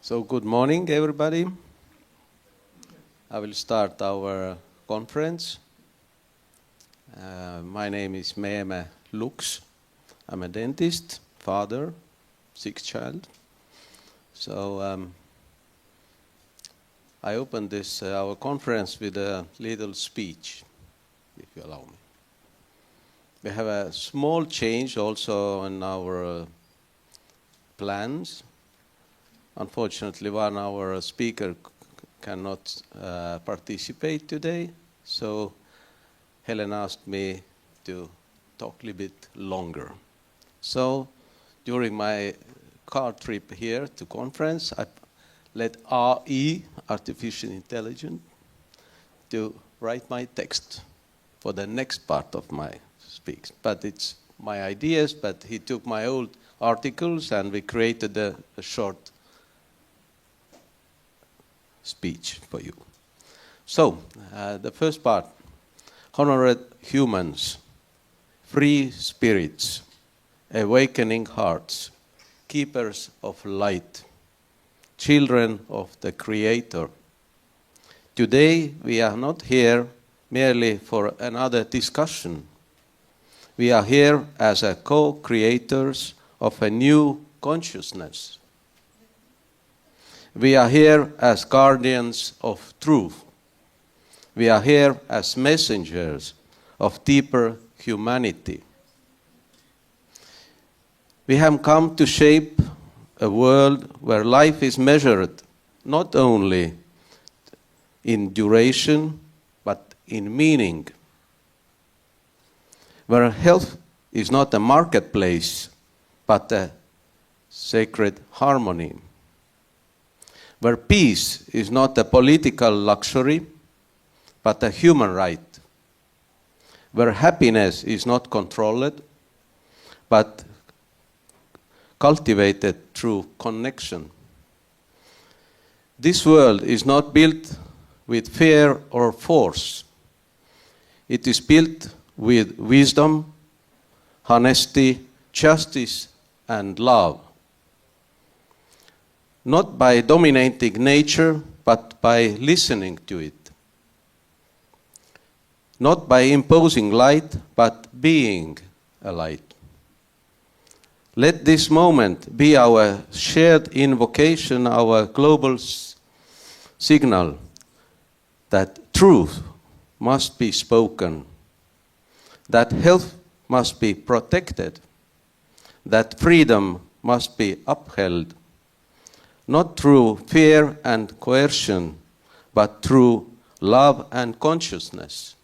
So good morning, everybody. I will start our conference. My name is Meeme Lux. I'm a dentist, father, sixth child. So I opened this our conference with a little speech, if you allow me. We have a small change also in our plans. Unfortunately, one our speaker cannot participate today, so Helen asked me to talk a little bit longer. So during my car trip here to conference, I let AI, artificial intelligence, to write my text for the next part of my speech. But it's my ideas, but he took my old articles and we created a short speech for you. So, the first part, honored humans, free spirits, awakening hearts, keepers of light, children of the Creator. Today we are not here merely for another discussion. We are here as a co-creators of a new consciousness. We are here as guardians of truth. We are here as messengers of deeper humanity. We have come to shape a world where life is measured not only in duration, but in meaning. Where health is not a marketplace, but a sacred harmony. Where peace is not a political luxury, but a human right. Where happiness is not controlled, but cultivated through connection. This world is not built with fear or force. It is built with wisdom, honesty, justice, and love. Not by dominating nature, but by listening to it. Not by imposing light, but being a light. Let this moment be our shared invocation, our global signal that truth must be spoken, that health must be protected, that freedom must be upheld, not through fear and coercion, but through love and consciousness.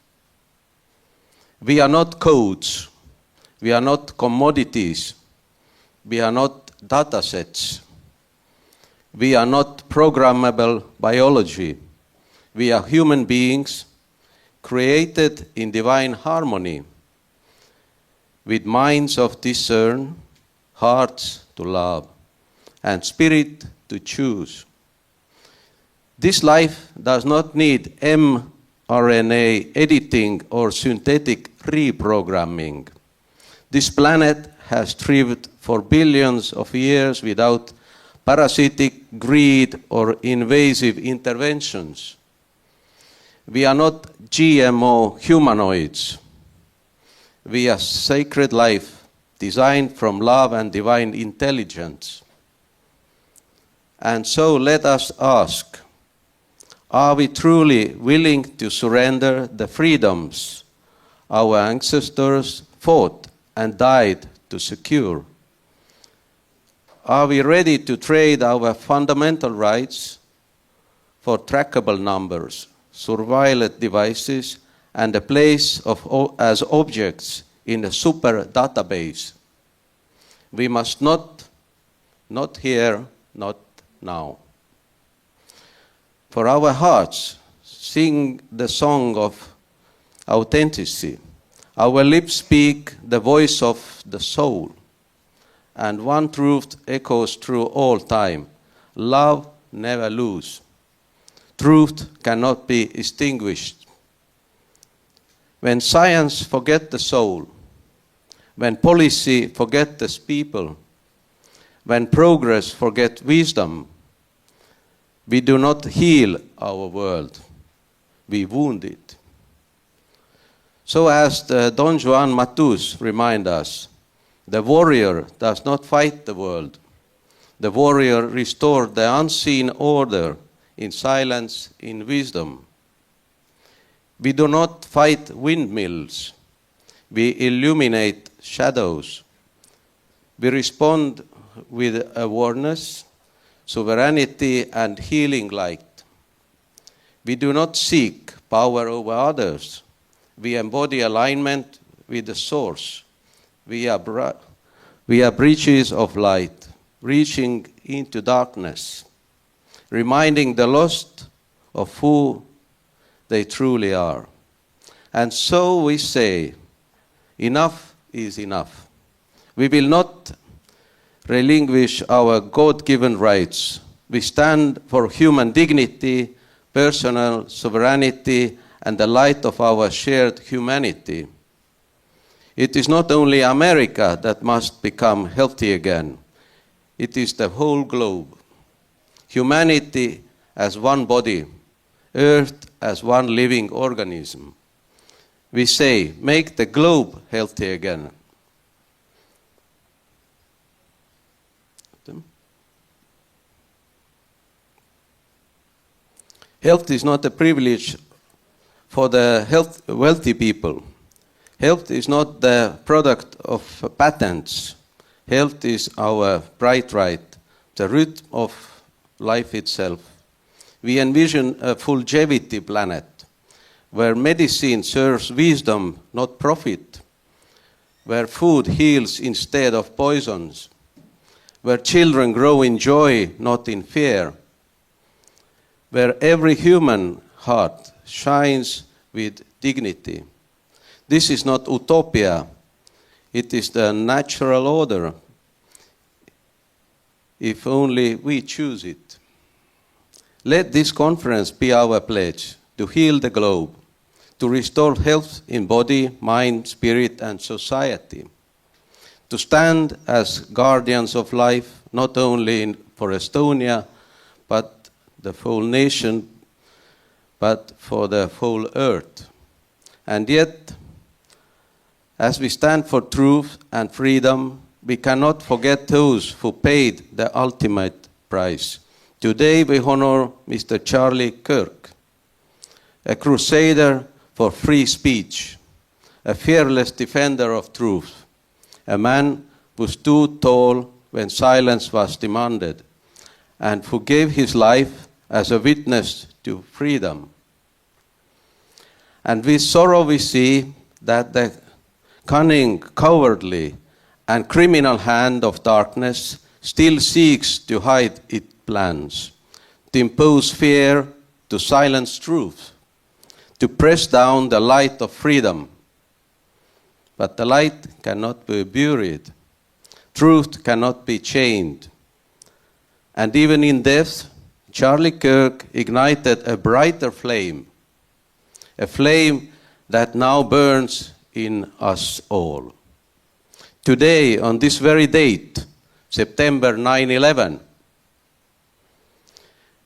We are not codes. We are not commodities. We are not data sets. We are not programmable biology. We are human beings created in divine harmony, with minds of discern, hearts to love, and spirit to choose. This life does not need mRNA editing or synthetic reprogramming. This planet has thrived for billions of years without parasitic greed or invasive interventions. We are not GMO humanoids. We are sacred life designed from love and divine intelligence. And so let us ask, are we truly willing to surrender the freedoms our ancestors fought and died to secure? Are we ready to trade our fundamental rights for trackable numbers, surveillance devices, and a place as objects in a super database? We must not here, not now. For our hearts sing the song of authenticity. Our lips speak the voice of the soul. And one truth echoes through all time. Love never loses. Truth cannot be extinguished. When science forgets the soul, when policy forgets the people, when progress forgets wisdom, We do not heal our world, we wound it. So as the Don Juan Matus reminds us, the warrior does not fight the world. The warrior restored the unseen order in silence, in wisdom. We do not fight windmills. We illuminate shadows. We respond with awareness, sovereignty, and healing light. We do not seek power over others. We embody alignment with the source. We are bridges of light, reaching into darkness, reminding the lost of who they truly are. And so we say, enough is enough. We will not relinquish our God-given rights. We stand for human dignity, personal sovereignty, and the light of our shared humanity. It is not only America that must become healthy again. It is the whole globe. Humanity as one body, Earth as one living organism. We say, make the globe healthy again. Health is not a privilege for the wealthy people. Health is not the product of patents. Health is our bright right, the root of life itself. We envision a full-longevity planet where medicine serves wisdom, not profit, where food heals instead of poisons, where children grow in joy, not in fear, where every human heart shines with dignity. This is not utopia, it is the natural order, if only we choose it. Let this conference be our pledge to heal the globe, to restore health in body, mind, spirit, and society, to stand as guardians of life, not only for Estonia, but the whole nation, but for the whole earth. And yet, as we stand for truth and freedom, we cannot forget those who paid the ultimate price. Today we honor Mr. Charlie Kirk, a crusader for free speech, a fearless defender of truth, a man who stood tall when silence was demanded, and who gave his life as a witness to freedom. And with sorrow we see that the cunning, cowardly, and criminal hand of darkness still seeks to hide its plans, to impose fear, to silence truth, to press down the light of freedom. But the light cannot be buried. Truth cannot be chained. And even in death, Charlie Kirk ignited a brighter flame, a flame that now burns in us all. Today, on this very date, September 9/11,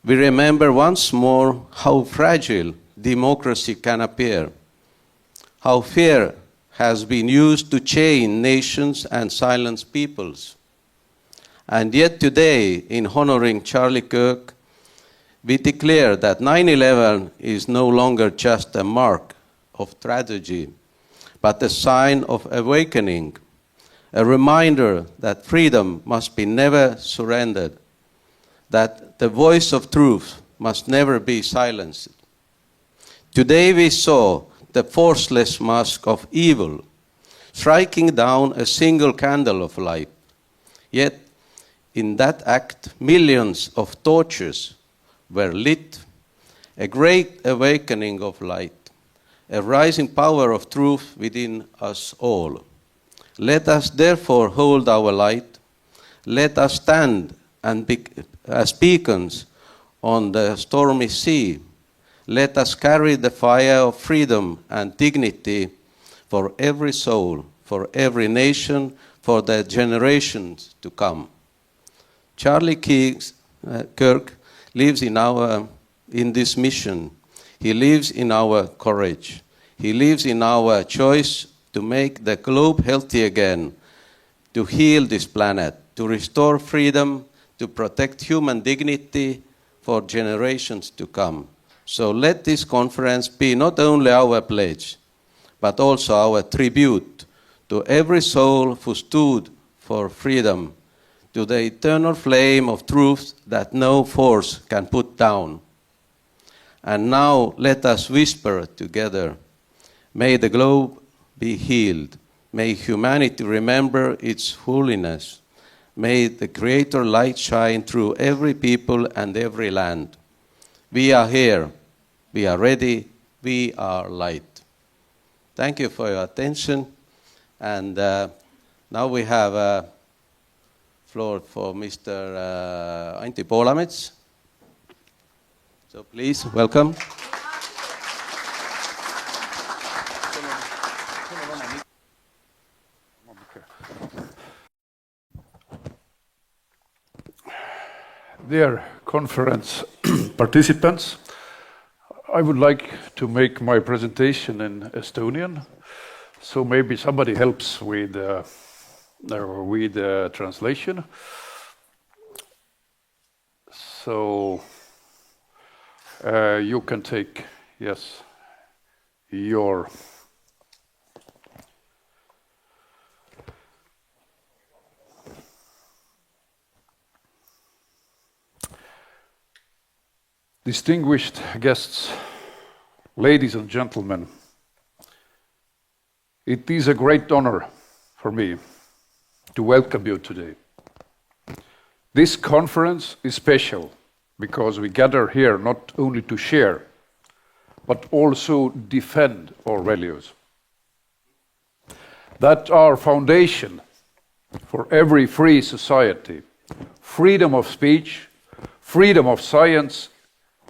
we remember once more how fragile democracy can appear, how fear has been used to chain nations and silence peoples. And yet today, in honoring Charlie Kirk, we declare that 9/11 is no longer just a mark of tragedy, but a sign of awakening, a reminder that freedom must be never surrendered, that the voice of truth must never be silenced. Today we saw the forceless mask of evil striking down a single candle of light. Yet in that act, millions of torches were lit, a great awakening of light, a rising power of truth within us all. Let us therefore hold our light. Let us stand and be as beacons on the stormy sea. Let us carry the fire of freedom and dignity for every soul, for every nation, for the generations to come. Charlie Kirk lives in this mission. He lives in our courage. He lives in our choice to make the globe healthy again, to heal this planet, to restore freedom, to protect human dignity for generations to come. So let this conference be not only our pledge, but also our tribute to every soul who stood for freedom, to the eternal flame of truth that no force can put down. And now let us whisper together, may the globe be healed. May humanity remember its holiness. May the Creator light shine through every people and every land. We are here. We are ready. We are light. Thank you for your attention. And now we have a floor for Mr. Anti Poolamets. So please, welcome. Dear conference participants, I would like to make my presentation in Estonian, so maybe somebody helps with translation. So you can take, yes, your distinguished guests, ladies and gentlemen, it is a great honor for me to welcome you today. This conference is special because we gather here not only to share, but also defend our values that are foundation for every free society: freedom of speech, freedom of science,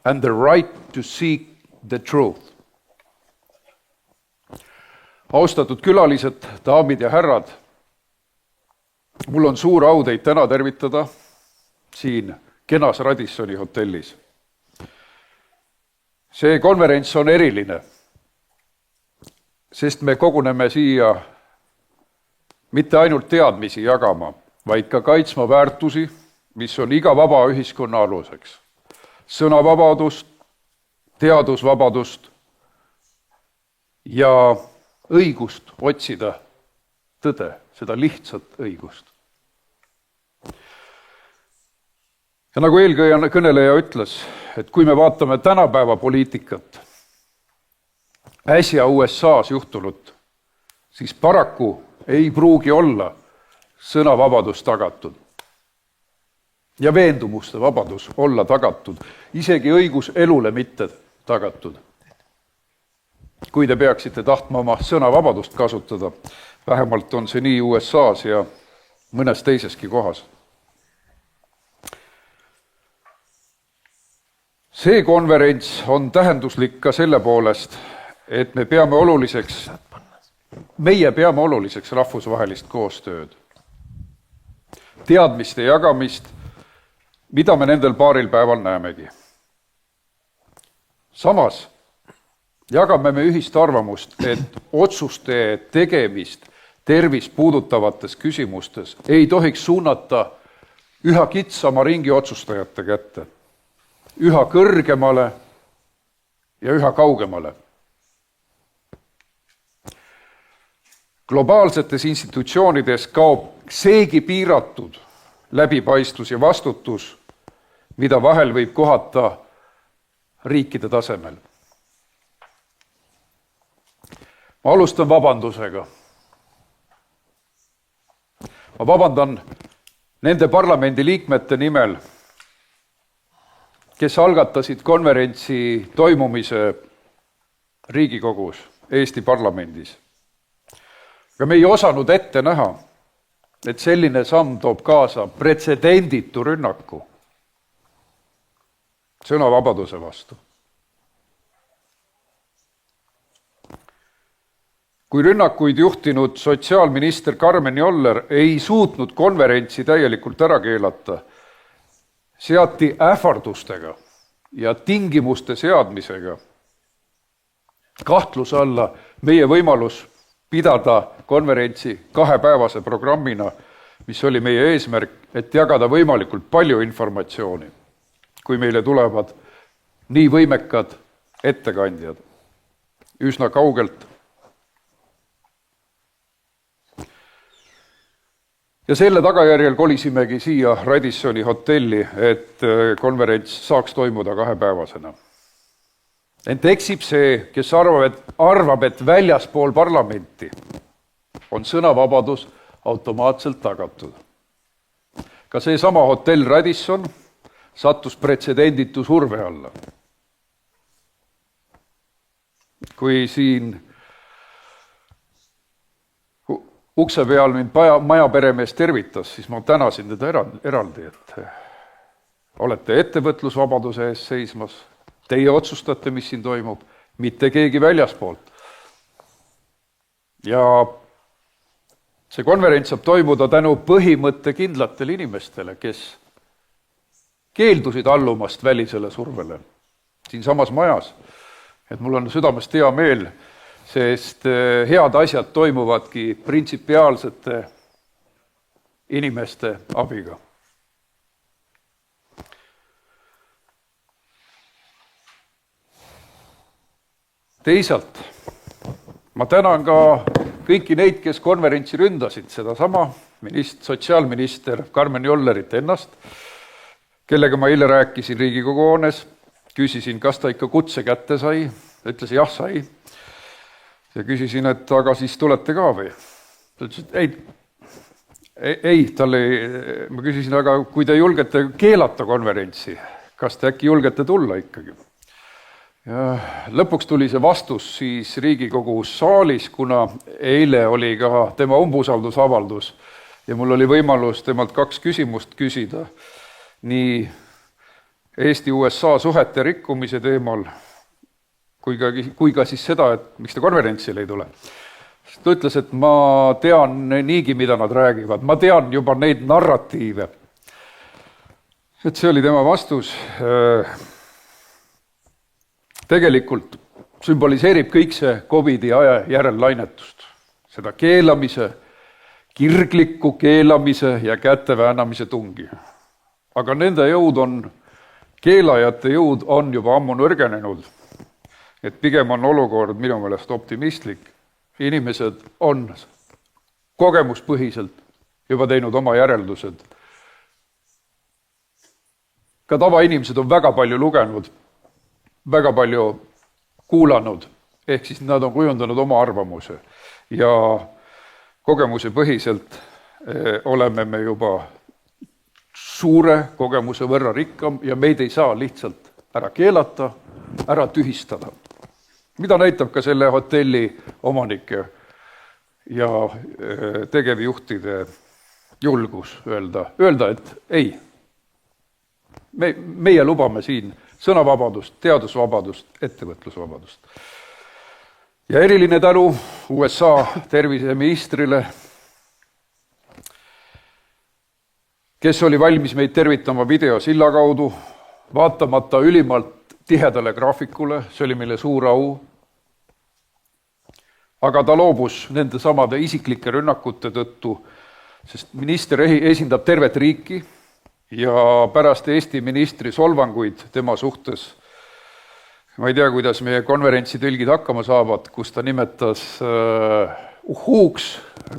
and the right to seek the truth. Austatud külalised, daamid ja härrad, mul on suur au teid täna tervitada siin kenas Radissoni hotellis. See konverents on eriline, sest me koguneme siia mitte ainult teadmisi jagama, vaid ka kaitsma väärtusi, mis on iga vaba ühiskonna aluseks. Sõnavabadust, teadusvabadust ja õigust otsida tõde, seda lihtsat õigust. Ja nagu eelkõneleja ütles, et kui me vaatame tänapäeva poliitikat, äsja USA's juhtunut, siis paraku ei pruugi olla sõnavabadus tagatud. Ja veendumuste vabadus olla tagatud, isegi õigus elule mitte tagatud. Kui te peaksite tahtma oma sõnavabadust kasutada, vähemalt on see nii USA's ja mõnes teiseski kohas. See konverents on tähenduslik ka selle poolest, et meie peame oluliseks rahvusvahelist koostööd, teadmiste jagamist, mida me nendel paaril päeval näemegi. Samas jagame me ühist arvamust, et otsuste tegemist tervist puudutavates küsimustes ei tohiks suunata üha kitsama ringi otsustajate kätte, üha kõrgemale ja üha kaugemale. Globaalsetes institutsioonides kaob seegi piiratud läbipaistvus ja vastutus, mida vahel võib kohata riikide tasemel. Ma alustan vabandusega. Ma vabandan nende parlamendi liikmete nimel, kes algatasid konverentsi toimumise Riigikogus, Eesti parlamendis. Aga me ei osanud ette näha, et selline samm toob kaasa pretsedenditu rünnaku sõnavabaduse vastu. Kui rünnakuid juhtinud sotsiaalminister Karmen Joller ei suutnud konverentsi täielikult ära keelata seati ähvardustega ja tingimuste seadmisega kahtluse alla meie võimalus pidada konverentsi 2-päevase programmina, mis oli meie eesmärk, et jagada võimalikult palju informatsiooni, kui meile tulevad nii võimekad ettekandjad üsna kaugelt. Ja selle tagajärjel kolisimegi siia Radissoni hotelli, et konverents saaks toimuda 2-päevasena. Ent eksib see, kes arvab, et väljaspool parlamenti on sõnavabadus automaatselt tagatud. Ka see sama hotell Radisson sattus pretsedenditu surve alla. Kui siin ukse peal mind majaperemees tervitas, siis ma tänasin teda eraldi, et olete ettevõtlusvabaduse ees seismas. Teie otsustate, mis siin toimub, mitte keegi väljaspoolt. Ja see konverents saab toimuda tänu põhimõttekindlatele inimestele, kes keeldusid allumast välisele survele siin samas majas. Et mul on südamest hea meel, sest head asjad toimuvadki printsipiaalsete inimeste abiga. Teisalt, ma tänan ka kõiki neid, kes konverentsi ründasid, sedasama sotsiaalminister Karmen Jollerit ennast, kellega ma eile rääkisin Riigikogu hoones, küsisin, kas ta ikka kutse kätte sai, ütles jah, sai. Ja küsisin, et aga siis tulete ka või? Ta ütles, et ma küsisin, aga kui te julgete keelata konverentsi, kas te äkki julgete tulla ikkagi? Ja lõpuks tuli see vastus siis Riigikogu saalis, kuna eile oli ka tema umbusaldusavaldus ja mul oli võimalus temalt 2 küsimust küsida nii Eesti-USA suhete rikkumise teemal kui ka siis seda, et miks ta konverentsile ei tule. Ta ütles, et ma tean niigi, mida nad räägivad, ma tean juba neid narratiive. Et see oli tema vastus. Tegelikult sümboliseerib kõik see COVID-i aja järelllainetust. Seda keelamise, kirgliku keelamise ja käteväänamise tungi. Aga nende keelajate jõud on juba ammu nõrgenenud. Et pigem on olukord minu meelest optimistlik. Inimesed on kogemuspõhiselt juba teinud oma järeldused. Ka tavainimesed on väga palju lugenud, väga palju kuulanud, ehk siis nad on kujundanud oma arvamuse. Ja kogemuse põhiselt oleme me juba suure kogemuse võrra rikkam ja meid ei saa lihtsalt ära keelata, ära tühistada. Mida näitab ka selle hotelli omanike ja tegevjuhtide julgus öelda, et ei, meie lubame siin sõnavabadust, teadusvabadust, ettevõtlusvabadust. Ja eriline tänu USA terviseministrile, kes oli valmis meid tervitama videosilla kaudu, vaatamata ülimalt tihedale graafikule, see oli meile suur au. Aga ta loobus nende samade isiklike rünnakute tõttu, sest minister esindab tervet riiki ja pärast Eesti ministri solvanguid tema suhtes, ma ei tea, kuidas meie konverentsitõlgid hakkama saavad, kus ta nimetas uhuuks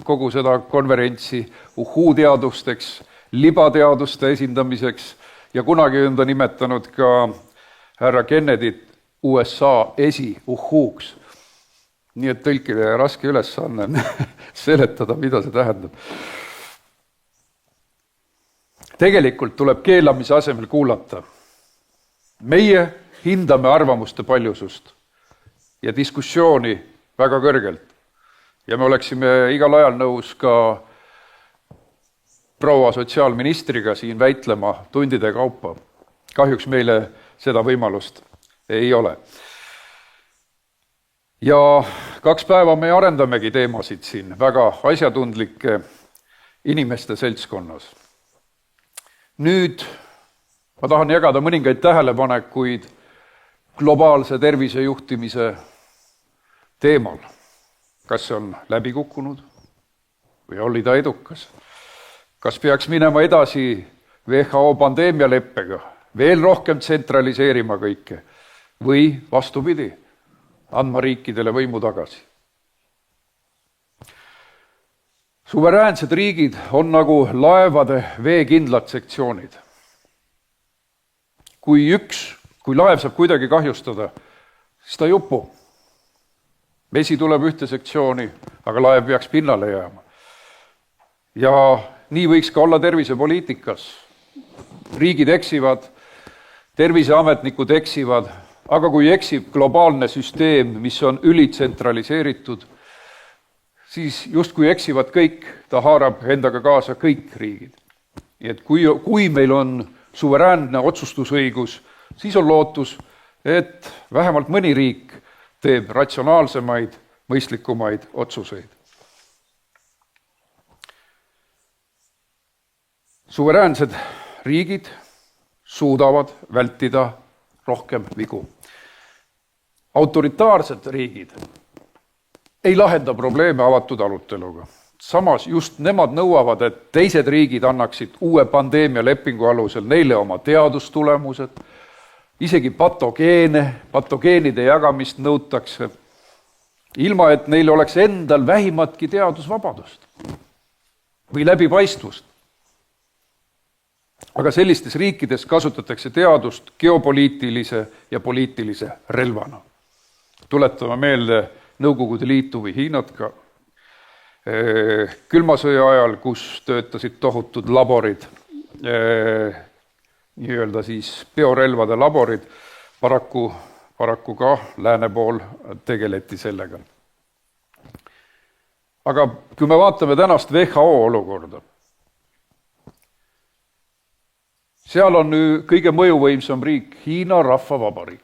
kogu seda konverentsi, uhuu-teadusteks, libateaduste esindamiseks ja kunagi on ta nimetanud ka härra Kennedyt USA esi-uhuuks. Nii et tõlkile raske ülesanne seletada, mida see tähendab. Tegelikult tuleb keelamise asemel kuulata. Meie hindame arvamuste paljusust ja diskussiooni väga kõrgelt. Ja me oleksime igal ajal nõus ka proua sotsiaalministriga siin väitlema tundide kaupa. Kahjuks meile seda võimalust ei ole. Ja 2 päeva me arendamegi teemasid siin väga asjatundlike inimeste seltskonnas. Nüüd Ma tahan jagada mõningaid tähelepanekuid globaalse tervisejuhtimise teemal. Kas see on läbi kukkunud või oli ta edukas? Kas peaks minema edasi WHO pandeemialeppega, veel rohkem tsentraliseerima kõike või vastupidi, andma riikidele võimu tagasi? Suveräänsed riigid on nagu laevade veekindlad sektsioonid. Kui laev saab kuidagi kahjustada, siis ta jupub. Vesi tuleb ühte sektsiooni, aga laev peaks pinnale jääma. Ja nii võiks ka olla tervisepoliitikas. Riigid eksivad, terviseametnikud eksivad, aga kui eksib globaalne süsteem, mis on ülitsentraliseeritud, siis justkui eksivad kõik, ta haarab endaga kaasa kõik riigid. Nii et kui meil on suveräänne otsustusõigus, siis on lootus, et vähemalt mõni riik teeb ratsionaalsemaid, mõistlikumaid otsuseid. Suveräänsed riigid suudavad vältida rohkem vigu. Autoritaarsed riigid ei lahenda probleeme avatud aruteluga. Samas just nemad nõuavad, et teised riigid annaksid uue pandeemia lepingu alusel neile oma teadustulemused, isegi patogeenide jagamist nõutakse, ilma et neil oleks endal vähimatki teadusvabadust või läbipaistvust. Aga sellistes riikides kasutatakse teadust geopoliitilise ja poliitilise relvana. Tuletame meelde Nõukogude Liitu või Hiinat ka külmasõja ajal, kus töötasid tohutud laborid, nii-öelda siis biorelvade laborid, paraku ka lääne pool tegeleti sellega. Aga kui me vaatame tänast WHO olukorda, seal on kõige mõjuvõimsam riik Hiina Rahvavabariik.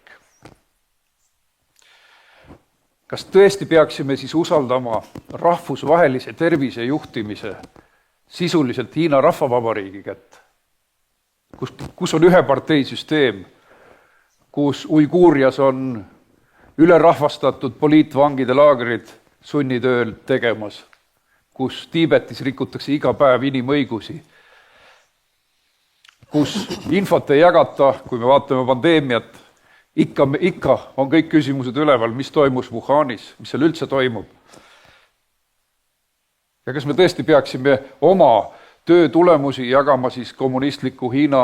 Kas tõesti peaksime siis usaldama rahvusvahelise tervise juhtimise sisuliselt Hiina Rahvavabariigi kätte, kus on üheparteisüsteem, kus Uiguurias on ülerahvastatud poliitvangide laagrid sunnitööl tegemas, kus Tiibetis rikutakse iga päev inimõigusi, kus infot ei jagata, kui me vaatame pandeemiat, ikka on kõik küsimused üleval, mis toimus Wuhanis, mis seal üldse toimub. Ja kas me tõesti peaksime oma töö tulemusi jagama siis kommunistliku Hiina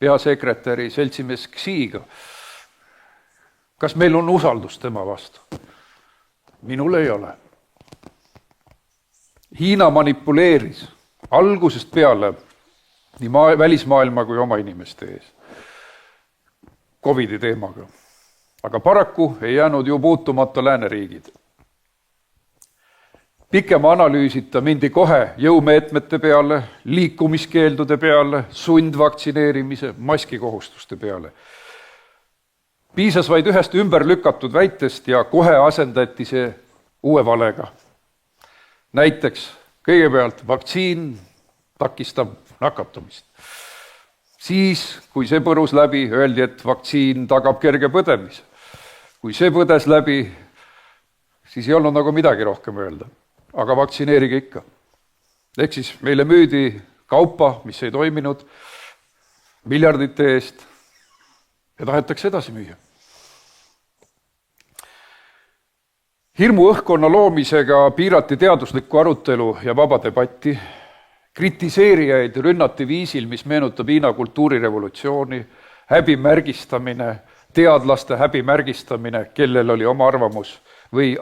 peasekretäri seltsimees Xiga? Kas meil on usaldus tema vastu? Minul ei ole. Hiina manipuleeris algusest peale nii välismaailma kui oma inimeste ees COVIDi teemaga. Aga paraku ei jäänud ju puutumata lääneriigid. Pikema analüüsita mindi kohe jõumeetmete peale, liikumiskeeldude peale, sundvaktsineerimise, maskikohustuste peale. Piisas vaid ühest ümber lükatud väitest ja kohe asendati see uue valega. Näiteks kõigepealt vaktsiin takistab nakatumist. Siis, kui see põrus läbi, öeldi, et vaktsiin tagab kerge põdemise. Kui see põdes läbi, siis ei olnud nagu midagi rohkem öelda. Aga vaktsineerige ikka. Ehk siis meile müüdi kaupa, mis ei toiminud, miljardite eest ja tahetakse edasi müüa. Hirmu õhkkonna loomisega piirati teaduslikku arutelu ja vaba debatti. Kritiseerijaid rünnati viisil, mis meenutab Hiina kultuurirevolutsiooni, häbimärgistamine, teadlaste häbimärgistamine, kellel oli oma arvamus või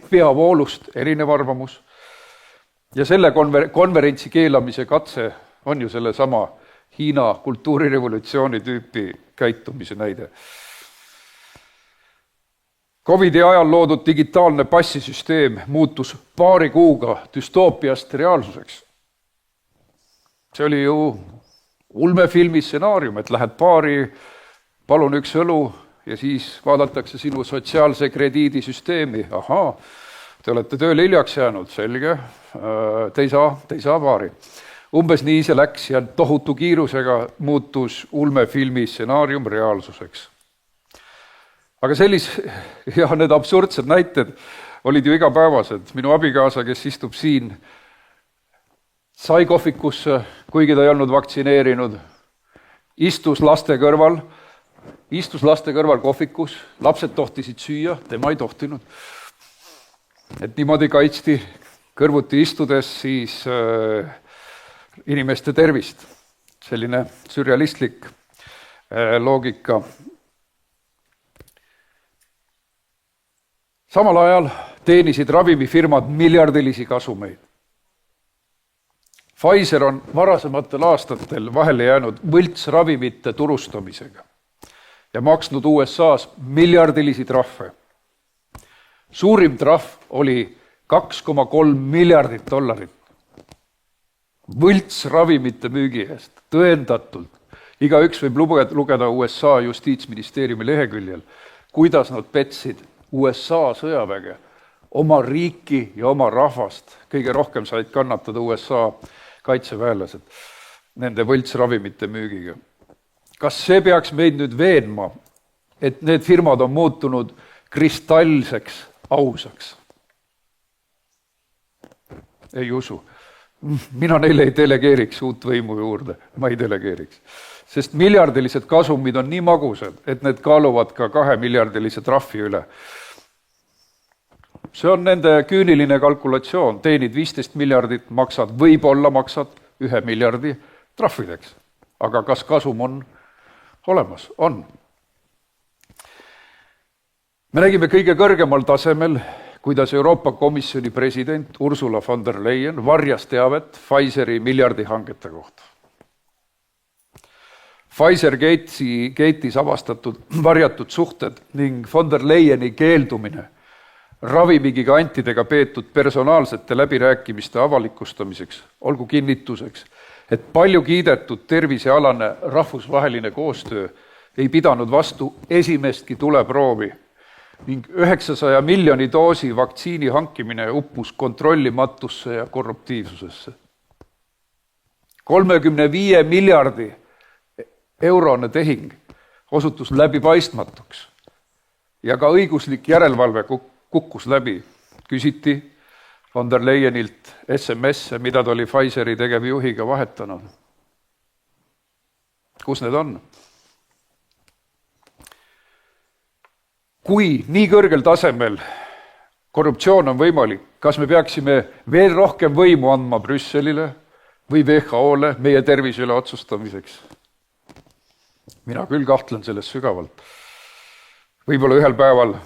peavoolust erinev arvamus. Ja selle konverentsi keelamise katse on ju selle sama Hiina kultuurirevolutsiooni tüüpi käitumise näide. COVIDi ajal loodud digitaalne passisüsteem muutus paari kuuga düstoopiast reaalsuseks. See oli ju ulmefilmi stsenaarium, et lähed baari, palun üks õlu ja siis vaadatakse sinu sotsiaalse krediidisüsteemi. Te olete tööle hiljaks jäänud, selge, te ei saa baari. Umbes nii see läks ja tohutu kiirusega muutus ulmefilmi stsenaarium reaalsuseks. Aga need absurdsed näited olid ju igapäevased. Minu abikaasa, kes istub siin, sai kohvikusse, kuigi ta ei olnud vaktsineerinud, istus laste kõrval kohvikus, lapsed tohtisid süüa, tema ei tohtinud. Et niimoodi kaitsti kõrvuti istudes siis inimeste tervist. Selline sürrealistlik loogika. Samal ajal teenisid ravimifirmad miljardilisi kasumeid. Pfizer on varasematel aastatel vahele jäänud võltsravimite turustamisega ja maksnud USA-s miljardilisi trahve. Suurim trahv oli $2,3 miljardit. Võltsravimite müügi eest, tõendatult. Igaüks võib lugeda USA justiitsministeeriumi leheküljel, kuidas nad petsid USA sõjaväge, oma riiki ja oma rahvast. Kõige rohkem said kannatada USA kaitseväelased nende võltsravimite müügiga. Kas see peaks meid nüüd veenma, et need firmad on muutunud kristallseks ausaks? Ei usu. Mina neile ei delegeeriks uut võimu juurde. Ma ei delegeeriks. Sest miljardilised kasumid on nii magusad, et need kaaluvad ka 2 miljardilise trahvi üle. See on nende küüniline kalkulatsioon. Teenid 15 miljardit, võib-olla maksad 1 miljardi trahvideks. Aga kas kasum on olemas? On. Me nägime kõige kõrgemal tasemel, kuidas Euroopa Komisjoni president Ursula von der Leyen varjas teavet Pfizeri miljardihangete kohta. Pfizer Gate'is avastatud varjatud suhted ning von der Leyeni keeldumine ravimigigantidega peetud personaalsete läbirääkimiste avalikustamiseks, olgu kinnituseks, et palju kiidetud tervisealane rahvusvaheline koostöö ei pidanud vastu esimestki tuleproovi ning 900 miljoni doosi vaktsiini hankimine uppus kontrollimatusse ja korruptiivsusesse. 35 miljardi eurone tehing osutus läbipaistmatuks ja ka õiguslik järelevalve kukkus läbi. Küsiti von der Leyenilt SMS-e, mida ta oli Pfizeri tegevjuhiga vahetanud. Kus need on? Kui nii kõrgel tasemel korruptsioon on võimalik, kas me peaksime veel rohkem võimu andma Brüsselile või WHO-le meie tervise üle otsustamiseks? Mina küll kahtlen selles sügavalt. Võib-olla ühel päeval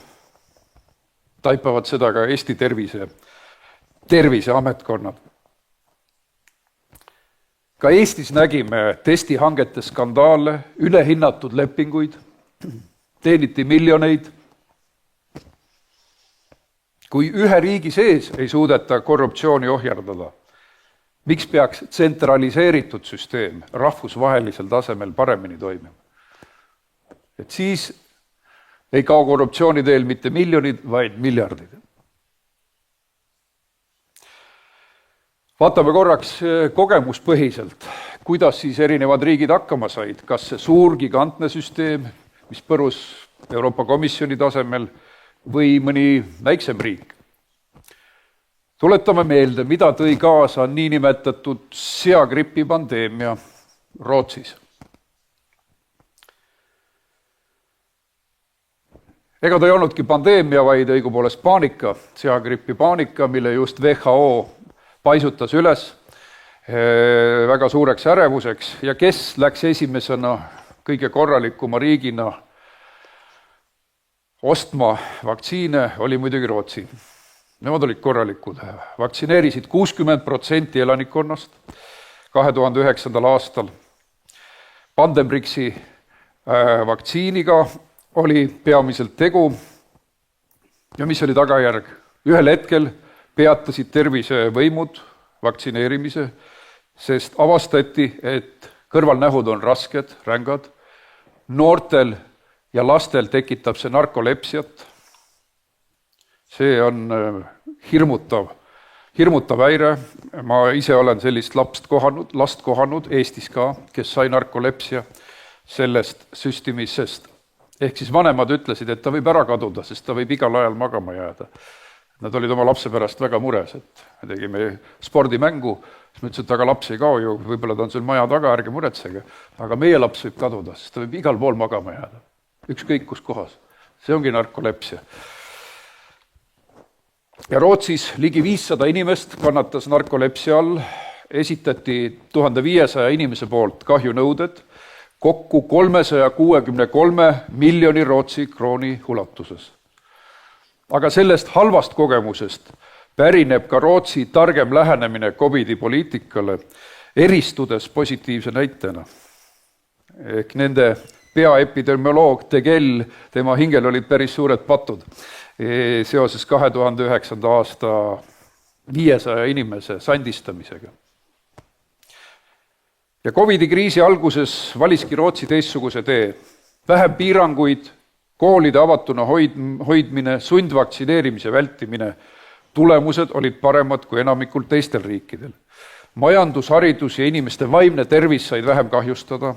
taipavad seda ka Eesti terviseametkonnad. Ka Eestis nägime testihangete skandaale, ülehinnatud lepinguid, teeniti miljoneid. Kui ühe riigi sees ei suudeta korruptsiooni ohjardada, miks peaks tsentraliseeritud süsteem rahvusvahelisel tasemel paremini toimima? Et siis ei kao korruptsiooni teel mitte miljonid, vaid miljardid. Vaatame korraks kogemuspõhiselt, kuidas siis erinevad riigid hakkama said. Kas see suur gigantne süsteem, mis põrus Euroopa Komisjoni tasemel, või mõni väiksem riik. Tuletame meelde, mida tõi kaasa niinimetatud seagripi pandeemia Rootsis. Ega ta ei olnudki pandeemia, vaid õigupoolest paanika, seagripi paanika, mille just WHO paisutas üles väga suureks ärevuseks ja kes läks esimesena kõige korralikuma riigina ostma vaktsiine, oli muidugi Rootsi. Nemad olid korralikud. Vaktsineerisid 60% elanikkonnast 2009. aastal. Pandemrixi vaktsiiniga oli peamiselt tegu ja mis oli tagajärg? Ühel hetkel peatasid tervisevõimud vaktsineerimise, sest avastati, et kõrvalnähud on rasked, rängad. Noortel ja lastel tekitab see narkolepsiat. See on hirmutav häire, ma ise olen sellist last kohanud Eestis ka, kes sai narkolepsia sellest süstimisest. Ehk siis vanemad ütlesid, et ta võib ära kaduda, sest ta võib igal ajal magama jääda. Nad olid oma lapse pärast väga mures, et me tegime spordimängu, siis ma ütlesin, et aga laps ei kao ju, võib-olla ta on sul maja taga, ärge muretsege, aga meie laps võib kaduda, sest ta võib igal pool magama jääda, ükskõik kus kohas. See ongi narkolepsia. Ja Rootsis ligi 500 inimest kannatas narkolepsia all, esitati 1500 inimese poolt kahjunõuded, kokku 363 miljoni Rootsi krooni ulatuses. Aga sellest halvast kogemusest pärineb ka Rootsi targem lähenemine COVID-i poliitikale, eristudes positiivse näitena. Ehk nende peaepidemioloog Tegel, tema hingel olid päris suured patud seoses 2009. aasta 500 inimese sandistamisega. Ja COVID-i kriisi alguses valiski Rootsi teistsuguse tee. Vähem piiranguid, koolide avatuna hoidmine, sundvaktsineerimise vältimine. Tulemused olid paremad kui enamikul teistel riikidel. Majandus, haridus ja inimeste vaimne tervis said vähem kahjustada.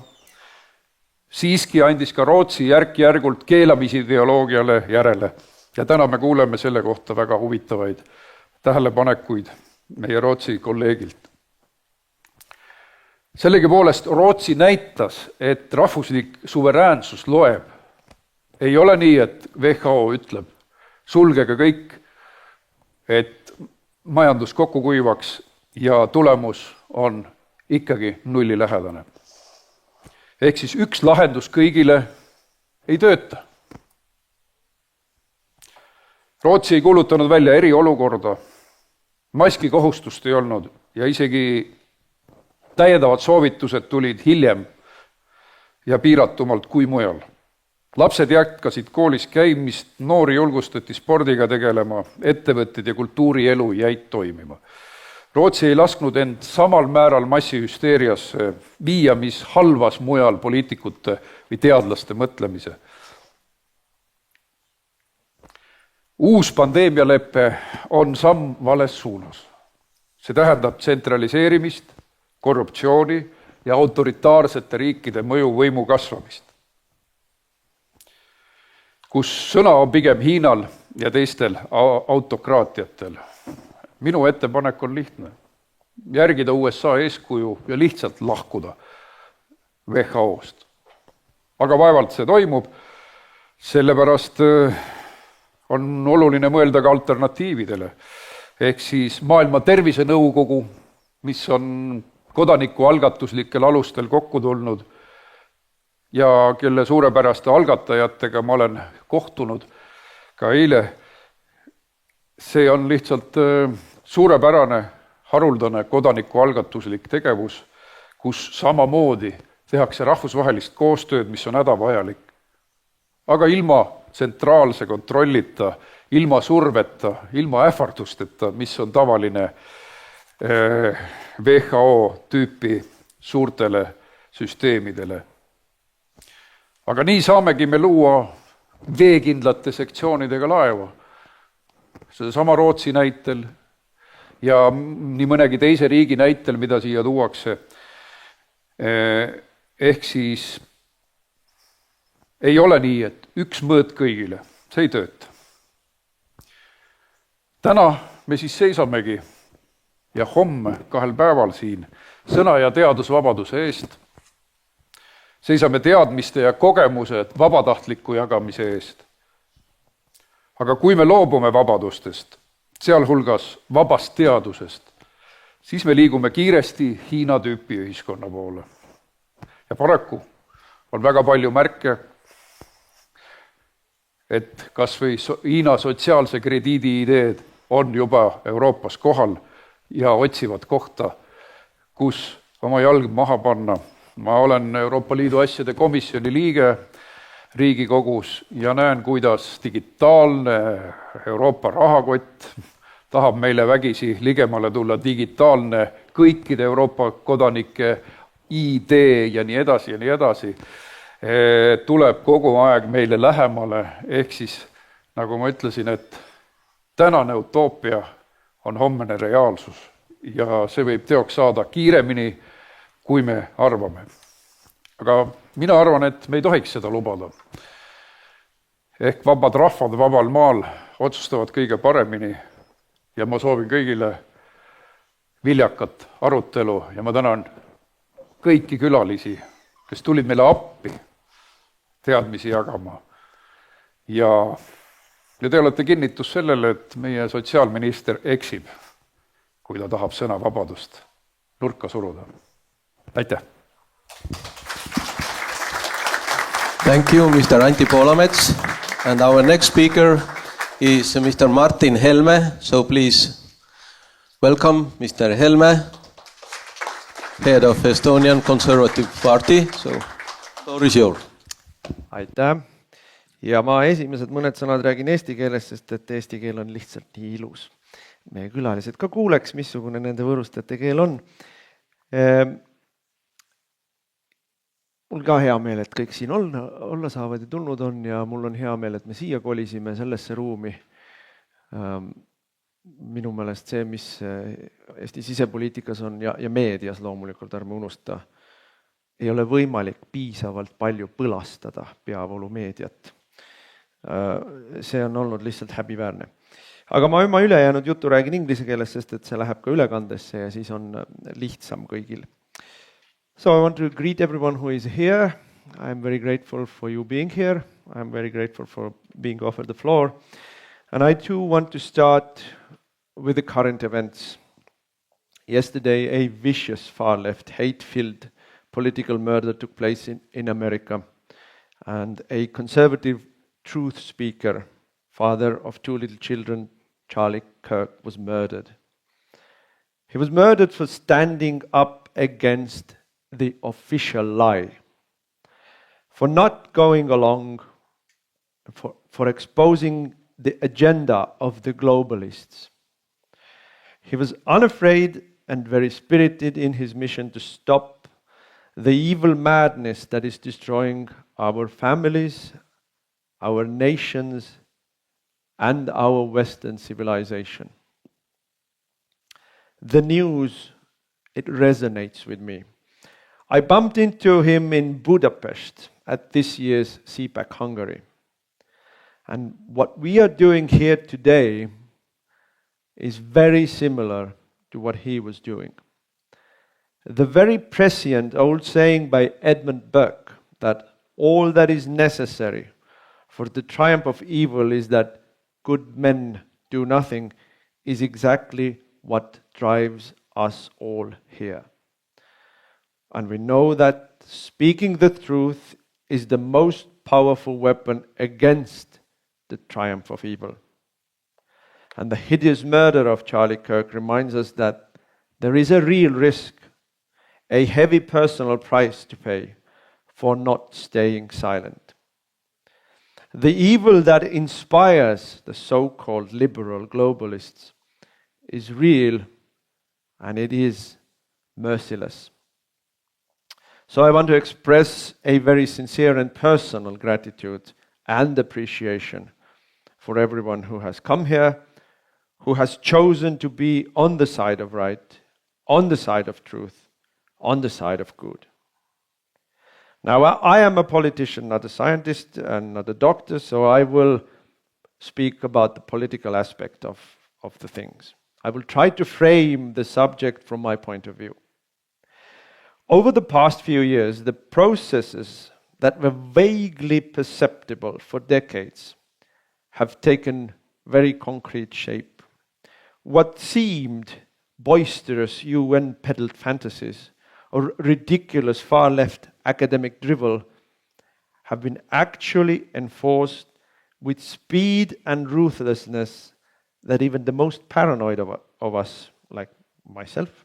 Siiski andis ka Rootsi järk-järgult keelamisideoloogiale järele. Ja täna me kuuleme selle kohta väga huvitavaid tähelepanekuid meie Rootsi kolleegilt. Sellegipoolest Rootsi näitas, et rahvuslik suveräänsus loeb. Ei ole nii, et WHO ütleb, sulgege kõik, et majandus kokku kuivaks ja tulemus on ikkagi nullilähedane. Ehk siis üks lahendus kõigile ei tööta. Rootsi ei kuulutanud välja eriolukorda, maskikohustust ei olnud ja isegi täiendavad soovitused tulid hiljem ja piiratumalt kui mujal. Lapsed jätkasid koolis käimist, noori julgustati spordiga tegelema, ettevõtted ja kultuurielu jäid toimima. Rootsi ei lasknud end samal määral massihüsteeriasse viia, mis halvas mujal poliitikute või teadlaste mõtlemise. Uus pandeemialeppe on samm vales suunas. See tähendab tsentraliseerimist, korruptsiooni ja autoritaarsete riikide mõjuvõimu kasvamist, kus sõna on pigem Hiinal ja teistel autokraatiatel. Minu ettepanek on lihtne. Järgida USA eeskuju ja lihtsalt lahkuda WHO-st. Aga vaevalt see toimub, sellepärast on oluline mõelda ka alternatiividele. Ehk siis Maailma Tervisenõukogu, mis on kodanikualgatuslikel alustel kokku tulnud ja kelle suurepäraste algatajatega ma olen kohtunud ka eile. See on lihtsalt suurepärane, haruldane kodanikualgatuslik tegevus, kus samamoodi tehakse rahvusvahelist koostööd, mis on hädavajalik. Aga ilma tsentraalse kontrollita, ilma surveta, ilma ähvardusteta, mis on tavaline WHO tüüpi suurtele süsteemidele. Aga nii saamegi me luua veekindlate sektsioonidega laeva. Seda sama Rootsi näitel ja nii mõnegi teise riigi näitel, mida siia tuuakse. Ehk siis ei ole nii, et üks mõõt kõigile. See ei tööta. Täna me siis seisamegi ja homme 2 päeval siin sõna- ja teadusvabaduse eest. Seisame teadmiste ja kogemused vabatahtliku jagamise eest. Aga kui me loobume vabadustest, sealhulgas vabast teadusest, siis me liigume kiiresti Hiina tüüpi ühiskonna poole. Ja paraku on väga palju märke, et kas või Hiina sotsiaalse krediidi ideed on juba Euroopas kohal ja otsivad kohta, kus oma jalg maha panna. Ma olen Euroopa Liidu asjade komisjoni liige Riigikogus ja näen, kuidas digitaalne Euroopa rahakott tahab meile vägisi ligemale tulla, digitaalne kõikide Euroopa kodanike ID ja nii edasi ja nii edasi. Tuleb kogu aeg meile lähemale, ehk siis, nagu ma ütlesin, et tänane utoopia on hommene reaalsus ja see võib teoks saada kiiremini, kui me arvame. Aga mina arvan, et me ei tohiks seda lubada. Ehk vabad rahvad vabal maal otsustavad kõige paremini ja ma soovin kõigile viljakat arutelu ja ma tänan kõiki külalisi, kes tulid meile appi teadmisi jagama. Ja te olete kinnitus sellele, et meie sotsiaalminister eksib, kui ta tahab sõnavabadust nurka suruda. Aitäh! Thank you, Mr. Antti Poolamets. And our next speaker is Mr. Martin Helme. So please welcome Mr. Helme, head of Estonian Conservative Party. So floor is yours. Aitäh! Ja ma esimesed mõned sõnad räägin eesti keeles, sest et eesti keel on lihtsalt nii ilus. Meie külalised ka kuuleks, missugune nende võõrustajate keel on. Mul ka hea meel, et kõik siin olla saavad ja tulnud on ja mul on hea meel, et me siia kolisime sellesse ruumi. Minu meelest see, mis Eesti sisepoliitikas on ja meedias loomulikult, ärme unusta, ei ole võimalik piisavalt palju põlastada peavoolumeediat. See on olnud lihtsalt häbiväärne. Aga ma oma ülejäänud juttu räägin inglise keeles, sest et see läheb ka ülekandesse ja siis on lihtsam kõigil. So I want to greet everyone who is here. I'm very grateful for you being here. I'm very grateful for being offered the floor. And I too want to start with the current events. Yesterday, a vicious far-left, hate-filled political murder took place in America. And a conservative truth speaker, father of 2 little children, Charlie Kirk, was murdered. He was murdered for standing up against the official lie, for not going along, for exposing the agenda of the globalists. He was unafraid and very spirited in his mission to stop the evil madness that is destroying our families, our nations, and our Western civilization. The news, it resonates with me. I bumped into him in Budapest at this year's CPAC Hungary. And what we are doing here today is very similar to what he was doing. The very prescient old saying by Edmund Burke that all that is necessary for the triumph of evil is that good men do nothing is exactly what drives us all here. And we know that speaking the truth is the most powerful weapon against the triumph of evil. And the hideous murder of Charlie Kirk reminds us that there is a real risk, a heavy personal price to pay for not staying silent. The evil that inspires the so-called liberal globalists is real and it is merciless. So I want to express a very sincere and personal gratitude and appreciation for everyone who has come here, who has chosen to be on the side of right, on the side of truth, on the side of good. Now, I am a politician, not a scientist and not a doctor, so I will speak about the political aspect of the things. I will try to frame the subject from my point of view. Over the past few years, the processes that were vaguely perceptible for decades have taken very concrete shape. What seemed boisterous UN-peddled fantasies or ridiculous far-left academic drivel have been actually enforced with speed and ruthlessness that even the most paranoid of us, like myself,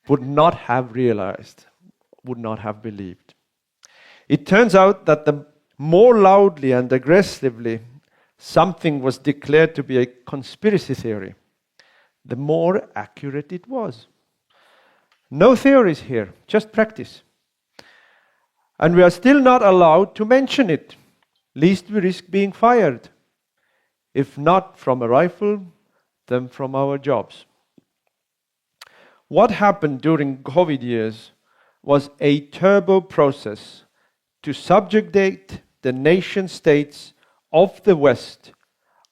would not have realized, would not have believed. It turns out that the more loudly and aggressively something was declared to be a conspiracy theory, the more accurate it was. No theories here, just practice. And we are still not allowed to mention it, lest we risk being fired. If not from a rifle, them from our jobs. What happened during COVID years was a turbo process to subjugate the nation states of the West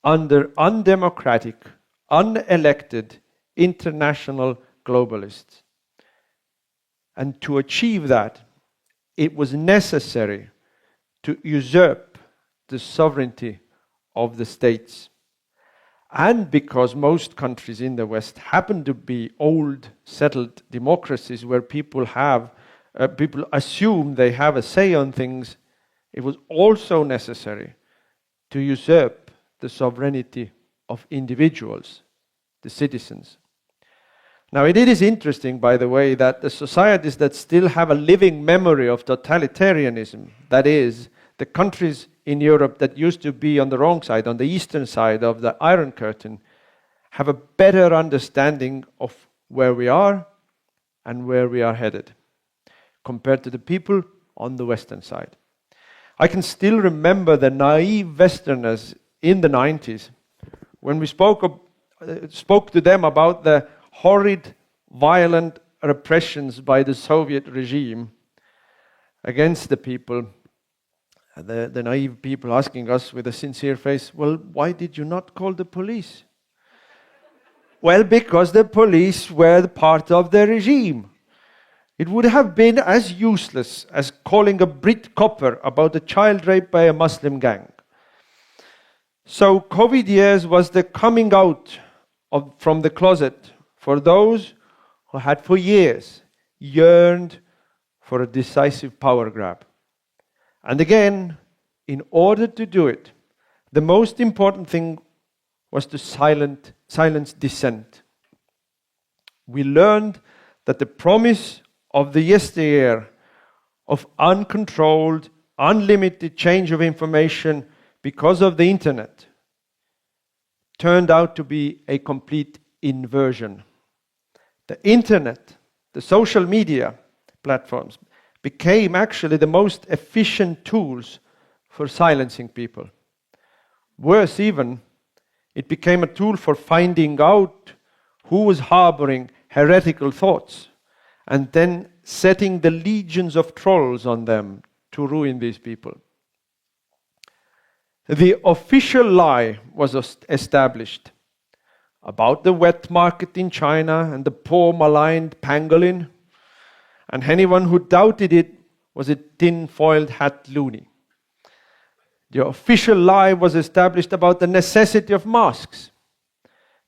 under undemocratic, unelected international globalists. And to achieve that, it was necessary to usurp the sovereignty of the states. And because most countries in the West happen to be old, settled democracies where people assume they have a say on things, it was also necessary to usurp the sovereignty of individuals, the citizens. Now, it is interesting, by the way, that the societies that still have a living memory of totalitarianism, that is, the countries in Europe that used to be on the wrong side, on the eastern side of the Iron Curtain, have a better understanding of where we are and where we are headed, compared to the people on the western side. I can still remember the naive Westerners in the 90s when we spoke to them about the horrid, violent repressions by the Soviet regime against the people. The naive people asking us with a sincere face, well, why did you not call the police? Well, because the police were part of the regime. It would have been as useless as calling a Brit copper about a child rape by a Muslim gang. So COVID years was the coming out from the closet for those who had for years yearned for a decisive power grab. And again, in order to do it, the most important thing was to silence dissent. We learned that the promise of the yesteryear of uncontrolled, unlimited change of information because of the internet turned out to be a complete inversion. The internet, the social media platforms, became actually the most efficient tools for silencing people. Worse even, it became a tool for finding out who was harboring heretical thoughts and then setting the legions of trolls on them to ruin these people. The official lie was established about the wet market in China and the poor maligned pangolin, and anyone who doubted it was a tin-foiled hat loony. The official lie was established about the necessity of masks,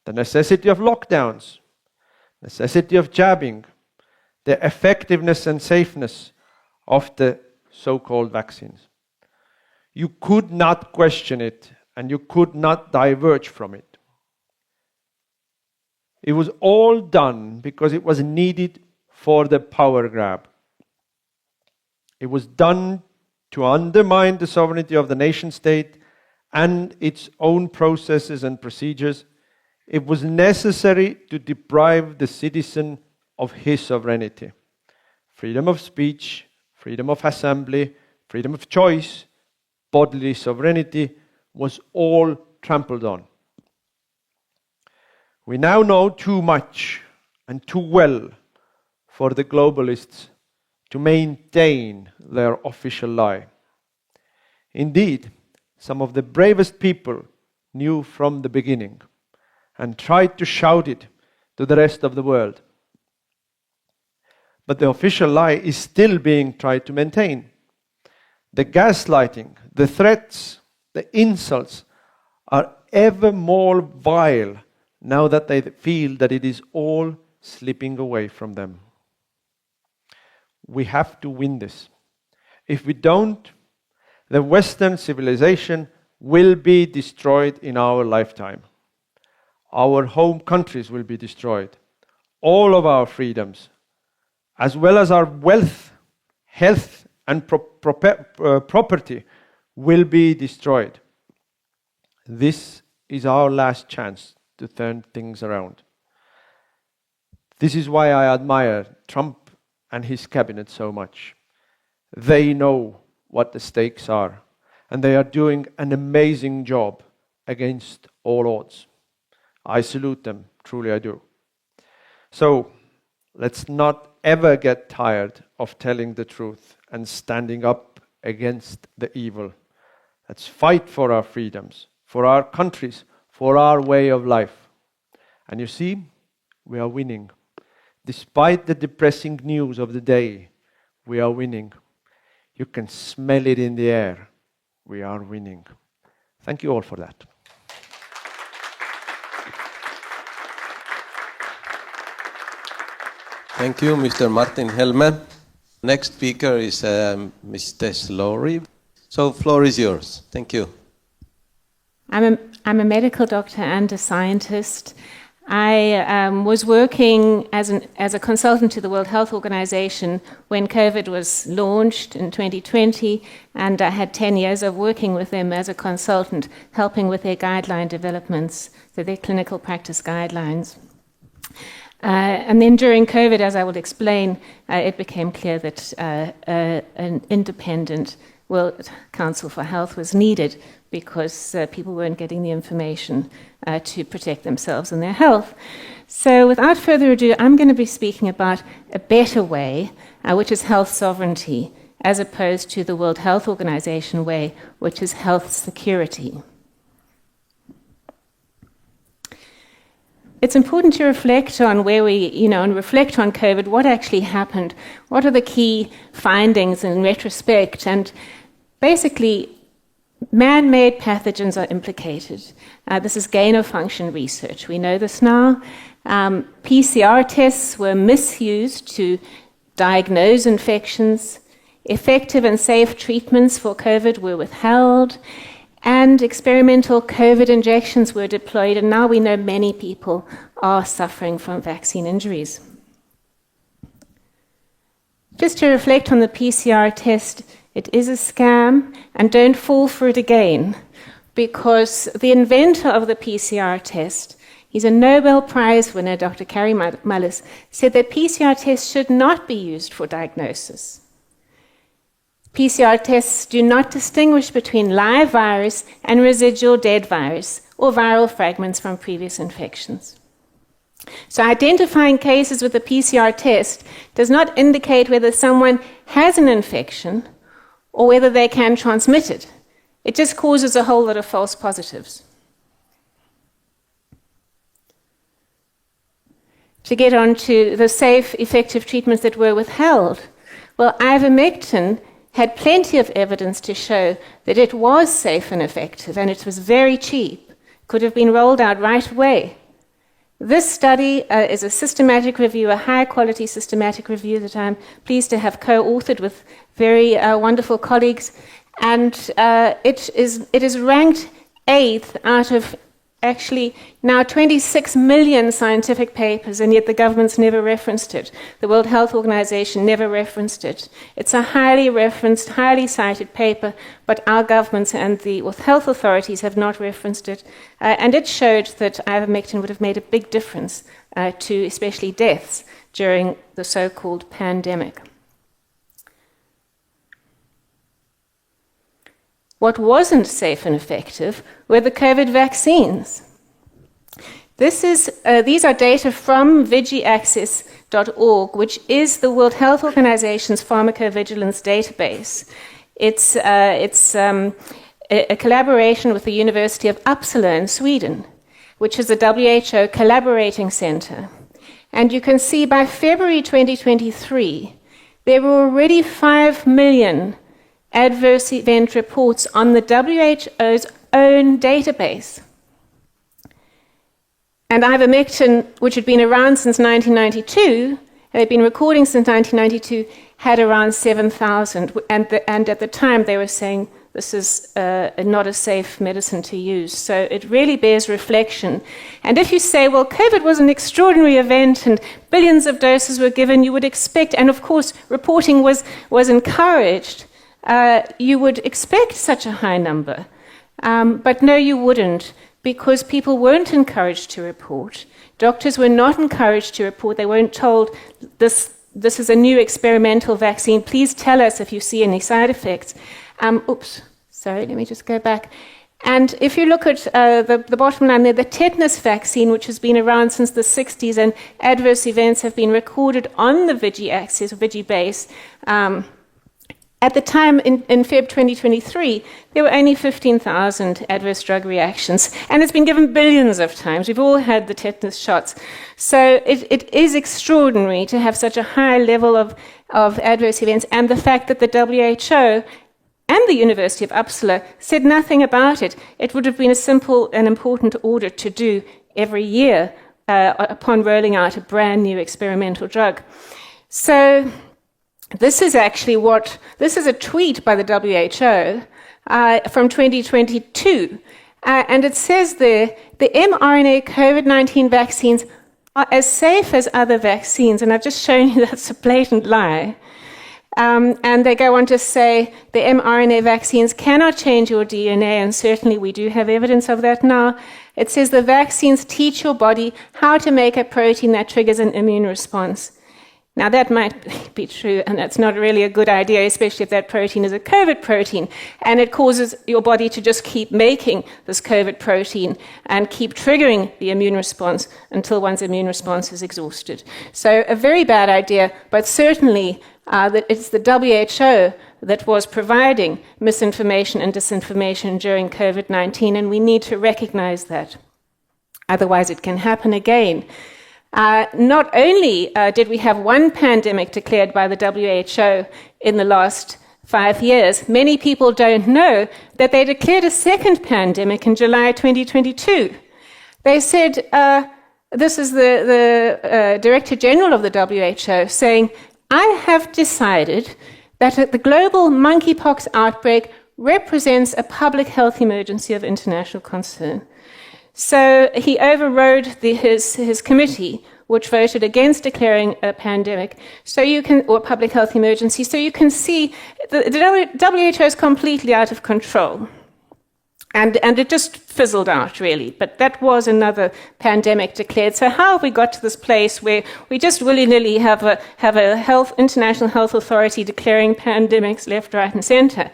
the necessity of lockdowns, necessity of jabbing, the effectiveness and safeness of the so-called vaccines. You could not question it, and you could not diverge from it. It was all done because it was needed for the power grab. It was done to undermine the sovereignty of the nation state and its own processes and procedures. It was necessary to deprive the citizen of his sovereignty. Freedom of speech, freedom of assembly, freedom of choice, bodily sovereignty was all trampled on. We now know too much and too well for the globalists to maintain their official lie. Indeed, some of the bravest people knew from the beginning and tried to shout it to the rest of the world. But the official lie is still being tried to maintain. The gaslighting, the threats, the insults are ever more vile now that they feel that it is all slipping away from them. We have to win this. If we don't, the Western civilization will be destroyed in our lifetime. Our home countries will be destroyed. All of our freedoms, as well as our wealth, health, and property will be destroyed. This is our last chance to turn things around. This is why I admire Trump and his cabinet so much. They know what the stakes are, and they are doing an amazing job against all odds. I salute them, truly I do. So, let's not ever get tired of telling the truth and standing up against the evil. Let's fight for our freedoms, for our countries, for our way of life. And you see, we are winning. Despite the depressing news of the day, we are winning. You can smell it in the air. We are winning. Thank you all for that. Thank you, Mr. Martin Helme. Next speaker is Ms. Tess Lowry. So, floor is yours. Thank you. I'm a medical doctor and a scientist. I was working as a consultant to the World Health Organization when COVID was launched in 2020, and I had 10 years of working with them as a consultant, helping with their guideline developments, so their clinical practice guidelines. And then during COVID, as I will explain, it became clear that an independent World Council for Health was needed because people weren't getting the information to protect themselves and their health. So without further ado, I'm going to be speaking about a better way, which is health sovereignty, as opposed to the World Health Organization way, which is health security. It's important to reflect on where and reflect on COVID, what actually happened, what are the key findings in retrospect, and basically, man-made pathogens are implicated. This is gain-of-function research. We know this now. PCR tests were misused to diagnose infections. Effective and safe treatments for COVID were withheld. And experimental COVID injections were deployed. And now we know many people are suffering from vaccine injuries. Just to reflect on the PCR test, it is a scam, and don't fall for it again, because the inventor of the PCR test, he's a Nobel Prize winner, Dr. Kary Mullis, said that PCR tests should not be used for diagnosis. PCR tests do not distinguish between live virus and residual dead virus or viral fragments from previous infections. So identifying cases with a PCR test does not indicate whether someone has an infection or whether they can transmit it. It just causes a whole lot of false positives. To get on to the safe, effective treatments that were withheld, well, ivermectin had plenty of evidence to show that it was safe and effective, and it was very cheap, could have been rolled out right away. This study is a systematic review, a high-quality systematic review that I'm pleased to have co-authored with very wonderful colleagues, and it is ranked 8th out of actually now 26 million scientific papers, and yet the government's never referenced it. The World Health Organization never referenced it. It's a highly referenced, highly cited paper, but our governments and the health authorities have not referenced it. And it showed that ivermectin would have made a big difference to especially deaths during the so-called pandemic. What wasn't safe and effective were the COVID vaccines. These are data from vigiaccess.org, which is the World Health Organization's pharmacovigilance database. It's a collaboration with the University of Uppsala in Sweden, which is a WHO collaborating center. And you can see by February 2023, there were already 5 million adverse event reports on the WHO's own database. And ivermectin, which had been around since 1992, they'd been recording since 1992, had around 7,000. And at the time, they were saying this is not a safe medicine to use. So it really bears reflection. And if you say, well, COVID was an extraordinary event and billions of doses were given, you would expect, and of course, reporting was encouraged, you would expect such a high number. But no, you wouldn't, because people weren't encouraged to report. Doctors were not encouraged to report. They weren't told, this is a new experimental vaccine. Please tell us if you see any side effects. Let me just go back. And if you look at the bottom line there, the tetanus vaccine, which has been around since the 60s, and adverse events have been recorded on the VIGI axis, or VIGI base. At the time, in Feb 2023, there were only 15,000 adverse drug reactions, and it's been given billions of times. We've all had the tetanus shots. So it is extraordinary to have such a high level of adverse events, and the fact that the WHO and the University of Uppsala said nothing about it. It would have been a simple and important audit to do every year upon rolling out a brand new experimental drug. So this is actually this is a tweet by the WHO from 2022. And it says there, the mRNA COVID-19 vaccines are as safe as other vaccines. And I've just shown you that's a blatant lie. And they go on to say the mRNA vaccines cannot change your DNA, and certainly we do have evidence of that now. It says the vaccines teach your body how to make a protein that triggers an immune response. Now that might be true, and that's not really a good idea, especially if that protein is a COVID protein, and it causes your body to just keep making this COVID protein and keep triggering the immune response until one's immune response is exhausted. So a very bad idea, but certainly that it's the WHO that was providing misinformation and disinformation during COVID-19, and we need to recognize that. Otherwise it can happen again. Not only did we have one pandemic declared by the WHO in the last 5 years, many people don't know that they declared a second pandemic in July 2022. They said, this is the Director General of the WHO saying, I have decided that the global monkeypox outbreak represents a public health emergency of international concern. So he overrode his committee, which voted against declaring a pandemic, or a public health emergency. So you can see the WHO is completely out of control. And it just fizzled out, really. But that was another pandemic declared. So how have we got to this place where we just willy-nilly have a international health authority declaring pandemics left, right, and center?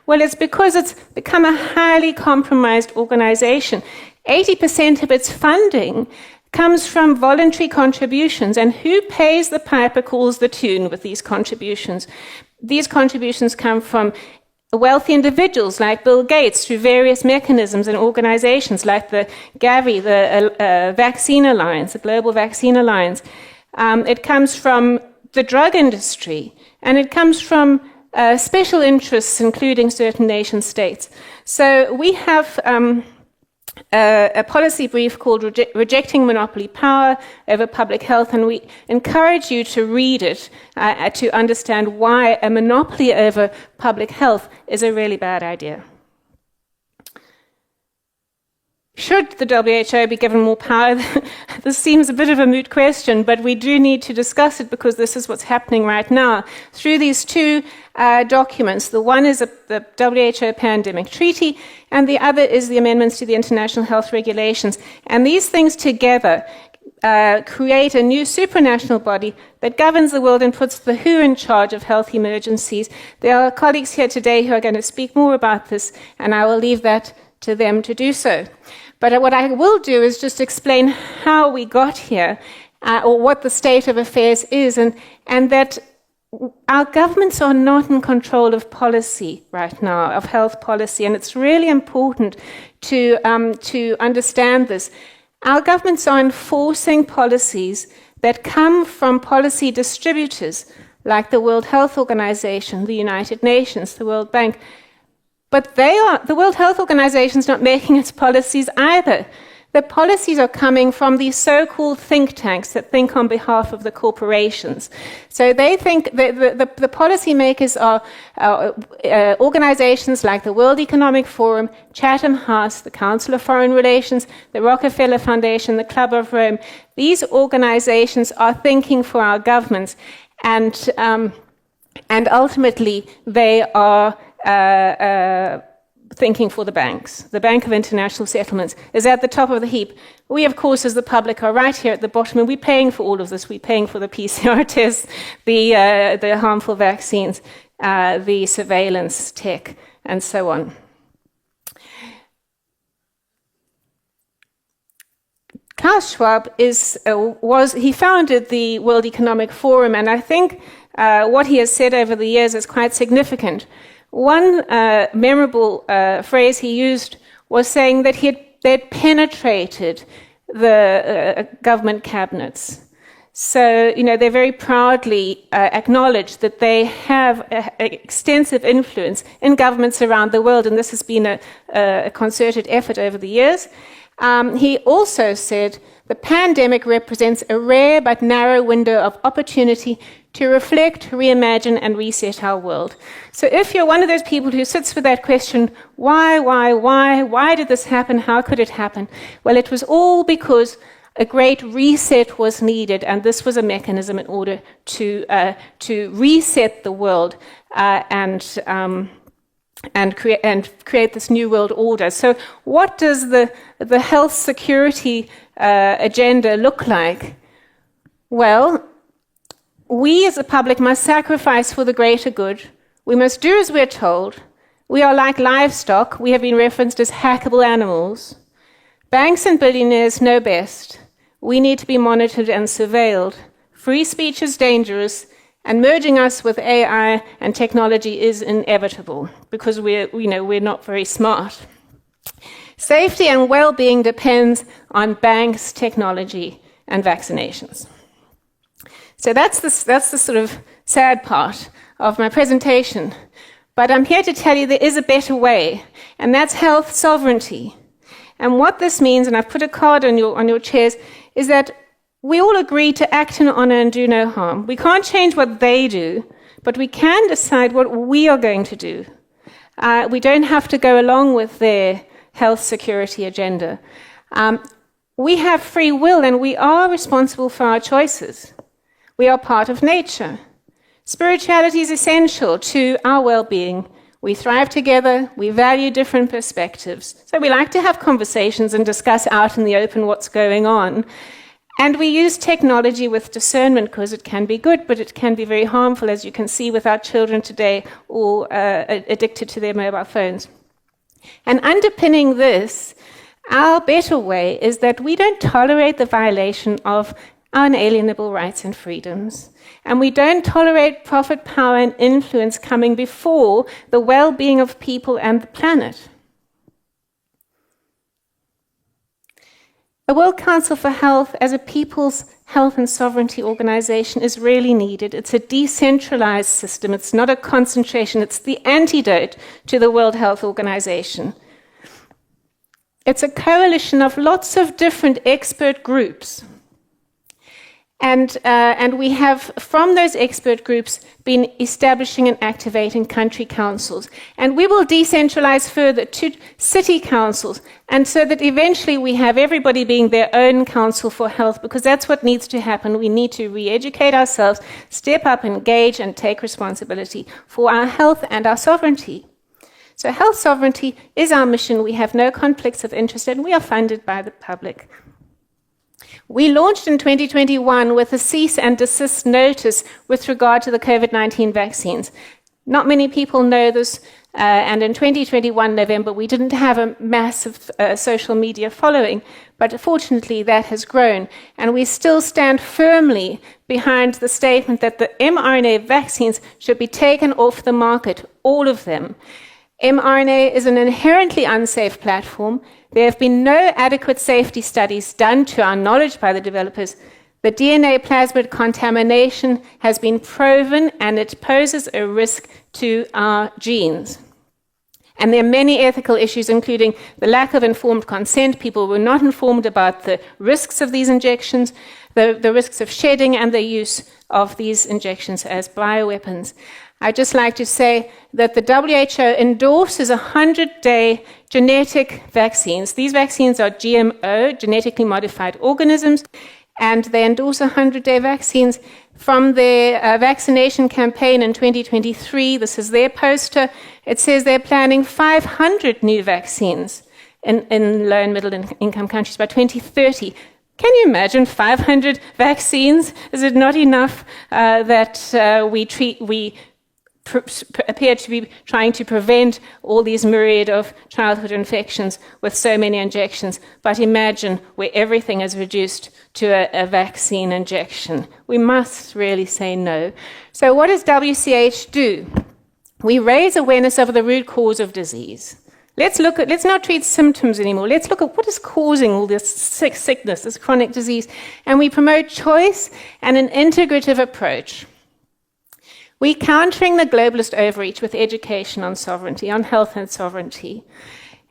Well, it's because it's become a highly compromised organization. 80% of its funding comes from voluntary contributions, and who pays the piper calls the tune with these contributions. These contributions come from wealthy individuals like Bill Gates through various mechanisms and organizations like the Gavi, the Vaccine Alliance, the Global Vaccine Alliance. It comes from the drug industry, and it comes from special interests, including certain nation states. So we have a policy brief called Rejecting Monopoly Power Over Public Health, and we encourage you to read it to understand why a monopoly over public health is a really bad idea. Should the WHO be given more power? This seems a bit of a moot question, but we do need to discuss it because this is what's happening right now. Through these two documents, the one is the WHO Pandemic Treaty, and the other is the amendments to the International Health Regulations. And these things together create a new supranational body that governs the world and puts the WHO in charge of health emergencies. There are colleagues here today who are going to speak more about this, and I will leave that to them to do so. But what I will do is just explain how we got here, or what the state of affairs is, and that our governments are not in control of policy right now, of health policy, and it's really important to understand this. Our governments are enforcing policies that come from policy distributors, like the World Health Organization, the United Nations, the World Bank. But the World Health Organization is not making its policies either. The policies are coming from these so-called think tanks that think on behalf of the corporations. So they think the policymakers are organizations like the World Economic Forum, Chatham House, the Council of Foreign Relations, the Rockefeller Foundation, the Club of Rome. These organizations are thinking for our governments, and ultimately they are thinking for the banks. The Bank of International Settlements is at the top of the heap. We, of course, as the public, are right here at the bottom, and we're paying for all of this. We're paying for the PCR tests, the harmful vaccines, the surveillance tech, and so on. Klaus Schwab he founded the World Economic Forum, and I think what he has said over the years is quite significant. One memorable phrase he used was saying that they'd penetrated the government cabinets. So, they very proudly acknowledge that they have extensive influence in governments around the world, and this has been a concerted effort over the years. He also said the pandemic represents a rare but narrow window of opportunity to reflect, reimagine, and reset our world. So if you're one of those people who sits with that question, why did this happen, how could it happen? Well, it was all because a great reset was needed, and this was a mechanism in order to reset the world and create this new world order. So what does the health security agenda look like? Well, we as a public must sacrifice for the greater good. We must do as we're told. We are like livestock. We have been referenced as hackable animals. Banks and billionaires know best. We need to be monitored and surveilled. Free speech is dangerous, and merging us with AI and technology is inevitable because we're not very smart. Safety and well-being depends on banks, technology, and vaccinations. So that's the sort of sad part of my presentation. But I'm here to tell you there is a better way, and that's health sovereignty. And what this means, and I've put a card on your chairs, is that we all agree to act in honor and do no harm. We can't change what they do, but we can decide what we are going to do. We don't have to go along with their health security agenda. We have free will, and we are responsible for our choices. We are part of nature. Spirituality is essential to our well-being. We thrive together, we value different perspectives. So we like to have conversations and discuss out in the open what's going on. And we use technology with discernment because it can be good, but it can be very harmful, as you can see with our children today, all addicted to their mobile phones. And underpinning this, our better way is that we don't tolerate the violation of unalienable rights and freedoms. And we don't tolerate profit, power, and influence coming before the well-being of people and the planet. A World Council for Health as a people's health and sovereignty organization is really needed. It's a decentralized system. It's not a concentration. It's the antidote to the World Health Organization. It's a coalition of lots of different expert groups. And we have, from those expert groups, been establishing and activating country councils. And we will decentralize further to city councils, and so that eventually we have everybody being their own council for health, because that's what needs to happen. We need to re-educate ourselves, step up, engage, and take responsibility for our health and our sovereignty. So health sovereignty is our mission. We have no conflicts of interest, and we are funded by the public. We launched in 2021 with a cease and desist notice with regard to the COVID-19 vaccines. Not many people know this, and in 2021 November we didn't have a massive social media following, but fortunately that has grown, and we still stand firmly behind the statement that the mRNA vaccines should be taken off the market, all of them. mRNA is an inherently unsafe platform. There have been no adequate safety studies done to our knowledge by the developers. The DNA plasmid contamination has been proven, and it poses a risk to our genes. And there are many ethical issues, including the lack of informed consent. People were not informed about the risks of these injections, the risks of shedding, and the use of these injections as bioweapons. I'd just like to say that the WHO endorses 100-day genetic vaccines. These vaccines are GMO, genetically modified organisms, and they endorse 100-day vaccines. From their vaccination campaign in 2023, this is their poster, it says they're planning 500 new vaccines in low and middle income countries by 2030. Can you imagine 500 vaccines? Is it not enough that we appear to be trying to prevent all these myriad of childhood infections with so many injections. But imagine where everything is reduced to a vaccine injection. We must really say no. So what does WCH do? We raise awareness of the root cause of disease. Let's not treat symptoms anymore. Let's look at what is causing all this sickness, this chronic disease. And we promote choice and an integrative approach. We're countering the globalist overreach with education on sovereignty, on health and sovereignty.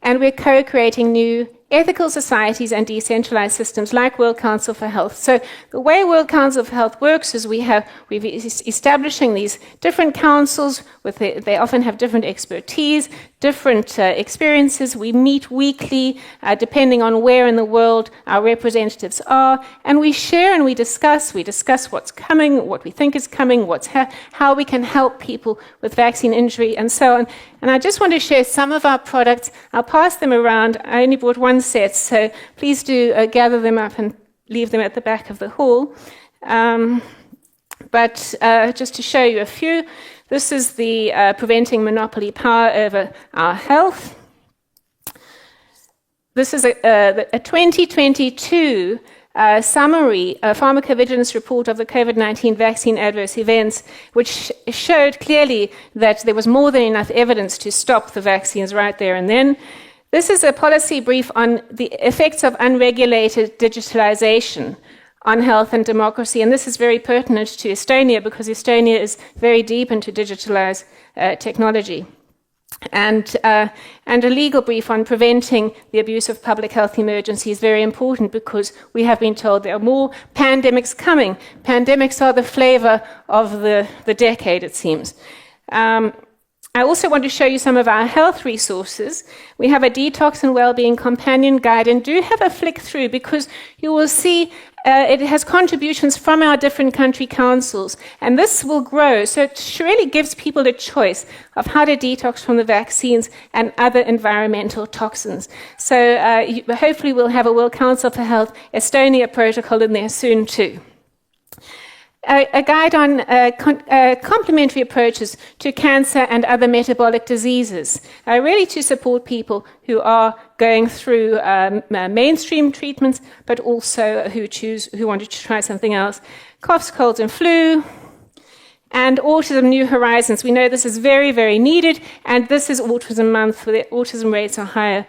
And we're co-creating new ethical societies and decentralized systems like World Council for Health. So the way World Council for Health works is we're establishing these different councils they often have different expertise, different experiences. We meet weekly, depending on where in the world our representatives are, and we share and we discuss what's coming, what we think is coming, how we can help people with vaccine injury, and so on. And I just want to share some of our products. I'll pass them around. I only brought one set, so please do gather them up and leave them at the back of the hall. But just to show you a few, this is the Preventing Monopoly Power Over Our Health. This is a 2022 summary, a pharmacovigilance report of the COVID-19 vaccine adverse events, which showed clearly that there was more than enough evidence to stop the vaccines right there and then. This is a policy brief on the effects of unregulated digitalization on health and democracy, and this is very pertinent to Estonia because Estonia is very deep into digitalized technology. And a legal brief on preventing the abuse of public health emergency is very important because we have been told there are more pandemics coming. Pandemics are the flavor of the decade, it seems. I also want to show you some of our health resources. We have a detox and wellbeing companion guide, and do have a flick through because you will see it has contributions from our different country councils, and this will grow. So it really gives people a choice of how to detox from the vaccines and other environmental toxins. So hopefully we'll have a World Council for Health Estonia protocol in there soon too. A guide on complementary approaches to cancer and other metabolic diseases, really to support people who are going through mainstream treatments, but also who want to try something else. Coughs, colds, and flu. And Autism New Horizons. We know this is very, very needed, and this is Autism Month, where the autism rates are higher,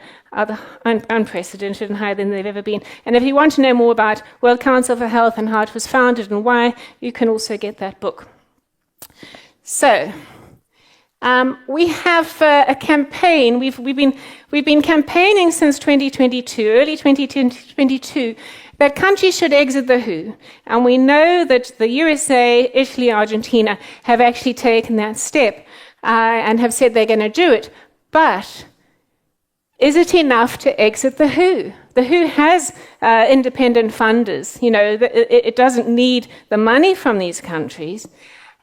unprecedented and higher than they've ever been. And if you want to know more about World Council for Health and how it was founded and why, you can also get that book. So, we have a campaign. We've been campaigning since 2022, early 2022, that countries should exit the WHO. And we know that the USA, Italy, Argentina have actually taken that step and have said they're going to do it. But is it enough to exit the WHO? The WHO has independent funders. You know, it doesn't need the money from these countries.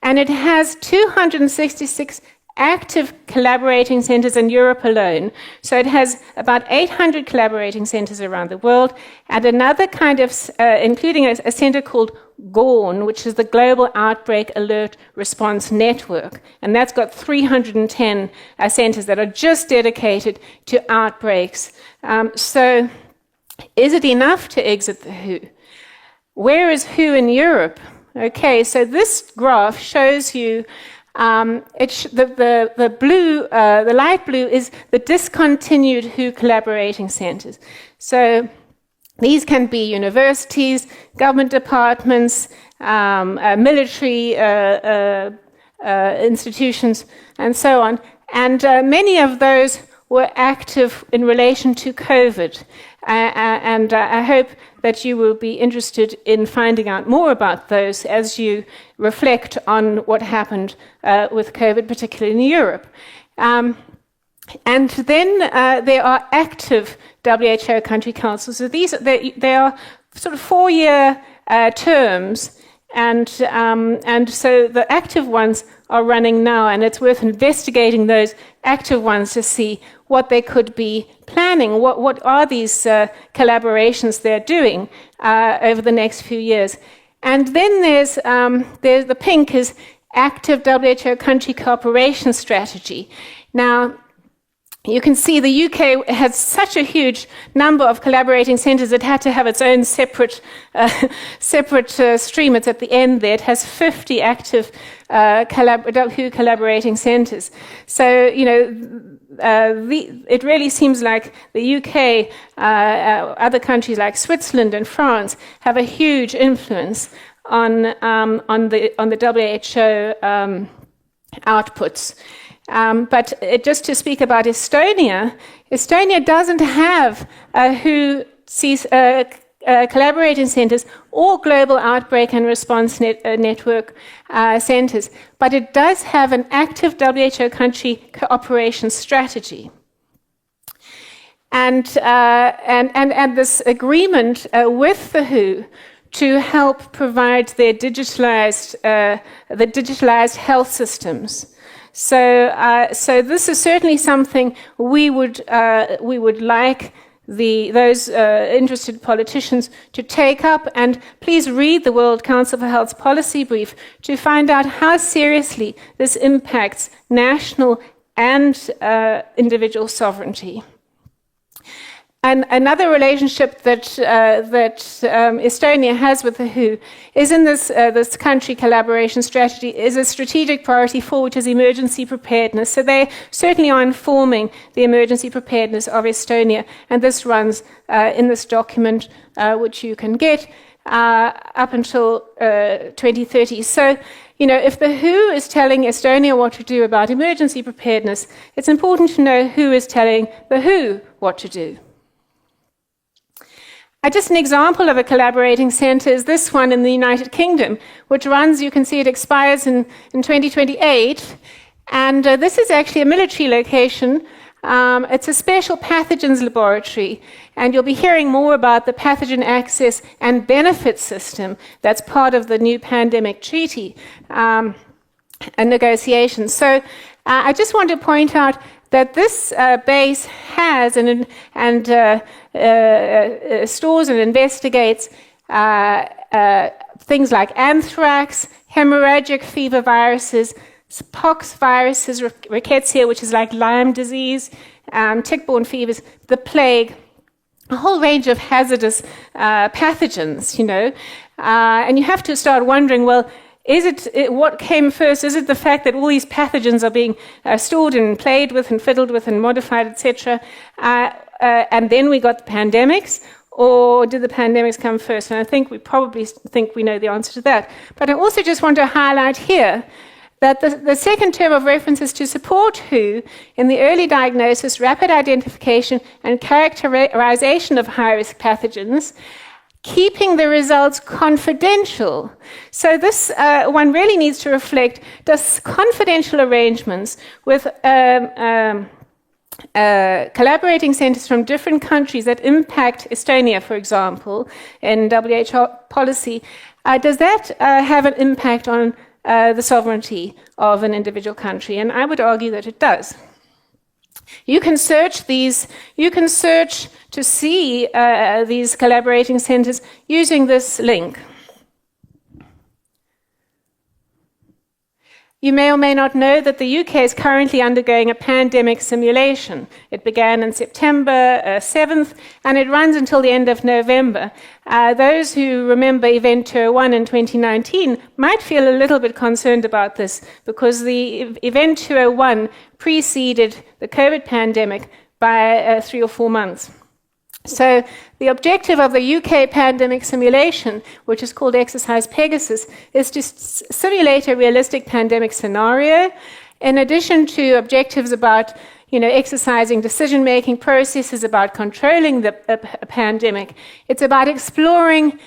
And it has 266 active collaborating centers in Europe alone. So it has about 800 collaborating centers around the world, and another kind of, including a center called GORN, which is the Global Outbreak Alert Response Network. And that's got 310 centers that are just dedicated to outbreaks. So is it enough to exit the WHO? Where is WHO in Europe? Okay, so this graph shows you the blue, the light blue is the discontinued WHO collaborating centers. So these can be universities, government departments, military institutions, and so on. And many of those were active in relation to COVID. And I hope that you will be interested in finding out more about those as you reflect on what happened with COVID, particularly in Europe. And then there are active WHO country councils. So they are sort of 4-year terms, and so the active ones are running now, and it's worth investigating those active ones to see what they could be planning, what are these collaborations they're doing over the next few years. And then there's the pink is active WHO country cooperation strategy. Now, you can see the UK has such a huge number of collaborating centres, it had to have its own separate stream. It's at the end there. It has 50 active WHO collaborating centres. So, it really seems like the UK, other countries like Switzerland and France, have a huge influence on the WHO outputs. But just to speak about Estonia, Estonia doesn't have WHO collaborating centres or global outbreak and response network centres, but it does have an active WHO country cooperation strategy. And this agreement with the WHO to help provide their digitalized health systems. So this is certainly something we would like those interested politicians to take up, and please read the World Council for Health's policy brief to find out how seriously this impacts national and individual sovereignty. And another relationship that Estonia has with the WHO is in this country collaboration strategy is a strategic priority 4, which is emergency preparedness. So they certainly are informing the emergency preparedness of Estonia, and this runs in this document, which you can get up until 2030. So, if the WHO is telling Estonia what to do about emergency preparedness, it's important to know who is telling the WHO what to do. Just an example of a collaborating centre is this one in the United Kingdom, which runs, you can see it expires in 2028, and this is actually a military location. It's a special pathogens laboratory, and you'll be hearing more about the pathogen access and benefit system that's part of the new pandemic treaty and negotiations. So I just want to point out that this base has and stores and investigates things like anthrax, hemorrhagic fever viruses, pox viruses, rickettsia, which is like Lyme disease, tick-borne fevers, the plague, a whole range of hazardous pathogens, and you have to start wondering, well, what came first? Is it the fact that all these pathogens are being stored and played with and fiddled with and modified, etc., and then we got the pandemics? Or did the pandemics come first? And I think we probably think we know the answer to that. But I also just want to highlight here that the second term of reference is to support WHO in the early diagnosis, rapid identification, and characterization of high-risk pathogens, keeping the results confidential. So this one really needs to reflect, does confidential arrangements with collaborating centres from different countries that impact Estonia, for example, in WHO policy, does that have an impact on the sovereignty of an individual country? And I would argue that it does. You can search to see these collaborating centres using this link. You may or may not know that the UK is currently undergoing a pandemic simulation. It began on September 7th, and it runs until the end of November. Those who remember Event 201 in 2019 might feel a little bit concerned about this, because the Event 201 preceded the COVID pandemic by 3 or 4 months. So the objective of the UK pandemic simulation, which is called Exercise Pegasus, is to simulate a realistic pandemic scenario, in addition to objectives about exercising decision-making processes, about controlling the pandemic. It's about exploring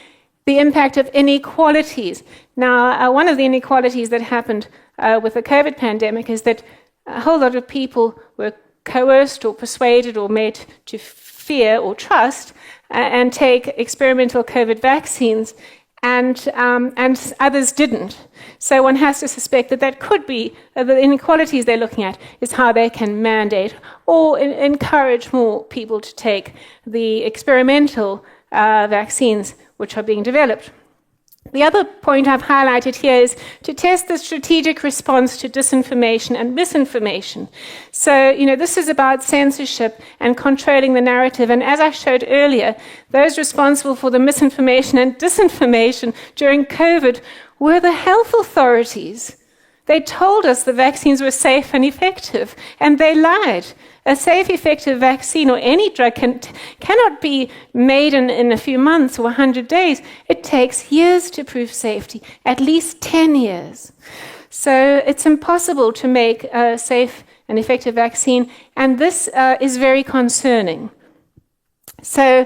the impact of inequalities. Now, one of the inequalities that happened with the COVID pandemic is that a whole lot of people were coerced or persuaded or made to fear or trust and take experimental COVID vaccines, and others didn't. So one has to suspect that could be the inequalities they're looking at is how they can mandate or encourage more people to take the experimental vaccines which are being developed. The other point I've highlighted here is to test the strategic response to disinformation and misinformation. So, this is about censorship and controlling the narrative. And as I showed earlier, those responsible for the misinformation and disinformation during COVID were the health authorities. They told us the vaccines were safe and effective, and they lied. A safe, effective vaccine or any drug cannot be made in a few months or 100 days. It takes years to prove safety, at least 10 years. So it's impossible to make a safe and effective vaccine, and this is very concerning. So,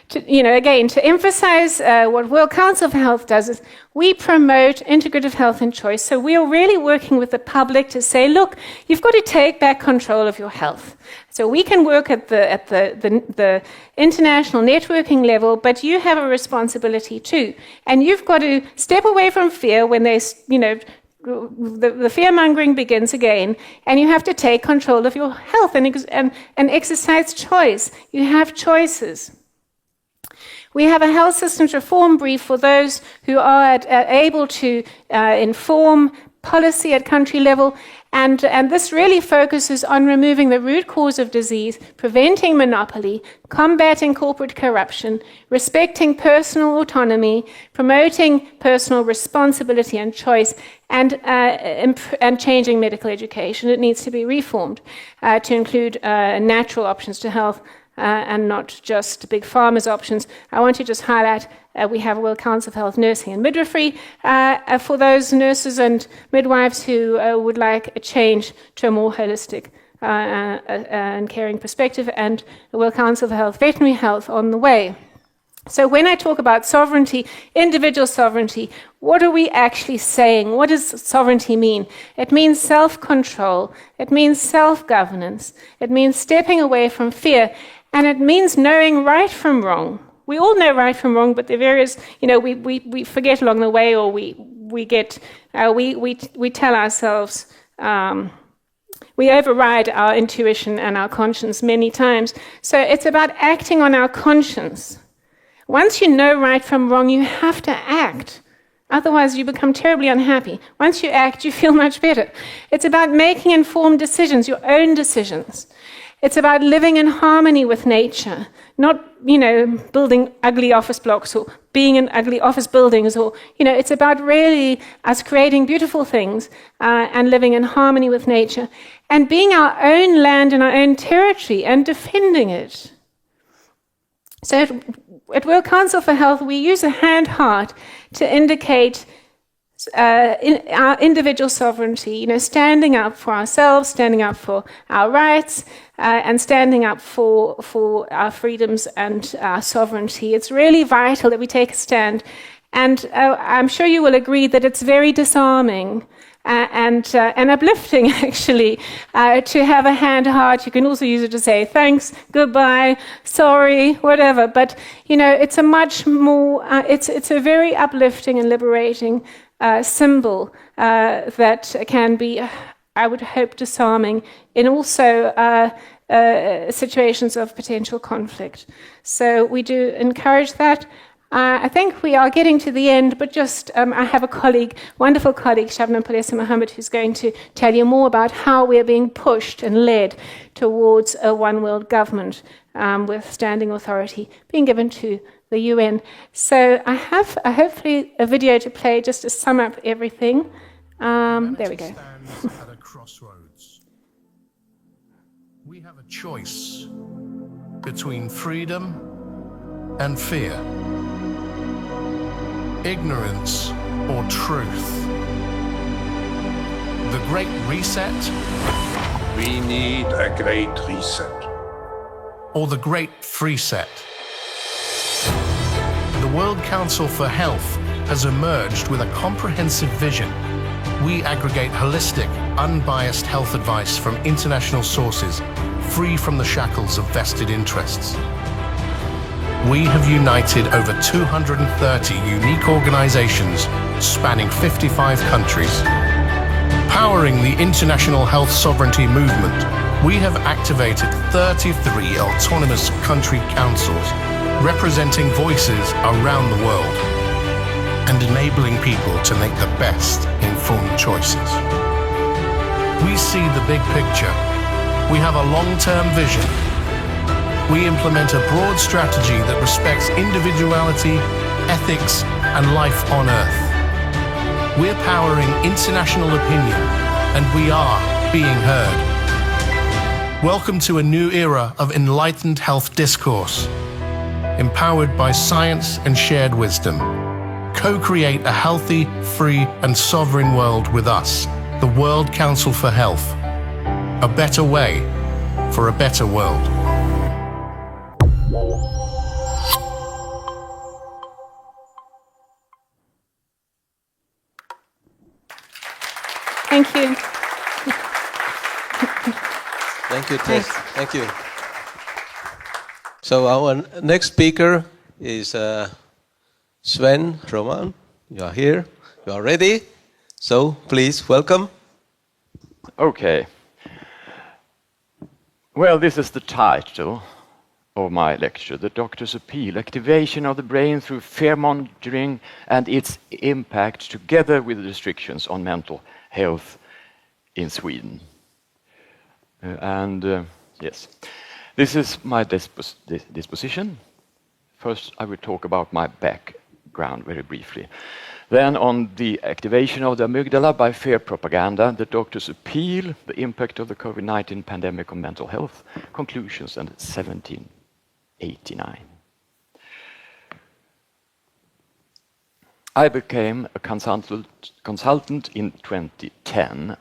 to emphasize what World Council for Health does is we promote integrative health and choice. So we are really working with the public to say, look, you've got to take back control of your health. So we can work at the international networking level, but you have a responsibility too. And you've got to step away from fear when there's, the fear-mongering begins again, and you have to take control of your health and exercise choice. You have choices. We have a health systems reform brief for those who are able to inform policy at country level, and this really focuses on removing the root cause of disease, preventing monopoly, combating corporate corruption, respecting personal autonomy, promoting personal responsibility and choice, and changing medical education. It needs to be reformed to include natural options to health, and not just big pharma's options. I want to just highlight we have a World Council of Health Nursing and Midwifery for those nurses and midwives who would like a change to a more holistic and caring perspective, and the World Council of Health Veterinary Health on the way. So when I talk about sovereignty, individual sovereignty, what are we actually saying? What does sovereignty mean? It means self-control. It means self-governance. It means stepping away from fear. And it means knowing right from wrong. We all know right from wrong, but the various, we forget along the way, or we tell ourselves, we override our intuition and our conscience many times. So it's about acting on our conscience. Once you know right from wrong, you have to act. Otherwise, you become terribly unhappy. Once you act, you feel much better. It's about making informed decisions, your own decisions. It's about living in harmony with nature, not, building ugly office blocks or being in ugly office buildings, or, it's about really us creating beautiful things and living in harmony with nature and being our own land and our own territory and defending it. So at World Council for Health, we use a hand-heart to indicate our individual sovereignty, standing up for ourselves, standing up for our rights, and standing up for our freedoms and our sovereignty. It's really vital that we take a stand. And I'm sure you will agree that it's very disarming and uplifting, actually, to have a hand-heart. You can also use it to say thanks, goodbye, sorry, whatever. But, it's a much more, it's a very uplifting and liberating symbol that can be, I would hope, disarming in also situations of potential conflict. So we do encourage that. I think we are getting to the end, but just I have a colleague, wonderful colleague, Shabnam Palesa Mohammed, who's going to tell you more about how we're being pushed and led towards a one world government with standing authority being given to the UN. So I have hopefully a video to play just to sum up everything. There we go. Stands at a crossroads. We have a choice between freedom and fear, ignorance or truth. The Great Reset? We need a great reset. Or the Great Free Set? The World Council for Health has emerged with a comprehensive vision. We aggregate holistic, unbiased health advice from international sources, free from the shackles of vested interests. We have united over 230 unique organizations spanning 55 countries. Powering the international health sovereignty movement, we have activated 33 autonomous country councils representing voices around the world. and enabling people to make the best informed choices. We see the big picture. We have a long-term vision. We implement a broad strategy that respects individuality, ethics, and life on Earth. We're powering international opinion, and we are being heard. Welcome to a new era of enlightened health discourse, empowered by science and shared wisdom. Co-create a healthy, free, and sovereign world with us, the World Council for Health. A better way for a better world. Thank you. Thank you, Tess. Thank you. So our next speaker is Sven Roman. You are here. You are ready. So please welcome. Okay. Well, this is the title of my lecture, The Doctor's Appeal, Activation of the Brain Through Fear Mongering and Its Impact Together with Restrictions on Mental Health in Sweden. Yes, this is my disposition. First, I will talk about my background very briefly. Then on the activation of the amygdala by fear propaganda, the doctor's appeal, the impact of the COVID-19 pandemic on mental health, conclusions, and 1789. I became a consultant in 2010,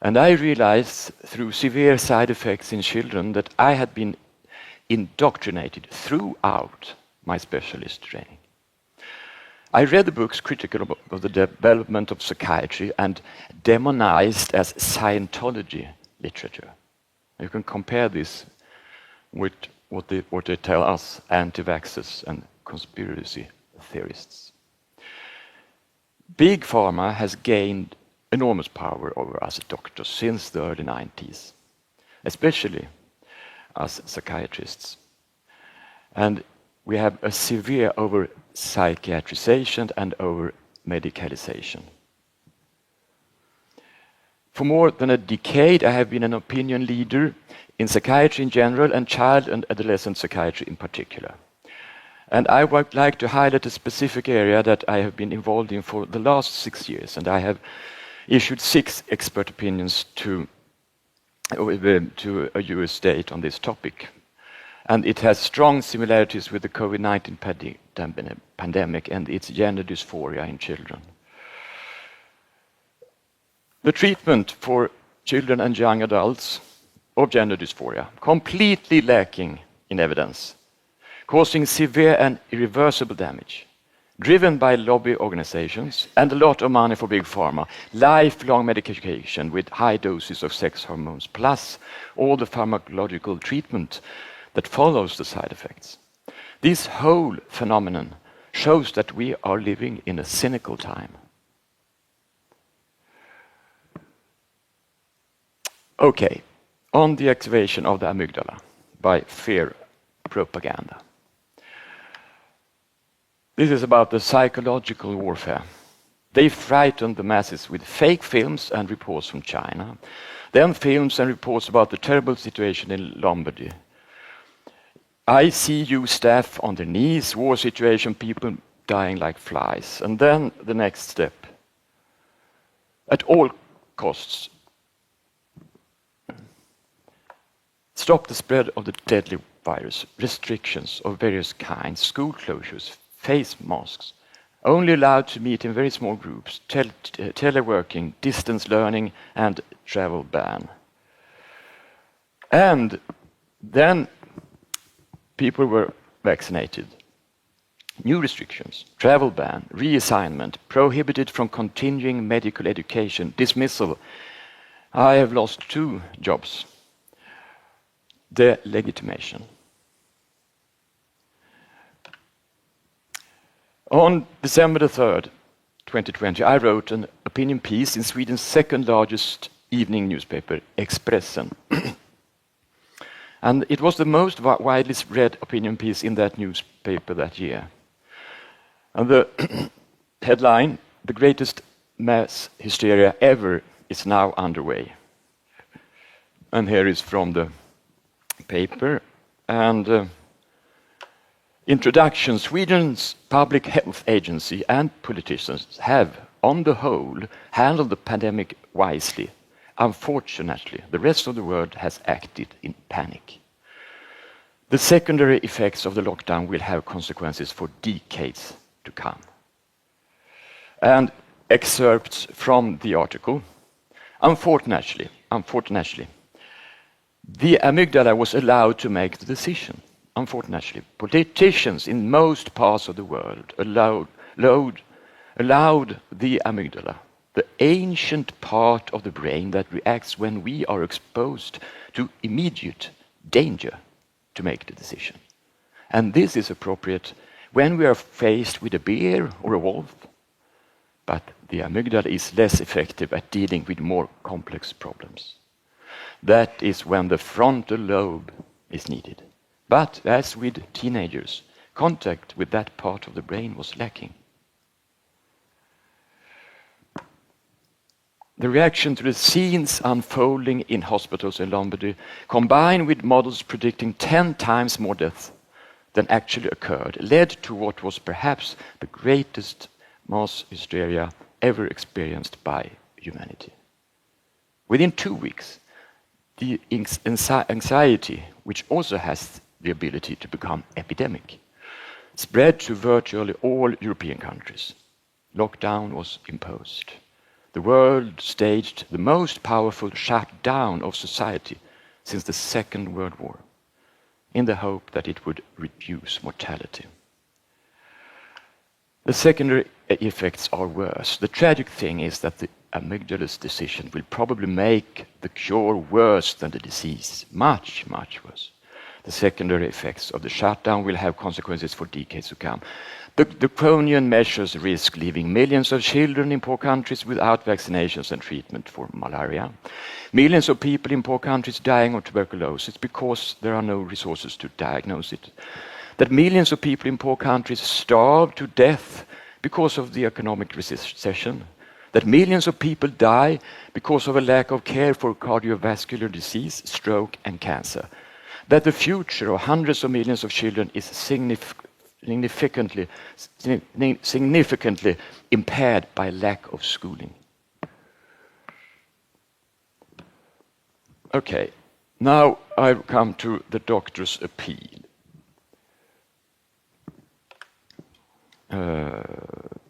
and I realized through severe side effects in children that I had been indoctrinated throughout my specialist training. I read the books critical of the development of psychiatry and demonized as Scientology literature. You can compare this with what they tell us anti-vaxxers and conspiracy theorists. Big Pharma has gained enormous power over us doctors since the early 90s, especially as psychiatrists. And we have a severe over-psychiatrization and over-medicalization. For more than a decade, I have been an opinion leader in psychiatry in general and child and adolescent psychiatry in particular. And I would like to highlight a specific area that I have been involved in for the last 6 years, and I have issued 6 expert opinions to a US state on this topic. And it has strong similarities with the COVID-19 pandemic and its gender dysphoria in children. The treatment for children and young adults of gender dysphoria, completely lacking in evidence, causing severe and irreversible damage, driven by lobby organizations and a lot of money for Big Pharma, lifelong medication with high doses of sex hormones, plus all the pharmacological treatment that follows the side effects. This whole phenomenon shows that we are living in a cynical time. Okay, on the activation of the amygdala by fear propaganda. This is about the psychological warfare. They frightened the masses with fake films and reports from China, then films and reports about the terrible situation in Lombardy. ICU staff on their knees, war situation, people dying like flies. And then the next step. At all costs, stop the spread of the deadly virus, restrictions of various kinds, school closures, face masks, only allowed to meet in very small groups, teleworking, distance learning, and travel ban. And then people were vaccinated. New restrictions, travel ban, reassignment, prohibited from continuing medical education, dismissal. I have lost 2 jobs. Delegitimation. On December the 3rd, 2020, I wrote an opinion piece in Sweden's second largest evening newspaper, Expressen. And it was the most widely read opinion piece in that newspaper that year. And the Headline: the greatest mass hysteria ever is now underway. And here is from the paper. And introduction: Sweden's public health agency and politicians have, on the whole, handled the pandemic wisely. Unfortunately, the rest of the world has acted in panic. The secondary effects of the lockdown will have consequences for decades to come. And excerpts from the article. Unfortunately, the amygdala was allowed to make the decision. Unfortunately, politicians in most parts of the world allowed the amygdala, the ancient part of the brain that reacts when we are exposed to immediate danger, to make the decision. And this is appropriate when we are faced with a bear or a wolf. But the amygdala is less effective at dealing with more complex problems. That is when the frontal lobe is needed. But as with teenagers, contact with that part of the brain was lacking. The reaction to the scenes unfolding in hospitals in Lombardy, combined with models predicting 10 times more deaths than actually occurred, led to what was perhaps the greatest mass hysteria ever experienced by humanity. Within 2 weeks, the anxiety, which also has the ability to become epidemic, spread to virtually all European countries. Lockdown was imposed. The world staged the most powerful shutdown of society since the Second World War, in the hope that it would reduce mortality. The secondary effects are worse. The tragic thing is that the amygdala's decision will probably make the cure worse than the disease, much, much worse. The secondary effects of the shutdown will have consequences for decades to come. The draconian measures risk leaving millions of children in poor countries without vaccinations and treatment for malaria. Millions of people in poor countries dying of tuberculosis because there are no resources to diagnose it. That millions of people in poor countries starve to death because of the economic recession. That millions of people die because of a lack of care for cardiovascular disease, stroke, and cancer. That the future of hundreds of millions of children is significantly impaired by lack of schooling. Okay, now I come to the doctor's appeal.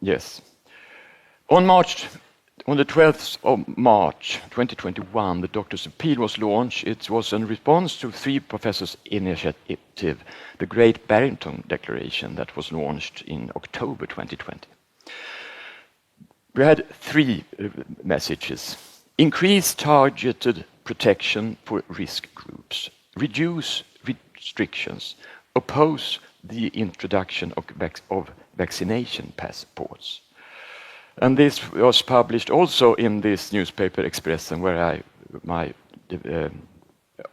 Yes. On the 12th of March 2021, the Doctor's Appeal was launched. It was in response to 3 professors' initiative, the Great Barrington Declaration that was launched in October 2020. We had 3 messages. Increase targeted protection for risk groups. Reduce restrictions. Oppose the introduction of vaccination passports. And this was published also in this newspaper, Expressen, where my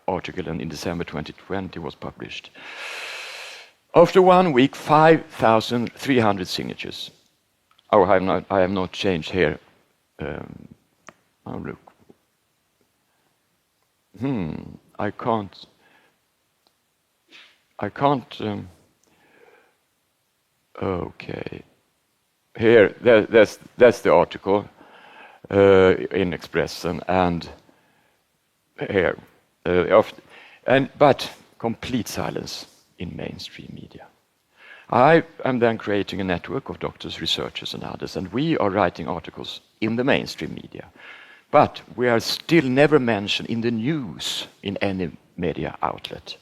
article in December 2020 was published. After 1 week, 5,300 signatures. Oh, I have not changed here. Look. I can't. Okay. Here, that's the article in Expressen, and here, but complete silence in mainstream media. I am then creating a network of doctors, researchers, and others, and we are writing articles in the mainstream media, but we are still never mentioned in the news in any media outlet.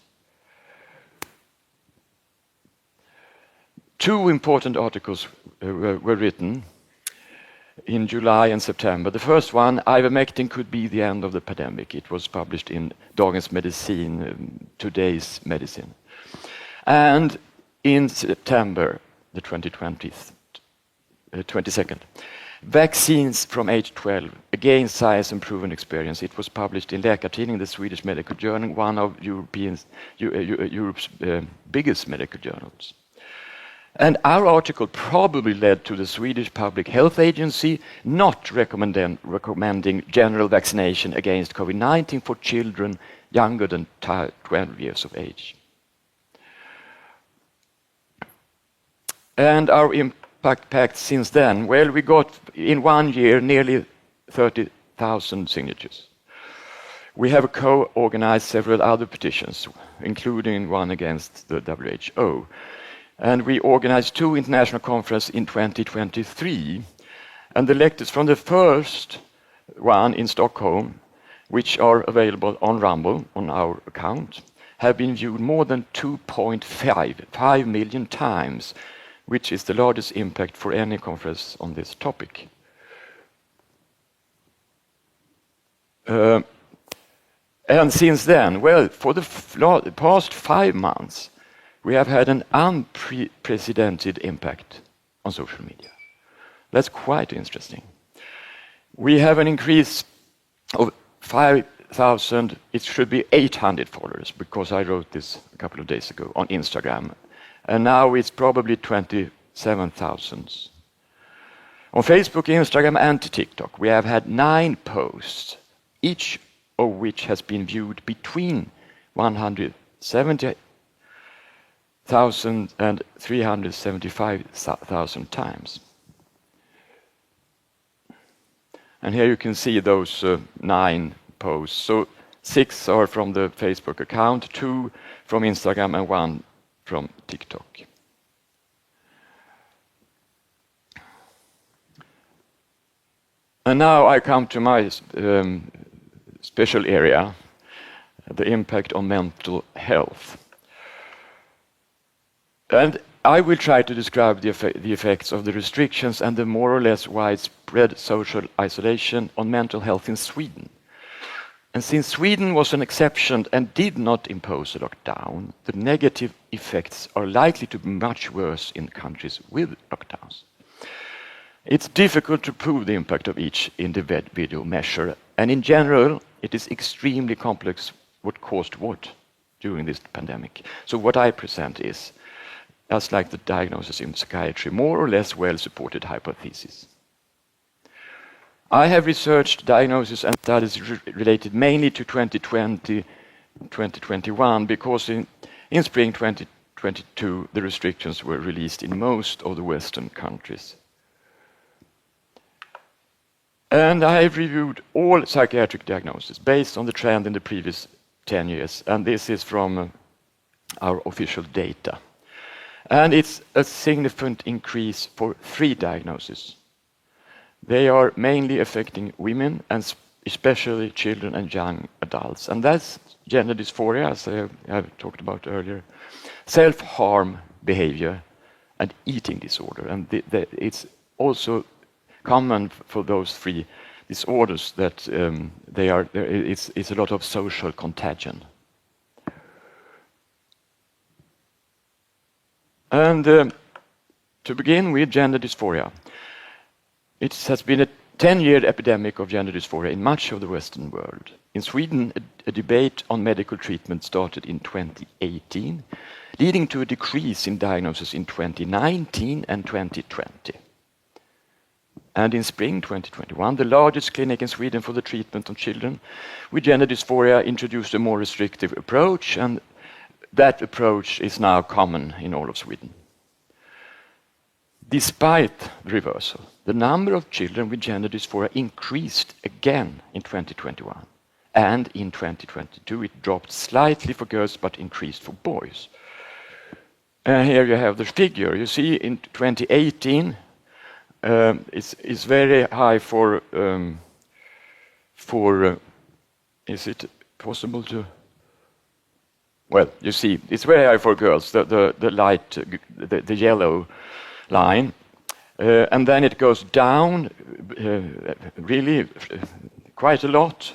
2 important articles were written in July and September. The first one, ivermectin could be the end of the pandemic. It was published in Dagens Medicin, Today's Medicine. And in September, the 22nd, vaccines from age 12, again science and proven experience. It was published in Läkartidningen, the Swedish medical journal, one of Europe's biggest medical journals. And our article probably led to the Swedish Public Health Agency not recommending general vaccination against COVID-19 for children younger than 12 years of age. And our impact since then, well, we got in 1 year nearly 30,000 signatures. We have co-organized several other petitions, including one against the WHO. And we organized 2 international conferences in 2023. And the lectures from the first one in Stockholm, which are available on Rumble, on our account, have been viewed more than 2.5 million times, which is the largest impact for any conference on this topic. And since then, well, for the past 5 months, we have had an unprecedented impact on social media. That's quite interesting. We have an increase of 5,000, it should be 800 followers, because I wrote this a couple of days ago on Instagram. And now it's probably 27,000. On Facebook, Instagram, and TikTok, we have had 9 posts, each of which has been viewed between 170,000 and 375,000 times. And here you can see those 9 posts. So 6 are from the Facebook account, 2 from Instagram, and 1 from TikTok. And now I come to my special area, the impact on mental health. And I will try to describe the effects of the restrictions and the more or less widespread social isolation on mental health in Sweden. And since Sweden was an exception and did not impose a lockdown, the negative effects are likely to be much worse in countries with lockdowns. It's difficult to prove the impact of each individual measure, and in general, it is extremely complex what caused what during this pandemic. So what I present is, just like the diagnosis in psychiatry, more or less well-supported hypothesis. I have researched diagnosis and studies related mainly to 2020, 2021, because in spring 2022, the restrictions were released in most of the Western countries. And I have reviewed all psychiatric diagnoses based on the trend in the previous 10 years, and this is from our official data. And it's a significant increase for 3 diagnoses. They are mainly affecting women and especially children and young adults. And that's gender dysphoria, as I have talked about earlier, self-harm behavior, and eating disorder. And it's also common for those 3 disorders that it's a lot of social contagion. And to begin with, gender dysphoria. It has been a 10-year epidemic of gender dysphoria in much of the Western world. In Sweden, a debate on medical treatment started in 2018, leading to a decrease in diagnosis in 2019 and 2020. And in spring 2021, the largest clinic in Sweden for the treatment of children with gender dysphoria introduced a more restrictive approach, and that approach is now common in all of Sweden. Despite the reversal, the number of children with gender dysphoria increased again in 2021. And in 2022, it dropped slightly for girls but increased for boys. Here you have the figure. You see in 2018, it's very high for is it possible to? Well, you see, it's very high for girls, the light, the yellow line. And then it goes down really quite a lot,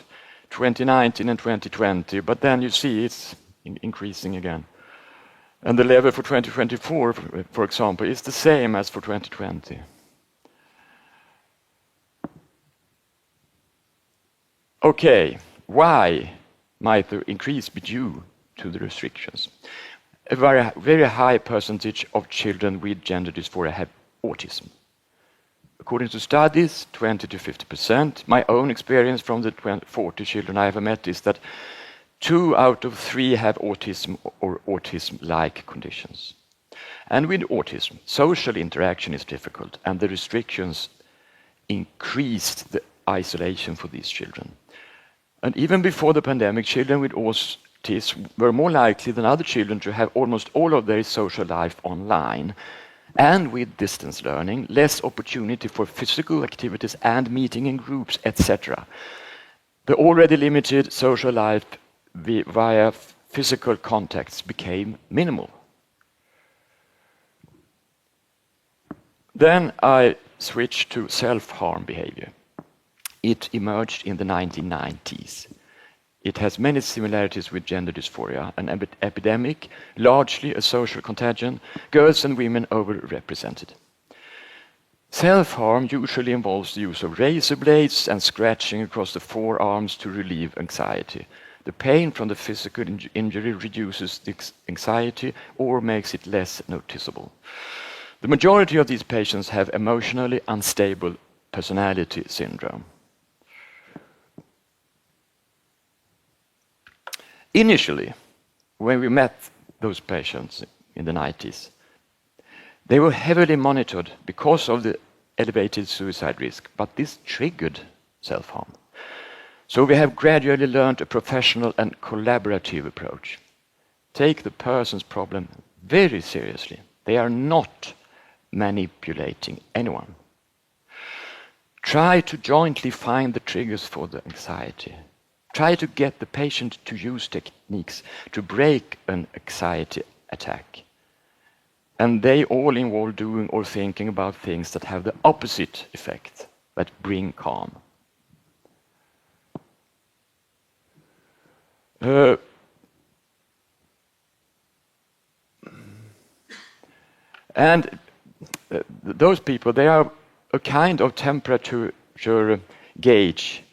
2019 and 2020. But then you see it's increasing again. And the level for 2024, for example, is the same as for 2020. Okay, why might the increase be due to the restrictions? a very, very high percentage of children with gender dysphoria have autism. According to studies, 20 to 50%. My own experience from the 40 children I have met is that 2 out of 3 have autism or autism-like conditions. And with autism, social interaction is difficult, and the restrictions increased the isolation for these children. And even before the pandemic, children with autism were more likely than other children to have almost all of their social life online. And with distance learning, less opportunity for physical activities and meeting in groups, etc. The already limited social life via physical contacts became minimal. Then I switched to self-harm behavior. It emerged in the 1990s. It has many similarities with gender dysphoria, an epidemic, largely a social contagion, girls and women overrepresented. Self-harm usually involves the use of razor blades and scratching across the forearms to relieve anxiety. The pain from the physical injury reduces the anxiety or makes it less noticeable. The majority of these patients have emotionally unstable personality syndrome. Initially, when we met those patients in the 90s, they were heavily monitored because of the elevated suicide risk, but this triggered self-harm. So we have gradually learned a professional and collaborative approach. Take the person's problem very seriously. They are not manipulating anyone. Try to jointly find the triggers for the anxiety. Try to get the patient to use techniques to break an anxiety attack. And they all involve doing or thinking about things that have the opposite effect, that bring calm. Those people, they are a kind of temperature gauge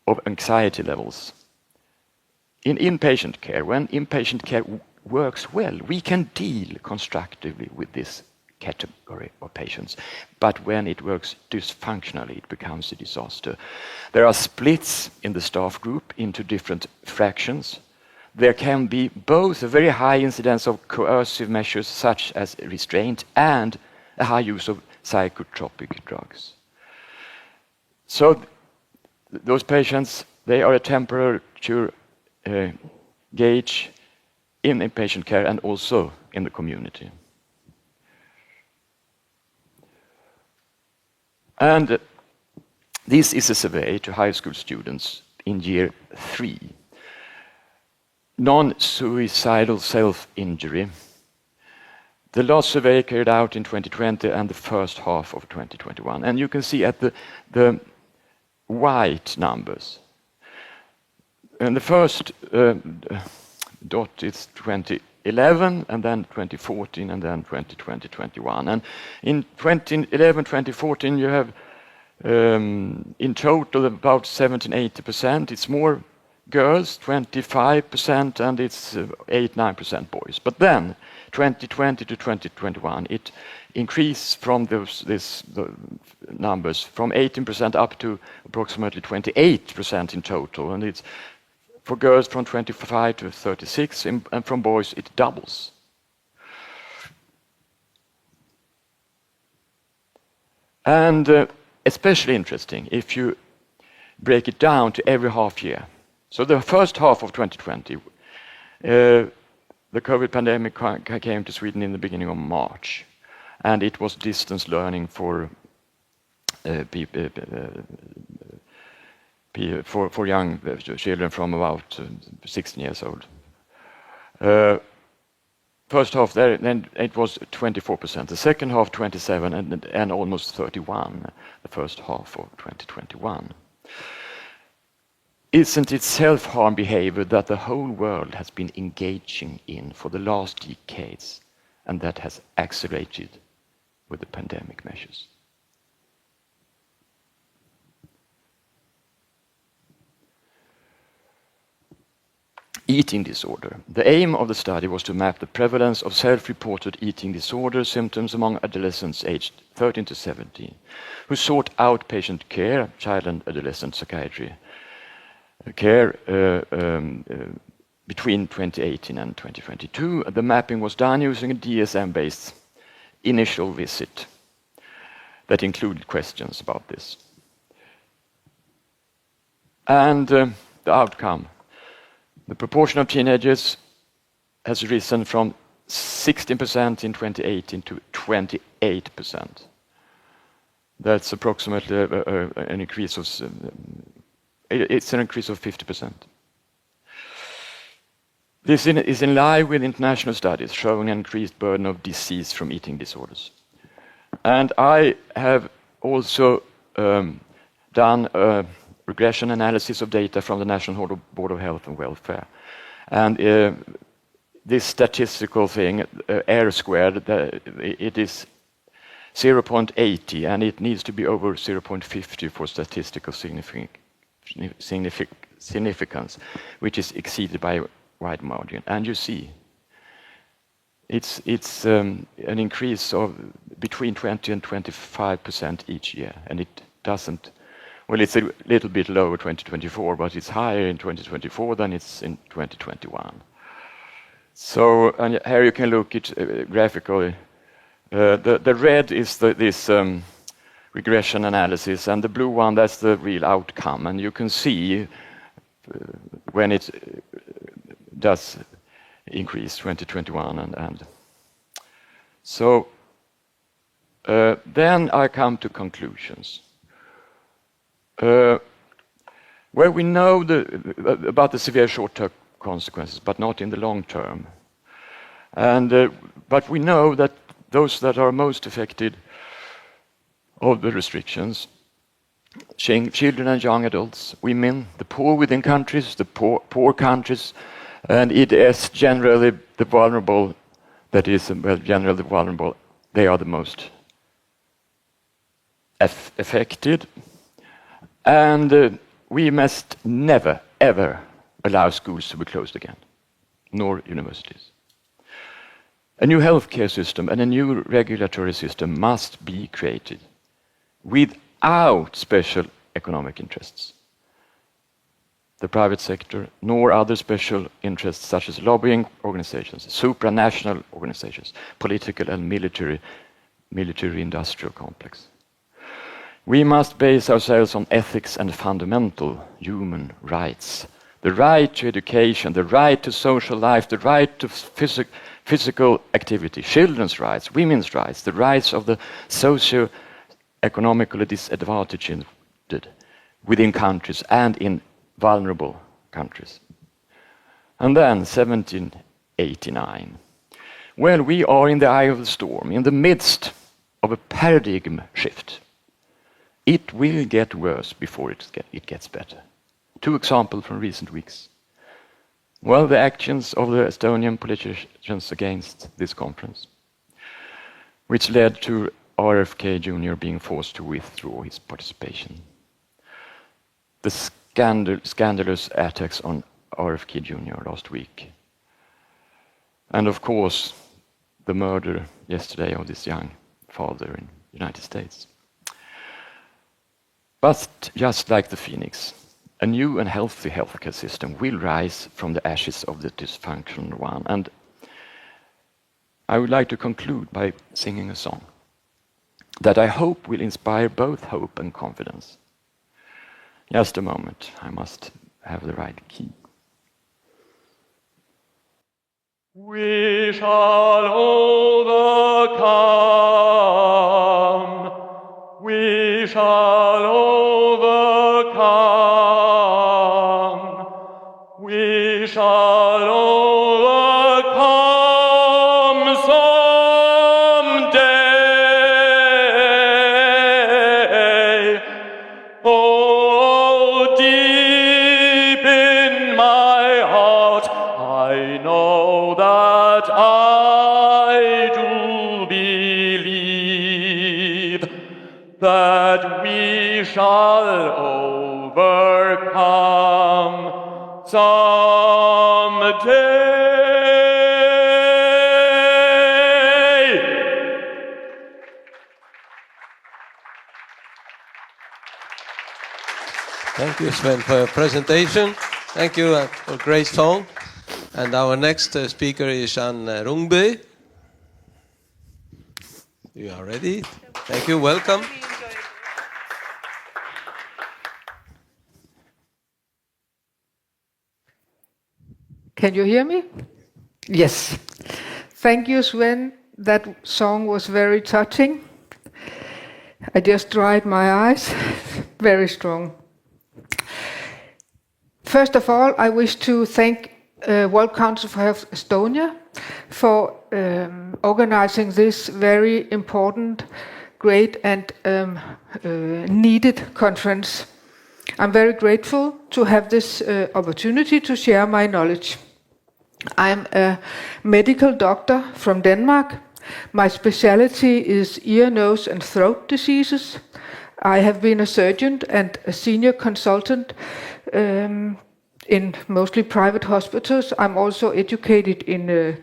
of anxiety levels. In inpatient care, when inpatient care works well, we can deal constructively with this category of patients. But when it works dysfunctionally, it becomes a disaster. There are splits in the staff group into different fractions. There can be both a very high incidence of coercive measures such as restraint and a high use of psychotropic drugs. So those patients, they are a temperature gauge in inpatient care and also in the community. And this is a survey to high school students in year 3. Non-suicidal self-injury. The last survey carried out in 2020 and the first half of 2021. And you can see at the white numbers. And the first dot is 2011, and then 2014, and then 2020-21. And in 2011-2014, you have in total about 70-80%. It's more girls, 25%, and it's 8-9% boys. But then, 2020 to 2021, it increased from the numbers from 18% up to approximately 28% in total, and it's for girls from 25 to 36, and from boys it doubles. And especially interesting if you break it down to every half year. So the first half of 2020, the COVID pandemic came to Sweden in the beginning of March, and it was distance learning for young children from about 16 years old. First half there, then it was 24%. The second half 27%, and almost 31%. The first half of 2021. Isn't it self-harm behavior that the whole world has been engaging in for the last decades, and that has accelerated with the pandemic measures? eating disorder. The aim of the study was to map the prevalence of self-reported eating disorder symptoms among adolescents aged 13 to 17 who sought outpatient care, child and adolescent psychiatry care, between 2018 and 2022. The mapping was done using a DSM-based initial visit that included questions about this. And the outcome. The proportion of teenagers has risen from 16% in 2018 to 28%. That's approximately an increase of, it's an increase of 50%. This is in line with international studies showing an increased burden of disease from eating disorders. And I have also done a regression analysis of data from the National Board of Health and Welfare. And this statistical thing, R squared, it is 0.80, and it needs to be over 0.50 for statistical significance, which is exceeded by a wide margin. And you see, it's an increase of between 20 and 25% each year, and it doesn't. Well, it's a little bit lower 2024, but it's higher in 2024 than it's in 2021. So, and here you can look at graphically. The red is this regression analysis, and the blue one, that's the real outcome. And you can see when it does increase 2021 and so then I come to conclusions. Where we know about the severe short-term consequences, but not in the long term. And but we know that those that are most affected of the restrictions, children and young adults, women, the poor within countries, the poor countries, and it is generally the vulnerable. That is, well, generally vulnerable. They are the most affected. And we must never, ever allow schools to be closed again, nor universities. A new healthcare system and a new regulatory system must be created without special economic interests. The private sector, nor other special interests such as lobbying organizations, supranational organizations, political and military-industrial complex. We must base ourselves on ethics and fundamental human rights. The right to education, the right to social life, the right to physical activity, children's rights, women's rights, the rights of the socio-economically disadvantaged within countries and in vulnerable countries. And then 1789. Well, we are in the eye of the storm, in the midst of a paradigm shift. It will get worse before it gets better. Two examples from recent weeks. Well, the actions of the Estonian politicians against this conference, which led to RFK Jr. being forced to withdraw his participation. The scandalous attacks on RFK Jr. last week. And of course, the murder yesterday of this young father in the United States. But just like the phoenix, a new and healthy healthcare system will rise from the ashes of the dysfunctional one. And I would like to conclude by singing a song that I hope will inspire both hope and confidence. Just a moment, I must have the right key. We shall overcome. We shall overcome. We shall overcome someday. Oh, deep in my heart, I know that I do believe that we shall overcome someday. Thank you, Sven, for your presentation. Thank you for a great talk. And our next speaker is Jan Rungbe. You are ready. Thank you. Welcome. Can you hear me? Yes. Thank you, Sven. That song was very touching. I just dried my eyes. Very strong. First of all, I wish to thank World Council for Health Estonia for organizing this very important, great and needed conference. I'm very grateful to have this opportunity to share my knowledge. I'm a medical doctor from Denmark. My specialty is ear, nose and throat diseases. I have been a surgeon and a senior consultant in mostly private hospitals. I'm also educated in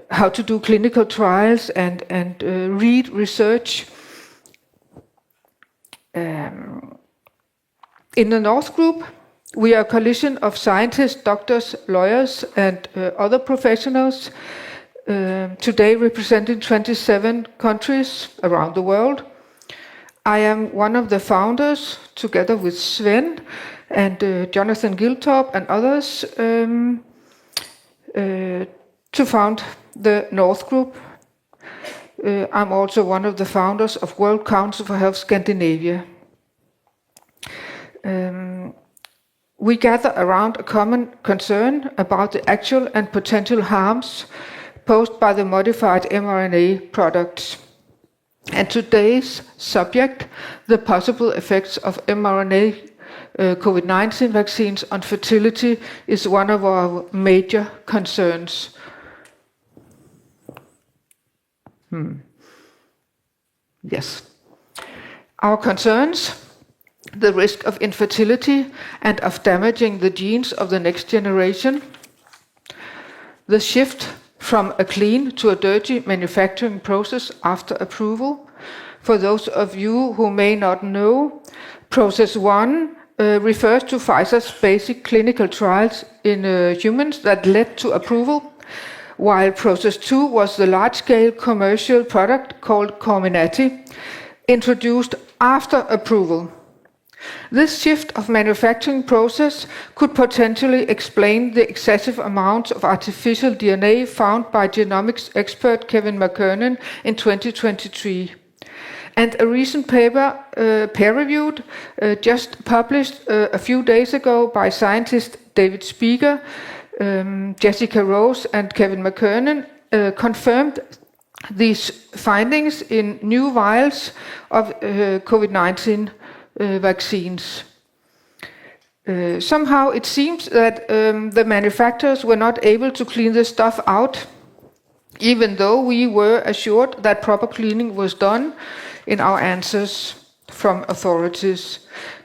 how to do clinical trials and read research. In the North Group, we are a coalition of scientists, doctors, lawyers, and other professionals, today representing 27 countries around the world. I am one of the founders, together with Sven and Jonathan Giltorp and others, to found the North Group. I'm also one of the founders of World Council for Health Scandinavia. We gather around a common concern about the actual and potential harms posed by the modified mRNA products. And today's subject, the possible effects of mRNA COVID-19 vaccines on fertility, is one of our major concerns. Yes. Our concerns: the risk of infertility and of damaging the genes of the next generation, the shift from a clean to a dirty manufacturing process after approval. For those of you who may not know, Process 1 refers to Pfizer's basic clinical trials in humans that led to approval, while Process 2 was the large-scale commercial product called Comirnaty, introduced after approval. This shift of manufacturing process could potentially explain the excessive amounts of artificial DNA found by genomics expert Kevin McKernan in 2023. And a recent paper, peer-reviewed, just published a few days ago by scientists David Speaker, Jessica Rose and Kevin McKernan, confirmed these findings in new vials of COVID-19 vaccines. Somehow it seems that the manufacturers were not able to clean this stuff out, even though we were assured that proper cleaning was done in our answers from authorities.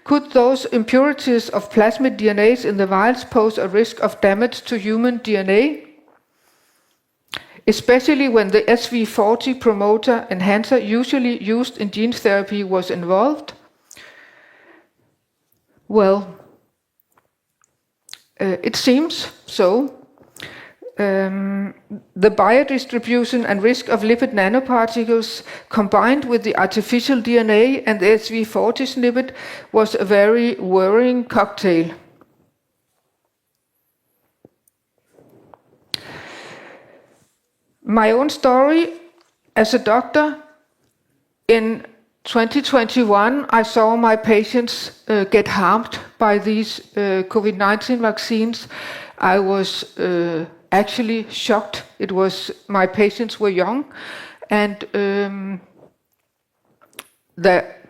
Could those impurities of plasmid DNAs in the vials pose a risk of damage to human DNA? Especially when the SV40 promoter enhancer usually used in gene therapy was involved? Well, it seems so. The biodistribution and risk of lipid nanoparticles combined with the artificial DNA and the SV40 snippet was a very worrying cocktail. My own story as a doctor: in 2021, I saw my patients get harmed by these COVID-19 vaccines. I was actually shocked. My patients were young, and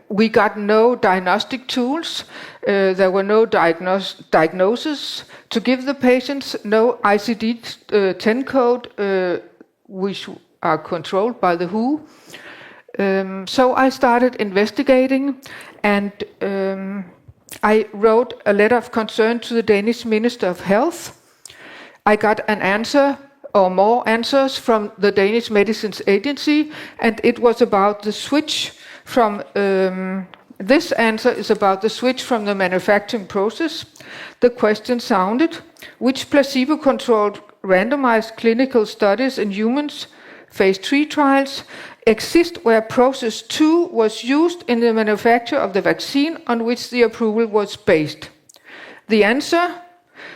we got no diagnostic tools. There were no diagnoses to give the patients, no ICD-10 code, which are controlled by the WHO. So I started investigating, and I wrote a letter of concern to the Danish Minister of Health. I got an answer, or more answers, from the Danish Medicines Agency, and it was about the switch from This answer is about the switch from the manufacturing process. The question sounded, which placebo-controlled randomized clinical studies in humans, phase 3 trials, exist where process 2 was used in the manufacture of the vaccine on which the approval was based? The answer,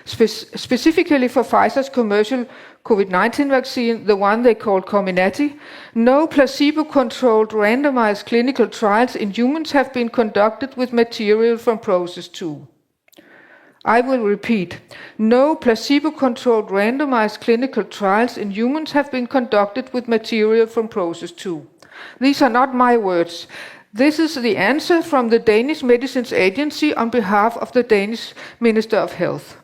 specifically for Pfizer's commercial COVID-19 vaccine, the one they called Comirnaty, no placebo-controlled randomized clinical trials in humans have been conducted with material from process 2. I will repeat, no placebo-controlled randomized clinical trials in humans have been conducted with material from process 2. These are not my words. This is the answer from the Danish Medicines Agency on behalf of the Danish Minister of Health.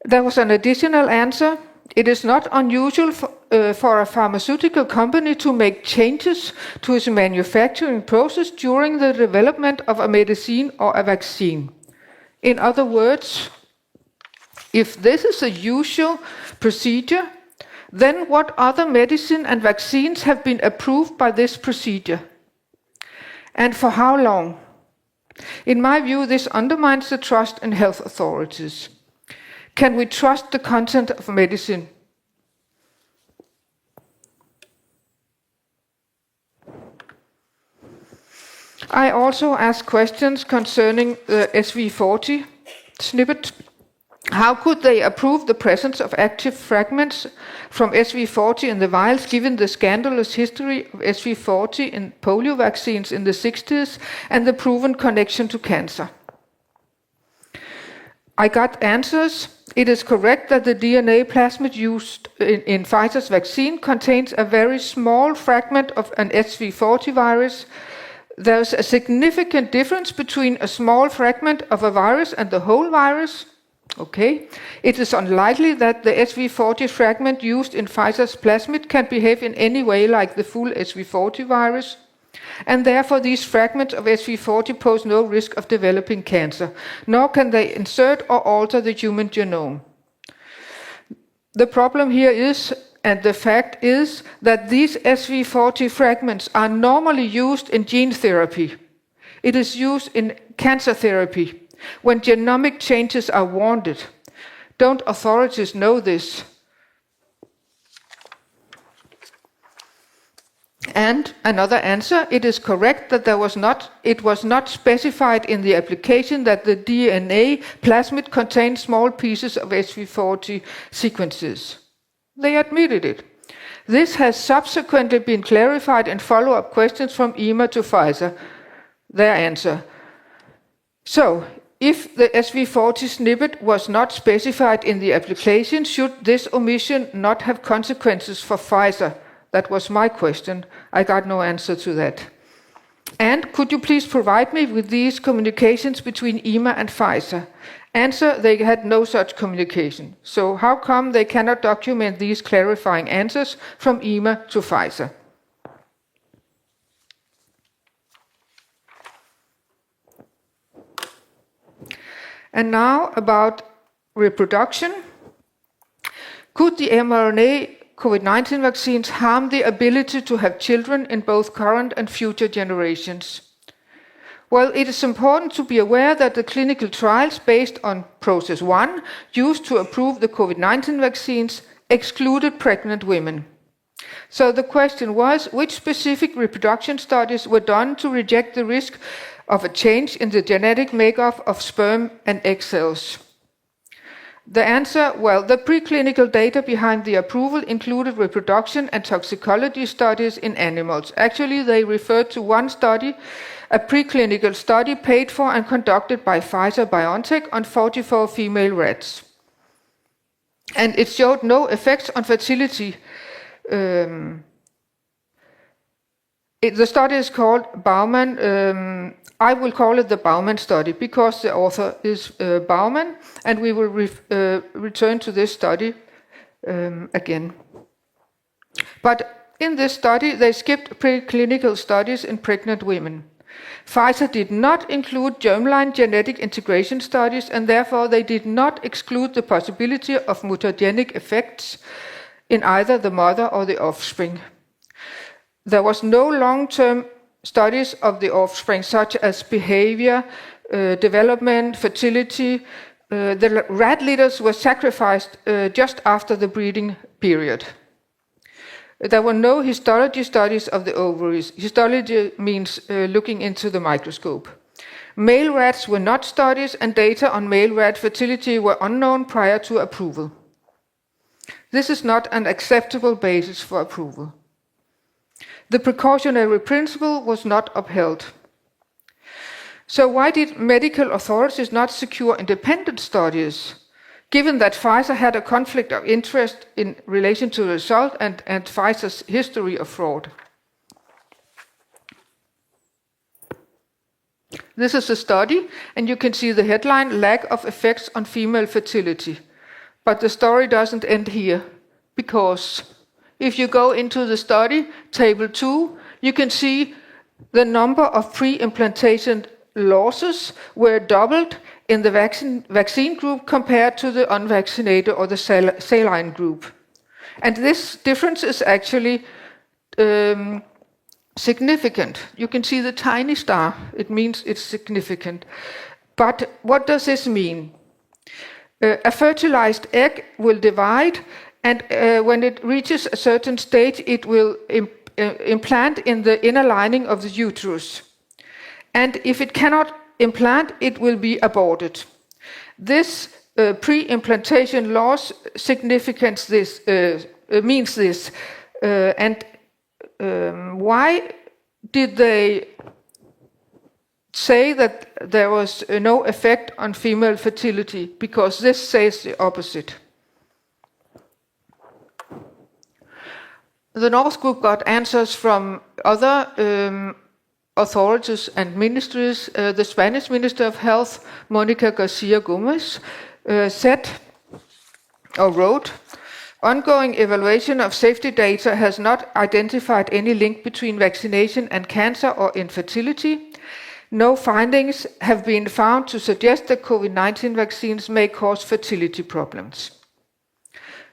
There was an additional answer. It is not unusual for a pharmaceutical company to make changes to its manufacturing process during the development of a medicine or a vaccine. In other words, if this is a usual procedure, then what other medicine and vaccines have been approved by this procedure? And for how long? In my view, this undermines the trust in health authorities. Can we trust the content of medicine? I also asked questions concerning the SV40 snippet. How could they approve the presence of active fragments from SV40 in the vials given the scandalous history of SV40 in polio vaccines in the 60s and the proven connection to cancer? I got answers. It is correct that the DNA plasmid used in Pfizer's vaccine contains a very small fragment of an SV40 virus. There's a significant difference between a small fragment of a virus and the whole virus. Okay. It is unlikely that the SV40 fragment used in Pfizer's plasmid can behave in any way like the full SV40 virus. And therefore these fragments of SV40 pose no risk of developing cancer, nor can they insert or alter the human genome. The problem here is, and the fact is, that these SV40 fragments are normally used in gene therapy. It is used in cancer therapy, when genomic changes are wanted. Don't authorities know this? And another answer, it is correct that it was not specified in the application that the DNA plasmid contained small pieces of SV40 sequences. They admitted it. This has subsequently been clarified in follow-up questions from EMA to Pfizer. Their answer. So, if the SV40 snippet was not specified in the application, should this omission not have consequences for Pfizer? That was my question. I got no answer to that. And could you please provide me with these communications between EMA and Pfizer? Answer, they had no such communication. So how come they cannot document these clarifying answers from EMA to Pfizer? And now about reproduction. Could the mRNA COVID-19 vaccines harm the ability to have children in both current and future generations? Well, it is important to be aware that the clinical trials based on process 1 used to approve the COVID-19 vaccines excluded pregnant women. So the question was, which specific reproduction studies were done to reject the risk of a change in the genetic makeup of sperm and egg cells? The answer, well, the preclinical data behind the approval included reproduction and toxicology studies in animals. Actually, they referred to one study, a preclinical study paid for and conducted by Pfizer-BioNTech on 44 female rats. And it showed no effects on fertility. The study is called Baumann. I will call it the Baumann study because the author is Baumann, and we will return to this study again. But in this study, they skipped preclinical studies in pregnant women. Pfizer did not include germline genetic integration studies, and therefore they did not exclude the possibility of mutagenic effects in either the mother or the offspring. There was no long-term studies of the offspring, such as behavior, development, fertility. The rat litters were sacrificed just after the breeding period. There were no histology studies of the ovaries. Histology means looking into the microscope. Male rats were not studied, and data on male rat fertility were unknown prior to approval. This is not an acceptable basis for approval. The precautionary principle was not upheld. So why did medical authorities not secure independent studies, given that Pfizer had a conflict of interest in relation to the result and Pfizer's history of fraud? This is a study, and you can see the headline, Lack of Effects on Female Fertility. But the story doesn't end here, because if you go into the study, table 2, you can see the number of pre-implantation losses were doubled in the vaccine group compared to the unvaccinated or the saline group. And this difference is actually significant. You can see the tiny star. It means it's significant. But what does this mean? A fertilized egg will divide, and when it reaches a certain stage, it will implant in the inner lining of the uterus. And if it cannot implant, it will be aborted. This pre-implantation loss significance this means this. Why did they say that there was no effect on female fertility? Because this says the opposite. The North Group got answers from other authorities and ministries. The Spanish Minister of Health, Mónica García Gómez, said or wrote, ongoing evaluation of safety data has not identified any link between vaccination and cancer or infertility. No findings have been found to suggest that COVID-19 vaccines may cause fertility problems.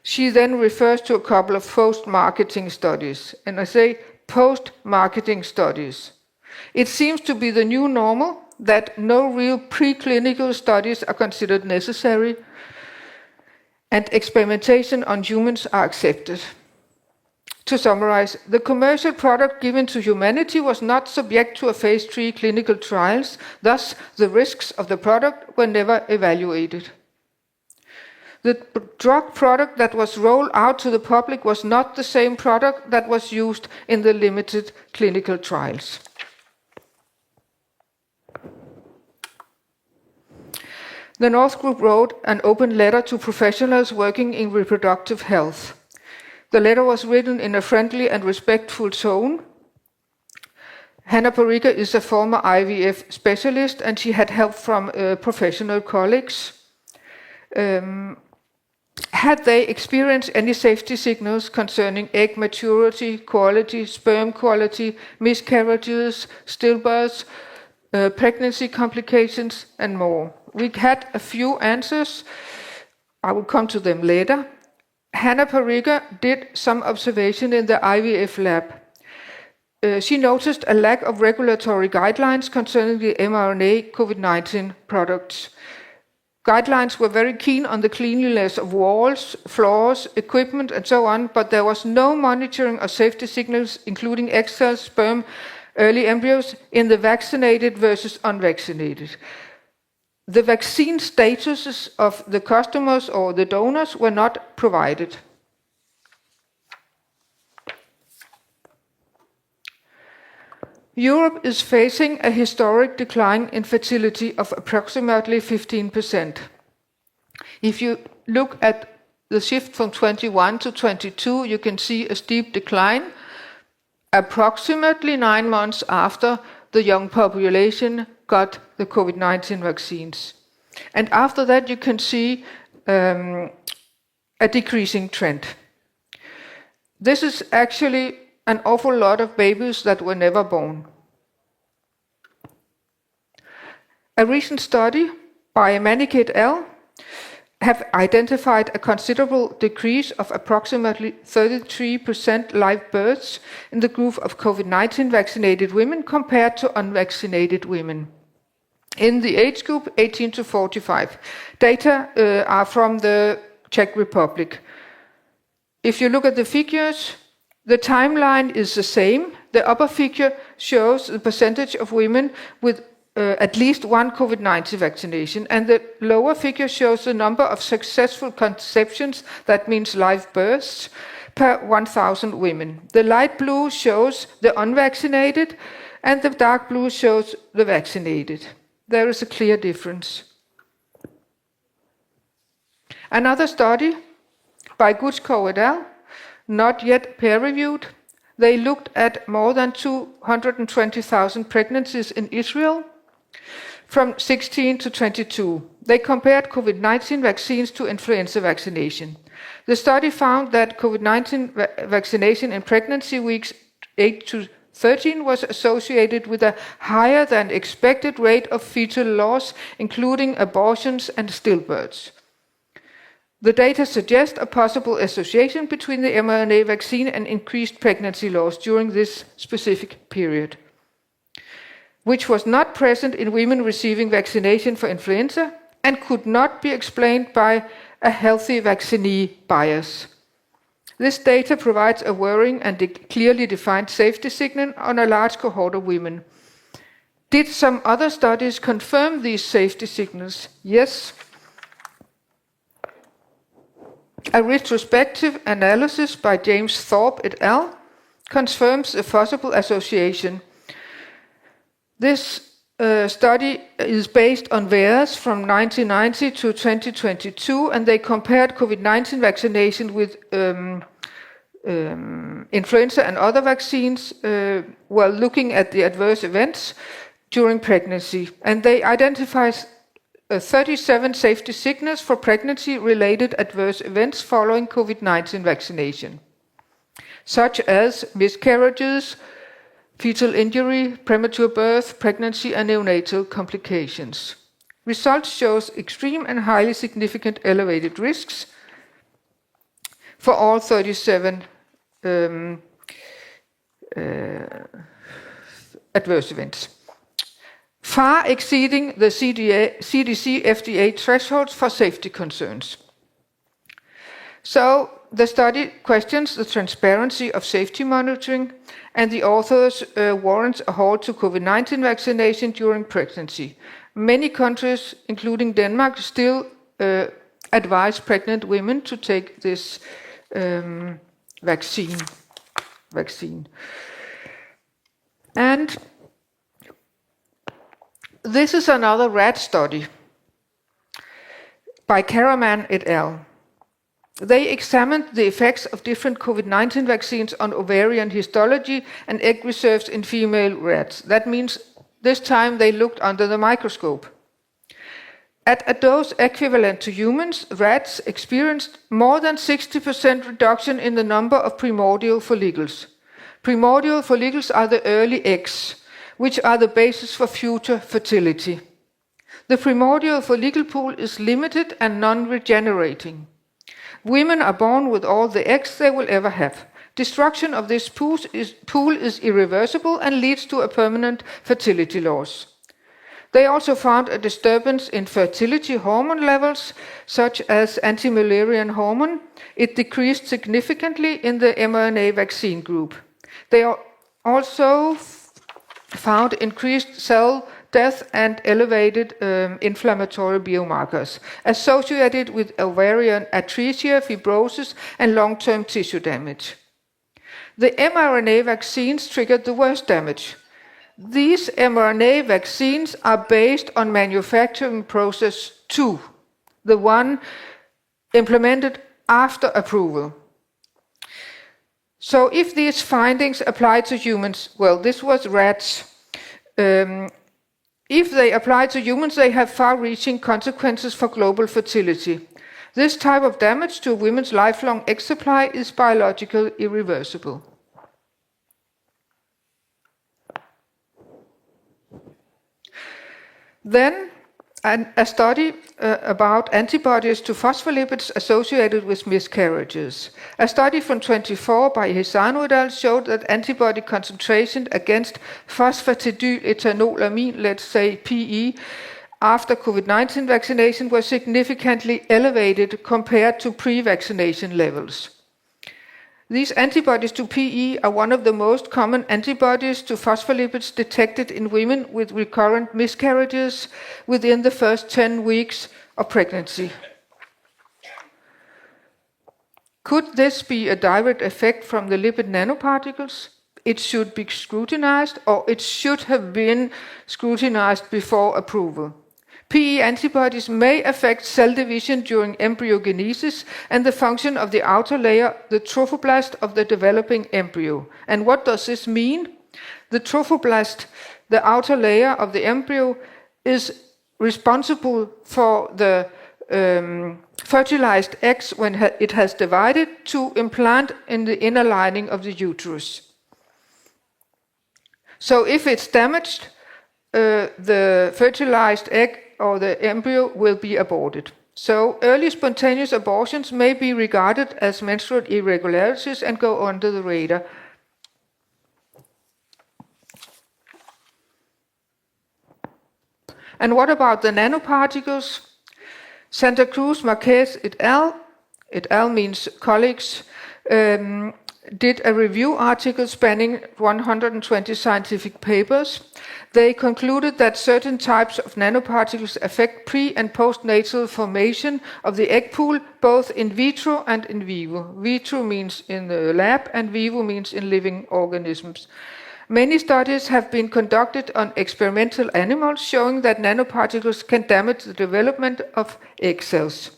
She then refers to a couple of post-marketing studies, and I say post-marketing studies. It seems to be the new normal that no real preclinical studies are considered necessary, and experimentation on humans are accepted. To summarize, the commercial product given to humanity was not subject to a phase 3 clinical trials, thus the risks of the product were never evaluated. The drug product that was rolled out to the public was not the same product that was used in the limited clinical trials. The North Group wrote an open letter to professionals working in reproductive health. The letter was written in a friendly and respectful tone. Hannah Parika is a former IVF specialist, and she had help from professional colleagues. Had they experienced any safety signals concerning egg maturity, quality, sperm quality, miscarriages, stillbirths, pregnancy complications, and more? We had a few answers. I will come to them later. Hannah Parika did some observation in the IVF lab. She noticed a lack of regulatory guidelines concerning the mRNA COVID-19 products. Guidelines were very keen on the cleanliness of walls, floors, equipment, and so on, but there was no monitoring of safety signals, including egg cells, sperm, early embryos, in the vaccinated versus unvaccinated. The vaccine statuses of the customers or the donors were not provided. Europe is facing a historic decline in fertility of approximately 15%. If you look at the shift from 21 to 22, you can see a steep decline approximately 9 months after the young population got the COVID-19 vaccines. And after that, you can see a decreasing trend. This is actually an awful lot of babies that were never born. A recent study by Manik et al. have identified a considerable decrease of approximately 33% live births in the group of COVID-19 vaccinated women compared to unvaccinated women. In the age group 18 to 45, data are from the Czech Republic. If you look at the figures, the timeline is the same. The upper figure shows the percentage of women with at least one COVID-19 vaccination, and the lower figure shows the number of successful conceptions, that means live births, per 1,000 women. The light blue shows the unvaccinated, and the dark blue shows the vaccinated. There is a clear difference. Another study by Kokkuvõttev et al., not yet peer-reviewed, they looked at more than 220,000 pregnancies in Israel from 16 to 22. They compared COVID-19 vaccines to influenza vaccination. The study found that COVID-19 vaccination in pregnancy weeks 8 to 13 was associated with a higher than expected rate of fetal loss, including abortions and stillbirths. The data suggest a possible association between the mRNA vaccine and increased pregnancy loss during this specific period, which was not present in women receiving vaccination for influenza and could not be explained by a healthy vaccinee bias. This data provides a worrying and clearly defined safety signal on a large cohort of women. Did some other studies confirm these safety signals? Yes. A retrospective analysis by James Thorpe et al. Confirms a possible association. This study is based on VAERS from 1990 to 2022, and they compared COVID-19 vaccination with influenza and other vaccines while looking at the adverse events during pregnancy. And they identified 37 safety signals for pregnancy-related adverse events following COVID-19 vaccination, such as miscarriages, fetal injury, premature birth, pregnancy, and neonatal complications. Results shows extreme and highly significant elevated risks for all 37 adverse events, far exceeding the CDC FDA thresholds for safety concerns. So the study questions the transparency of safety monitoring, and the authors warrants a halt to COVID-19 vaccination during pregnancy. Many countries, including Denmark, still advise pregnant women to take this vaccine. And this is another rat study by Karaman et al. They examined the effects of different COVID-19 vaccines on ovarian histology and egg reserves in female rats. That means this time they looked under the microscope. At a dose equivalent to humans, rats experienced more than 60% reduction in the number of primordial follicles. Primordial follicles are the early eggs, which are the basis for future fertility. The primordial follicle pool is limited and non-regenerating. Women are born with all the eggs they will ever have. Destruction of this pool is irreversible and leads to a permanent fertility loss. They also found a disturbance in fertility hormone levels, such as anti-Mullerian hormone. It decreased significantly in the mRNA vaccine group. They also found increased cell death and elevated inflammatory biomarkers associated with ovarian atresia, fibrosis, and long-term tissue damage. The mRNA vaccines triggered the worst damage. These mRNA vaccines are based on manufacturing process 2, the one implemented after approval. So if these findings apply to humans, well, this was rats. If they apply to humans, they have far-reaching consequences for global fertility. This type of damage to women's lifelong egg supply is biologically irreversible. Then a study about antibodies to phospholipids associated with miscarriages. A study from 24 by Hisano et al. Showed that antibody concentration against phosphatidylethanolamine, let's say PE, after COVID-19 vaccination was significantly elevated compared to pre-vaccination levels. These antibodies to PE are one of the most common antibodies to phospholipids detected in women with recurrent miscarriages within the first 10 weeks of pregnancy. Could this be a direct effect from the lipid nanoparticles? It should be scrutinized, or it should have been scrutinized before approval. PE antibodies may affect cell division during embryogenesis and the function of the outer layer, the trophoblast of the developing embryo. And what does this mean? The trophoblast, the outer layer of the embryo, is responsible for the fertilized eggs when it has divided to implant in the inner lining of the uterus. So if it's damaged, the fertilized egg or the embryo will be aborted. So early spontaneous abortions may be regarded as menstrual irregularities and go under the radar. And what about the nanoparticles? Santa Cruz Marquez et al. Means colleagues, did a review article spanning 120 scientific papers. They concluded that certain types of nanoparticles affect pre- and postnatal formation of the egg pool, both in vitro and in vivo. Vitro means in the lab, and vivo means in living organisms. Many studies have been conducted on experimental animals showing that nanoparticles can damage the development of egg cells.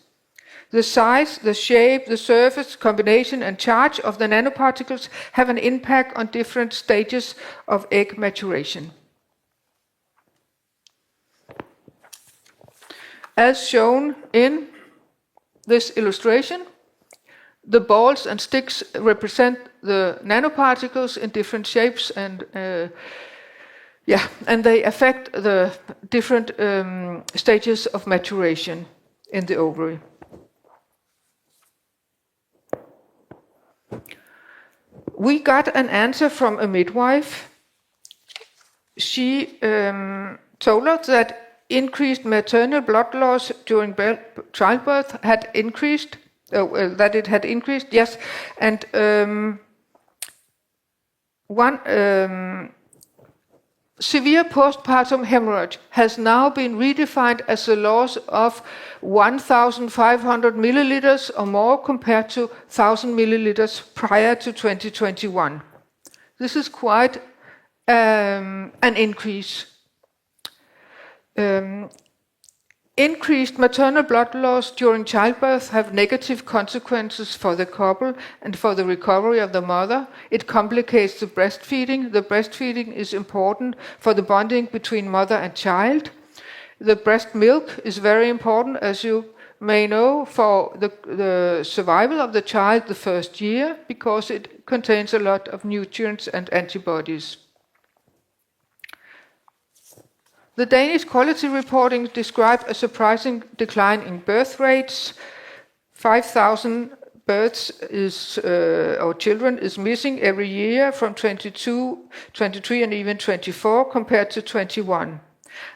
The size, the shape, the surface, combination and charge of the nanoparticles have an impact on different stages of egg maturation. As shown in this illustration, the balls and sticks represent the nanoparticles in different shapes, and they affect the different stages of maturation in the ovary. We got an answer from a midwife. She told us that increased maternal blood loss during childbirth had increased, yes, and severe postpartum hemorrhage has now been redefined as a loss of 1,500 milliliters or more compared to 1,000 milliliters prior to 2021. This is quite an increase. Increased maternal blood loss during childbirth have negative consequences for the couple and for the recovery of the mother. It complicates the breastfeeding. The breastfeeding is important for the bonding between mother and child. The breast milk is very important, as you may know, for the survival of the child the first year, because it contains a lot of nutrients and antibodies. The Danish quality reporting described a surprising decline in birth rates. 5,000 births or children is missing every year from 22, 23 and even 24 compared to 21.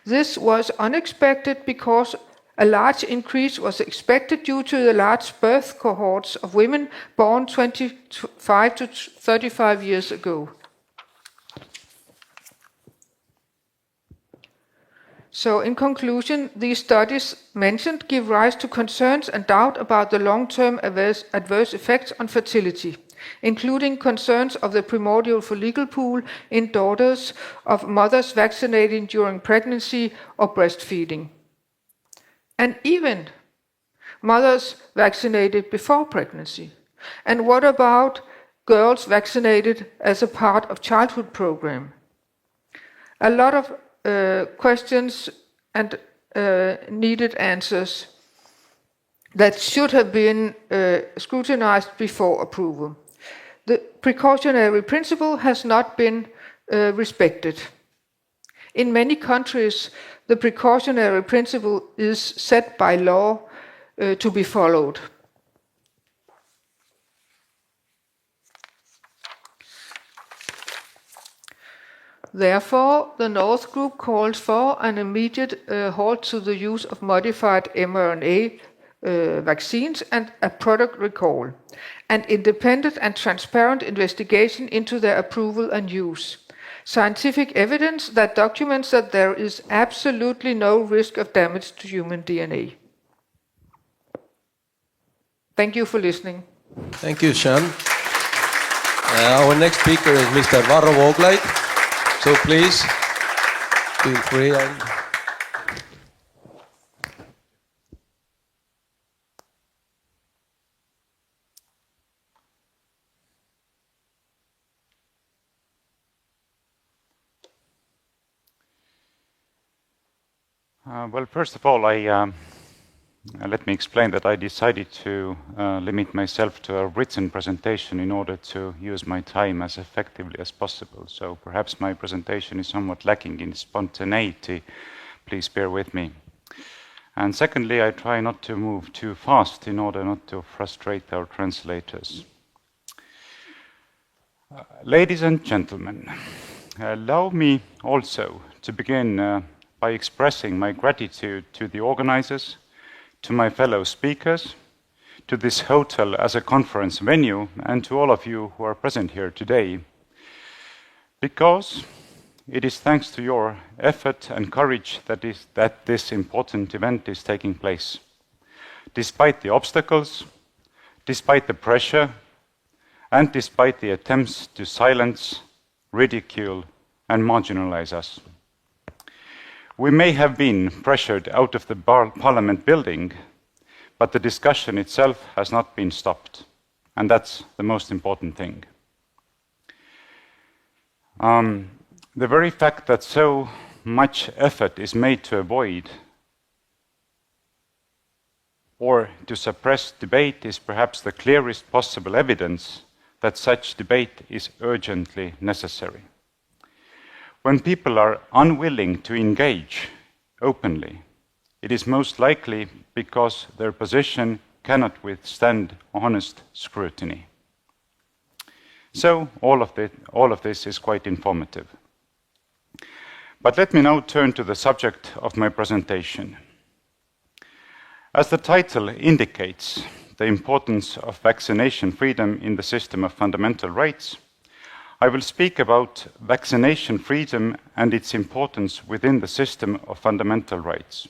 This was unexpected because a large increase was expected due to the large birth cohorts of women born 25 to 35 years ago. So in conclusion, these studies mentioned give rise to concerns and doubt about the long-term adverse effects on fertility, including concerns of the primordial follicle pool in daughters of mothers vaccinating during pregnancy or breastfeeding, and even mothers vaccinated before pregnancy. And what about girls vaccinated as a part of childhood program? A lot of questions and needed answers that should have been scrutinized before approval. The precautionary principle has not been respected. In many countries, the precautionary principle is set by law to be followed. Therefore, the North Group calls for an immediate halt to the use of modified mRNA vaccines and a product recall, an independent and transparent investigation into their approval and use, scientific evidence that documents that there is absolutely no risk of damage to human DNA. Thank you for listening. Thank you, Sean. Our next speaker is Mr. Varro Vooglaid. So please, feel free. Well, first of all, let me explain that I decided to limit myself to a written presentation in order to use my time as effectively as possible. So perhaps my presentation is somewhat lacking in spontaneity. Please bear with me. And secondly, I try not to move too fast in order not to frustrate our translators. Ladies and gentlemen, allow me also to begin by expressing my gratitude to the organizers, to my fellow speakers, to this hotel as a conference venue, and to all of you who are present here today, because it is thanks to your effort and courage that this important event is taking place. Despite the obstacles, despite the pressure, and despite the attempts to silence, ridicule, and marginalize us. We may have been pressured out of the Parliament building, but the discussion itself has not been stopped, and that's the most important thing. The very fact that so much effort is made to avoid or to suppress debate is perhaps the clearest possible evidence that such debate is urgently necessary. When people are unwilling to engage openly, it is most likely because their position cannot withstand honest scrutiny. So all of this is quite informative. But let me now turn to the subject of my presentation. As the title indicates, the importance of vaccination freedom in the system of fundamental rights, I will speak about vaccination freedom and its importance within the system of fundamental rights,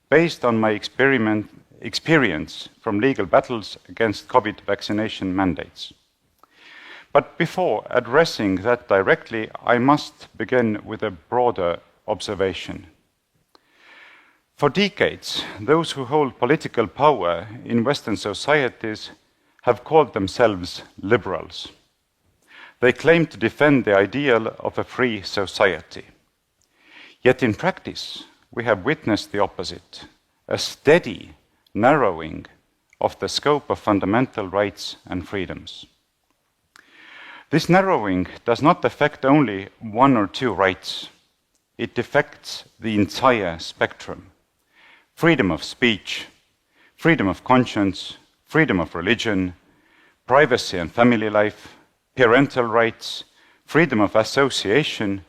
based on my experience from legal battles against COVID vaccination mandates. But before addressing that directly, I must begin with a broader observation. For decades, those who hold political power in Western societies have called themselves liberals. They claim to defend the ideal of a free society. Yet in practice, we have witnessed the opposite, a steady narrowing of the scope of fundamental rights and freedoms. This narrowing does not affect only one or two rights. It affects the entire spectrum. Freedom of speech, freedom of conscience, freedom of religion, privacy and family life, parental rights, freedom of association,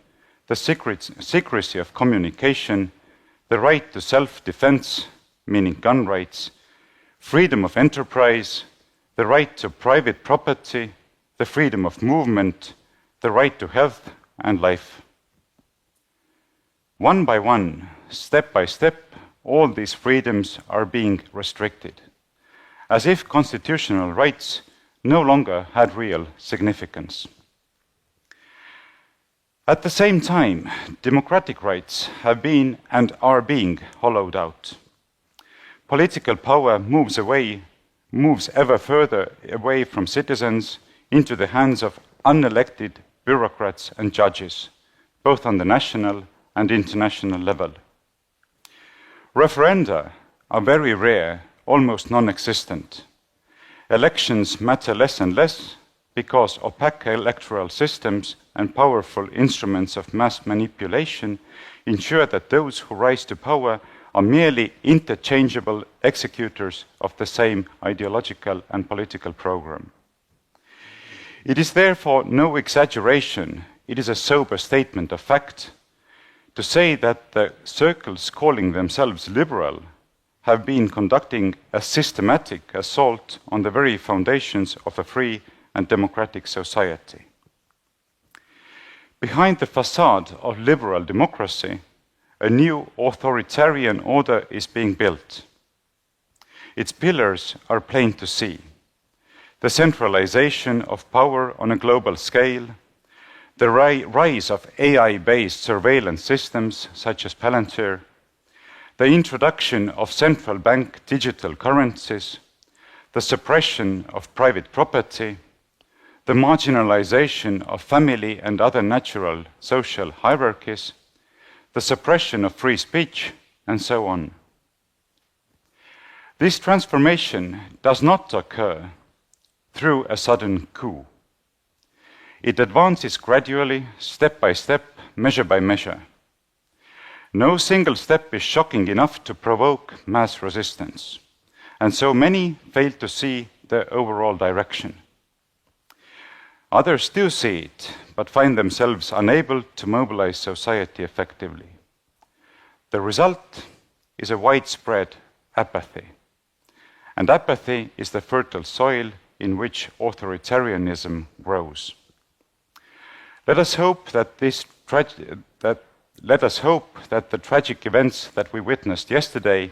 the secrecy of communication, the right to self-defense, meaning gun rights, freedom of enterprise, the right to private property, the freedom of movement, the right to health and life. One by one, step by step, all these freedoms are being restricted, as if constitutional rights no longer had real significance. At the same time, democratic rights have been and are being hollowed out. Political power moves ever further away from citizens into the hands of unelected bureaucrats and judges, both on the national and international level. Referenda are very rare, almost non-existent. Elections matter less and less because opaque electoral systems and powerful instruments of mass manipulation ensure that those who rise to power are merely interchangeable executors of the same ideological and political program. It is therefore no exaggeration, it is a sober statement of fact, to say that the circles calling themselves liberal have been conducting a systematic assault on the very foundations of a free and democratic society. Behind the facade of liberal democracy, a new authoritarian order is being built. Its pillars are plain to see: the centralization of power on a global scale, the rise of AI-based surveillance systems such as Palantir, the introduction of central bank digital currencies, the suppression of private property, the marginalization of family and other natural social hierarchies, the suppression of free speech, and so on. This transformation does not occur through a sudden coup. It advances gradually, step by step, measure by measure. No single step is shocking enough to provoke mass resistance, and so many fail to see the overall direction. Others do see it, but find themselves unable to mobilize society effectively. The result is a widespread apathy, and apathy is the fertile soil in which authoritarianism grows. Let us hope that the tragic events that we witnessed yesterday,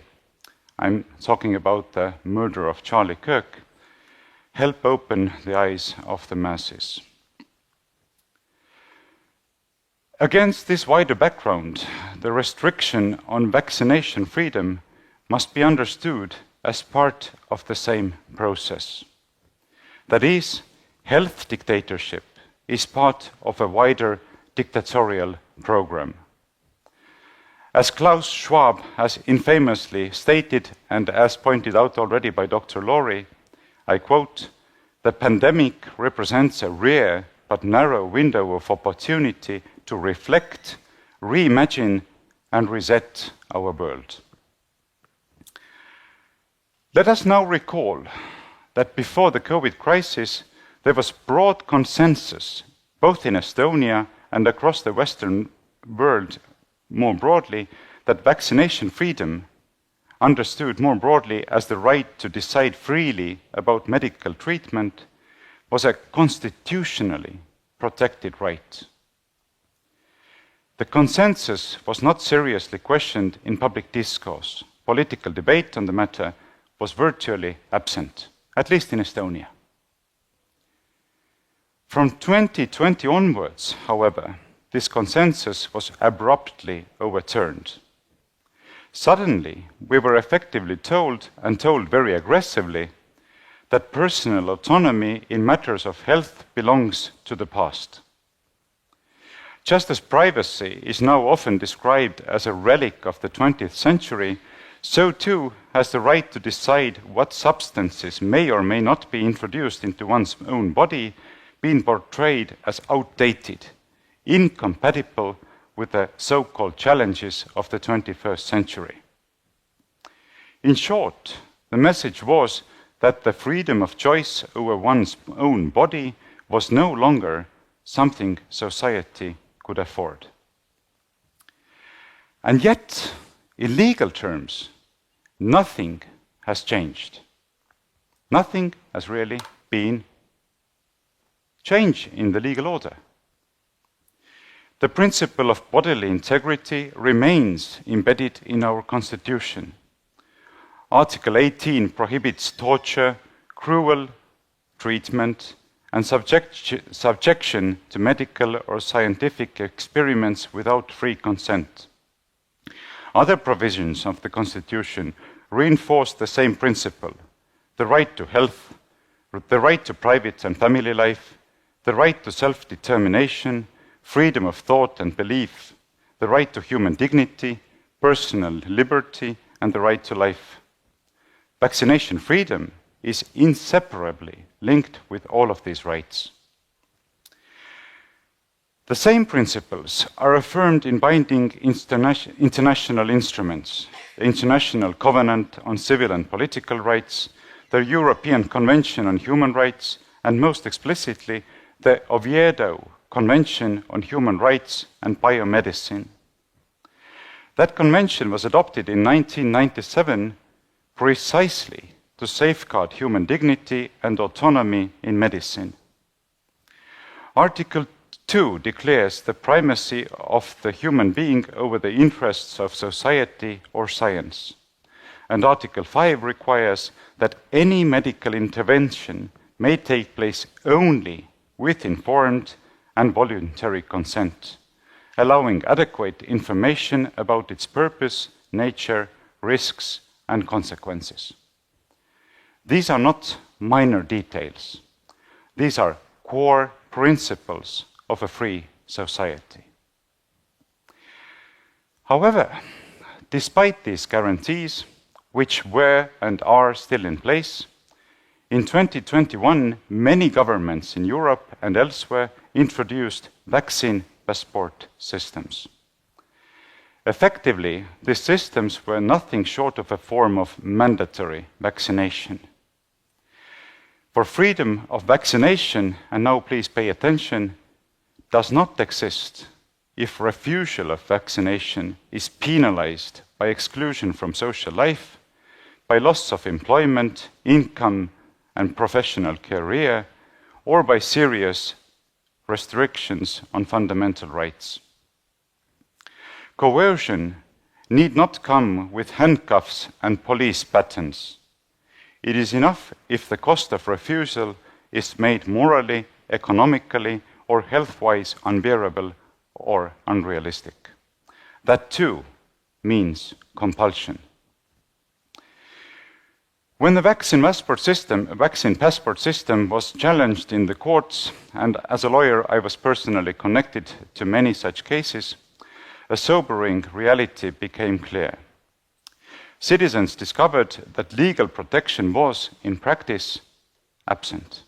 I'm talking about the murder of Charlie Kirk, help open the eyes of the masses. Against this wider background, the restriction on vaccination freedom must be understood as part of the same process. That is, health dictatorship is part of a wider dictatorial program. As Klaus Schwab has infamously stated, and as pointed out already by Dr. Laurie, I quote, "The pandemic represents a rare but narrow window of opportunity to reflect, reimagine, and reset our world." Let us now recall that before the COVID crisis, there was broad consensus, both in Estonia and across the Western world more broadly, that vaccination freedom, understood more broadly as the right to decide freely about medical treatment, was a constitutionally protected right. The consensus was not seriously questioned in public discourse. Political debate on the matter was virtually absent, at least in Estonia. From 2020 onwards, however, this consensus was abruptly overturned. Suddenly, we were effectively told, and told very aggressively, that personal autonomy in matters of health belongs to the past. Just as privacy is now often described as a relic of the 20th century, so too has the right to decide what substances may or may not be introduced into one's own body been portrayed as outdated, incompatible with the so-called challenges of the 21st century. In short, the message was that the freedom of choice over one's own body was no longer something society could afford. And yet, in legal terms, nothing has changed. Nothing has really been changed in the legal order. The principle of bodily integrity remains embedded in our Constitution. Article 18 prohibits torture, cruel treatment, and subjection to medical or scientific experiments without free consent. Other provisions of the Constitution reinforce the same principle: the right to health, the right to private and family life, the right to self-determination, freedom of thought and belief, the right to human dignity, personal liberty, and the right to life. Vaccination freedom is inseparably linked with all of these rights. The same principles are affirmed in binding international instruments, the International Covenant on Civil and Political Rights, the European Convention on Human Rights, and most explicitly, the Oviedo Convention on Human Rights and Biomedicine. That convention was adopted in 1997 precisely to safeguard human dignity and autonomy in medicine. Article 2 declares the primacy of the human being over the interests of society or science. And Article 5 requires that any medical intervention may take place only with informed and voluntary consent, allowing adequate information about its purpose, nature, risks, and consequences. These are not minor details. These are core principles of a free society. However, despite these guarantees, which were and are still in place, in 2021, many governments in Europe and elsewhere introduced vaccine passport systems. Effectively, these systems were nothing short of a form of mandatory vaccination. For freedom of vaccination, and now please pay attention, does not exist if refusal of vaccination is penalized by exclusion from social life, by loss of employment, income, and professional career, or by serious restrictions on fundamental rights. Coercion need not come with handcuffs and police batons. It is enough if the cost of refusal is made morally, economically, or health-wise unbearable or unrealistic. That too means compulsion. When the vaccine passport system was challenged in the courts, and as a lawyer I was personally connected to many such cases, a sobering reality became clear. Citizens discovered that legal protection was, in practice, absent.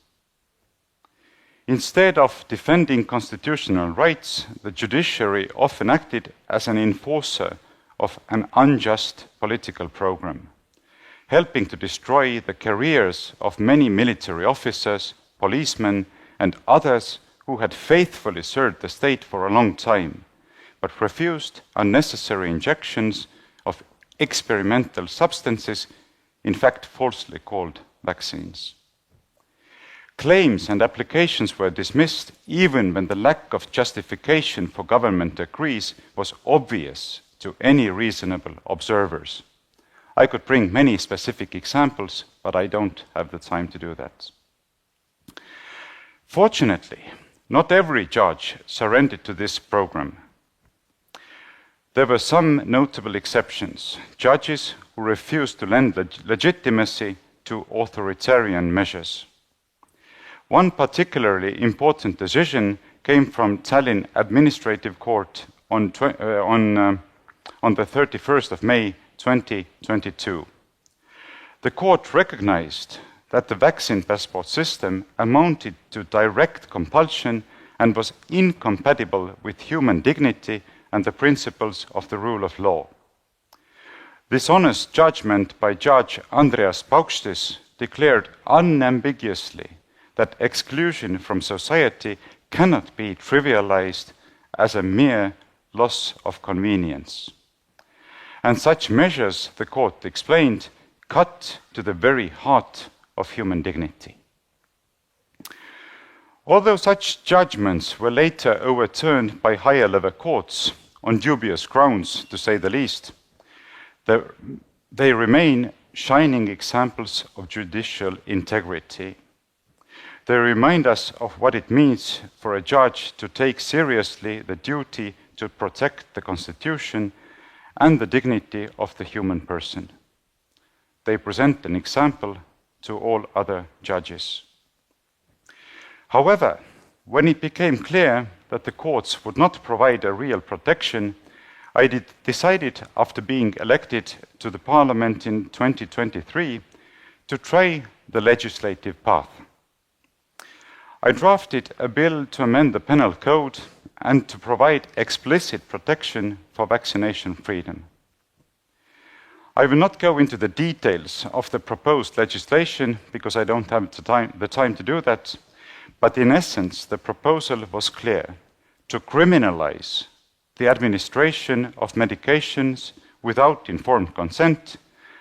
Instead of defending constitutional rights, the judiciary often acted as an enforcer of an unjust political program, helping to destroy the careers of many military officers, policemen, and others who had faithfully served the state for a long time, but refused unnecessary injections of experimental substances, in fact falsely called vaccines. Claims and applications were dismissed even when the lack of justification for government decrees was obvious to any reasonable observers. I could bring many specific examples, but I don't have the time to do that. Fortunately, not every judge surrendered to this program. There were some notable exceptions, judges who refused to lend legitimacy to authoritarian measures. One particularly important decision came from Tallinn Administrative Court on the 31st of May 2022. The court recognized that the vaccine passport system amounted to direct compulsion and was incompatible with human dignity and the principles of the rule of law. This honest judgment by Judge Andreas Paukštis declared unambiguously that exclusion from society cannot be trivialized as a mere loss of convenience. And such measures, the court explained, cut to the very heart of human dignity. Although such judgments were later overturned by higher level courts on dubious grounds, to say the least, they remain shining examples of judicial integrity. They remind us of what it means for a judge to take seriously the duty to protect the Constitution and the dignity of the human person. They present an example to all other judges. However, when it became clear that the courts would not provide a real protection, I decided, after being elected to the Parliament in 2023, to try the legislative path. I drafted a bill to amend the penal code and to provide explicit protection for vaccination freedom. I will not go into the details of the proposed legislation because I don't have the time to do that, but in essence, the proposal was clear: to criminalize the administration of medications without informed consent,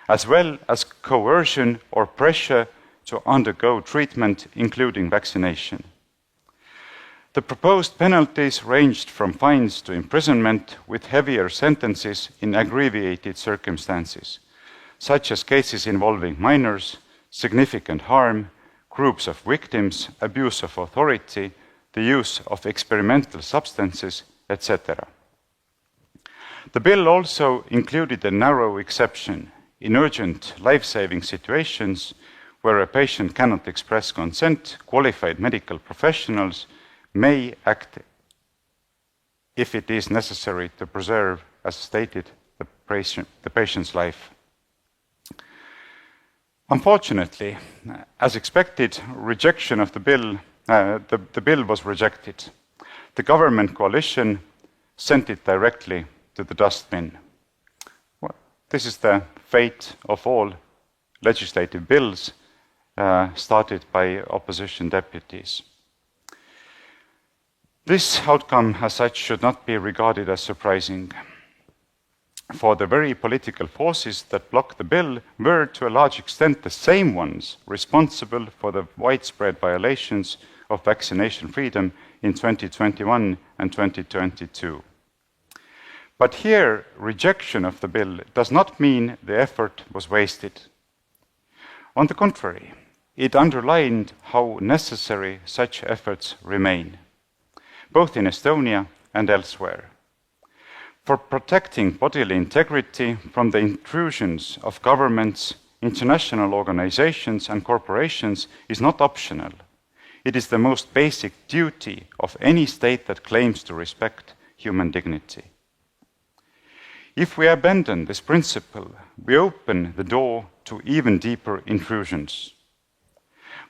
as well as coercion or pressure to undergo treatment, including vaccination. The proposed penalties ranged from fines to imprisonment, with heavier sentences in aggravated circumstances, such as cases involving minors, significant harm, groups of victims, abuse of authority, the use of experimental substances, etc. The bill also included a narrow exception: in urgent life-saving situations where a patient cannot express consent, qualified medical professionals may act if it is necessary to preserve, as stated, the patient's life. Unfortunately, as expected, rejection of the bill was rejected. The government coalition sent it directly to the dustbin. Well, this is the fate of all legislative bills started by opposition deputies. This outcome, as such, should not be regarded as surprising, for the very political forces that blocked the bill were to a large extent the same ones responsible for the widespread violations of vaccination freedom in 2021 and 2022. But here, rejection of the bill does not mean the effort was wasted. On the contrary, it underlined how necessary such efforts remain, both in Estonia and elsewhere. For protecting bodily integrity from the intrusions of governments, international organizations, and corporations is not optional. It is the most basic duty of any state that claims to respect human dignity. If we abandon this principle, we open the door to even deeper intrusions.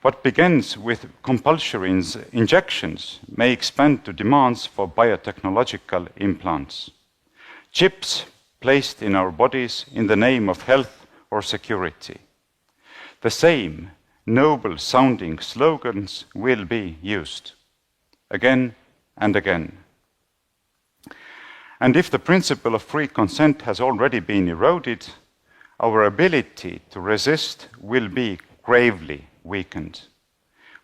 What begins with compulsory injections may expand to demands for biotechnological implants, chips placed in our bodies in the name of health or security. The same noble-sounding slogans will be used again and again. And if the principle of free consent has already been eroded, our ability to resist will be gravely weakened.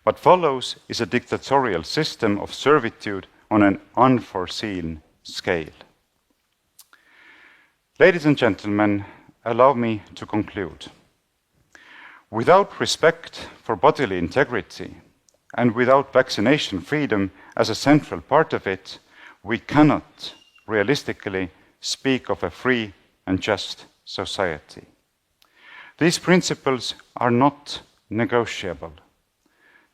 What follows is a dictatorial system of servitude on an unforeseen scale. Ladies and gentlemen, allow me to conclude. Without respect for bodily integrity and without vaccination freedom as a central part of it, we cannot realistically speak of a free and just society. These principles are not negotiable.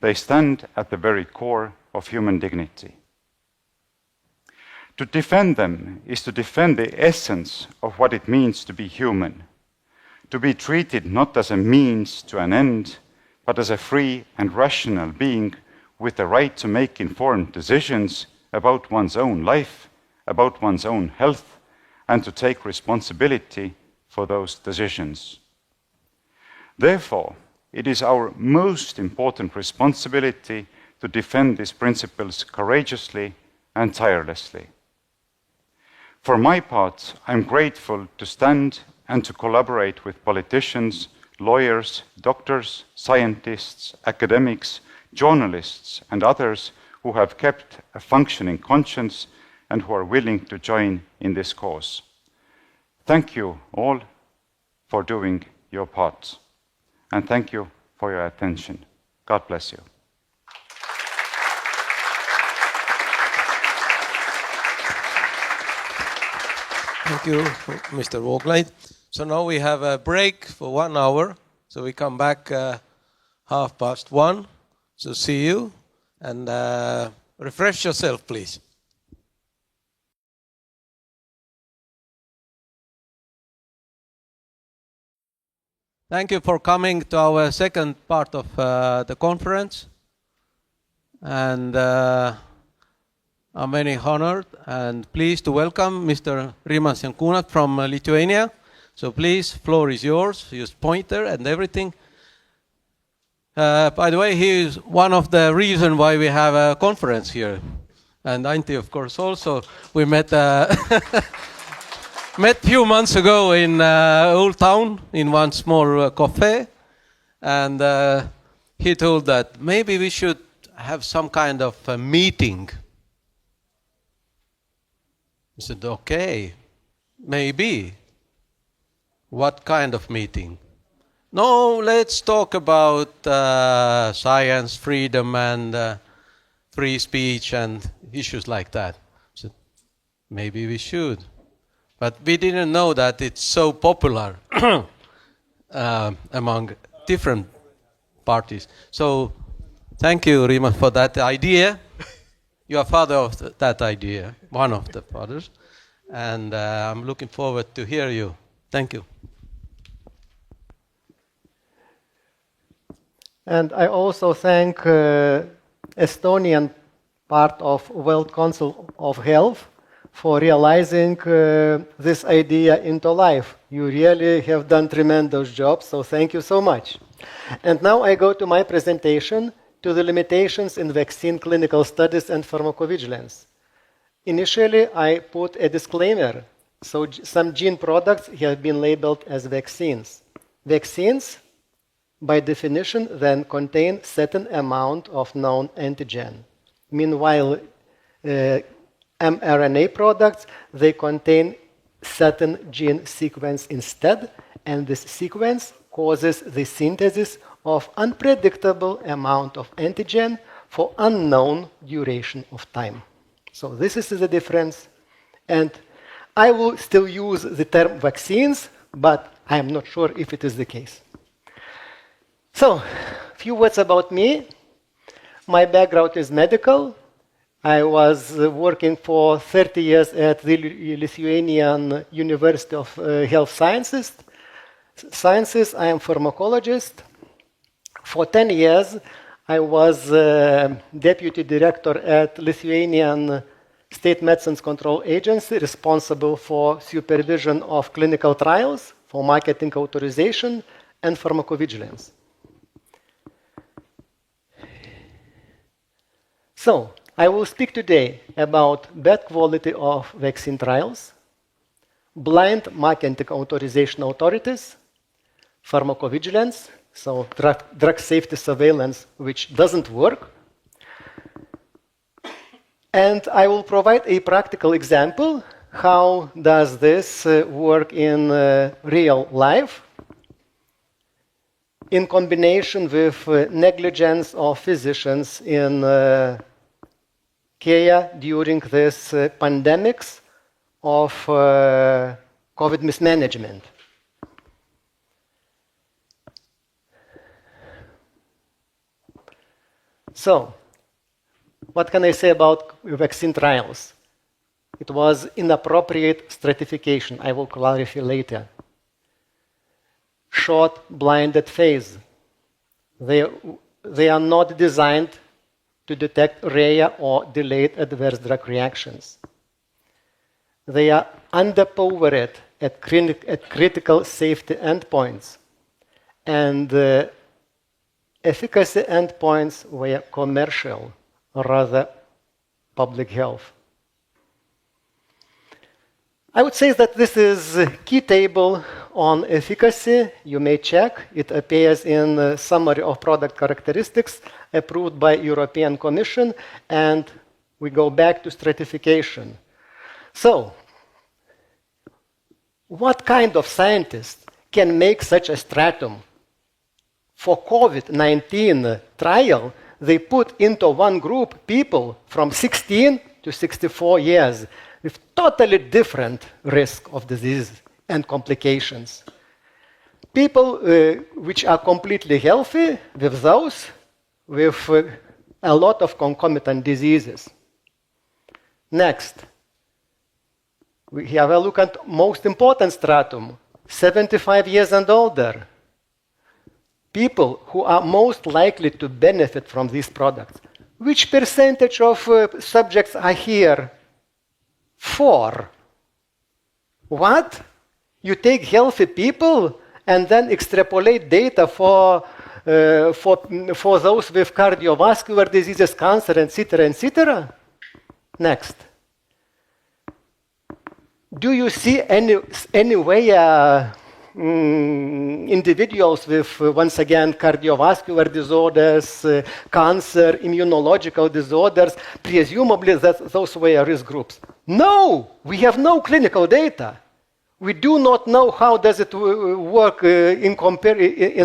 They stand at the very core of human dignity. To defend them is to defend the essence of what it means to be human, to be treated not as a means to an end, but as a free and rational being with the right to make informed decisions about one's own life, about one's own health, and to take responsibility for those decisions. Therefore, it is our most important responsibility to defend these principles courageously and tirelessly. For my part, I'm grateful to stand and to collaborate with politicians, lawyers, doctors, scientists, academics, journalists, and others who have kept a functioning conscience and who are willing to join in this cause. Thank you all for doing your part. And thank you for your attention. God bless you. Thank you, Mr. Vooglaid. So now we have a break for 1 hour. So we come back 1:30. So see you and refresh yourself, please. Thank you for coming to our second part of the conference. And I'm very honored and pleased to welcome Mr. Rimas Jankunat from Lithuania. So please, floor is yours. Use pointer and everything. By the way, he is one of the reasons why we have a conference here. And Antti, of course, also. We met met few months ago in Old Town in one small cafe. And he told that maybe we should have some kind of a meeting. I said, okay, maybe. What kind of meeting? No, let's talk about science, freedom, and free speech and issues like that. So maybe we should. But we didn't know that it's so popular among different parties. So thank you, Rima, for that idea. You are father of that idea, one of the fathers. And I'm looking forward to hear you. Thank you. And I also thank Estonian part of World Council of Health for realizing this idea into life. You really have done tremendous job, so thank you so much. And now I go to my presentation to the limitations in vaccine clinical studies and pharmacovigilance. Initially, I put a disclaimer. So some gene products have been labeled as vaccines. Vaccines, by definition, then contain certain amount of known antigen. Meanwhile, mRNA products, they contain certain gene sequence instead, and this sequence causes the synthesis of unpredictable amount of antigen for unknown duration of time. So this is the difference. And I will still use the term vaccines, but I am not sure if it is the case. So, a few words about me. My background is medical. I was working for 30 years at the Lithuanian University of Health Sciences. I am pharmacologist. For 10 years, I was deputy director at Lithuanian State Medicines Control Agency, responsible for supervision of clinical trials, for marketing authorization, and pharmacovigilance. So, I will speak today about bad quality of vaccine trials, blind marketing authorization authorities, pharmacovigilance, so drug safety surveillance, which doesn't work. And I will provide a practical example. How does this work in real life? In combination with negligence of physicians in care during this pandemics of COVID mismanagement. So, what can I say about vaccine trials? It was inappropriate stratification. I will clarify later. Short blinded phase. They are not designed to detect rare or delayed adverse drug reactions. They are underpowered at critical safety endpoints. And efficacy endpoints were commercial, rather public health. I would say that this is a key table on efficacy. You may check. It appears in the summary of product characteristics approved by European Commission, and we go back to stratification. So, what kind of scientist can make such a stratum? For COVID-19 trial, they put into one group people from 16 to 64 years with totally different risk of disease and complications. People which are completely healthy with those with a lot of concomitant diseases. Next, we have a look at most important stratum, 75 years and older. People who are most likely to benefit from these products, Which percentage of subjects are here? 4. What? You take healthy people and then extrapolate data for those with cardiovascular diseases, cancer, etc., etc.? Next. Do you see any way individuals with, once again, cardiovascular disorders, cancer, immunological disorders, presumably that those were risk groups? No, we have no clinical data. We do not know how does it work in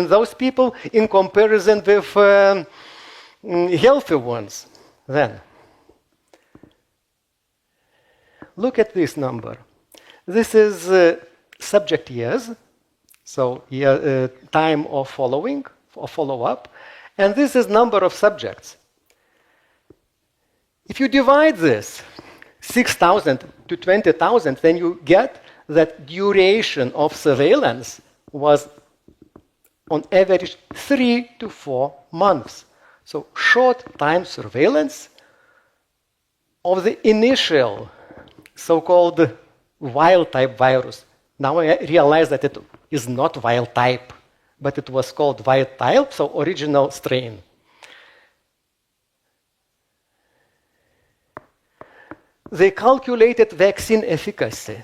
those people in comparison with healthy ones. Then, look at this number. This is subject years, so time of follow-up, and this is number of subjects. If you divide this 6,000 to 20,000, then you get that duration of surveillance was on average 3 to 4 months. So short time surveillance of the initial so-called wild type virus. Now I realize that it is not wild type, but it was called wild type, so original strain. They calculated vaccine efficacy.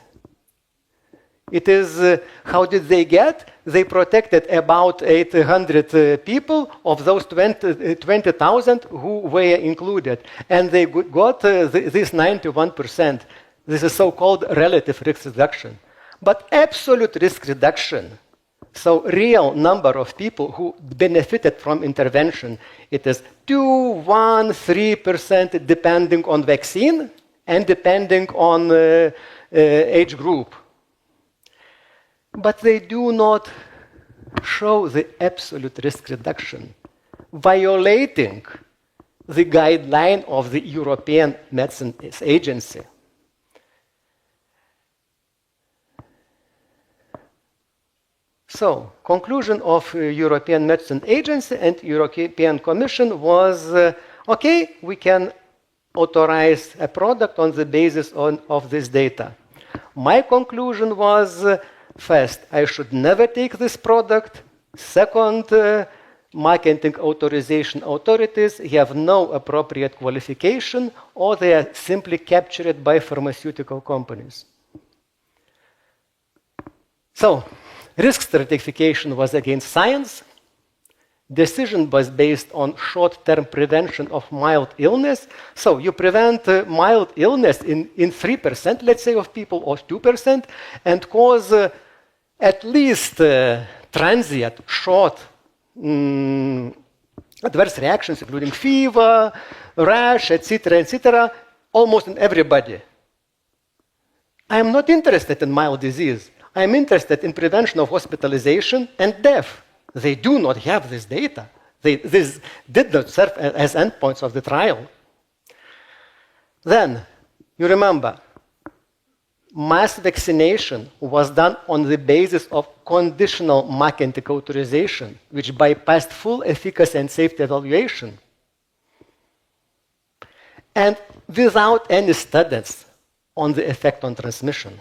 It is, how did they get? They protected about 800 people of those 20,000 who were included. And they got this 91%. This is so-called relative risk reduction. But absolute risk reduction, so real number of people who benefited from intervention, it is 2, 1, 3% depending on vaccine and depending on age group. But they do not show the absolute risk reduction, violating the guideline of the European Medicines Agency. So, conclusion of European Medicines Agency and European Commission was, okay, we can authorize a product on the basis of this data. My conclusion was, first, I should never take this product. Second, marketing authorization authorities have no appropriate qualification, or they are simply captured by pharmaceutical companies. So, risk stratification was against science. Decision was based on short-term prevention of mild illness. So you prevent mild illness in 3%, let's say, of people, or 2%, and cause at least transient, short adverse reactions, including fever, rash, etc., almost in everybody. I am not interested in mild disease. I am interested in prevention of hospitalization and death. They do not have this data. This did not serve as endpoints of the trial. Then, you remember, mass vaccination was done on the basis of conditional marketing authorization, which bypassed full efficacy and safety evaluation. And without any studies on the effect on transmission.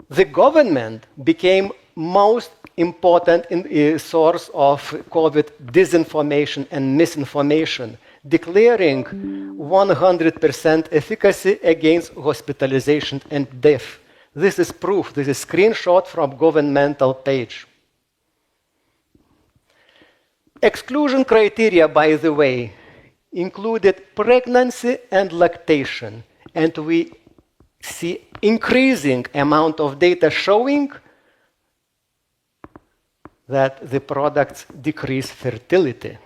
The government became most important source of COVID disinformation and misinformation, declaring 100% efficacy against hospitalization and death. This is proof. This is a screenshot from governmental page. Exclusion criteria, by the way, included pregnancy and lactation, and we see increasing amount of data showing that the products decrease fertility.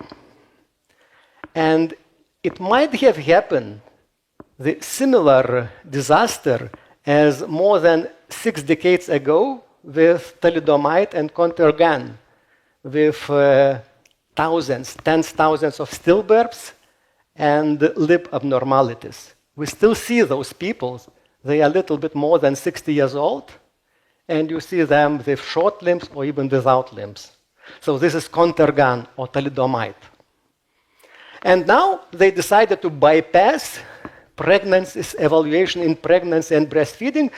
And it might have happened, the similar disaster as more than 6 decades ago with thalidomide and Contergan, with thousands, tens of thousands of stillbirths and lip abnormalities. We still see those people. They are a little bit more than 60 years old, and you see them with short limbs or even without limbs. So this is Contergan or thalidomide. And now they decided to bypass pregnancy's evaluation in pregnancy and breastfeeding.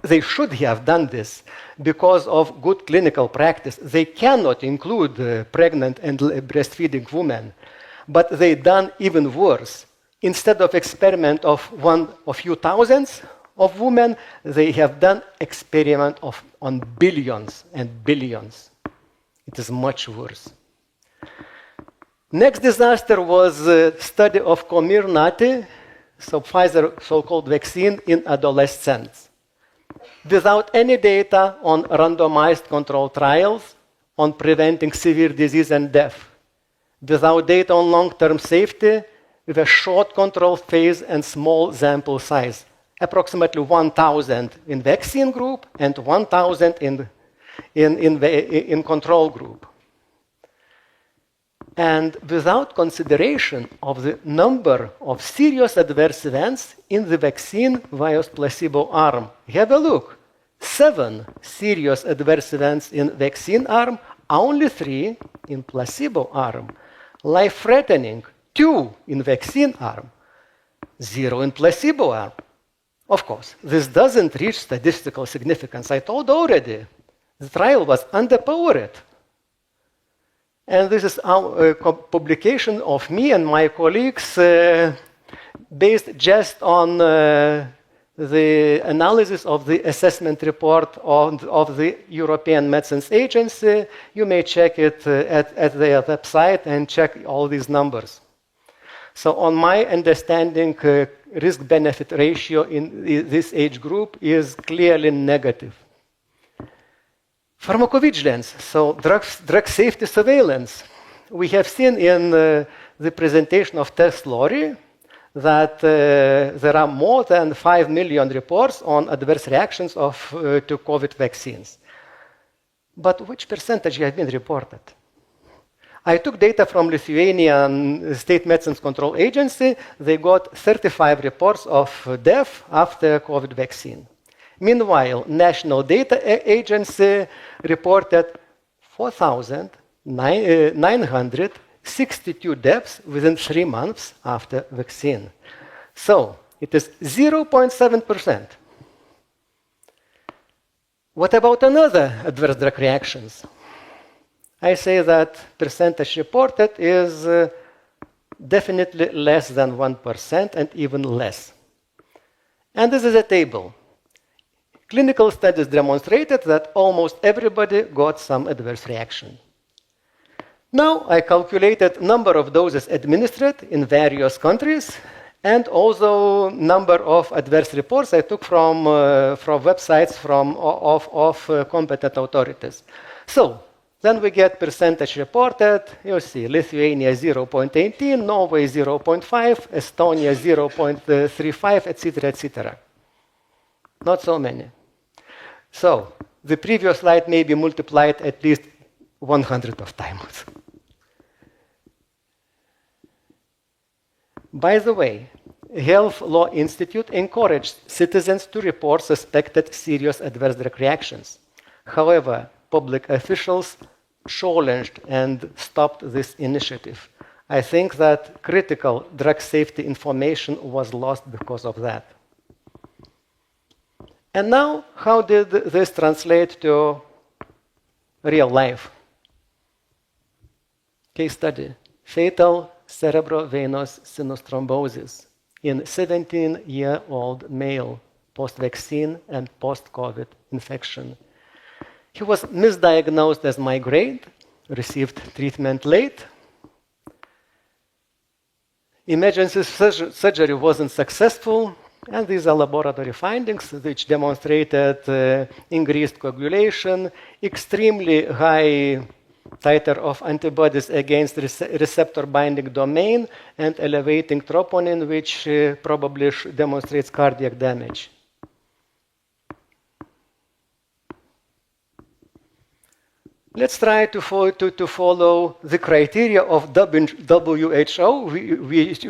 They should have done this because of good clinical practice. They cannot include pregnant and breastfeeding women, but they done even worse. Instead of experiment of a few thousands of women, they have done experiment on billions and billions. It is much worse. Next disaster was a study of Comirnaty, so Pfizer so-called vaccine in adolescents, without any data on randomized controlled trials on preventing severe disease and death, without data on long-term safety, with a short control phase and small sample size, approximately 1,000 in vaccine group and 1,000 in control group. And without consideration of the number of serious adverse events in the vaccine versus placebo arm. Have a look. 7 serious adverse events in vaccine arm, only 3 in placebo arm. Life-threatening, 2 in vaccine arm, 0 in placebo arm. Of course, this doesn't reach statistical significance. I told already, the trial was underpowered. And this is our publication of me and my colleagues based just on the analysis of the assessment report of the European Medicines Agency. You may check it at their website and check all these numbers. So on my understanding, risk-benefit ratio in this age group is clearly negative. Pharmacovigilance, so drug safety surveillance. We have seen in the presentation of Tess Lorry that there are more than 5 million reports on adverse reactions to COVID vaccines. But which percentage have been reported? I took data from Lithuanian State Medicines Control Agency. They got 35 reports of death after COVID vaccine. Meanwhile, National Data Agency reported 4,962 deaths within 3 months after vaccine. So it is 0.7%. What about another adverse drug reactions? I say that percentage reported is definitely less than 1% and even less. And this is a table. Clinical studies demonstrated that almost everybody got some adverse reaction. Now I calculated number of doses administered in various countries and also number of adverse reports I took from websites of competent authorities. So then we get percentage reported. You see Lithuania 0.18, Norway 0.5, Estonia 0.35, etc., etc. Not so many. So the previous slide may be multiplied at least 100 of times. By the way, Health Law Institute encouraged citizens to report suspected serious adverse drug reactions. However, public officials challenged and stopped this initiative. I think that critical drug safety information was lost because of that. And now, how did this translate to real life? Case study, fatal cerebrovenous sinus thrombosis in 17-year-old male, post-vaccine and post-COVID infection. He was misdiagnosed as migraine, received treatment late. Emergency surgery wasn't successful, and these are laboratory findings which demonstrated increased coagulation, extremely high titer of antibodies against receptor binding domain, and elevating troponin, which probably demonstrates cardiac damage. Let's try to follow the criteria of WHO,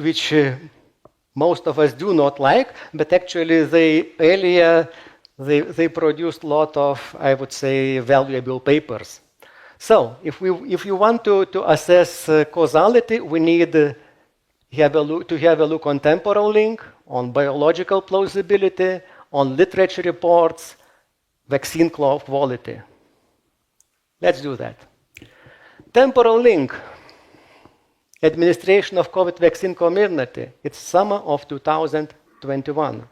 which most of us do not like, but actually they produced a lot of, I would say, valuable papers. So, if you want to assess causality, we need to have a look on temporal link, on biological plausibility, on literature reports, vaccine quality. Let's do that. Temporal link. Administration of COVID vaccine community. It's summer of 2021.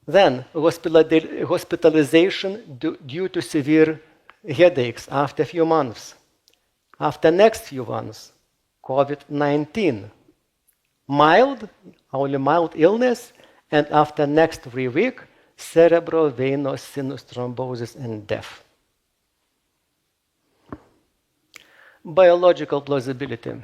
Then, hospitalization due to severe headaches after a few months. After next few months, COVID-19. Mild, only mild illness, and after next 3 weeks, cerebral venous sinus thrombosis and death. Biological plausibility.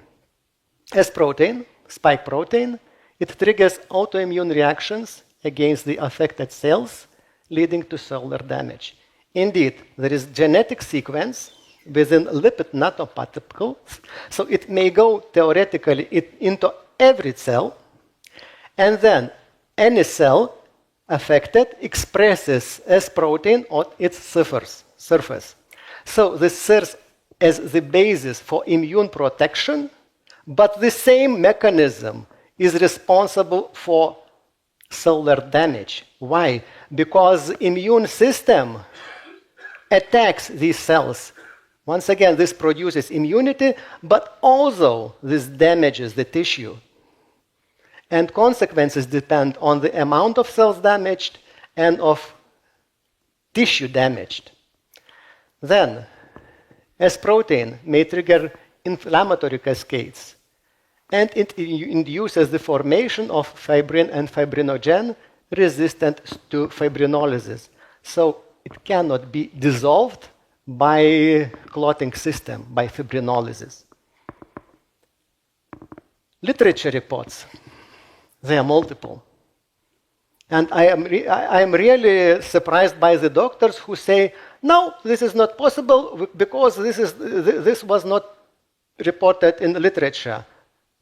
S protein, spike protein, it triggers autoimmune reactions against the affected cells, leading to cellular damage. Indeed, there is genetic sequence within lipid nanoparticles, so it may go theoretically into every cell, and then any cell affected expresses S protein on its surface. So this serves as the basis for immune protection, but the same mechanism is responsible for cellular damage. Why? Because the immune system attacks these cells. Once again, this produces immunity, but also this damages the tissue. And consequences depend on the amount of cells damaged and of tissue damaged. Then, S protein may trigger inflammatory cascades, and it induces the formation of fibrin and fibrinogen resistant to fibrinolysis. So it cannot be dissolved by clotting system, by fibrinolysis. Literature reports, they are multiple. And I am really surprised by the doctors who say, no, this is not possible because this was not reported in the literature.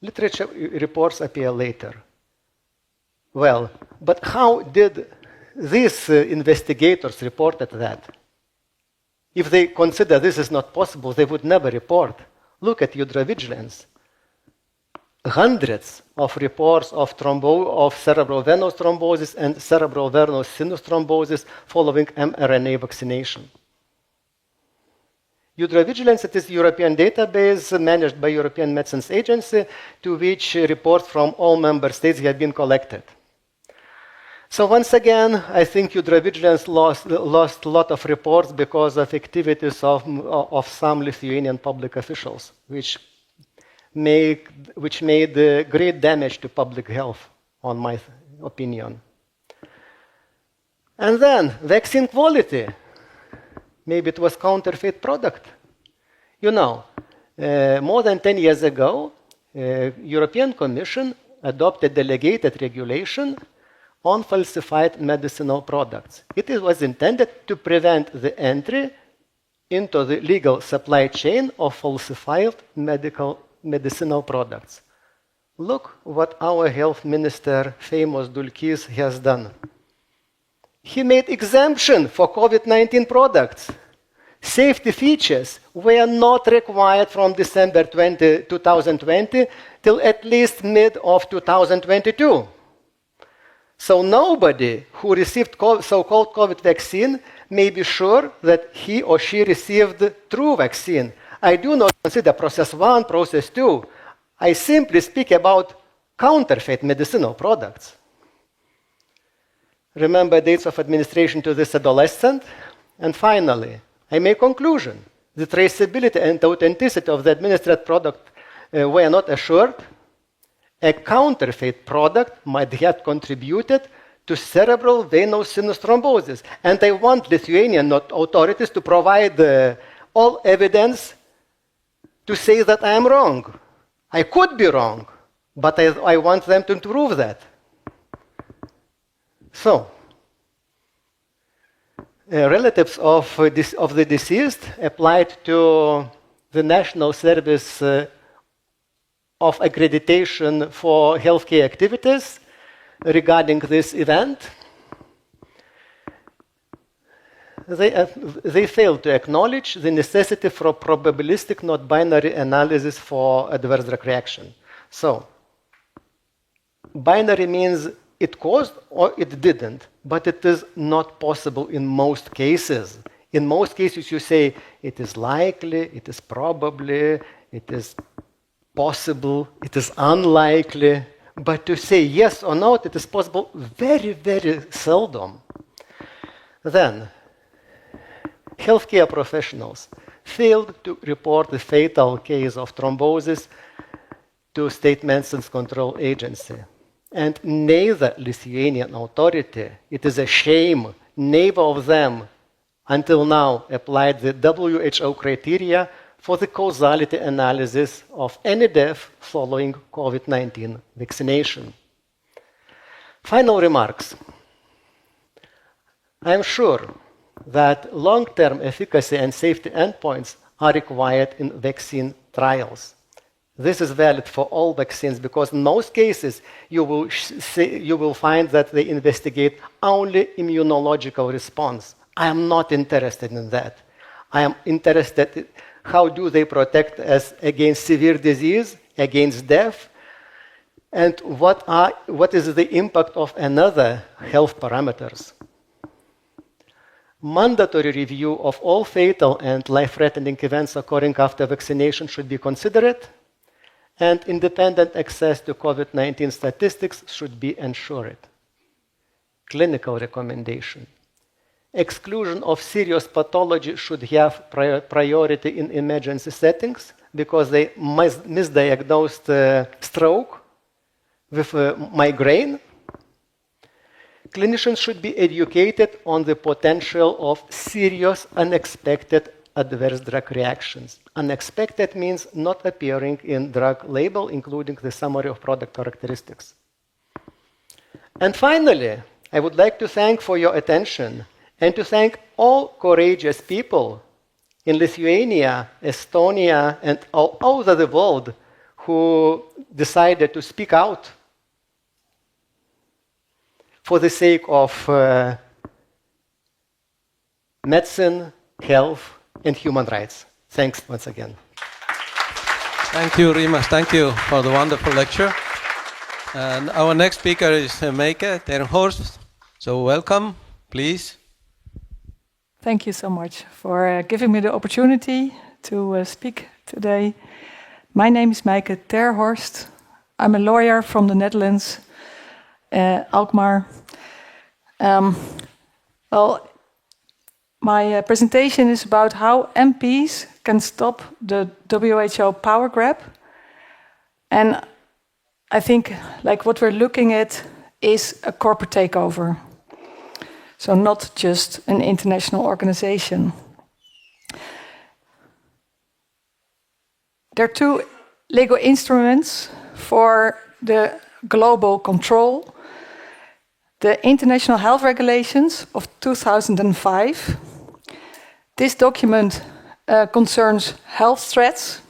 Literature reports appear later. Well, but how did these investigators reported that? If they consider this is not possible, they would never report. Look at ultravigilance. Hundreds of reports of cerebral venous thrombosis and cerebral venous sinus thrombosis following mRNA vaccination. Ultravigilance, it is a European database managed by European Medicines Agency, to which reports from all member states have been collected. So once again, I think ultravigilance lost a lot of reports because of activities of some Lithuanian public officials, which made great damage to public health, on my opinion. And then, vaccine quality. Maybe it was counterfeit product. You know, more than 10 years ago, European Commission adopted delegated regulation on falsified medicinal products. It was intended to prevent the entry into the legal supply chain of falsified medicinal products. Look what our health minister, famous Dulkys, has done. He made exemption for COVID-19 products. Safety features were not required from December 2020 till at least mid of 2022. So nobody who received so-called COVID vaccine may be sure that he or she received true vaccine. I do not consider process 1, process 2. I simply speak about counterfeit medicinal products. Remember dates of administration to this adolescent? And finally, I make conclusion. The traceability and authenticity of the administered product were not assured. A counterfeit product might have contributed to cerebral venous sinus thrombosis. And I want Lithuanian authorities to provide all evidence to say that I am wrong. I could be wrong, but I want them to prove that. So, relatives of the deceased applied to the National Service of Accreditation for Healthcare Activities regarding this event. they failed to acknowledge the necessity for probabilistic, not binary analysis for adverse drug reaction. So, binary means it caused or it didn't, but it is not possible in most cases. In most cases, you say it is likely, it is probably, it is possible, it is unlikely, but to say yes or no, it is possible very, very seldom. Then, healthcare professionals failed to report the fatal case of thrombosis to State Medicines Control Agency. And neither Lithuanian authority, it is a shame, neither of them until now applied the WHO criteria for the causality analysis of any death following COVID-19 vaccination. Final remarks. I am sure that long-term efficacy and safety endpoints are required in vaccine trials. This is valid for all vaccines because in most cases you will find that they investigate only immunological response. I am not interested in that. I am interested in how do they protect us against severe disease, against death, and what is the impact of another health parameters. Mandatory review of all fatal and life-threatening events occurring after vaccination should be considered, and independent access to COVID-19 statistics should be ensured. Clinical recommendation. Exclusion of serious pathology should have priority in emergency settings because they misdiagnosed stroke with migraine. Clinicians should be educated on the potential of serious unexpected adverse drug reactions. Unexpected means not appearing in drug label, including the summary of product characteristics. And finally, I would like to thank for your attention and to thank all courageous people in Lithuania, Estonia, and all over the world who decided to speak out for the sake of medicine, health, and human rights. Thanks once again. Thank you, Rimas. Thank you for the wonderful lecture. And our next speaker is Meike Terhorst. So welcome, please. Thank you so much for giving me the opportunity to speak today. My name is Meike Terhorst. I'm a lawyer from the Netherlands, Alkmaar. My presentation is about how MPs can stop the WHO power grab. And I think what we're looking at is a corporate takeover. So not just an international organization. There are two legal instruments for the global control. The International Health Regulations of 2005. This document concerns health threats.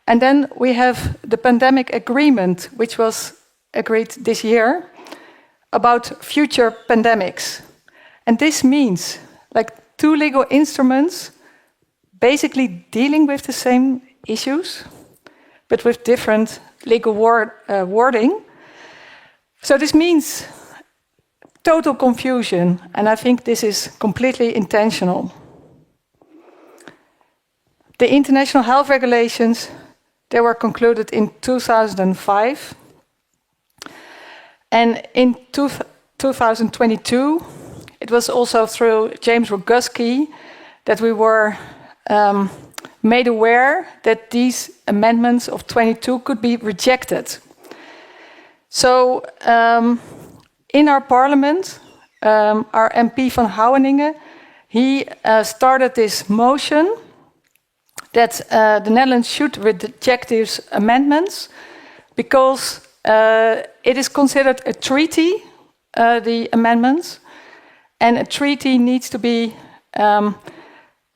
And then we have the Pandemic Agreement, which was agreed this year, about future pandemics. And this means two legal instruments basically dealing with the same issues, but with different legal wording. So this means total confusion, and I think this is completely intentional. The International Health Regulations, they were concluded in 2005. And in 2022, it was also through James Roguski that we were made aware that these amendments of 22 could be rejected. So in our parliament, our MP van Houweningen, he started this motion that the Netherlands should reject these amendments because it is considered a treaty, the amendments, and a treaty needs to be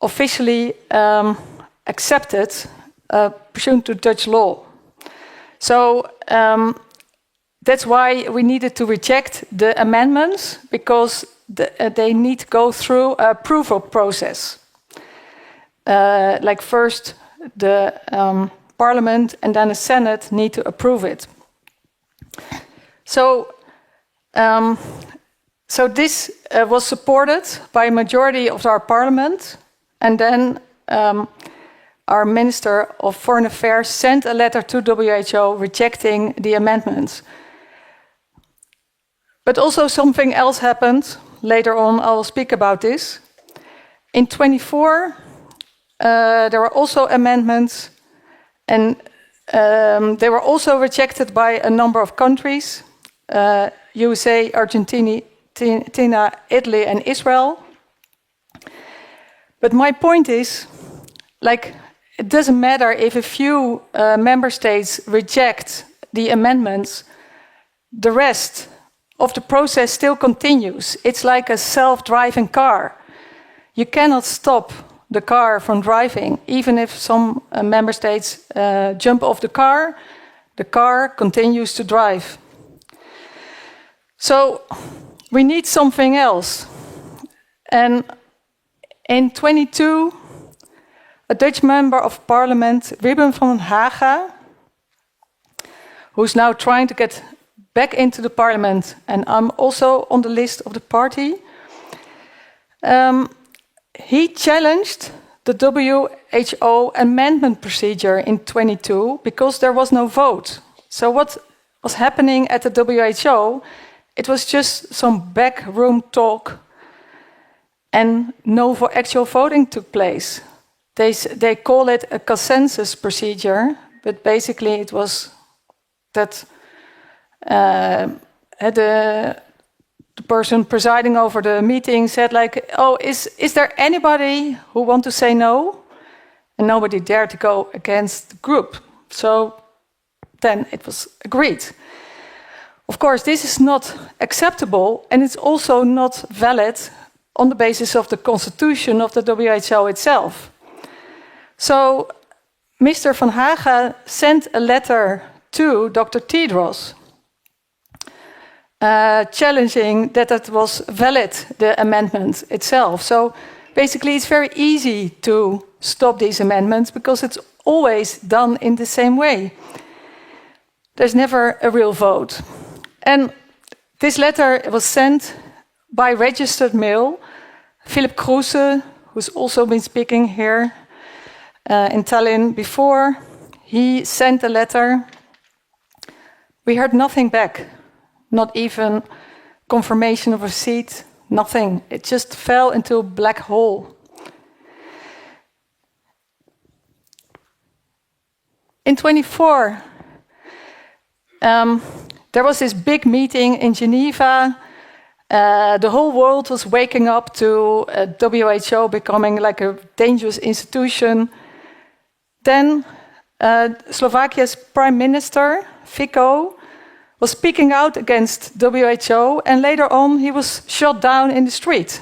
officially accepted pursuant to Dutch law. So that's why we needed to reject the amendments, because they need to go through a approval process. Like first the Parliament and then the Senate need to approve it. So this was supported by a majority of our Parliament, and then our Minister of Foreign Affairs sent a letter to WHO rejecting the amendments. But also something else happened. Later on, I will speak about this. In 24, there were also amendments, and they were also rejected by a number of countries, USA, Argentina, Italy, and Israel. But my point is, like, it doesn't matter if a few member states reject the amendments, the rest of the process still continues. It's like a self-driving car. You cannot stop the car from driving. Even if some member states jump off the car continues to drive. So we need something else. And in 22, a Dutch member of parliament, Wim van Haga, who's now trying to get back into the parliament, and I'm also on the list of the party, he challenged the WHO amendment procedure in 22 because there was no vote. So what was happening at the WHO, it was just some backroom talk and no actual voting took place. They call it a consensus procedure, but basically it was that the person presiding over the meeting said like, oh, is there anybody who want to say no? And nobody dared to go against the group. So then it was agreed. Of course, this is not acceptable, and it's also not valid on the basis of the constitution of the WHO itself. So Mr. Van Haga sent a letter to Dr. Tedros challenging that it was valid, the amendment itself. So basically it's very easy to stop these amendments because it's always done in the same way. There's never a real vote. And this letter was sent by registered mail. Philip Kruse, who's also been speaking here in Tallinn before, he sent a letter. We heard nothing back, not even confirmation of receipt, nothing. It just fell into a black hole. In 24, there was this big meeting in Geneva. The whole world was waking up to WHO becoming like a dangerous institution. Then Slovakia's Prime Minister, Fico, was speaking out against WHO, and later on he was shot down in the street.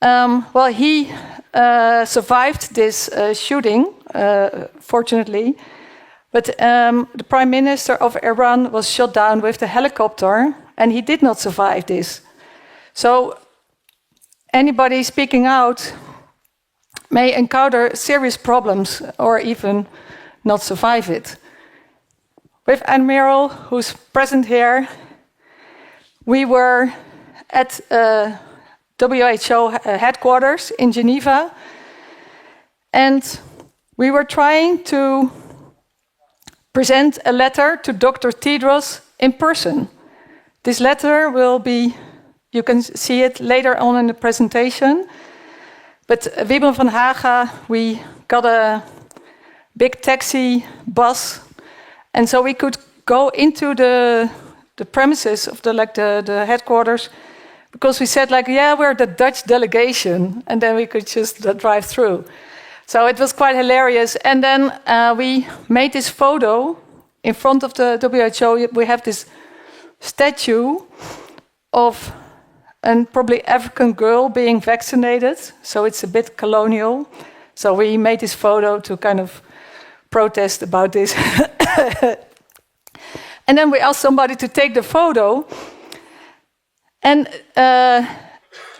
Well, he survived this shooting, fortunately, but the Prime Minister of Iran was shot down with the helicopter, and he did not survive this. So anybody speaking out may encounter serious problems or even not survive it. With Admiral, who's present here, we were at WHO headquarters in Geneva, and we were trying to present a letter to Dr. Tedros in person. This letter will be, you can see it later on in the presentation, but Wim van Haga, we got a big taxi bus, and so we could go into the premises of the headquarters, because we said like, yeah, we're the Dutch delegation, and then we could just drive through. So it was quite hilarious. And then we made this photo in front of the WHO. We have this statue of a probably African girl being vaccinated. So it's a bit colonial. So we made this photo to kind of protest about this. And then we asked somebody to take the photo. And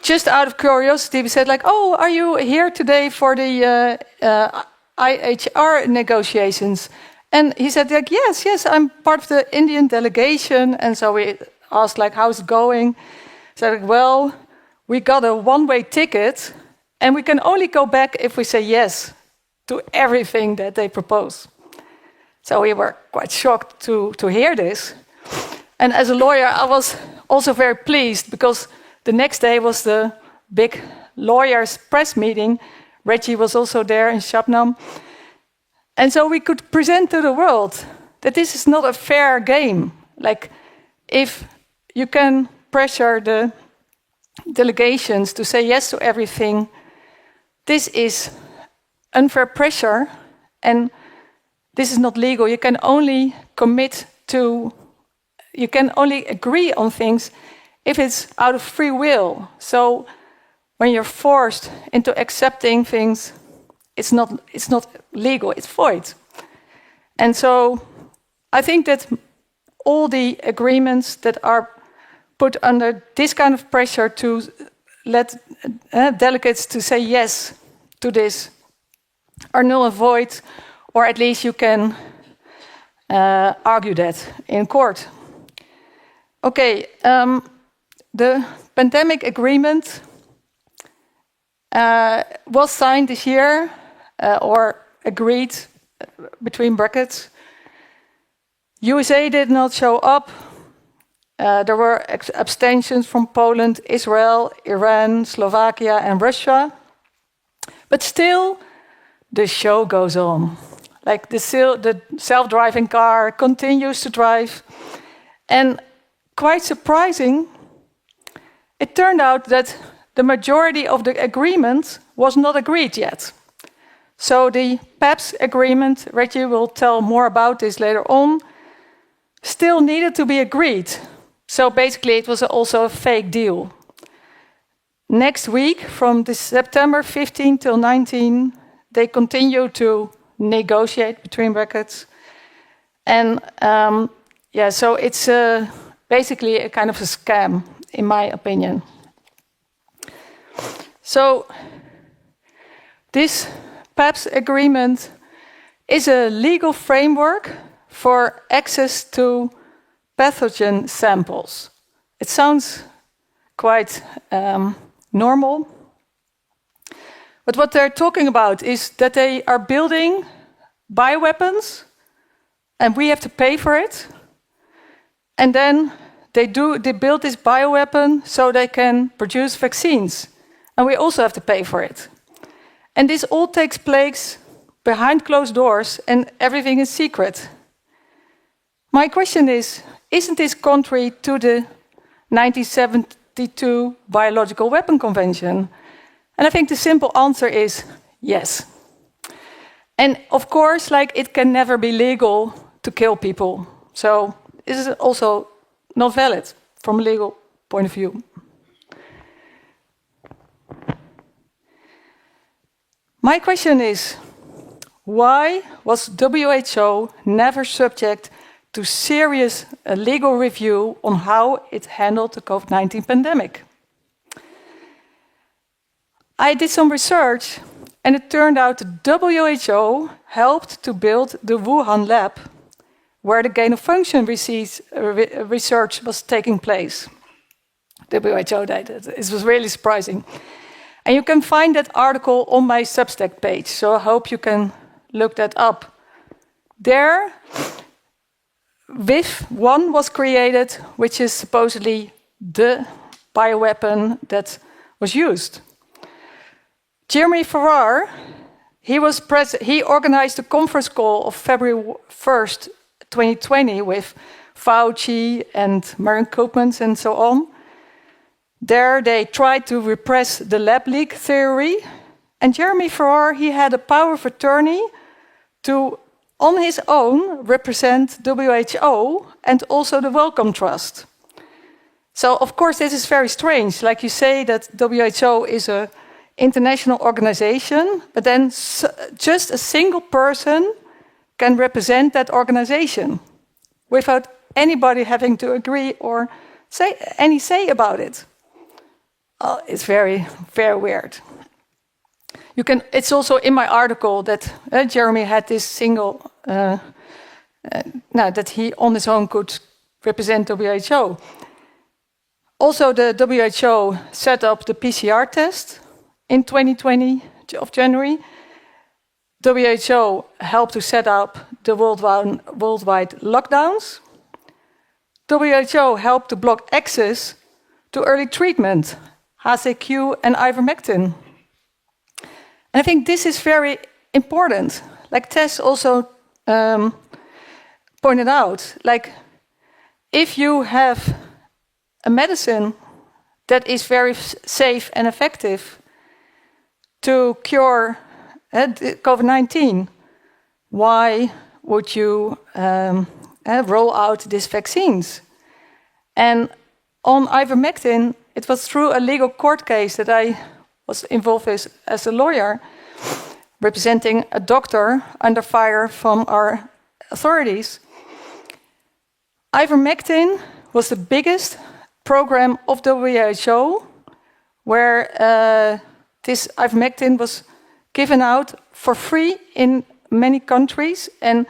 just out of curiosity, we said like, oh, are you here today for the IHR negotiations? And he said like, yes, I'm part of the Indian delegation. And so we asked like, how's it going? So like, well, we got a one-way ticket and we can only go back if we say yes to everything that they propose. So we were quite shocked to hear this. And as a lawyer, I was also very pleased because the next day was the big lawyers' press meeting. Reggie was also there in Shabnam. And so we could present to the world that this is not a fair game. Like, if you can pressure the delegations to say yes to everything, this is unfair pressure, and this is not legal. You can only you can only agree on things if it's out of free will. So when you're forced into accepting things, it's not legal, it's void. And so I think that all the agreements that are put under this kind of pressure to let delegates to say yes to this are null and void, or at least you can argue that in court. Okay, the pandemic agreement was signed this year, or agreed between brackets. USA did not show up. There were abstentions from Poland, Israel, Iran, Slovakia, and Russia. But still, the show goes on. Like the self-driving car continues to drive. And quite surprising, it turned out that the majority of the agreement was not agreed yet. So the PEPs agreement, Reggie will tell more about this later on, still needed to be agreed. So basically it was also a fake deal. Next week, from this September 15 till 19, they continue to negotiate between brackets. And so it's basically a kind of a scam, in my opinion. So this PEPs agreement is a legal framework for access to pathogen samples. It sounds quite normal. But what they're talking about is that they are building bioweapons and we have to pay for it. And then they build this bioweapon so they can produce vaccines. And we also have to pay for it. And this all takes place behind closed doors and everything is secret. My question is, isn't this contrary to the 1972 Biological Weapon Convention? And I think the simple answer is yes. And of course, it can never be legal to kill people. So this is also not valid from a legal point of view. My question is, why was WHO never subject to serious legal review on how it handled the COVID-19 pandemic? I did some research, and it turned out the WHO helped to build the Wuhan lab, where the gain-of-function research was taking place. WHO did it. It was really surprising. And you can find that article on my Substack page, so I hope you can look that up. There, WIF-1 was created, which is supposedly the bioweapon that was used. Jeremy Farrar, he organized a conference call of February 1st, 2020 with Fauci and Marion Koopmans and so on. There they tried to repress the lab leak theory. And Jeremy Farrar, he had a power of attorney to, on his own, represent WHO and also the Wellcome Trust. So, of course, this is very strange. Like you say that WHO is an international organization, but then just a single person can represent that organization without anybody having to agree or say about it? It's very, very weird. It's also in my article that Jeremy had this single, that he on his own could represent WHO. Also, the WHO set up the PCR test in 2020 of January. WHO helped to set up the worldwide lockdowns. WHO helped to block access to early treatment, HCQ and ivermectin. And I think this is very important. Like Tess also pointed out, like if you have a medicine that is very safe and effective to cure COVID-19, why would you roll out these vaccines? And on ivermectin, it was through a legal court case that I was involved with as a lawyer, representing a doctor under fire from our authorities. Ivermectin was the biggest program of the WHO, where this ivermectin was given out for free in many countries, and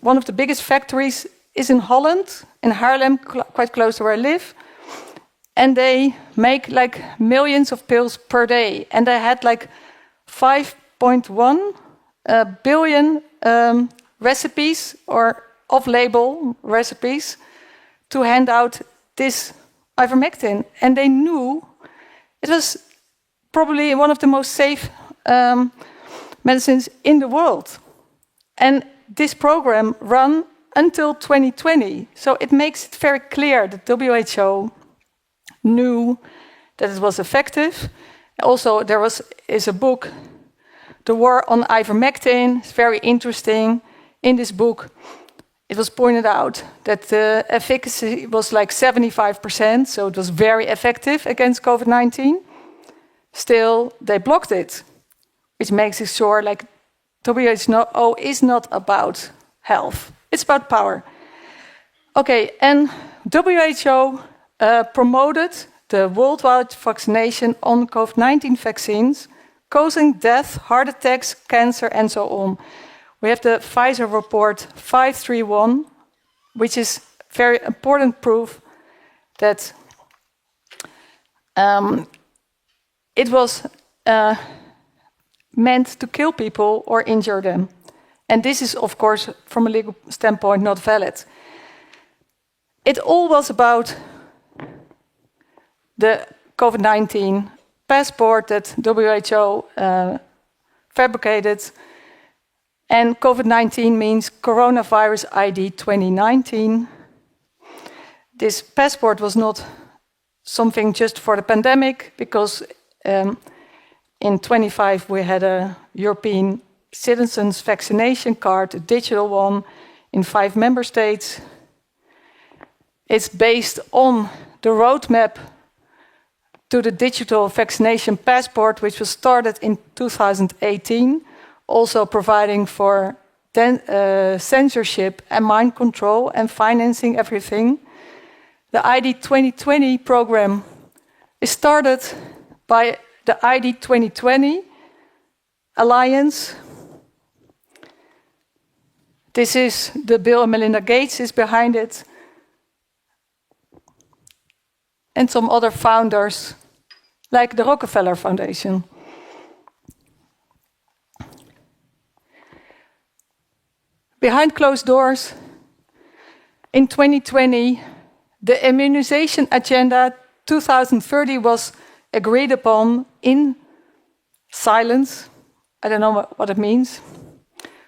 one of the biggest factories is in Holland, in Haarlem, quite close to where I live, and they make like millions of pills per day, and they had like 5.1 billion recipes or off-label recipes to hand out this ivermectin, and they knew it was probably one of the most safe medicines in the world. And this program ran until 2020, so it makes it very clear that WHO knew that it was effective. Also, there is a book, The War on Ivermectin. It's very interesting. In this book, it was pointed out that the efficacy was like 75%, so it was very effective against COVID-19. Still, they blocked it, which makes it sure like WHO is not about health. It's about power. Okay, and WHO promoted the worldwide vaccination on COVID-19 vaccines, causing death, heart attacks, cancer, and so on. We have the Pfizer report 531, which is very important proof that it was meant to kill people or injure them. And this is, of course, from a legal standpoint, not valid. It all was about the COVID-19 passport that WHO fabricated. And COVID-19 means Coronavirus ID 2019. This passport was not something just for the pandemic, because in 25 we had a European citizens vaccination card, a digital one, in 5 member states. It's based on the roadmap to the digital vaccination passport, which was started in 2018, also providing for censorship and mind control and financing everything. The ID 2020 program is started by the ID 2020 Alliance. This is the Bill and Melinda Gates is behind it. And some other founders, like the Rockefeller Foundation. Behind closed doors, in 2020, the immunization agenda 2030 was agreed upon in silence. I don't know what it means.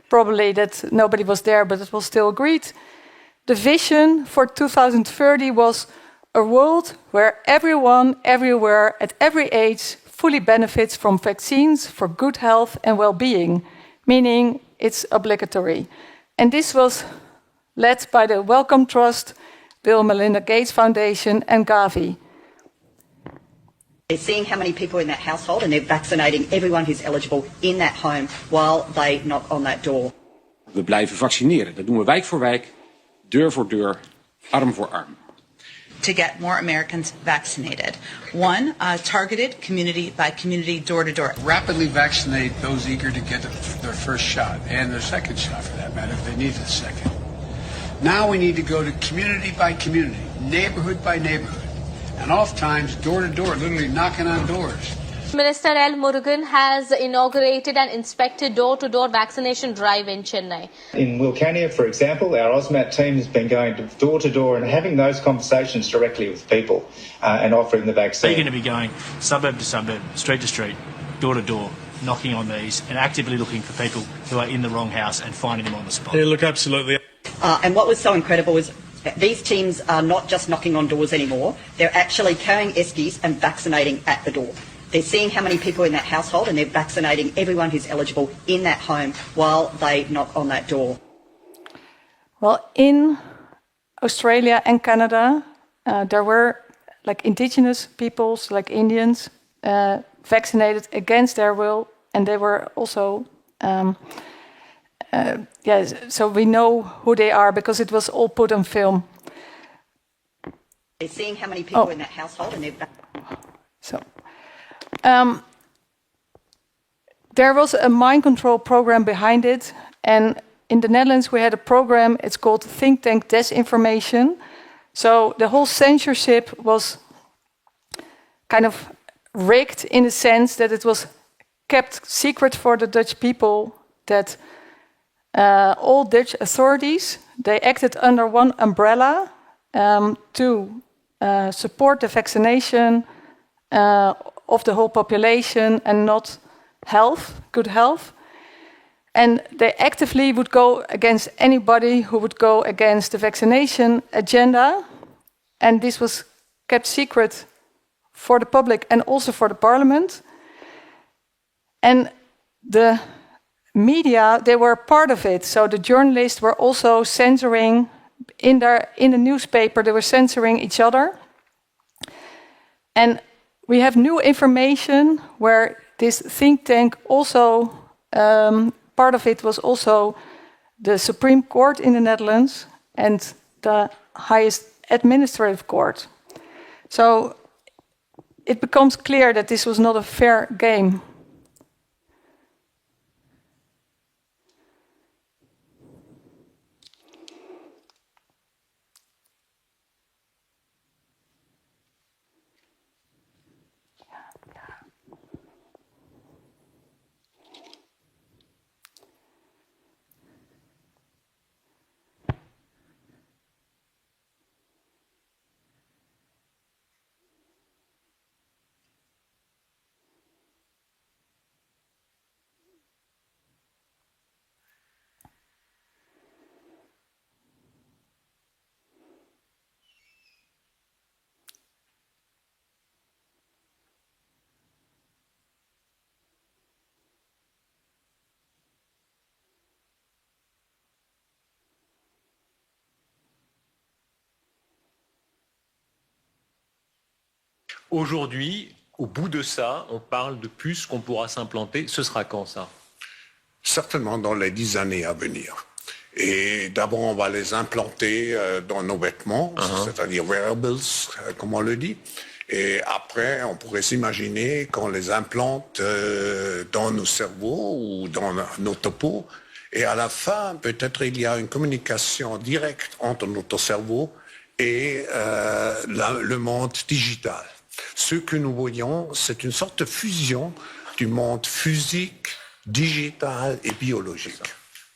Probably that nobody was there, but it was still agreed. The vision for 2030 was a world where everyone, everywhere, at every age, fully benefits from vaccines for good health and well-being, meaning it's obligatory. And this was led by the Wellcome Trust, Bill and Melinda Gates Foundation, and Gavi. They're seeing how many people are in that household, and they're vaccinating everyone who's eligible in that home while they knock on that door. We blijven vaccineren. Dat doen we wijk voor wijk, deur voor deur, arm voor arm. to get more Americans vaccinated. One, targeted community by community, door to door. Rapidly vaccinate those eager to get their first shot and their second shot for that matter if they need a second. Now we need to go to community by community, neighborhood by neighborhood, and oftentimes door to door, literally knocking on doors. Minister L. Murugan has inaugurated and inspected door-to-door vaccination drive in Chennai. In Wilcannia, for example, our AUSMAT team has been going door to door and having those conversations directly with people and offering the vaccine. They're going to be going suburb to suburb, street to street, door to door, knocking on these and actively looking for people who are in the wrong house and finding them on the spot. Yeah, look, absolutely. And what was so incredible was these teams are not just knocking on doors anymore, they're actually carrying eskies and vaccinating at the door. They're seeing how many people in that household and they're vaccinating everyone who's eligible in that home while they knock on that door. Well, in Australia and Canada, there were like indigenous peoples, like Indians, vaccinated against their will, and they were also, so we know who they are because it was all put on film. They're seeing how many people in that household and they're there was a mind control program behind it, and in the Netherlands we had a program, it's called Think Tank Disinformation. So the whole censorship was kind of rigged in the sense that it was kept secret for the Dutch people, that all Dutch authorities, they acted under one umbrella to support the vaccination of the whole population and not good health. And they actively would go against anybody who would go against the vaccination agenda. And this was kept secret for the public and also for the parliament. And the media, they were part of it. So the journalists were also censoring, in the newspaper, they were censoring each other. And we have new information where this think tank also, part of it was also the Supreme Court in the Netherlands and the highest administrative court. So it becomes clear that this was not a fair game. Aujourd'hui, au bout de ça, on parle de puces qu'on pourra s'implanter. Ce sera quand ça? Certainement dans les 10 années à venir. Et d'abord, on va les implanter dans nos vêtements, c'est-à-dire wearables, comme on le dit. Et après, on pourrait s'imaginer qu'on les implante dans nos cerveaux ou dans notre peau. Et à la fin, peut-être il y a une communication directe entre notre cerveau et le monde digital. Ce que nous voyons, c'est une sorte de fusion du monde physique, digital et biologique.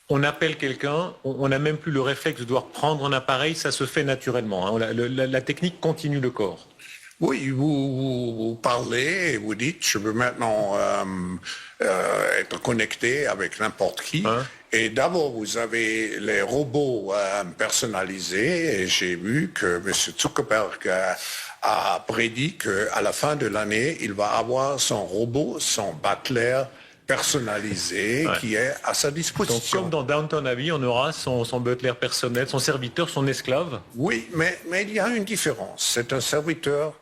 On appelle quelqu'un, on n'a même plus le réflexe de devoir prendre un appareil, ça se fait naturellement. Hein. La technique continue le corps. Oui, vous parlez et vous dites, je veux maintenant être connecté avec n'importe qui. Et d'abord, vous avez les robots personnalisés. Et j'ai vu que M. Zuckerberg a prédit qu'à la fin de l'année, il va avoir son robot, son butler personnalisé qui est à sa disposition. Donc, comme dans Downton Abbey, on aura son butler personnel, son serviteur, son esclave. Oui, mais il y a une différence. C'est un serviteur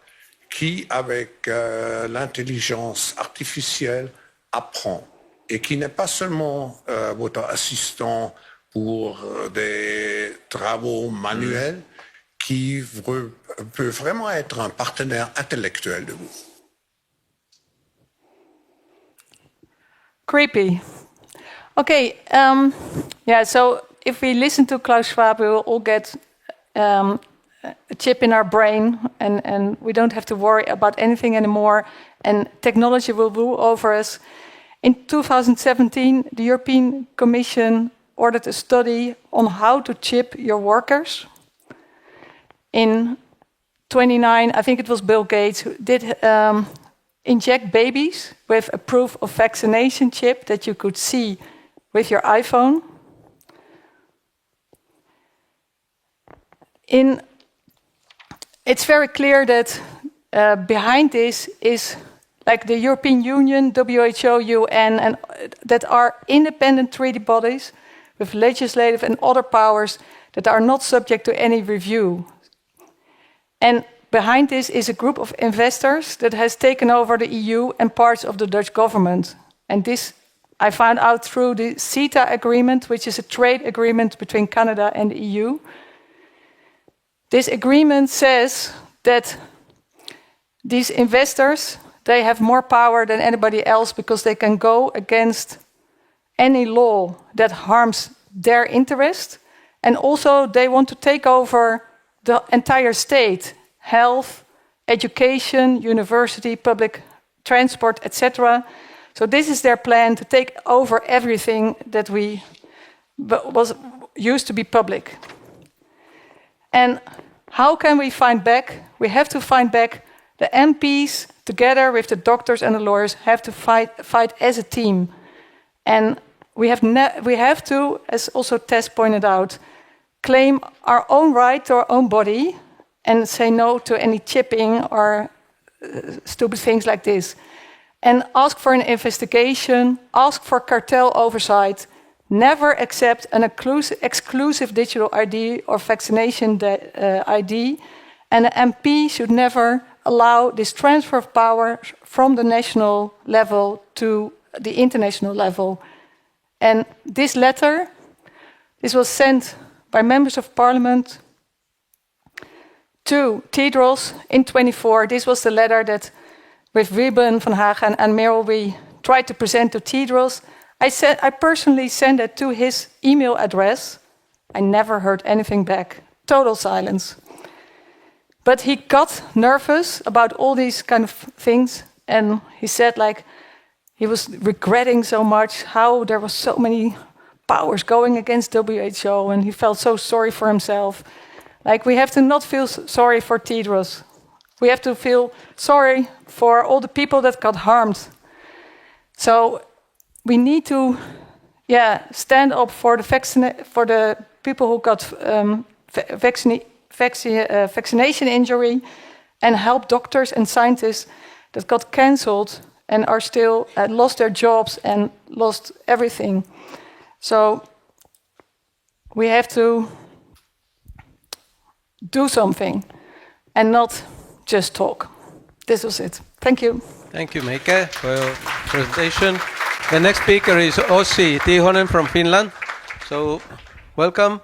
qui, avec l'intelligence artificielle, apprend et qui n'est pas seulement votre assistant pour des travaux manuels, qui veut peut vraiment être un partenaire intellectuel de vous. Creepy. Okay, yeah, so if we listen to Klaus Schwab, we will all get a chip in our brain and we don't have to worry about anything anymore and technology will rule over us. In 2017, the European Commission ordered a study on how to chip your workers. In 29, I think it was Bill Gates who did inject babies with a proof of vaccination chip that you could see with your iPhone. It's very clear that behind this is like the European Union, WHO, UN, and that are independent treaty bodies with legislative and other powers that are not subject to any review. And behind this is a group of investors that has taken over the EU and parts of the Dutch government. And this I found out through the CETA agreement, which is a trade agreement between Canada and the EU. This agreement says that these investors, they have more power than anybody else because they can go against any law that harms their interest. And also they want to take over the entire state, health, education, university, public transport, etc. So this is their plan to take over everything that was used to be public. And how can we find back? We have to find back the MPs together with the doctors and the lawyers have to fight as a team. And we have to, as also Tess pointed out, claim our own right to our own body and say no to any chipping or stupid things like this. And ask for an investigation, ask for cartel oversight, never accept an exclusive digital ID or vaccination ID, and the MP should never allow this transfer of power from the national level to the international level. And this letter, this was sent by members of parliament to Tedros in 24. This was the letter that with Ruben van Hagen and Merel we tried to present to Tedros. I personally sent it to his email address. I never heard anything back. Total silence. But he got nervous about all these kind of things, and he said like he was regretting so much how there was so many powers going against WHO, and he felt so sorry for himself. Like we have to not feel sorry for Tedros. We have to feel sorry for all the people that got harmed. So we need to, stand up for the people who got vaccination injury, and help doctors and scientists that got cancelled and are still lost their jobs and lost everything. So we have to do something and not just talk. This was it. Thank you. Thank you, Meike, for your presentation. The next speaker is Ossi Tihonen from Finland. So, welcome.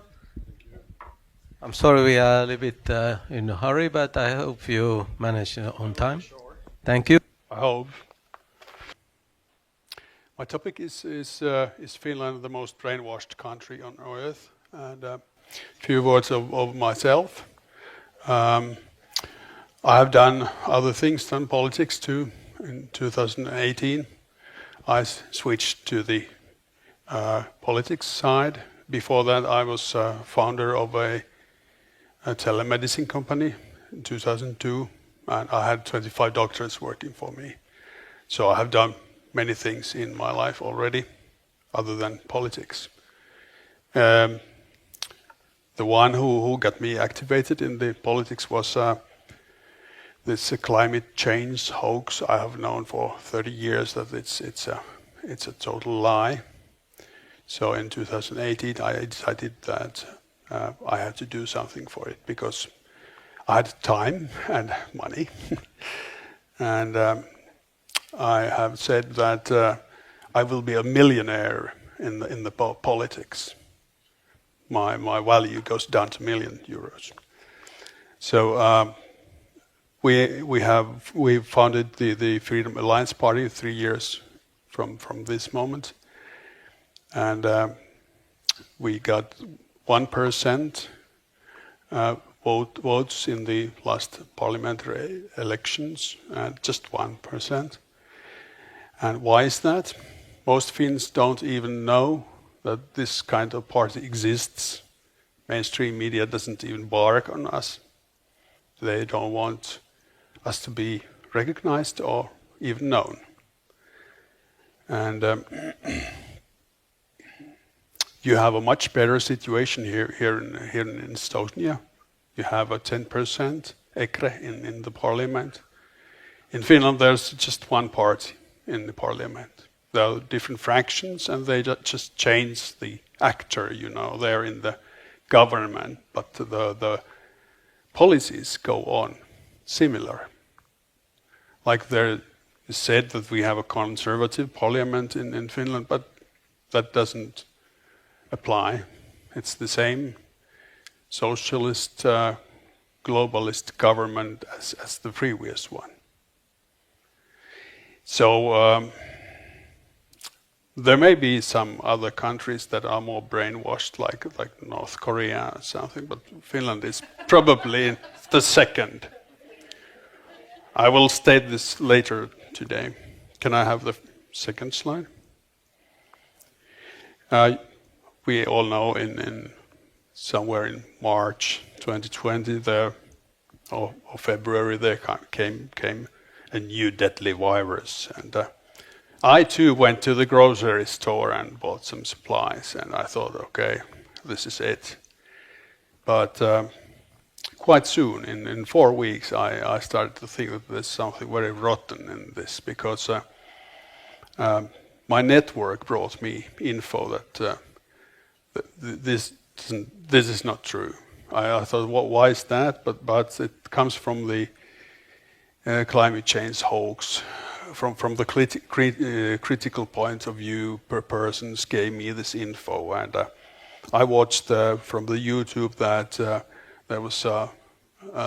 I'm sorry we are a little bit in a hurry, but I hope you manage on time. Thank you. I hope. My topic is Finland the most brainwashed country on earth? And a few words of myself. I have done other things than politics too. In 2018, I switched to the politics side. Before that, I was founder of a telemedicine company in 2002, and I had 25 doctors working for me. So I have done many things in my life already, other than politics. The one who got me activated in the politics was this climate change hoax. I have known for 30 years that it's a total lie. So in 2018, I decided that I had to do something for it because I had time and money, and I have said that I will be a millionaire in the politics. My value goes down to €1 million. So we founded the Freedom Alliance Party 3 years from this moment, and we got 1% votes in the last parliamentary elections, just 1%. And why is that? Most Finns don't even know that this kind of party exists. Mainstream media doesn't even bark on us. They don't want us to be recognized or even known. And you have a much better situation here in Estonia. You have a 10% EKRE in the parliament. In Finland, there's just one party in the parliament. There are different fractions, and they just change the actor. They're in the government, but the policies go on similar. Like there is said that we have a conservative parliament in Finland, but that doesn't apply. It's the same socialist, globalist government as the previous one. So there may be some other countries that are more brainwashed, like North Korea or something, but Finland is probably the second. I will state this later today. Can I have the second slide? We all know in somewhere in March 2020 or February there came a new deadly virus, and I too went to the grocery store and bought some supplies, and I thought, okay, this is it. But quite soon, in 4 weeks, I started to think that there's something very rotten in this, because my network brought me info that this is not true. I thought, why is that? But it comes from the climate change hoax. From the critical point of view, per person gave me this info, and I watched from the YouTube that there was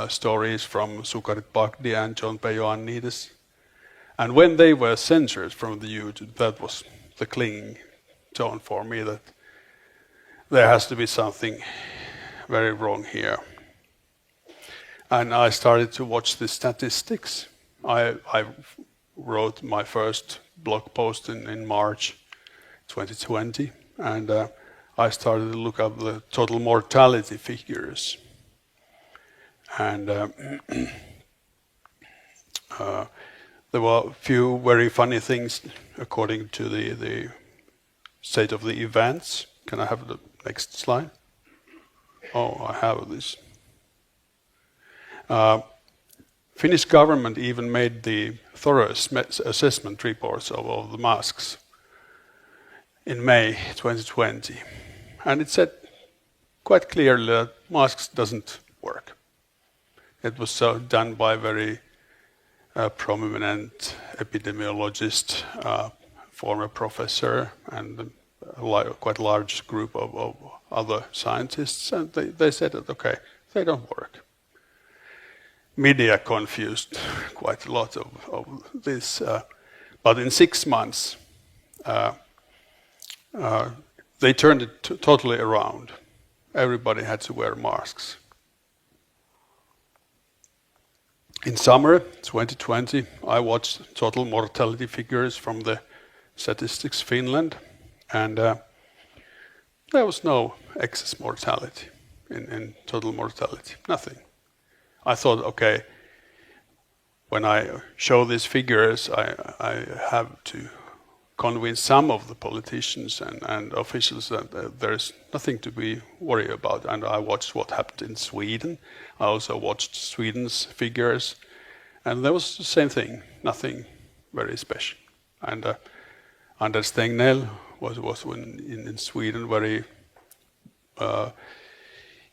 stories from Sukarit Bhakdi and John P. Ioannidis, and when they were censored from the YouTube, that was the clinging tone for me that there has to be something very wrong here. And I started to watch the statistics. I wrote my first blog post in March 2020, and I started to look up the total mortality figures. And there were a few very funny things according to the state of the events. Can I have the next slide? Oh, I have this. Finnish government even made the thorough assessment reports of the masks in May 2020, and it said quite clearly that masks doesn't work. It was done by a very prominent epidemiologist, former professor, and a quite large group of other scientists, and they said that, okay, they don't work. Media confused quite a lot of this, but in 6 months they turned it totally around. Everybody had to wear masks. In summer 2020, I watched total mortality figures from the Statistics Finland, and there was no excess mortality in total mortality, nothing. I thought, okay, when I show these figures, I have to convince some of the politicians and officials that there is nothing to be worried about. And I watched what happened in Sweden. I also watched Sweden's figures, and there was the same thing, nothing very special. And Anders Tegnell was in Sweden very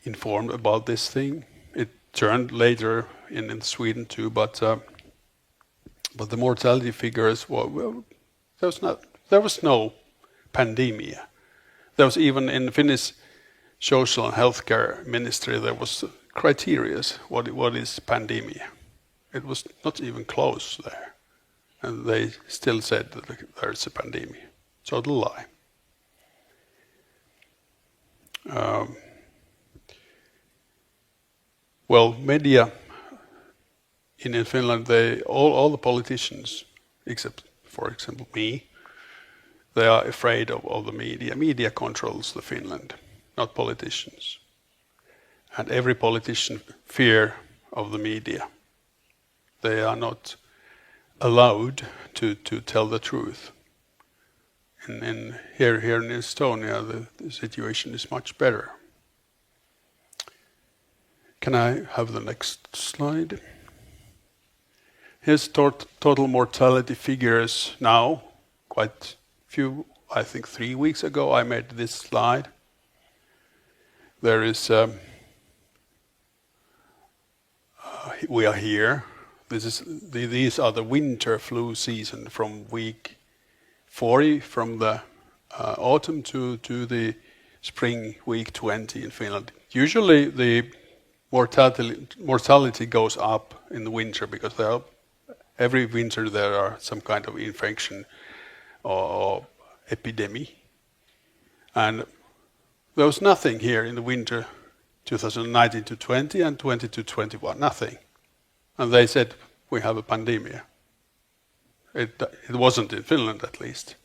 informed about this thing. It turned later in Sweden too, but the mortality figures were there was no pandemia. There was even in Finnish social and healthcare ministry there was criteria what is pandemia. It was not even close there. And they still said that there's a pandemic. Total lie. Well, media in Finland, all the politicians, except, for example, me, they are afraid of the media. Media controls the Finland, not politicians. And every politician fear of the media. They are not allowed to tell the truth. And here in Estonia, the situation is much better. Can I have the next slide? Here's total mortality figures now. Quite few, I think 3 weeks ago I made this slide. There is, we are here. These are the winter flu season from week 40, from the autumn to the spring week 20 in Finland. Usually the mortality goes up in the winter because every winter there are some kind of infection or epidemic. And there was nothing here in the winter 2019 to 20 and 20 to 21, nothing. And they said, we have a pandemic. It wasn't in Finland, at least.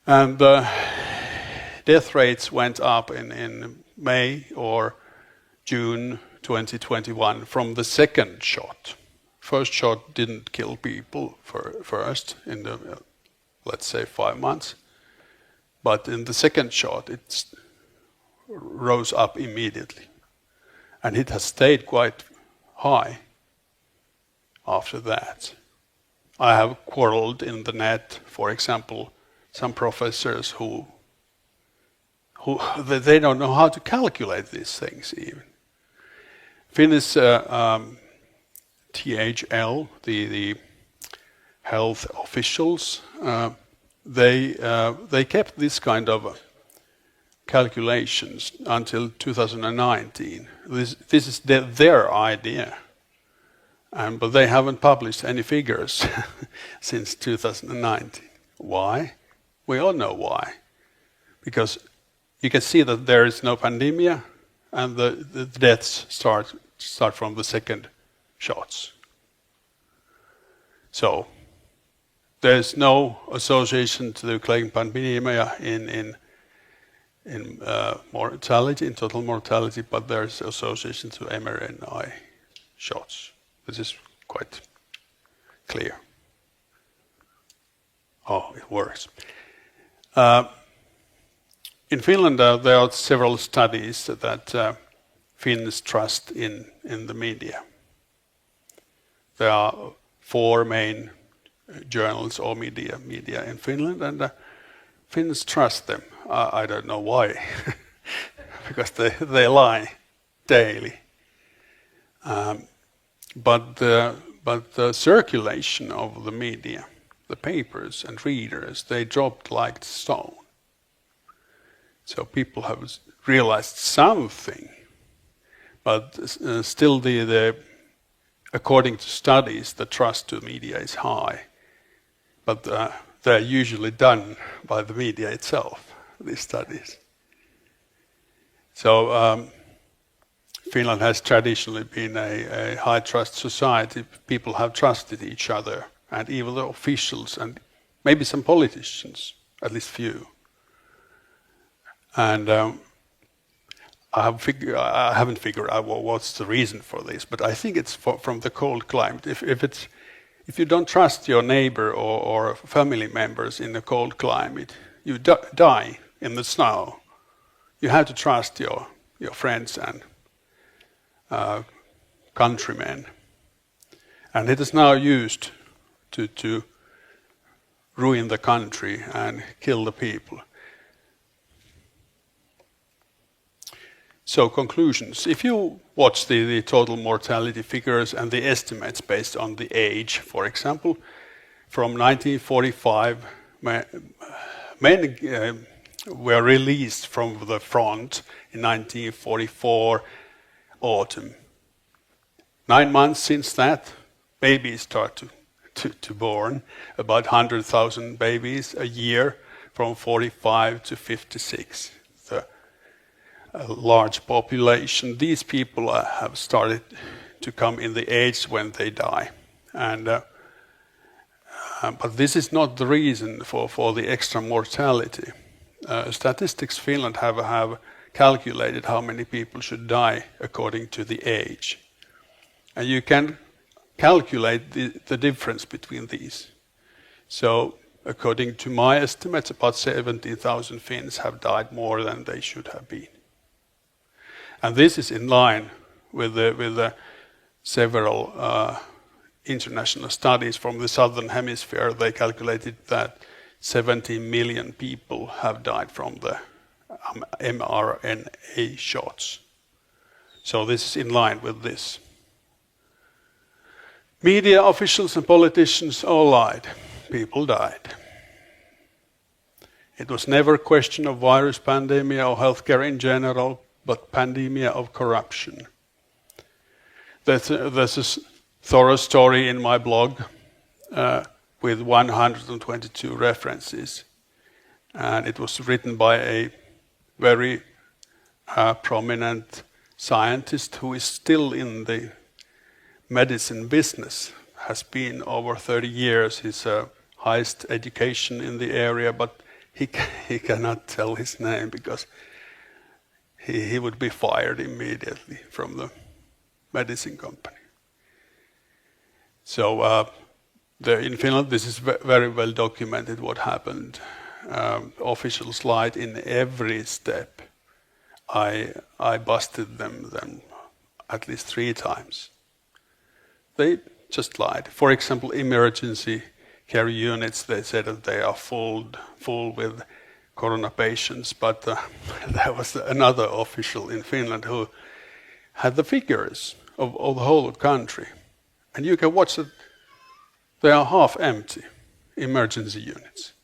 And death rates went up in May or June 2021 from the second shot. First shot didn't kill people first in the, let's say, 5 months. But in the second shot, it rose up immediately. And it has stayed quite high after that. I have quarreled in the net, for example, some professors who they don't know how to calculate these things even. Finnish THL, the health officials, they kept this kind of calculations until 2019. This is their idea, but they haven't published any figures since 2019. Why? We all know why. Because you can see that there is no pandemic, and the deaths start from the second shots. So there's no association to the claim pandemia in mortality, in total mortality, but there's association to mRNA shots. This is quite clear. Oh, it works. In Finland, there are several studies that Finns trust in the media. There are 4 main journals or media in Finland, and Finns trust them. I don't know why, because they lie daily. But the circulation of the media, the papers and readers, they dropped like stone. So people have realized something, but still according to studies, the trust to media is high. But they're usually done by the media itself, these studies. So Finland has traditionally been a high trust society. People have trusted each other, and even the officials and maybe some politicians, at least few. And I haven't figured out what's the reason for this, but I think it's from the cold climate. If you don't trust your neighbor or family members in the cold climate, you die in the snow. You have to trust your friends and countrymen. And it is now used to ruin the country and kill the people. So conclusions. If you watch the total mortality figures and the estimates based on the age, for example, from 1945, men were released from the front in 1944 autumn. 9 months since that, babies start to born, about 100,000 babies a year from 45 to 56. A large population. These people have started to come in the age when they die. But this is not the reason for the extra mortality. Statistics Finland have calculated how many people should die according to the age. And you can calculate the difference between these. So according to my estimates, about 70,000 Finns have died more than they should have been. And this is in line with the several international studies from the southern hemisphere. They calculated that 70 million people have died from the mRNA shots. So this is in line with this. Media officials and politicians all lied. People died. It was never a question of virus pandemic or healthcare in general, but pandemia of corruption. There's a thorough story in my blog with 122 references. And it was written by a very prominent scientist who is still in the medicine business, has been over 30 years. He's highest education in the area, but he cannot tell his name because he would be fired immediately from the medicine company. So in Finland, this is very well documented what happened. Officials lied in every step. I busted them at least 3 times. They just lied. For example, emergency care units, they said that they are full with corona patients, but there was another official in Finland who had the figures of the whole country. And you can watch that they are half empty, emergency units.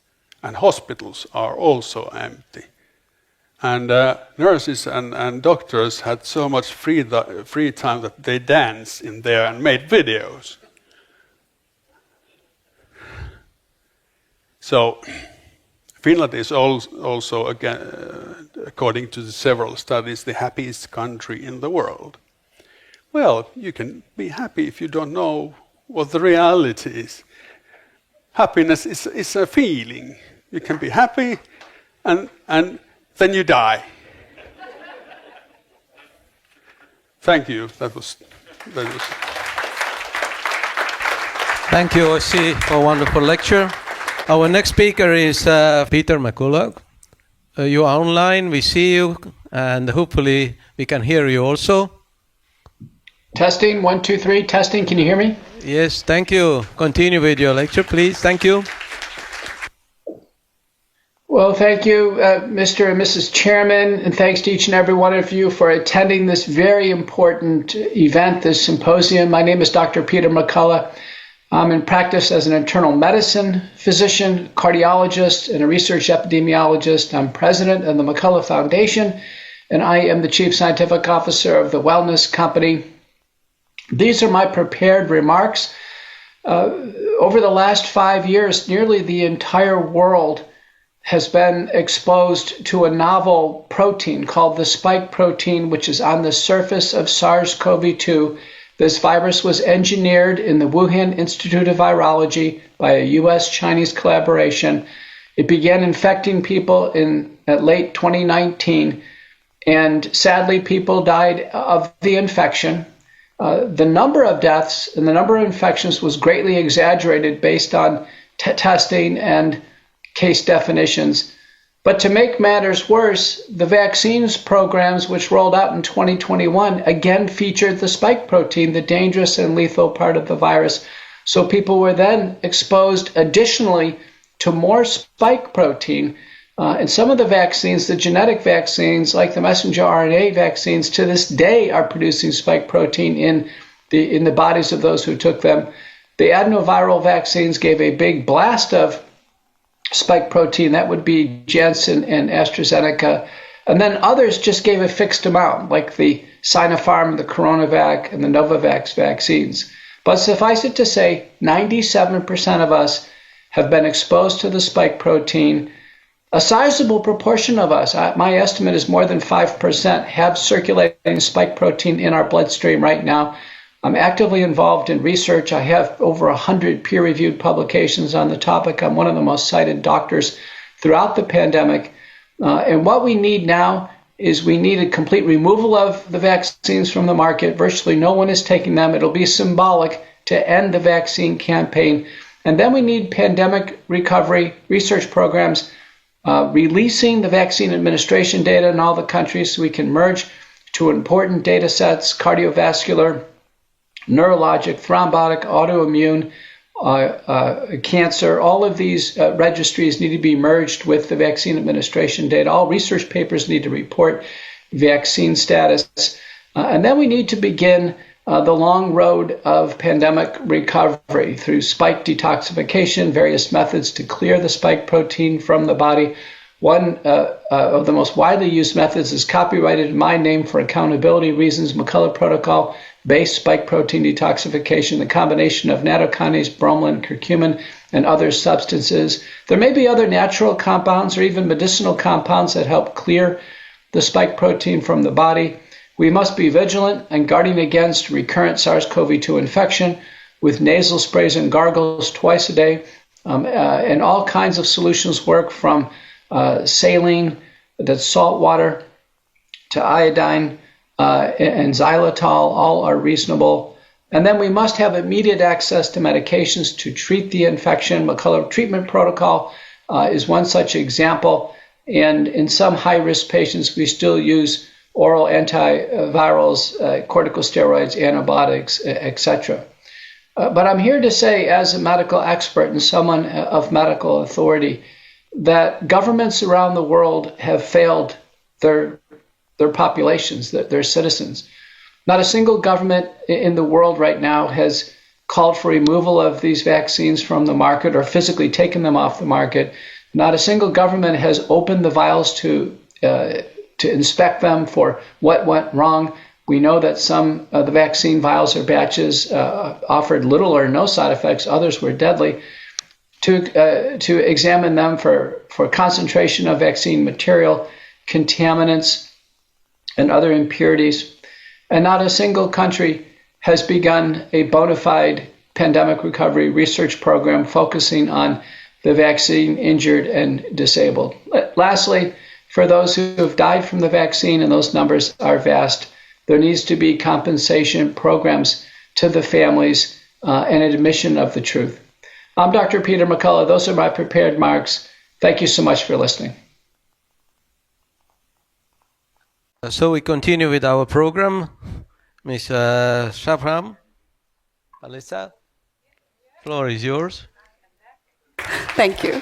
And hospitals are also empty. And nurses and doctors had so much free time that they danced in there and made videos. So Finland is also, again, according to the several studies, the happiest country in the world. Well, you can be happy if you don't know what the reality is. Happiness is a feeling. You can be happy and then you die. Thank you. That was. Thank you, Ossi, for a wonderful lecture. Our next speaker is Peter McCullough. You are online, we see you, and hopefully we can hear you also. Testing, 1, 2, 3, testing, can you hear me? Yes, thank you. Continue with your lecture, please. Thank you. Well, thank you, Mr. and Mrs. Chairman, and thanks to each and every one of you for attending this very important event, this symposium. My name is Dr. Peter McCullough. I'm in practice as an internal medicine physician, cardiologist, and a research epidemiologist. I'm president of the McCullough Foundation, and I am the chief scientific officer of the Wellness Company. These are my prepared remarks. Over the last 5 years, nearly the entire world has been exposed to a novel protein called the spike protein, which is on the surface of SARS-CoV-2. This virus was engineered in the Wuhan Institute of Virology by a US-Chinese collaboration. It began infecting people at late 2019, and sadly, people died of the infection. The number of deaths and the number of infections was greatly exaggerated based on testing and case definitions. But to make matters worse, the vaccines programs which rolled out in 2021 again featured the spike protein, the dangerous and lethal part of the virus. So people were then exposed additionally to more spike protein. And some of the vaccines, the genetic vaccines, like the messenger RNA vaccines, to this day are producing spike protein in the bodies of those who took them. The adenoviral vaccines gave a big blast of spike protein. That would be Janssen and AstraZeneca. And then others just gave a fixed amount, like the Sinopharm, the Coronavac, and the Novavax vaccines. But suffice it to say, 97% of us have been exposed to the spike protein. A sizable proportion of us, my estimate is more than 5%, have circulating spike protein in our bloodstream right now. I'm actively involved in research. I have over 100 peer-reviewed publications on the topic. I'm one of the most cited doctors throughout the pandemic. And what we need now is we need a complete removal of the vaccines from the market. Virtually no one is taking them. It'll be symbolic to end the vaccine campaign. And then we need pandemic recovery research programs releasing the vaccine administration data in all the countries so we can merge to important data sets, cardiovascular, neurologic, thrombotic, autoimmune, cancer. All of these registries need to be merged with the vaccine administration data. All research papers need to report vaccine status. And then we need to begin the long road of pandemic recovery through spike detoxification, various methods to clear the spike protein from the body. One of the most widely used methods is copyrighted in my name for accountability reasons, McCullough Protocol, based spike protein detoxification, the combination of nattokinase, bromelain, curcumin, and other substances. There may be other natural compounds or even medicinal compounds that help clear the spike protein from the body. We must be vigilant and guarding against recurrent SARS-CoV-2 infection with nasal sprays and gargles twice a day. And all kinds of solutions work, from saline, that's salt water, to iodine and xylitol. All are reasonable. And then we must have immediate access to medications to treat the infection. McCullough treatment protocol is one such example. And in some high-risk patients, we still use oral antivirals, corticosteroids, antibiotics, etc. But I'm here to say, as a medical expert and someone of medical authority, that governments around the world have failed their populations, their citizens. Not a single government in the world right now has called for removal of these vaccines from the market or physically taken them off the market. Not a single government has opened the vials to inspect them for what went wrong. We know that some of the vaccine vials or batches offered little or no side effects. Others were deadly. To examine them for concentration of vaccine material, contaminants, and other impurities. And not a single country has begun a bona fide pandemic recovery research program focusing on the vaccine injured and disabled. Lastly, for those who have died from the vaccine, and those numbers are vast, there needs to be compensation programs to the families and admission of the truth. I'm Dr. Peter McCullough. Those are my prepared remarks. Thank you so much for listening. So we continue with our program. Ms. Shafram, Alisa, floor is yours. Thank you.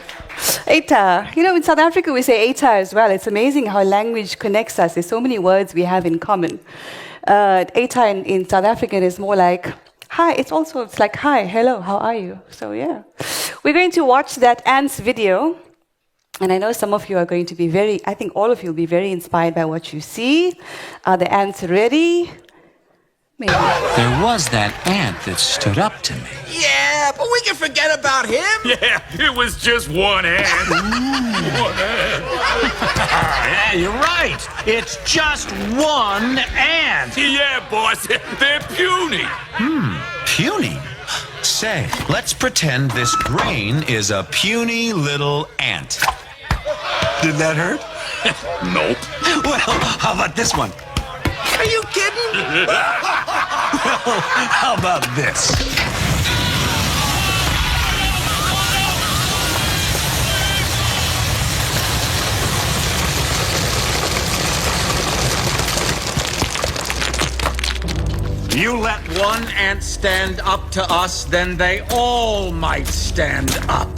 ETA. You know, in South Africa we say ETA as well. It's amazing how language connects us. There's so many words we have in common. ETA in South African is more like hi. It's like hi, hello, how are you? So yeah. We're going to watch that ants video. And I know some of you are going to be I think all of you will be very inspired by what you see. Are the ants ready? Maybe. There was that ant that stood up to me. Yeah, but we can forget about him. Yeah, it was just one ant. One ant. Yeah, you're right. It's just one ant. Yeah, boss, they're puny. Puny? Say, let's pretend this grain is a puny little ant. Did that hurt? Nope. Well, how about this one? Are you kidding? Well, how about this? You let one ant stand up to us, then they all might stand up.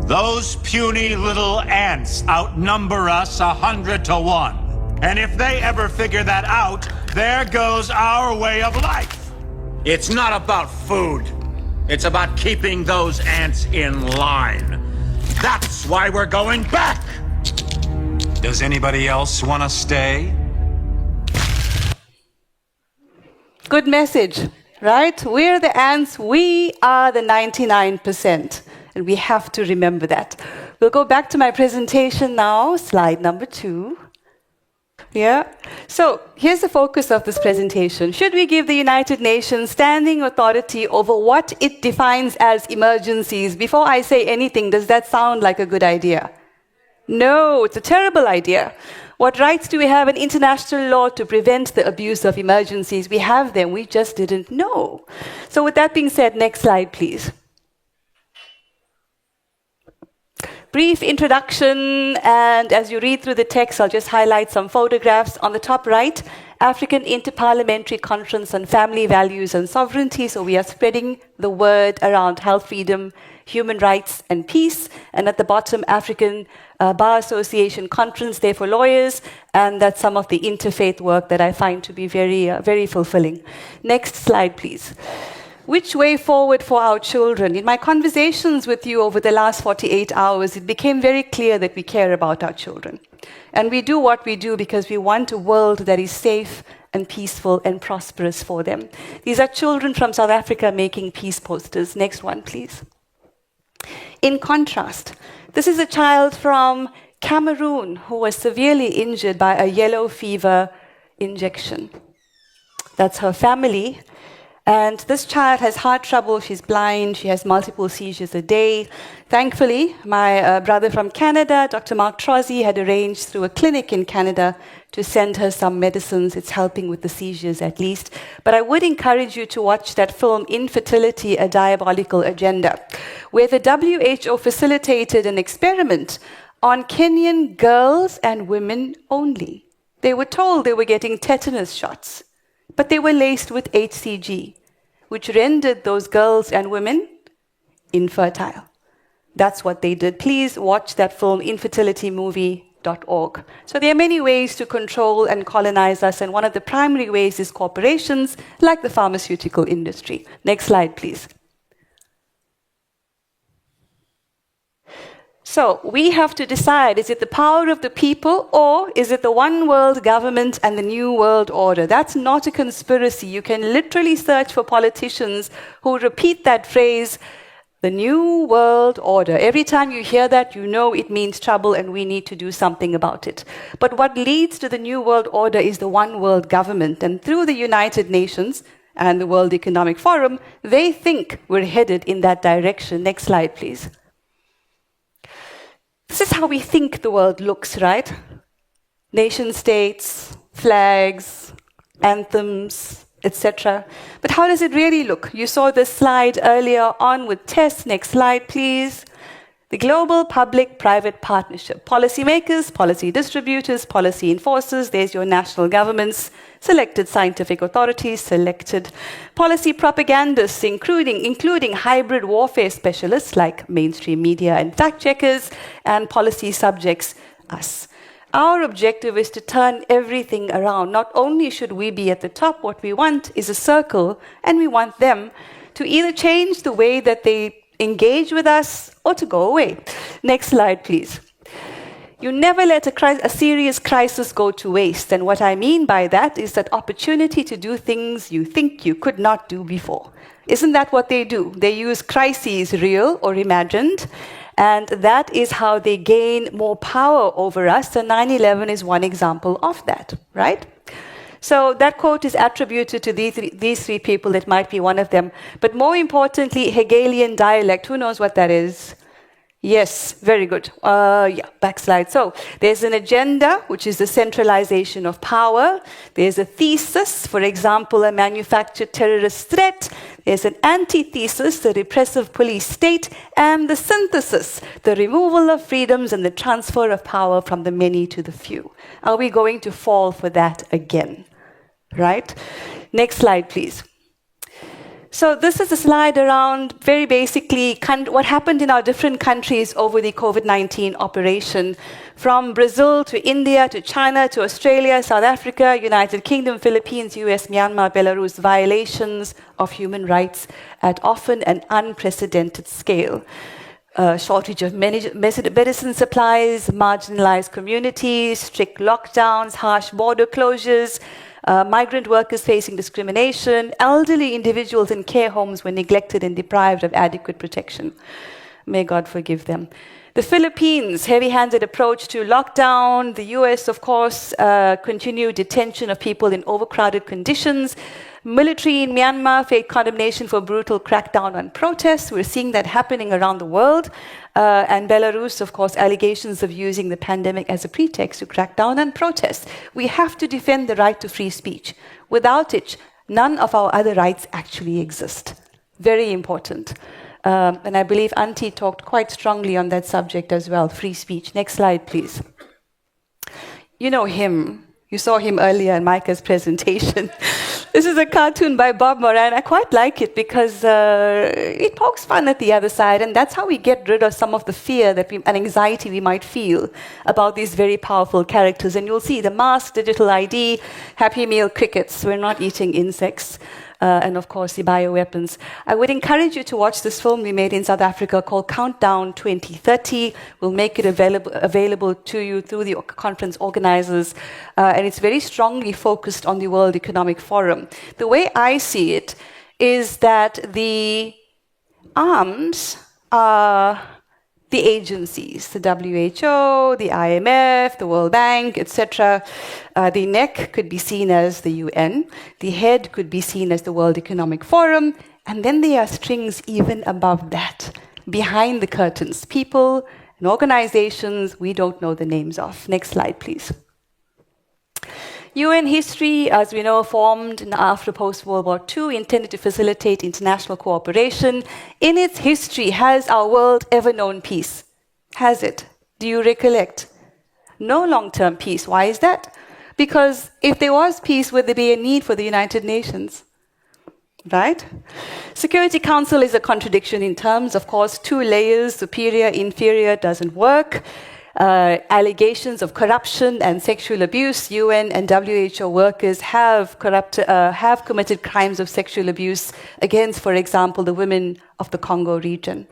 Those puny little ants outnumber us 100 to 1. And if they ever figure that out, there goes our way of life. It's not about food. It's about keeping those ants in line. That's why we're going back. Does anybody else want to stay? Good message, right? We're the ants, we are the 99%. And we have to remember that. We'll go back to my presentation now, slide number 2. Yeah. So here's the focus of this presentation. Should we give the United Nations standing authority over what it defines as emergencies? Before I say anything, does that sound like a good idea? No, it's a terrible idea. What rights do we have in international law to prevent the abuse of emergencies? We have them, we just didn't know. So with that being said, next slide, please. Brief introduction, and as you read through the text, I'll just highlight some photographs. On the top right, African Interparliamentary Conference on Family Values and Sovereignty. So we are spreading the word around health, freedom, human rights, and peace. And at the bottom, African Bar Association Conference, there for lawyers, and that's some of the interfaith work that I find to be very fulfilling. Next slide, please. Which way forward for our children? In my conversations with you over the last 48 hours, it became very clear that we care about our children. And we do what we do because we want a world that is safe and peaceful and prosperous for them. These are children from South Africa making peace posters. Next one, please. In contrast, this is a child from Cameroon who was severely injured by a yellow fever injection. That's her family. And this child has heart trouble, she's blind, she has multiple seizures a day. Thankfully, my brother from Canada, Dr. Mark Trozzi, had arranged through a clinic in Canada to send her some medicines. It's helping with the seizures at least. But I would encourage you to watch that film, Infertility, A Diabolical Agenda, where the WHO facilitated an experiment on Kenyan girls and women only. They were told they were getting tetanus shots, but they were laced with HCG, which rendered those girls and women infertile. That's what they did. Please watch that film, infertilitymovie.org. So there are many ways to control and colonize us, and one of the primary ways is corporations like the pharmaceutical industry. Next slide, please. So we have to decide, is it the power of the people or is it the one world government and the new world order? That's not a conspiracy. You can literally search for politicians who repeat that phrase, the new world order. Every time you hear that, you know it means trouble and we need to do something about it. But what leads to the new world order is the one world government. And through the United Nations and the World Economic Forum, they think we're headed in that direction. Next slide, please. This is how we think the world looks, right? Nation states, flags, anthems, etc. But how does it really look? You saw this slide earlier on with Tess. Next slide, please. The global public-private partnership. Policymakers, policy distributors, policy enforcers. There's your national governments, selected scientific authorities, selected policy propagandists, including hybrid warfare specialists like mainstream media and fact-checkers, and policy subjects, us. Our objective is to turn everything around. Not only should we be at the top, what we want is a circle, and we want them to either change the way that they engage with us or to go away. Next slide, please. You never let a serious crisis go to waste. And what I mean by that is that opportunity to do things you think you could not do before. Isn't that what they do? They use crises, real or imagined, and that is how they gain more power over us. And 9/11 is one example of that, right? So that quote is attributed to these three people. It might be one of them. But more importantly, Hegelian dialect. Who knows what that is? Yes, very good. Backslide. So there's an agenda, which is the centralization of power. There's a thesis, for example, a manufactured terrorist threat. There's an antithesis, the repressive police state. And the synthesis, the removal of freedoms and the transfer of power from the many to the few. Are we going to fall for that again? Right? Next slide, please. So this is a slide around very basically what happened in our different countries over the COVID-19 operation, from Brazil to India to China to Australia, South Africa, United Kingdom, Philippines, US, Myanmar, Belarus, violations of human rights at often an unprecedented scale. shortage of medicine supplies, marginalized communities, strict lockdowns, harsh border closures, migrant workers facing discrimination, elderly individuals in care homes were neglected and deprived of adequate protection. May God forgive them. The Philippines, heavy-handed approach to lockdown. The US, of course, continued detention of people in overcrowded conditions. Military in Myanmar faced condemnation for brutal crackdown on protests. We're seeing that happening around the world. And Belarus, of course, allegations of using the pandemic as a pretext to crack down on protests. We have to defend the right to free speech. Without it, none of our other rights actually exist. Very important. And I believe Auntie talked quite strongly on that subject as well, free speech. Next slide, please. You know him. You saw him earlier in Micah's presentation. This is a cartoon by Bob Moran. I quite like it because it pokes fun at the other side, and that's how we get rid of some of the fear and anxiety we might feel about these very powerful characters. And you'll see the mask, digital ID, Happy Meal crickets. We're not eating insects. And of course, the bioweapons. I would encourage you to watch this film we made in South Africa called Countdown 2030. We'll make it available to you through the conference organizers. And it's very strongly focused on the World Economic Forum. The way I see it is that the arms are the agencies, the WHO, the IMF, the World Bank, etc. The neck could be seen as the UN. The head could be seen as the World Economic Forum. And then there are strings even above that, behind the curtains. People and organizations we don't know the names of. Next slide, please. UN history, as we know, formed after post-World War II, intended to facilitate international cooperation. In its history, has our world ever known peace? Has it? Do you recollect? No long-term peace. Why is that? Because if there was peace, would there be a need for the United Nations? Right? Security Council is a contradiction in terms. Of course, 2 layers, superior, inferior, doesn't work. Allegations of corruption and sexual abuse. UN and WHO workers have committed crimes of sexual abuse against, for example, the women of the Congo region.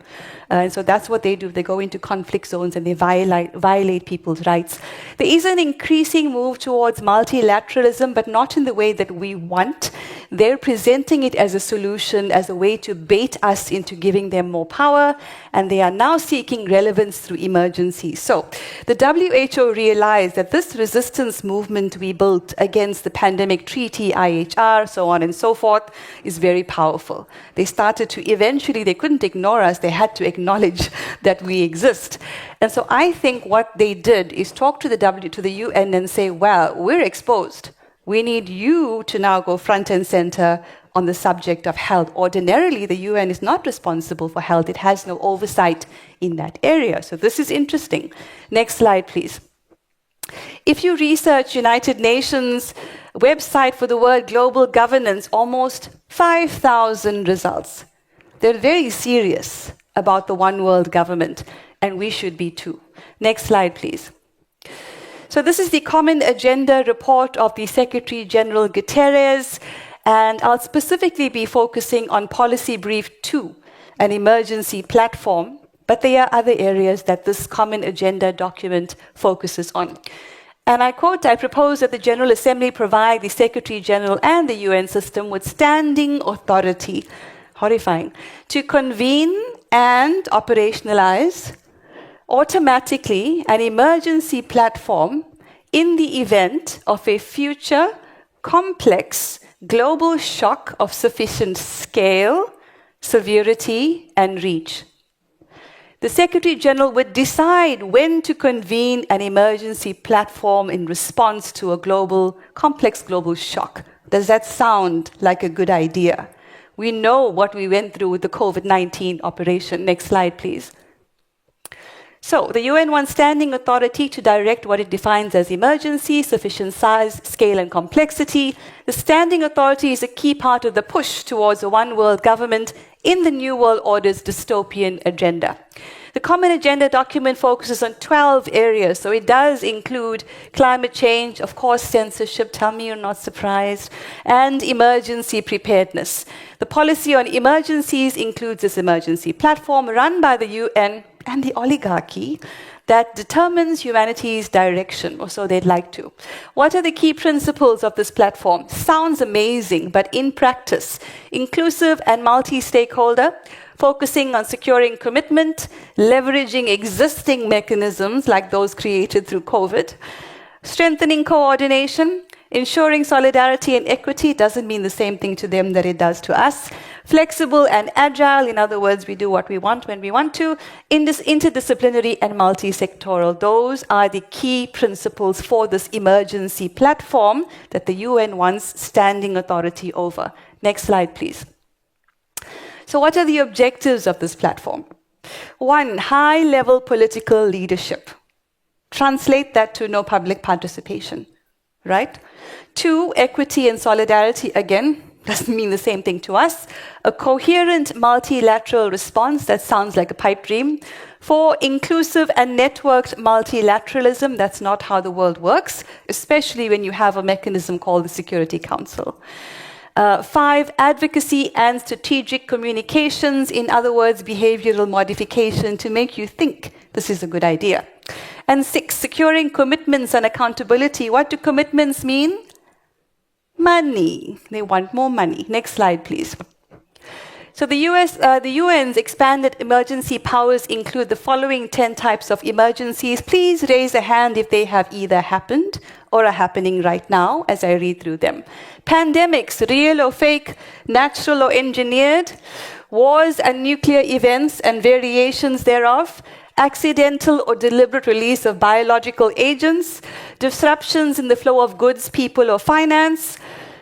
And so that's what they do. They go into conflict zones and they violate people's rights. There is an increasing move towards multilateralism, but not in the way that we want. They're presenting it as a solution, as a way to bait us into giving them more power, and they are now seeking relevance through emergencies. So the WHO realized that this resistance movement we built against the pandemic treaty, IHR, so on and so forth, is very powerful. They started to eventually, they couldn't ignore us, they had to acknowledge that we exist. And so I think what they did is talk to the UN and say, well, we're exposed. We need you to now go front and center on the subject of health. Ordinarily, the UN is not responsible for health. It has no oversight in that area. So this is interesting. Next slide, please. If you research United Nations website for the word global governance, almost 5,000 results. They're very serious about the one world government, and we should be too. Next slide, please. So this is the Common Agenda report of the Secretary General Guterres, and I'll specifically be focusing on Policy Brief 2, an emergency platform, but there are other areas that this Common Agenda document focuses on. And I quote, I propose that the General Assembly provide the Secretary General and the UN system with standing authority, horrifying, to convene and operationalize automatically an emergency platform in the event of a future complex global shock of sufficient scale, severity, and reach. The Secretary General would decide when to convene an emergency platform in response to a complex global shock. Does that sound like a good idea? We know what we went through with the COVID-19 operation. Next slide, please. So the UN wants standing authority to direct what it defines as emergency, sufficient size, scale, and complexity. The standing authority is a key part of the push towards a one world government in the New World Order's dystopian agenda. The Common Agenda document focuses on 12 areas, so it does include climate change, of course, censorship, tell me you're not surprised, and emergency preparedness. The policy on emergencies includes this emergency platform run by the UN and the oligarchy that determines humanity's direction, or so they'd like to. What are the key principles of this platform? Sounds amazing, but in practice, inclusive and multi-stakeholder, focusing on securing commitment, leveraging existing mechanisms like those created through COVID, strengthening coordination, ensuring solidarity and equity doesn't mean the same thing to them that it does to us. Flexible and agile, in other words, we do what we want when we want to. Interdisciplinary and multi-sectoral. Those are the key principles for this emergency platform that the UN wants standing authority over. Next slide, please. So what are the objectives of this platform? 1, high-level political leadership. Translate that to no public participation, right? 2, equity and solidarity, again, doesn't mean the same thing to us. A coherent multilateral response, that sounds like a pipe dream. 4, inclusive and networked multilateralism, that's not how the world works, especially when you have a mechanism called the Security Council. 5, advocacy and strategic communications, in other words, behavioral modification to make you think this is a good idea. And 6, securing commitments and accountability. What do commitments mean? Money. They want more money. Next slide, please. So the UN's expanded emergency powers include the following 10 types of emergencies. Please raise a hand if they have either happened or are happening right now as I read through them. Pandemics, real or fake, natural or engineered, wars and nuclear events and variations thereof, accidental or deliberate release of biological agents, disruptions in the flow of goods, people, or finance,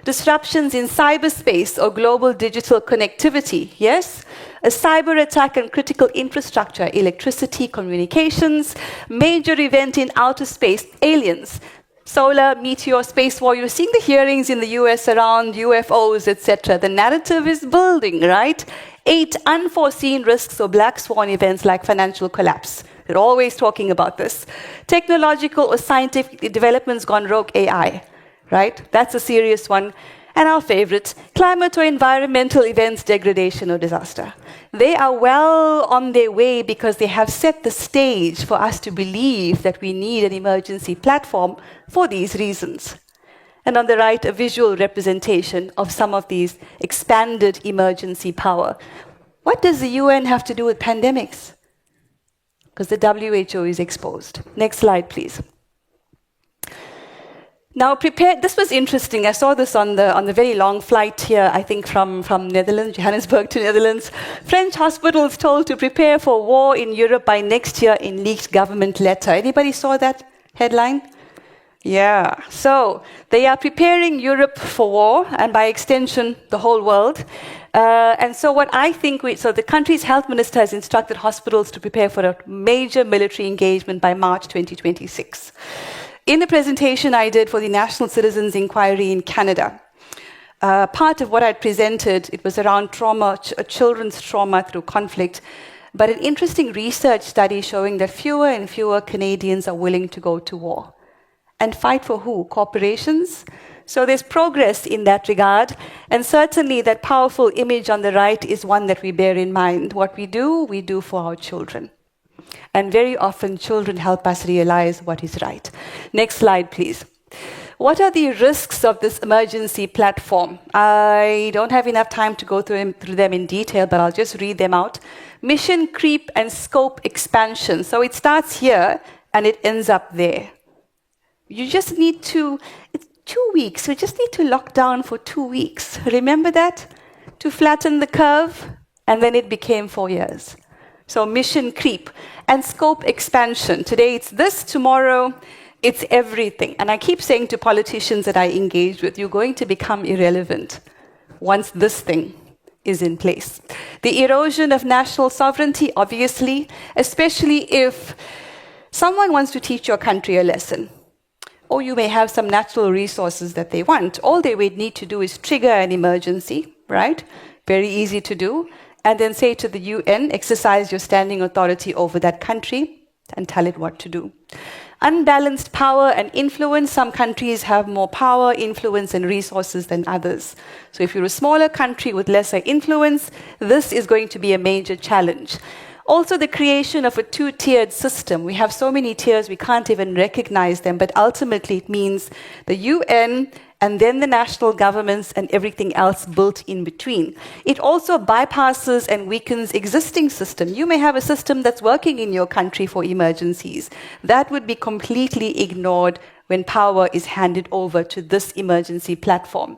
disruptions in cyberspace or global digital connectivity, yes? A cyber attack on critical infrastructure, electricity, communications, major event in outer space, aliens, solar, meteor, space war. You're seeing the hearings in the US around UFOs, etc. The narrative is building, right? 8, unforeseen risks or black swan events like financial collapse. They're always talking about this. Technological or scientific developments gone rogue, AI, right? That's a serious one. And our favorite, climate or environmental events, degradation or disaster. They are well on their way because they have set the stage for us to believe that we need an emergency platform for these reasons. And on the right, a visual representation of some of these expanded emergency power. What does the UN have to do with pandemics? Because the WHO is exposed. Next slide, please. Now, this was interesting. I saw this on the very long flight here, I think from Netherlands, Johannesburg to Netherlands. French hospitals told to prepare for war in Europe by next year in leaked government letter. Anybody saw that headline? Yeah, so they are preparing Europe for war, and by extension, the whole world. And so what I think, so the country's health minister has instructed hospitals to prepare for a major military engagement by March 2026. In the presentation I did for the National Citizens Inquiry in Canada, part of what I presented, it was around trauma, children's trauma through conflict, but an interesting research study showing that fewer and fewer Canadians are willing to go to war. And fight for who? Corporations? So there's progress in that regard, and certainly that powerful image on the right is one that we bear in mind. What we do for our children. And very often children help us realize what is right. Next slide, please. What are the risks of this emergency platform? I don't have enough time to go through them in detail, but I'll just read them out. Mission creep and scope expansion. So it starts here and it ends up there. You just need to, it's 2 weeks, we just need to lock down for 2 weeks. Remember that? To flatten the curve, and then it became 4 years. So mission creep and scope expansion. Today it's this, tomorrow it's everything. And I keep saying to politicians that I engage with, you're going to become irrelevant once this thing is in place. The erosion of national sovereignty, obviously, especially if someone wants to teach your country a lesson. Or you may have some natural resources that they want. All they would need to do is trigger an emergency, right? Very easy to do. And then say to the UN, exercise your standing authority over that country and tell it what to do. Unbalanced power and influence. Some countries have more power, influence, and resources than others. So if you're a smaller country with lesser influence, this is going to be a major challenge. Also, the creation of a two-tiered system. We have so many tiers, we can't even recognize them, but ultimately it means the UN and then the national governments and everything else built in between. It also bypasses and weakens existing system. You may have a system that's working in your country for emergencies. That would be completely ignored when power is handed over to this emergency platform.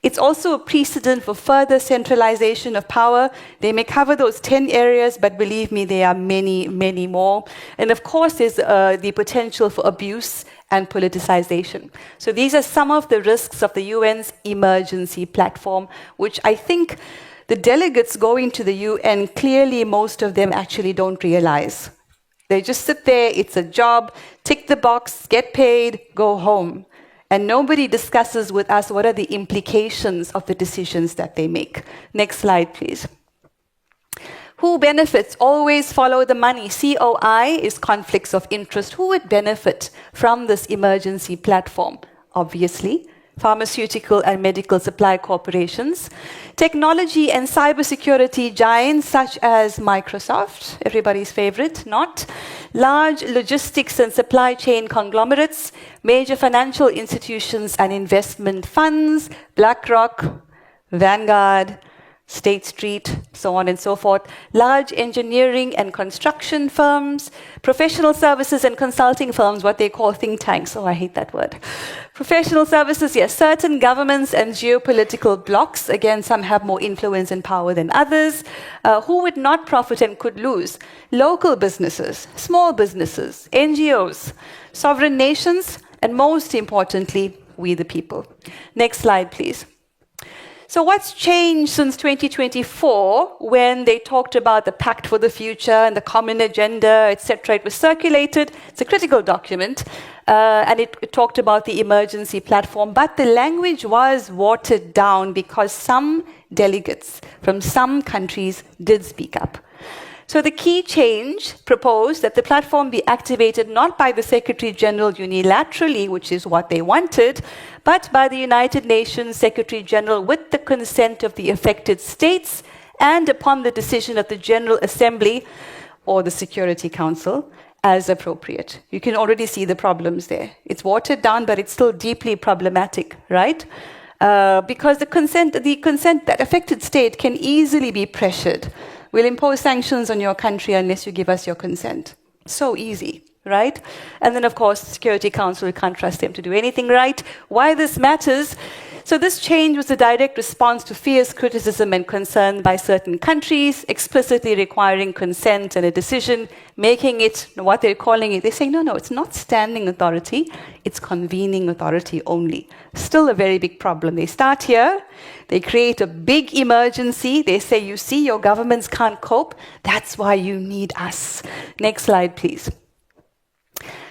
It's also a precedent for further centralization of power. They may cover those 10 areas, but believe me, there are many, many more. And of course, there's the potential for abuse and politicization. So these are some of the risks of the UN's emergency platform, which I think the delegates going to the UN, clearly most of them actually don't realize. They just sit there, it's a job, tick the box, get paid, go home. And nobody discusses with us what are the implications of the decisions that they make. Next slide, please. Who benefits? Always follow the money. COI is conflicts of interest. Who would benefit from this emergency platform? Obviously, pharmaceutical and medical supply corporations, technology and cybersecurity giants such as Microsoft, everybody's favorite, not, large logistics and supply chain conglomerates, major financial institutions and investment funds, BlackRock, Vanguard, State Street, so on and so forth, large engineering and construction firms, professional services and consulting firms, what they call think tanks. Oh, I hate that word. Professional services, yes, certain governments and geopolitical blocs. Again, some have more influence and power than others. Who would not profit and could lose? Local businesses, small businesses, NGOs, sovereign nations, and most importantly, we the people. Next slide, please. So what's changed since 2024 when they talked about the Pact for the Future and the Common Agenda, etc.? It was circulated. It's a critical document. And it talked about the emergency platform. But the language was watered down because some delegates from some countries did speak up. So the key change proposed that the platform be activated not by the Secretary General unilaterally, which is what they wanted, but by the United Nations Secretary General with the consent of the affected states and upon the decision of the General Assembly or the Security Council as appropriate. You can already see the problems there. It's watered down, but it's still deeply problematic, right? Because the consent, that affected state can easily be pressured. We'll impose sanctions on your country unless you give us your consent. So easy, right? And then, of course, the Security Council, we can't trust them to do anything right. Why this matters? So this change was a direct response to fierce criticism and concern by certain countries, explicitly requiring consent and a decision, making it what they're calling it. They say, no, it's not standing authority, it's convening authority only. Still a very big problem. They start here, they create a big emergency, they say, you see, your governments can't cope, that's why you need us. Next slide, please.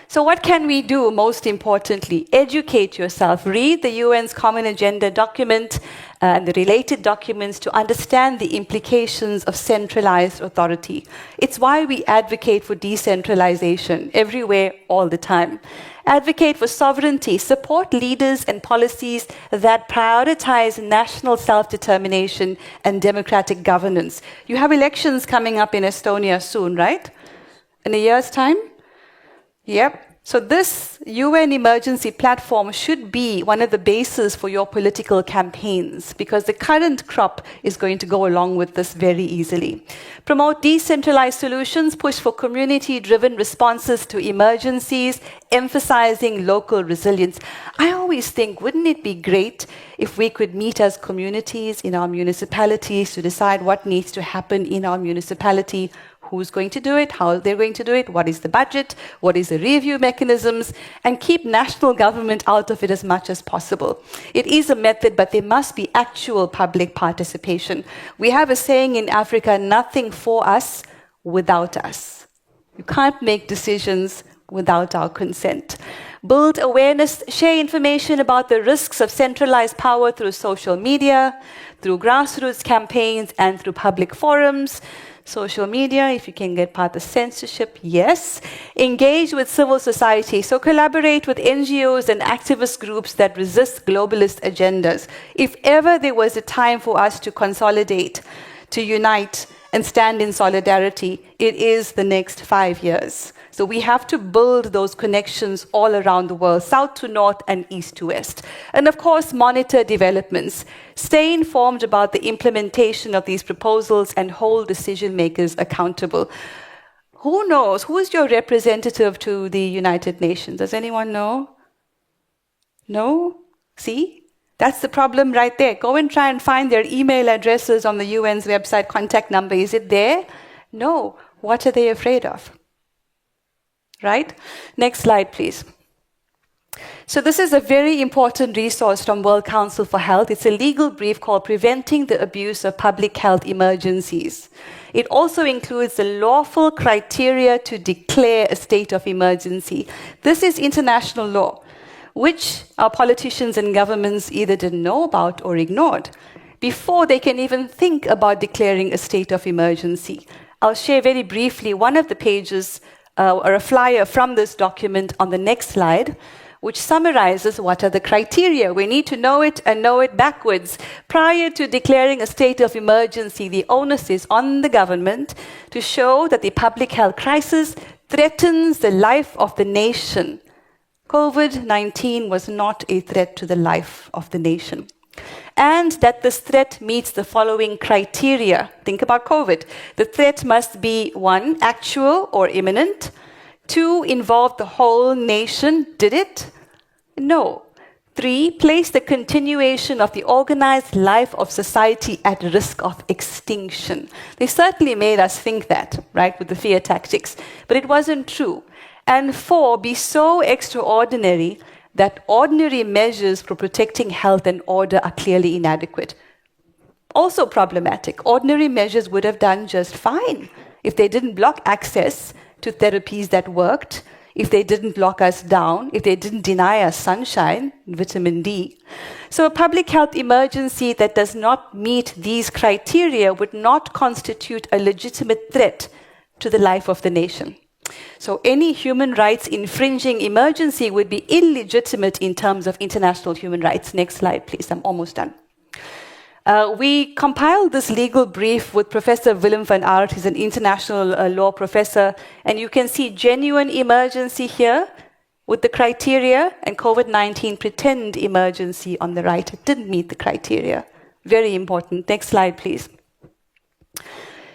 So what can we do, most importantly? Educate yourself. Read the UN's Common Agenda document and the related documents to understand the implications of centralized authority. It's why we advocate for decentralization everywhere, all the time. Advocate for sovereignty. Support leaders and policies that prioritize national self-determination and democratic governance. You have elections coming up in Estonia soon, right? In a year's time? Yep. So this UN emergency platform should be one of the bases for your political campaigns because the current crop is going to go along with this very easily. Promote decentralized solutions, push for community-driven responses to emergencies, emphasizing local resilience. I always think, wouldn't it be great if we could meet as communities in our municipalities to decide what needs to happen in our municipality, who's going to do it, how they're going to do it, what is the budget, what is the review mechanisms, and keep national government out of it as much as possible. It is a method, but there must be actual public participation. We have a saying in Africa, nothing for us without us. You can't make decisions without our consent. Build awareness, share information about the risks of centralized power through social media, through grassroots campaigns, and through public forums. Social media, if you can get past the censorship, yes. Engage with civil society. So collaborate with NGOs and activist groups that resist globalist agendas. If ever there was a time for us to consolidate, to unite, and stand in solidarity, it is the next 5 years. So we have to build those connections all around the world, south to north and east to west. And of course, monitor developments. Stay informed about the implementation of these proposals and hold decision makers accountable. Who knows? Who is your representative to the United Nations? Does anyone know? No? See? That's the problem right there. Go and try and find their email addresses on the UN's website, contact number. Is it there? No. What are they afraid of? Right? Next slide, please. So this is a very important resource from World Council for Health. It's a legal brief called Preventing the Abuse of Public Health Emergencies. It also includes the lawful criteria to declare a state of emergency. This is international law, which our politicians and governments either didn't know about or ignored before they can even think about declaring a state of emergency. I'll share very briefly one of the pages or a flyer from this document on the next slide, which summarizes what are the criteria. We need to know it and know it backwards. Prior to declaring a state of emergency, the onus is on the government to show that the public health crisis threatens the life of the nation. COVID-19 was not a threat to the life of the nation. And that this threat meets the following criteria. Think about COVID. The threat must be 1, actual or imminent. 2, involve the whole nation. Did it? No. 3, place the continuation of the organized life of society at risk of extinction. They certainly made us think that, right, with the fear tactics, but it wasn't true. And 4, be so extraordinary that ordinary measures for protecting health and order are clearly inadequate. Also problematic. Ordinary measures would have done just fine if they didn't block access to therapies that worked, if they didn't lock us down, if they didn't deny us sunshine, vitamin D. So a public health emergency that does not meet these criteria would not constitute a legitimate threat to the life of the nation. So any human rights infringing emergency would be illegitimate in terms of international human rights. Next slide, please. I'm almost done. We compiled this legal brief with Professor Willem van Aert. He's an international law professor. And you can see genuine emergency here with the criteria and COVID-19 pretend emergency on the right. It didn't meet the criteria. Very important. Next slide, please.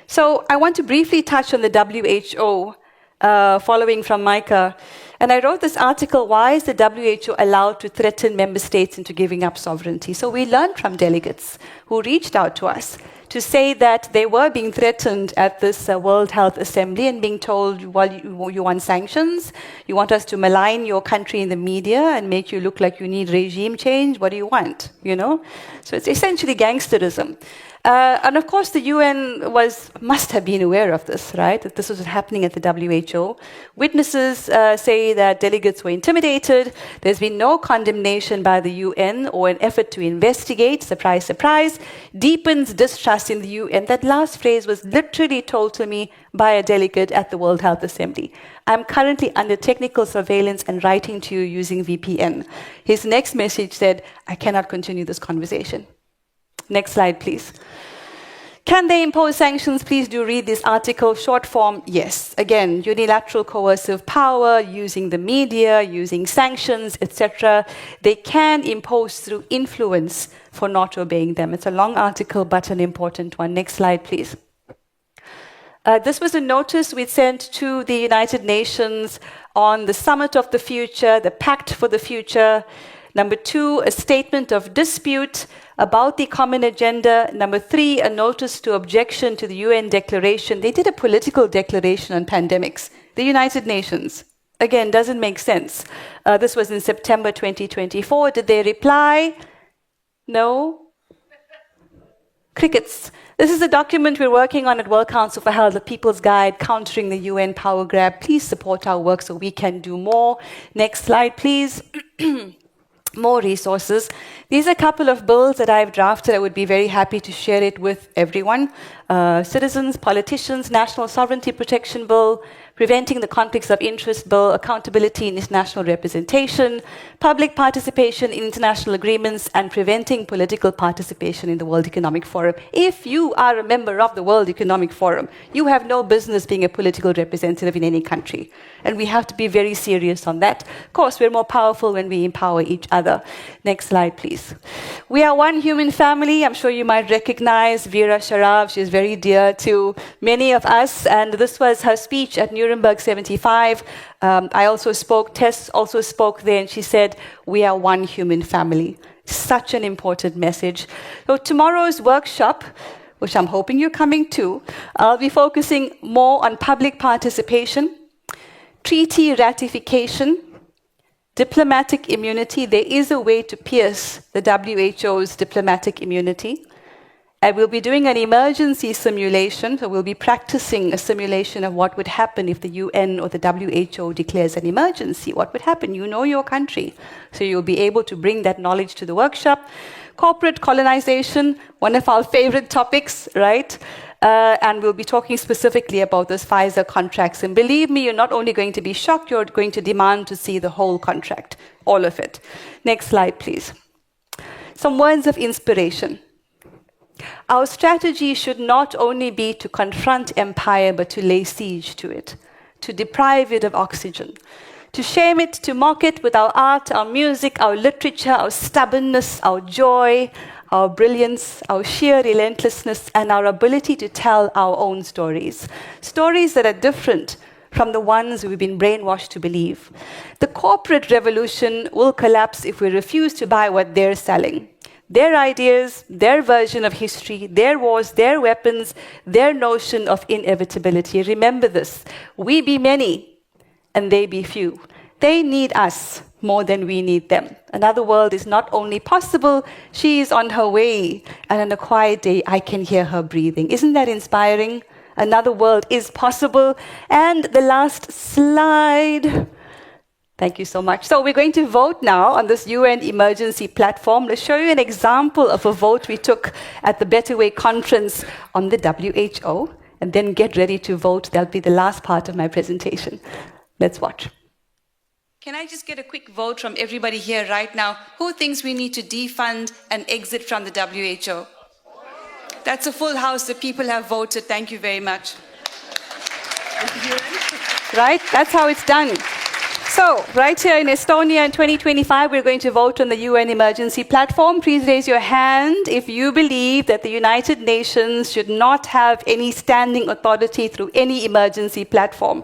So I want to briefly touch on the WHO. Following from Micah. And I wrote this article, Why is the WHO allowed to threaten member states into giving up sovereignty? So we learned from delegates who reached out to us to say that they were being threatened at this World Health Assembly and being told, well, you want sanctions? You want us to malign your country in the media and make you look like you need regime change? What do you want? You know? So it's essentially gangsterism. And of course, the UN must have been aware of this, right? That this was happening at the WHO. Witnesses say that delegates were intimidated. There's been no condemnation by the UN or an effort to investigate. Surprise, surprise. Deepens distrust in the UN. That last phrase was literally told to me by a delegate at the World Health Assembly. I'm currently under technical surveillance and writing to you using VPN. His next message said, I cannot continue this conversation. Next slide, please. Can they impose sanctions? Please do read this article. Short form, yes. Again, unilateral coercive power, using the media, using sanctions, etc. They can impose through influence for not obeying them. It's a long article, but an important one. Next slide, please. This was a notice we sent to the United Nations on the Summit of the Future, the Pact for the Future. Number 2, a statement of dispute about the common agenda. Number 3, a notice to objection to the UN declaration. They did a political declaration on pandemics. The United Nations. Again, doesn't make sense. This was in September 2024. Did they reply? No. Crickets. This is a document we're working on at World Council for Health, the People's Guide, Countering the UN Power Grab. Please support our work so we can do more. Next slide, please. More resources. These are a couple of bills that I've drafted. I would be very happy to share it with everyone. Citizens, politicians, National Sovereignty Protection Bill, preventing the conflicts of interest bill, accountability in international representation, public participation in international agreements, and preventing political participation in the World Economic Forum. If you are a member of the World Economic Forum, you have no business being a political representative in any country. And we have to be very serious on that. Of course, we're more powerful when we empower each other. Next slide, please. We are one human family. I'm sure you might recognize Vera Sharav. She's very dear to many of us. And this was her speech at Nuremberg 75. I also spoke, Tess also spoke there, and she said, we are one human family. Such an important message. So tomorrow's workshop, which I'm hoping you're coming to, I'll be focusing more on public participation, treaty ratification, diplomatic immunity. There is a way to pierce the WHO's diplomatic immunity. And we'll be doing an emergency simulation, so we'll be practicing a simulation of what would happen if the UN or the WHO declares an emergency. What would happen? You know your country, so you'll be able to bring that knowledge to the workshop. Corporate colonization, one of our favorite topics, right? And we'll be talking specifically about those Pfizer contracts. And believe me, you're not only going to be shocked, you're going to demand to see the whole contract, all of it. Next slide, please. Some words of inspiration. Our strategy should not only be to confront empire, but to lay siege to it, to deprive it of oxygen, to shame it, to mock it with our art, our music, our literature, our stubbornness, our joy, our brilliance, our sheer relentlessness, and our ability to tell our own stories. Stories that are different from the ones we've been brainwashed to believe. The corporate revolution will collapse if we refuse to buy what they're selling. Their ideas, their version of history, their wars, their weapons, their notion of inevitability. Remember this, we be many and they be few. They need us more than we need them. Another world is not only possible, she is on her way. And on a quiet day, I can hear her breathing. Isn't that inspiring? Another world is possible. And the last slide. Thank you so much. So we're going to vote now on this UN emergency platform. Let's show you an example of a vote we took at the Better Way conference on the WHO. And then get ready to vote. That'll be the last part of my presentation. Let's watch. Can I just get a quick vote from everybody here right now? Who thinks we need to defund and exit from the WHO? That's a full house. The people have voted. Thank you very much. Right? That's how it's done. So, right here in Estonia in 2025, we're going to vote on the UN emergency platform. Please raise your hand if you believe that the United Nations should not have any standing authority through any emergency platform.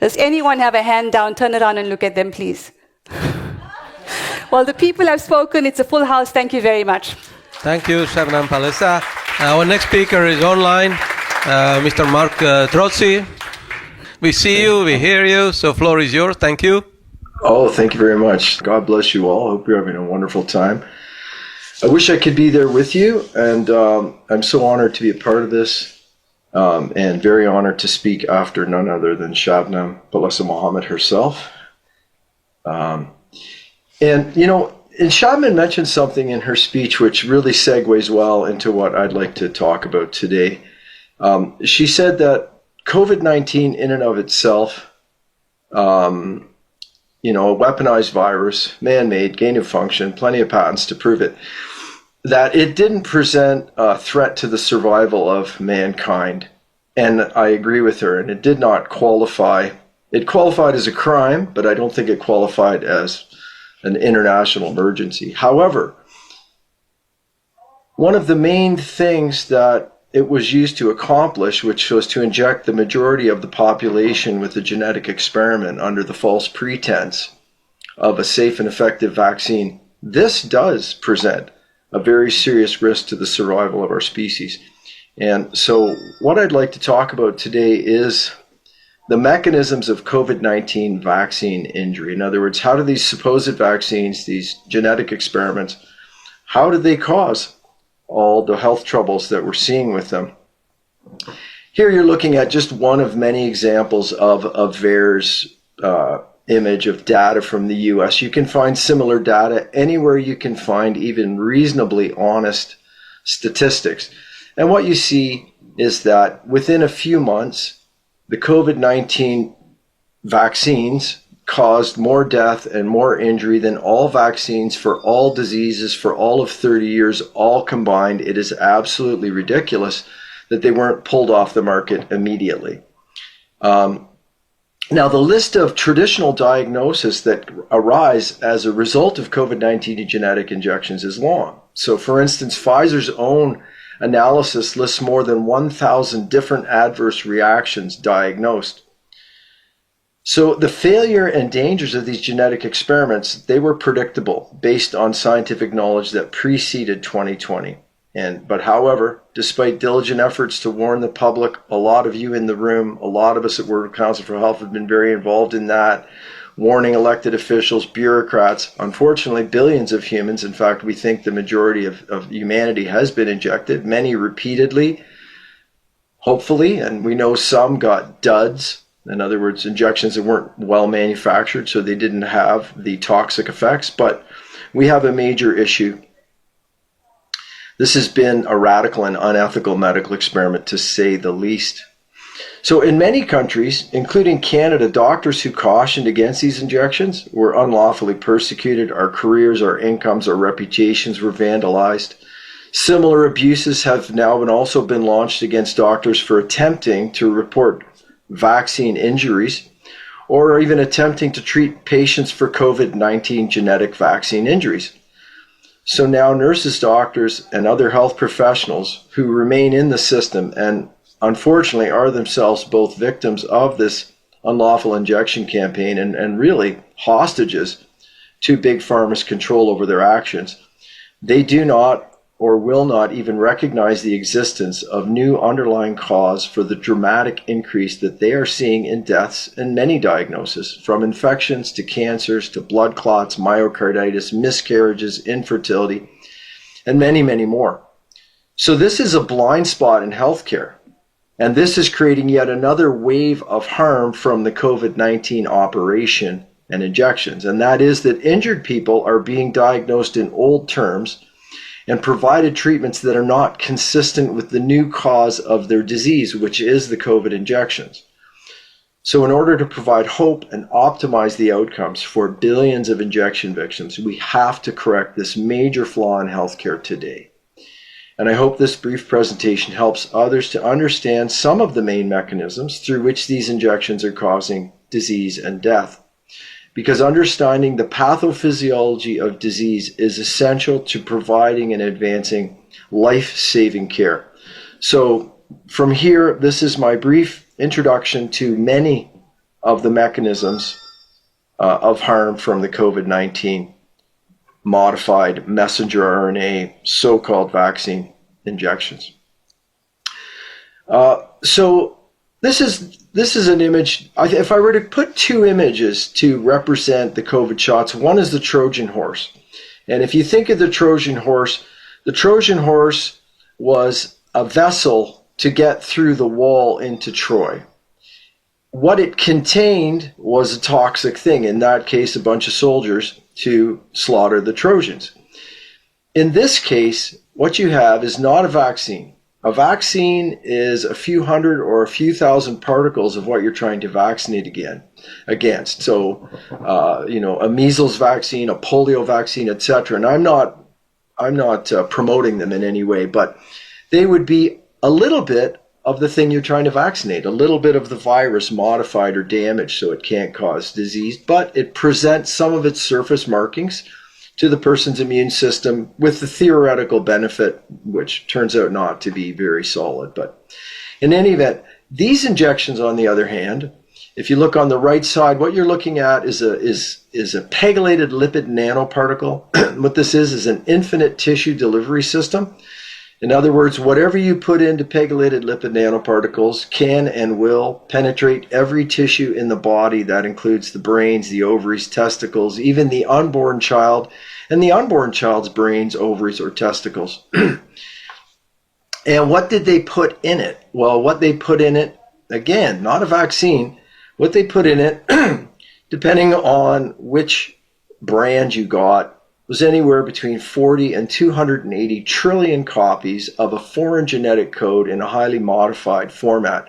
Does anyone have a hand down? Turn around and look at them, please. Well, the people have spoken. It's a full house. Thank you very much. Thank you, Shabnam Palesa. Our next speaker is online, Mr. Mark Trotsi. We see you, we hear you, so floor is yours. Thank you. Oh, thank you very much. God bless you all. Hope you're having a wonderful time. I wish I could be there with you, and I'm so honored to be a part of this, and very honored to speak after none other than Shabnam Palesa Mohammed herself. And, you know, and Shabnam mentioned something in her speech which really segues well into what I'd like to talk about today. She said that COVID-19 in and of itself, you know, a weaponized virus, man-made, gain of function, plenty of patents to prove it, that it didn't present a threat to the survival of mankind. And I agree with her, and it did not qualify. It qualified as a crime, but I don't think it qualified as an international emergency. However, one of the main things that it was used to accomplish, which was to inject the majority of the population with a genetic experiment under the false pretense of a safe and effective vaccine, this does present a very serious risk to the survival of our species. And so what I'd like to talk about today is the mechanisms of COVID-19 vaccine injury. In other words, how do these supposed vaccines, these genetic experiments, how do they cause all the health troubles that we're seeing with them? Here you're looking at just one of many examples of VAERS image of data from the US. You can find similar data anywhere you can find even reasonably honest statistics. And what you see is that within a few months, the COVID-19 vaccines caused more death and more injury than all vaccines for all diseases for all of 30 years, all combined. It is absolutely ridiculous that they weren't pulled off the market immediately. Now, the list of traditional diagnoses that arise as a result of COVID-19 genetic injections is long. So, for instance, Pfizer's own analysis lists more than 1,000 different adverse reactions diagnosed. So the failure and dangers of these genetic experiments, they were predictable based on scientific knowledge that preceded 2020. But however, despite diligent efforts to warn the public, a lot of you in the room, a lot of us at World Council for Health have been very involved in that, warning elected officials, bureaucrats. Unfortunately, billions of humans, in fact, we think the majority of humanity has been injected, many repeatedly, hopefully, and we know some got duds. In other words, injections that weren't well manufactured, so they didn't have the toxic effects. But we have a major issue. This has been a radical and unethical medical experiment, to say the least. So in many countries, including Canada, doctors who cautioned against these injections were unlawfully persecuted. Our careers, our incomes, our reputations were vandalized. Similar abuses have now also been launched against doctors for attempting to report vaccine injuries or even attempting to treat patients for COVID-19 genetic vaccine injuries. So now nurses, doctors, and other health professionals who remain in the system and unfortunately are themselves both victims of this unlawful injection campaign and really hostages to Big Pharma's control over their actions, they do not or will not even recognize the existence of new underlying cause for the dramatic increase that they are seeing in deaths and many diagnoses, from infections to cancers to blood clots, myocarditis, miscarriages, infertility, and many, many more. So this is a blind spot in healthcare, and this is creating yet another wave of harm from the COVID-19 operation and injections, and that is that injured people are being diagnosed in old terms and provided treatments that are not consistent with the new cause of their disease, which is the COVID injections. So in order to provide hope and optimize the outcomes for billions of injection victims, we have to correct this major flaw in healthcare today. And I hope this brief presentation helps others to understand some of the main mechanisms through which these injections are causing disease and death. Because understanding the pathophysiology of disease is essential to providing and advancing life-saving care. So from here, this is my brief introduction to many of the mechanisms of harm from the COVID-19 modified messenger RNA so-called vaccine injections. So this is an image. If I were to put two images to represent the COVID shots, one is the Trojan horse. And if you think of the Trojan horse was a vessel to get through the wall into Troy. What it contained was a toxic thing, in that case, a bunch of soldiers to slaughter the Trojans. In this case, what you have is not a vaccine. A vaccine is a few hundred or a few thousand particles of what you're trying to vaccinate against. So, a measles vaccine, a polio vaccine, etc. And I'm not promoting them in any way, but they would be a little bit of the thing you're trying to vaccinate, a little bit of the virus modified or damaged so it can't cause disease, but it presents some of its surface markings to the person's immune system with the theoretical benefit, which turns out not to be very solid. But in any event, these injections, on the other hand, if you look on the right side, what you're looking at is a pegylated lipid nanoparticle. What this is an infinite tissue delivery system. In other words, whatever you put into pegylated lipid nanoparticles can and will penetrate every tissue in the body. That includes the brains, the ovaries, testicles, even the unborn child, and the unborn child's brains, ovaries, or testicles. And what did they put in it? Well, what they put in it, again, not a vaccine, what they put in it, depending on which brand you got, was anywhere between 40 and 280 trillion copies of a foreign genetic code in a highly modified format.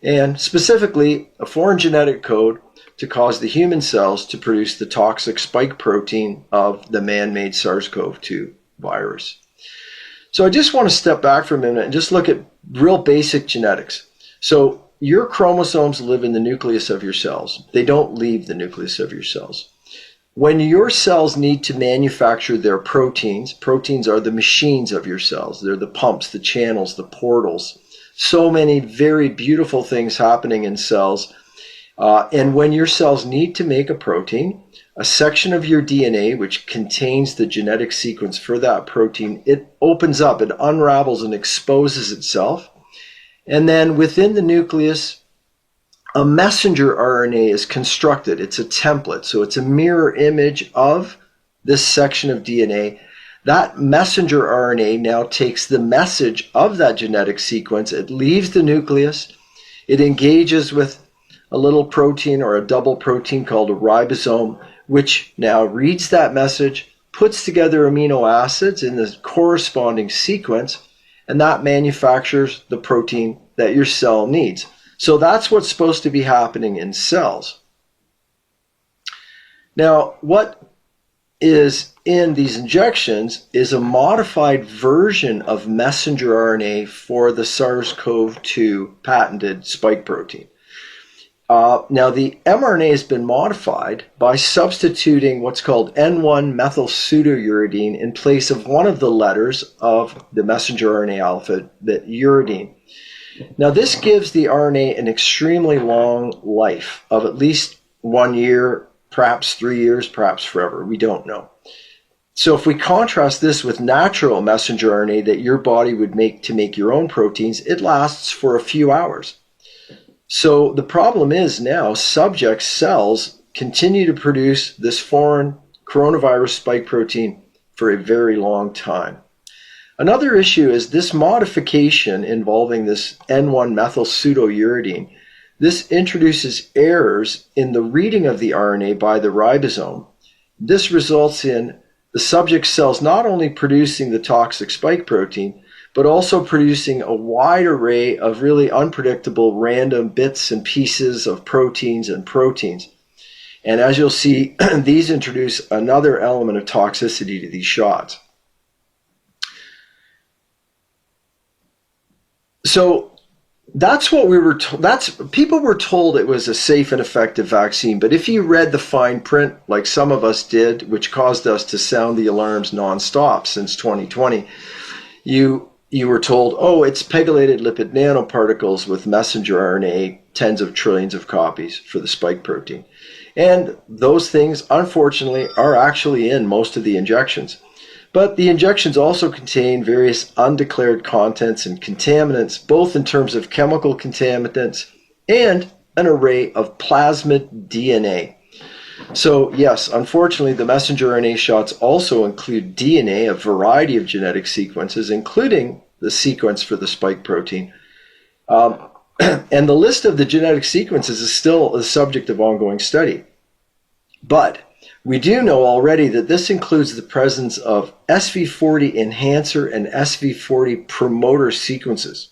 and specifically a foreign genetic code to cause the human cells to produce the toxic spike protein of the man-made SARS-CoV-2 virus. So I just want to step back for a minute and just look at real basic genetics. So your chromosomes live in the nucleus of your cells. They don't leave the nucleus of your cells. When your cells need to manufacture their proteins, proteins are the machines of your cells. They're the pumps, the channels, the portals. So many very beautiful things happening in cells. And when your cells need to make a protein, a section of your DNA, which contains the genetic sequence for that protein, it opens up, it unravels and exposes itself. And then within the nucleus, a messenger RNA is constructed. It's a template. So it's a mirror image of this section of DNA. That messenger RNA now takes the message of that genetic sequence. It leaves the nucleus. It engages with a little protein or a double protein called a ribosome, which now reads that message, puts together amino acids in the corresponding sequence, and that manufactures the protein that your cell needs. So that's what's supposed to be happening in cells. Now, what is in these injections is a modified version of messenger RNA for the SARS-CoV-2 patented spike protein. Now, the mRNA has been modified by substituting what's called N1 methyl pseudouridine in place of one of the letters of the messenger RNA alphabet, uridine. Now, this gives the RNA an extremely long life of at least 1 year, perhaps 3 years, perhaps forever. We don't know. So if we contrast this with natural messenger RNA that your body would make to make your own proteins, it lasts for a few hours. So the problem is now subject cells continue to produce this foreign coronavirus spike protein for a very long time. Another issue is this modification involving this N1 methyl pseudouridine. This introduces errors in the reading of the RNA by the ribosome. This results in the subject cells not only producing the toxic spike protein, but also producing a wide array of really unpredictable random bits and pieces of proteins and proteins. And as you'll see, these introduce another element of toxicity to these shots. So that's what we were told. People were told it was a safe and effective vaccine, but if you read the fine print, like some of us did, which caused us to sound the alarms nonstop since 2020, you were told, oh, it's pegylated lipid nanoparticles with messenger RNA, tens of trillions of copies for the spike protein. And those things, unfortunately, are actually in most of the injections. But the injections also contain various undeclared contents and contaminants, both in terms of chemical contaminants and an array of plasmid DNA. So yes, unfortunately, the messenger RNA shots also include DNA, a variety of genetic sequences, including the sequence for the spike protein. And the list of the genetic sequences is still the subject of ongoing study. But we do know already that this includes the presence of SV40 enhancer and SV40 promoter sequences.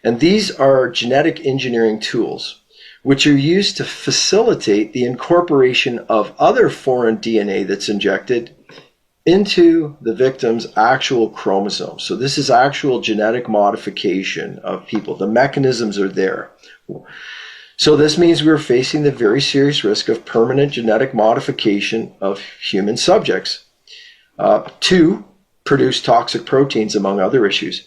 And these are genetic engineering tools which are used to facilitate the incorporation of other foreign DNA that's injected into the victim's actual chromosomes. So this is actual genetic modification of people. The mechanisms are there. So this means we're facing the very serious risk of permanent genetic modification of human subjects to produce toxic proteins, among other issues.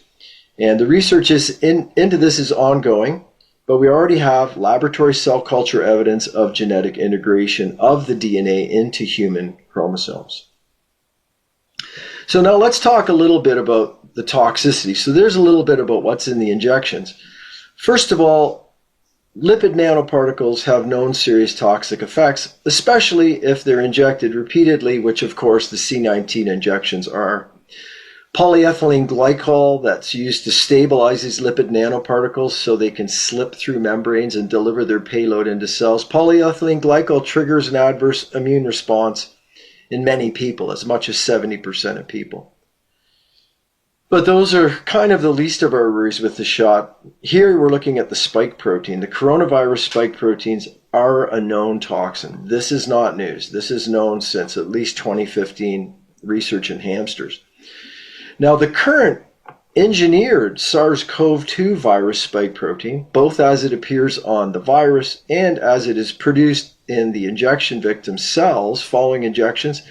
And the research into this is ongoing, but we already have laboratory cell culture evidence of genetic integration of the DNA into human chromosomes. So now let's talk a little bit about the toxicity. So there's a little bit about what's in the injections. First of all, lipid nanoparticles have known serious toxic effects, especially if they're injected repeatedly, which of course the C19 injections are. Polyethylene glycol that's used to stabilize these lipid nanoparticles so they can slip through membranes and deliver their payload into cells. Polyethylene glycol triggers an adverse immune response in many people, as much as 70% of people. But those are kind of the least of our worries with the shot. Here we're looking at the spike protein. The coronavirus spike proteins are a known toxin. This is not news. This is known since at least 2015 research in hamsters. Now, the current engineered SARS-CoV-2 virus spike protein, both as it appears on the virus and as it is produced in the injection victim cells following injections,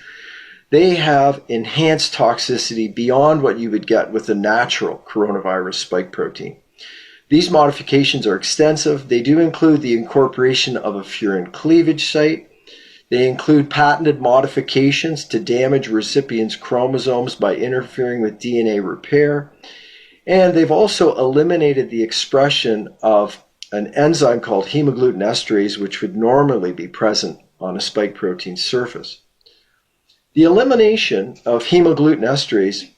they have enhanced toxicity beyond what you would get with the natural coronavirus spike protein. These modifications are extensive. They do include the incorporation of a furin cleavage site. They include patented modifications to damage recipients' chromosomes by interfering with DNA repair. And they've also eliminated the expression of an enzyme called hemagglutinin esterase, which would normally be present on a spike protein surface. The elimination of hemagglutinin esterase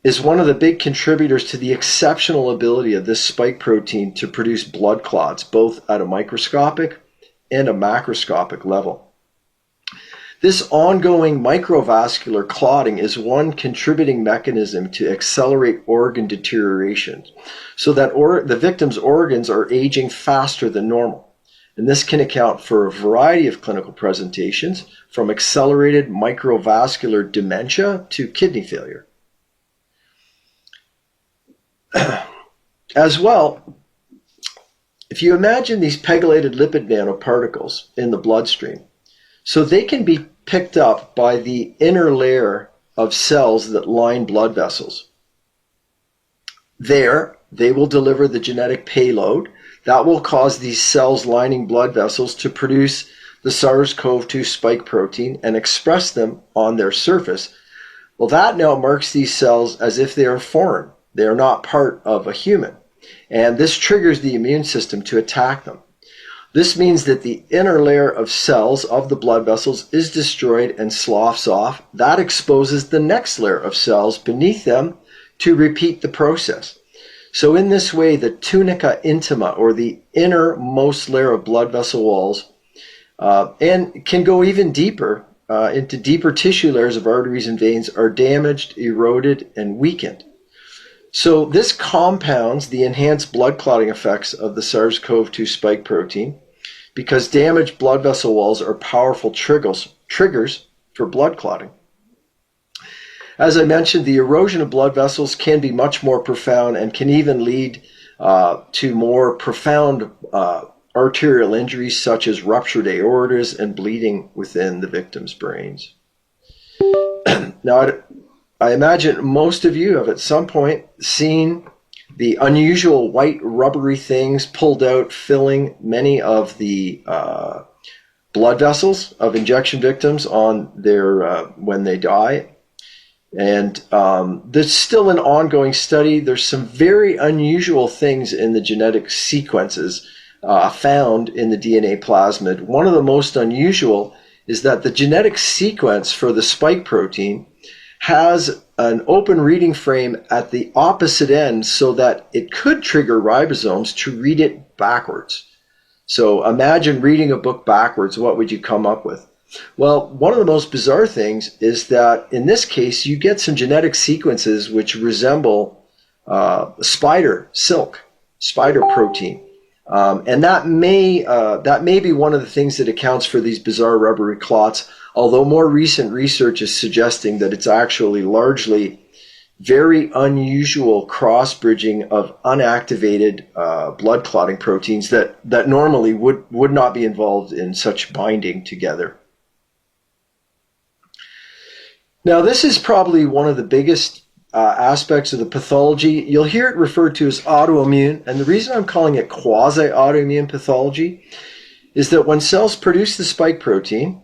is one of the big contributors to the exceptional ability of this spike protein to produce blood clots, both at a microscopic and a macroscopic level. This ongoing microvascular clotting is one contributing mechanism to accelerate organ deterioration, so that the victim's organs are aging faster than normal. And this can account for a variety of clinical presentations, from accelerated microvascular dementia to kidney failure. As well, if you imagine these pegylated lipid nanoparticles in the bloodstream, so they can be picked up by the inner layer of cells that line blood vessels. There, they will deliver the genetic payload that will cause these cells lining blood vessels to produce the SARS-CoV-2 spike protein and express them on their surface. Well, that now marks these cells as if they are foreign. They are not part of a human. And this triggers the immune system to attack them. This means that the inner layer of cells of the blood vessels is destroyed and sloughs off. That exposes the next layer of cells beneath them to repeat the process. So in this way, the tunica intima, or the innermost layer of blood vessel walls, and can go even deeper into deeper tissue layers of arteries and veins, are damaged, eroded, and weakened. So this compounds the enhanced blood clotting effects of the SARS-CoV-2 spike protein, because damaged blood vessel walls are powerful triggers for blood clotting. As I mentioned, the erosion of blood vessels can be much more profound and can even lead to more profound arterial injuries, such as ruptured aortas and bleeding within the victim's brains. Now, I imagine most of you have at some point seen the unusual white rubbery things pulled out, filling many of the blood vessels of injection victims on their when they die. And there's still an ongoing study. There's some very unusual things in the genetic sequences found in the DNA plasmid. One of the most unusual is that the genetic sequence for the spike protein has an open reading frame at the opposite end, so that it could trigger ribosomes to read it backwards. So imagine reading a book backwards. What would you come up with? Well, one of the most bizarre things is that in this case, you get some genetic sequences which resemble spider protein. And that may be one of the things that accounts for these bizarre rubbery clots, although more recent research is suggesting that it's actually largely very unusual cross-bridging of unactivated blood clotting proteins that normally would not be involved in such binding together. Now, this is probably one of the biggest aspects of the pathology. You'll hear it referred to as autoimmune, and the reason I'm calling it quasi-autoimmune pathology is that when cells produce the spike protein,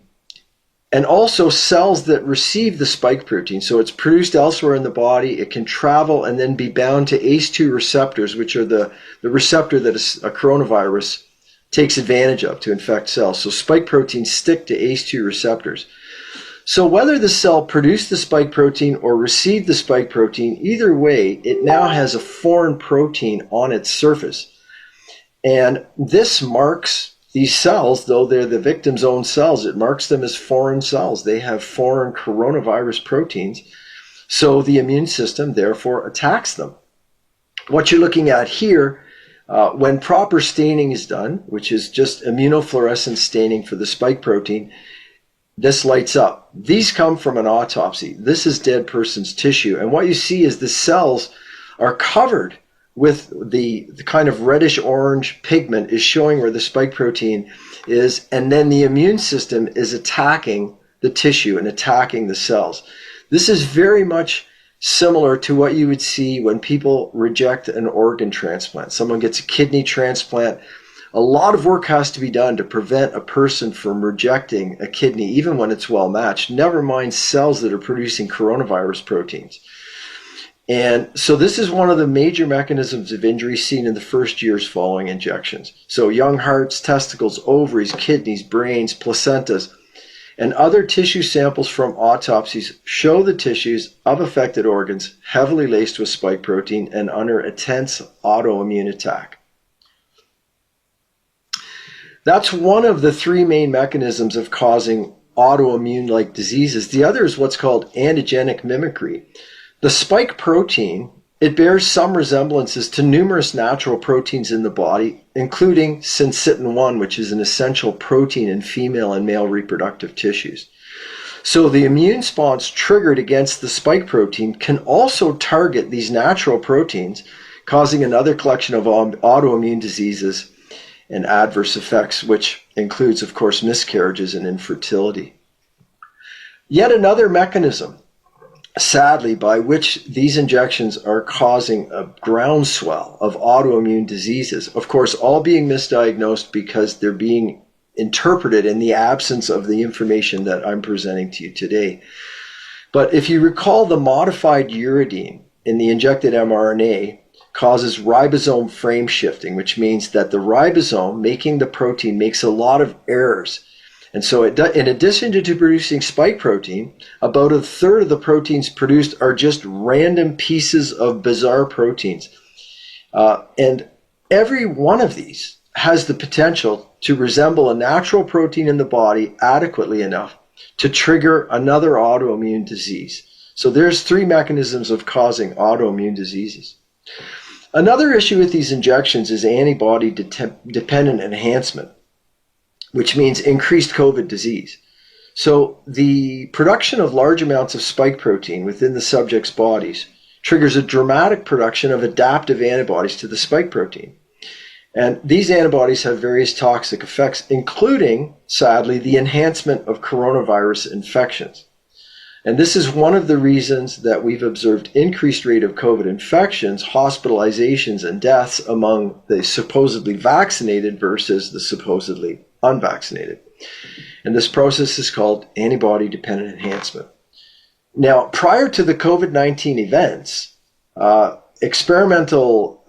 and also cells that receive the spike protein, so it's produced elsewhere in the body, it can travel and then be bound to ACE2 receptors, which are the receptor that a coronavirus takes advantage of to infect cells. So spike proteins stick to ACE2 receptors. So whether the cell produced the spike protein or received the spike protein, either way, it now has a foreign protein on its surface. And this marks these cells, though they're the victim's own cells, it marks them as foreign cells. They have foreign coronavirus proteins. So the immune system therefore attacks them. What you're looking at here, when proper staining is done, which is just immunofluorescence staining for the spike protein, this lights up. These come from an autopsy. This is dead person's tissue. And what you see is the cells are covered with the kind of reddish orange pigment is showing where the spike protein is. And then the immune system is attacking the tissue and attacking the cells. This is very much similar to what you would see when people reject an organ transplant. Someone gets a kidney transplant. A lot of work has to be done to prevent a person from rejecting a kidney, even when it's well matched, never mind cells that are producing coronavirus proteins. And so this is one of the major mechanisms of injury seen in the first years following injections. So young hearts, testicles, ovaries, kidneys, brains, placentas, and other tissue samples from autopsies show the tissues of affected organs heavily laced with spike protein and under intense autoimmune attack. That's one of the three main mechanisms of causing autoimmune-like diseases. The other is what's called antigenic mimicry. The spike protein, it bears some resemblances to numerous natural proteins in the body, including syncytin-1, which is an essential protein in female and male reproductive tissues. So the immune response triggered against the spike protein can also target these natural proteins, causing another collection of autoimmune diseases and adverse effects, which includes, of course, miscarriages and infertility. Yet another mechanism, sadly, by which these injections are causing a groundswell of autoimmune diseases, of course, all being misdiagnosed because they're being interpreted in the absence of the information that I'm presenting to you today. But if you recall, the modified uridine in the injected mRNA causes ribosome frame shifting, which means that the ribosome making the protein makes a lot of errors. And so in addition to producing spike protein, about a third of the proteins produced are just random pieces of bizarre proteins. And every one of these has the potential to resemble a natural protein in the body adequately enough to trigger another autoimmune disease. So there's three mechanisms of causing autoimmune diseases. Another issue with these injections is antibody-dependent enhancement, which means increased COVID disease. So the production of large amounts of spike protein within the subject's bodies triggers a dramatic production of adaptive antibodies to the spike protein. And these antibodies have various toxic effects, including, sadly, the enhancement of coronavirus infections. And this is one of the reasons that we've observed increased rate of COVID infections, hospitalizations, and deaths among the supposedly vaccinated versus the supposedly unvaccinated. And this process is called antibody-dependent enhancement. Now, prior to the COVID-19 events, experimental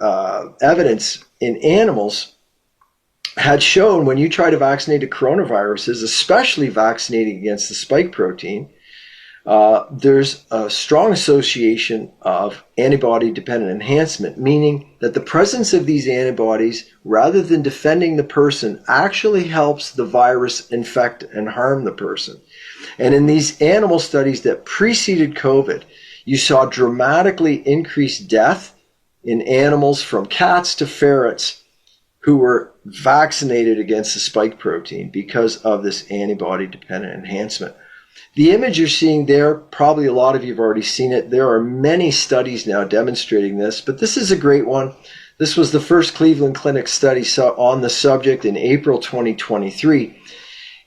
evidence in animals had shown when you try to vaccinate coronaviruses, especially vaccinating against the spike protein, there's a strong association of antibody-dependent enhancement, meaning that the presence of these antibodies, rather than defending the person, actually helps the virus infect and harm the person. And in these animal studies that preceded COVID, you saw dramatically increased death in animals from cats to ferrets who were vaccinated against the spike protein because of this antibody-dependent enhancement. The image you're seeing there, probably a lot of you have already seen it. There are many studies now demonstrating this, but this is a great one. This was the first Cleveland Clinic study on the subject in April 2023.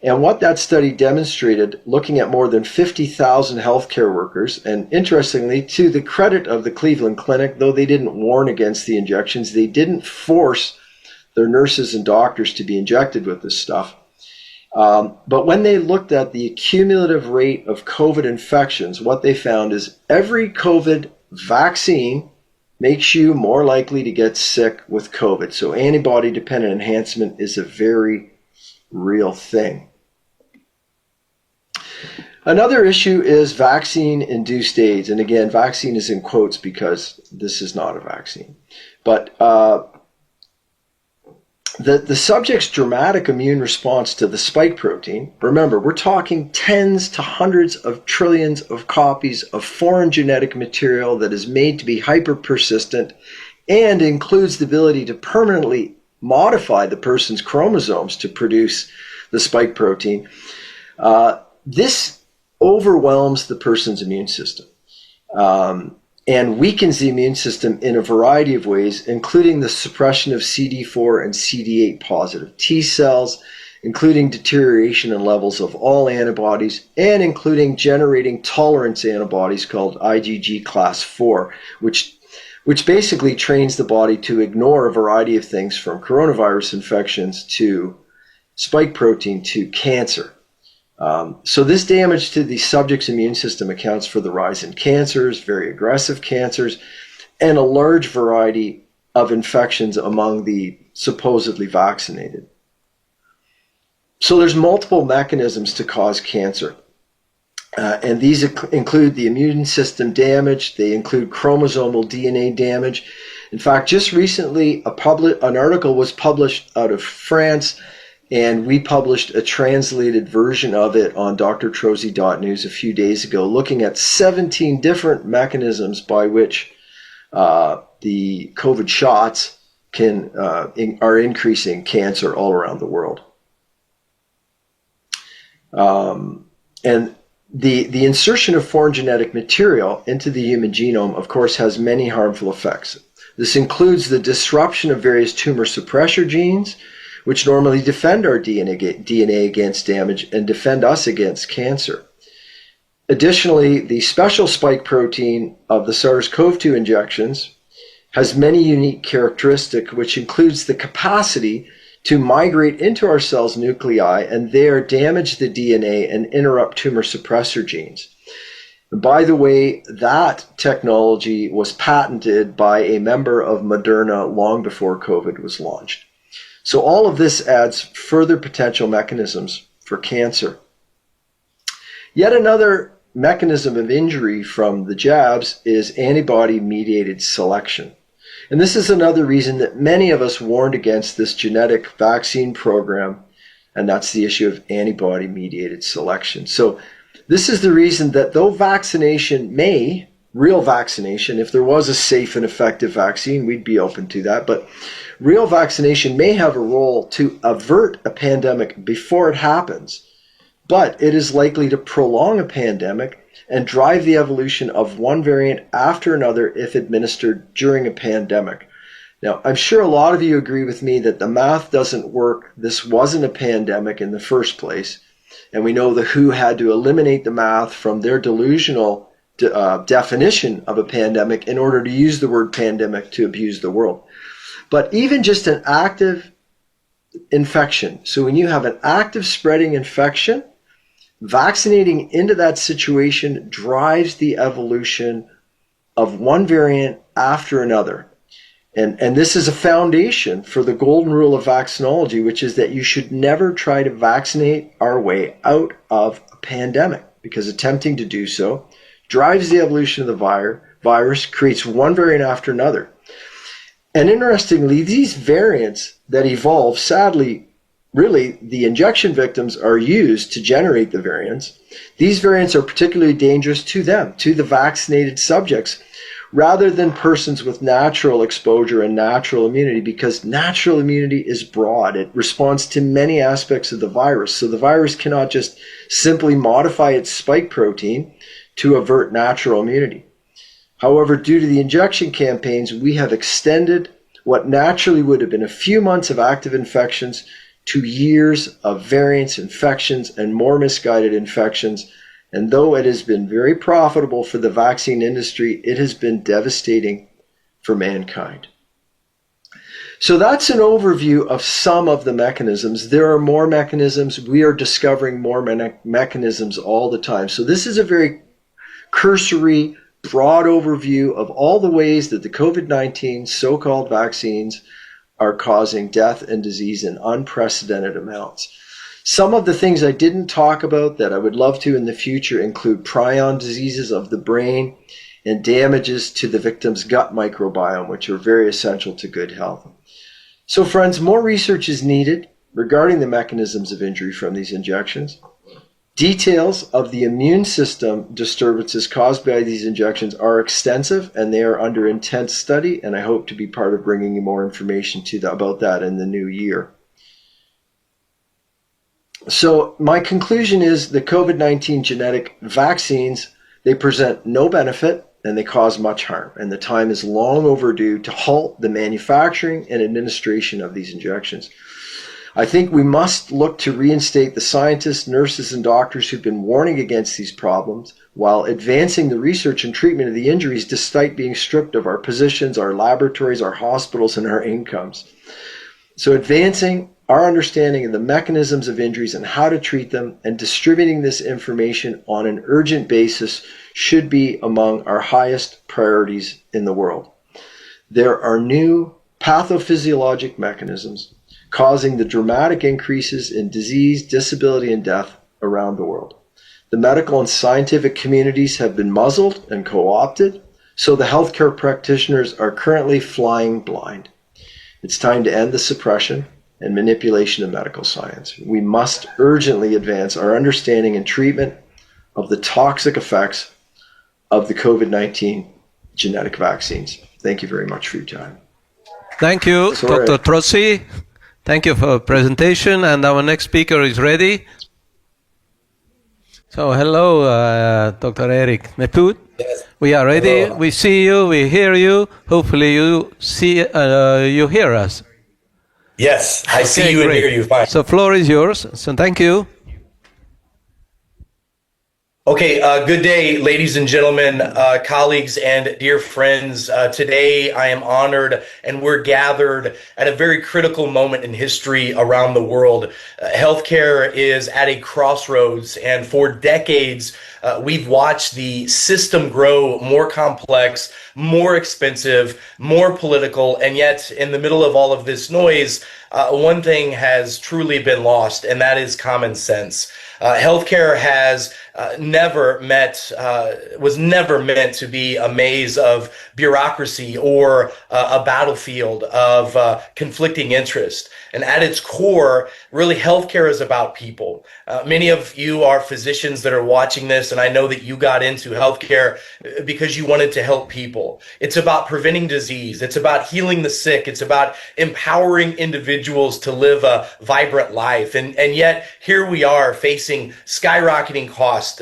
And what that study demonstrated, looking at more than 50,000 healthcare workers, and interestingly, to the credit of the Cleveland Clinic, though they didn't warn against the injections, they didn't force their nurses and doctors to be injected with this stuff. But when they looked at the cumulative rate of COVID infections, what they found is every COVID vaccine makes you more likely to get sick with COVID. So antibody-dependent enhancement is a very real thing. Another issue is vaccine-induced AIDS. And again, vaccine is in quotes because this is not a vaccine. But the subject's dramatic immune response to the spike protein, remember, we're talking tens to hundreds of trillions of copies of foreign genetic material that is made to be hyper persistent and includes the ability to permanently modify the person's chromosomes to produce the spike protein. This overwhelms the person's immune system and weakens the immune system in a variety of ways, including the suppression of CD4 and CD8 positive T cells, including deterioration in levels of all antibodies, and including generating tolerance antibodies called IgG class 4, which basically trains the body to ignore a variety of things from coronavirus infections to spike protein to cancer. So this damage to the subject's immune system accounts for the rise in cancers, very aggressive cancers, and a large variety of infections among the supposedly vaccinated. So there's multiple mechanisms to cause cancer. And these include the immune system damage. They include chromosomal DNA damage. In fact, just recently, an article was published out of France, and we published a translated version of it on drtrozy.news a few days ago, looking at 17 different mechanisms by which the COVID shots are increasing cancer all around the world. And the insertion of foreign genetic material into the human genome, of course, has many harmful effects. This includes the disruption of various tumor suppressor genes, which normally defend our DNA against damage and defend us against cancer. Additionally, the special spike protein of the SARS-CoV-2 injections has many unique characteristics, which includes the capacity to migrate into our cells' nuclei and there damage the DNA and interrupt tumor suppressor genes. And by the way, that technology was patented by a member of Moderna long before COVID was launched. So all of this adds further potential mechanisms for cancer. Yet another mechanism of injury from the jabs is antibody-mediated selection. And this is another reason that many of us warned against this genetic vaccine program, and that's the issue of antibody-mediated selection. So this is the reason that though vaccination real vaccination, if there was a safe and effective vaccine, we'd be open to that, but real vaccination may have a role to avert a pandemic before it happens, but it is likely to prolong a pandemic and drive the evolution of one variant after another if administered during a pandemic. Now, I'm sure a lot of you agree with me that the math doesn't work. This wasn't a pandemic in the first place, and we know the WHO had to eliminate the math from their delusional definition of a pandemic in order to use the word pandemic to abuse the world. But even just an active infection, so when you have an active spreading infection, vaccinating into that situation drives the evolution of one variant after another. And this is a foundation for the golden rule of vaccinology, which is that you should never try to vaccinate our way out of a pandemic, because attempting to do so drives the evolution of the virus, creates one variant after another. And interestingly, these variants that evolve, sadly, really, the injection victims are used to generate the variants. These variants are particularly dangerous to them, to the vaccinated subjects, rather than persons with natural exposure and natural immunity, because natural immunity is broad. It responds to many aspects of the virus. So the virus cannot just simply modify its spike protein to avert natural immunity. However, due to the injection campaigns, we have extended what naturally would have been a few months of active infections to years of variants, infections, and more misguided infections. And though it has been very profitable for the vaccine industry, it has been devastating for mankind. So that's an overview of some of the mechanisms. There are more mechanisms. We are discovering more mechanisms all the time. So this is a very cursory, broad overview of all the ways that the COVID-19 so-called vaccines are causing death and disease in unprecedented amounts. Some of the things I didn't talk about that I would love to in the future include prion diseases of the brain and damages to the victim's gut microbiome, which are very essential to good health. So, friends, more research is needed regarding the mechanisms of injury from these injections. Details of the immune system disturbances caused by these injections are extensive, and they are under intense study, and I hope to be part of bringing you more information about that in the new year. So my conclusion is the COVID-19 genetic vaccines, they present no benefit and they cause much harm, and the time is long overdue to halt the manufacturing and administration of these injections. I think we must look to reinstate the scientists, nurses, and doctors who've been warning against these problems while advancing the research and treatment of the injuries despite being stripped of our positions, our laboratories, our hospitals, and our incomes. So advancing our understanding of the mechanisms of injuries and how to treat them and distributing this information on an urgent basis should be among our highest priorities in the world. There are new pathophysiologic mechanisms causing the dramatic increases in disease, disability, and death around the world. The medical and scientific communities have been muzzled and co-opted, so the healthcare practitioners are currently flying blind. It's time to end the suppression and manipulation of medical science. We must urgently advance our understanding and treatment of the toxic effects of the COVID-19 genetic vaccines. Thank you very much for your time. Thank you, Dr. Trossi. Thank you for the presentation, and our next speaker is ready. So, hello, Dr. Erik Neput. Yes. We are ready. Hello. We see you. We hear you. Hopefully, you hear us. Yes, I see you great. and hear you fine. So, floor is yours. So, thank you. Okay, good day, ladies and gentlemen, colleagues, and dear friends. Today, I am honored, and we're gathered at a very critical moment in history around the world. Healthcare is at a crossroads, and for decades, we've watched the system grow more complex, more expensive, more political, and yet, in the middle of all of this noise, one thing has truly been lost, and that is common sense. Healthcare has was never meant to be a maze of bureaucracy or a battlefield of conflicting interest. And at its core, really, healthcare is about people. Many of you are physicians that are watching this, and I know that you got into healthcare because you wanted to help people. It's about preventing disease. It's about healing the sick. It's about empowering individuals to live a vibrant life. And yet, here we are facing skyrocketing costs.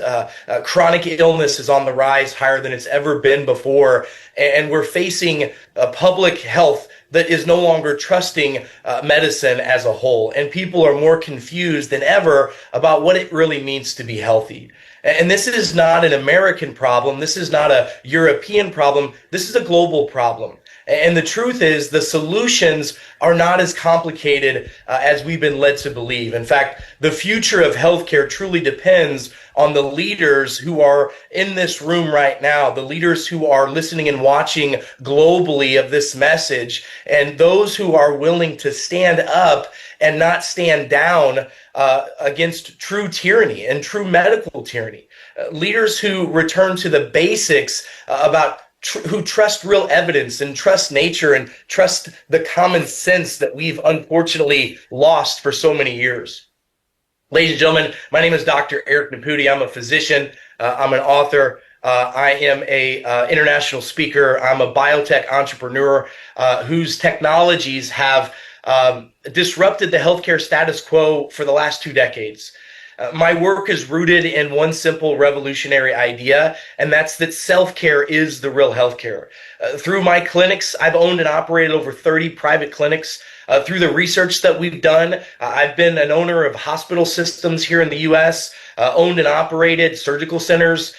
Chronic illness is on the rise higher than it's ever been before. And we're facing public health that is no longer trusting medicine as a whole. And people are more confused than ever about what it really means to be healthy. And this is not an American problem. This is not a European problem. This is a global problem. And the truth is, the solutions are not as complicated as we've been led to believe. In fact, the future of healthcare truly depends on the leaders who are in this room right now, the leaders who are listening and watching globally of this message, and those who are willing to stand up and not stand down against true tyranny and true medical tyranny. Leaders who return to the basics who trust real evidence and trust nature and trust the common sense that we've unfortunately lost for so many years. Ladies and gentlemen, my name is Dr. Erik Neput. I'm a physician. I'm an author. I am a international speaker. I'm a biotech entrepreneur whose technologies have disrupted the healthcare status quo for the last 2 decades. My work is rooted in one simple revolutionary idea, and that's that self-care is the real healthcare. Through my clinics, I've owned and operated over 30 private clinics. Through the research that we've done, I've been an owner of hospital systems here in the U.S., owned and operated surgical centers,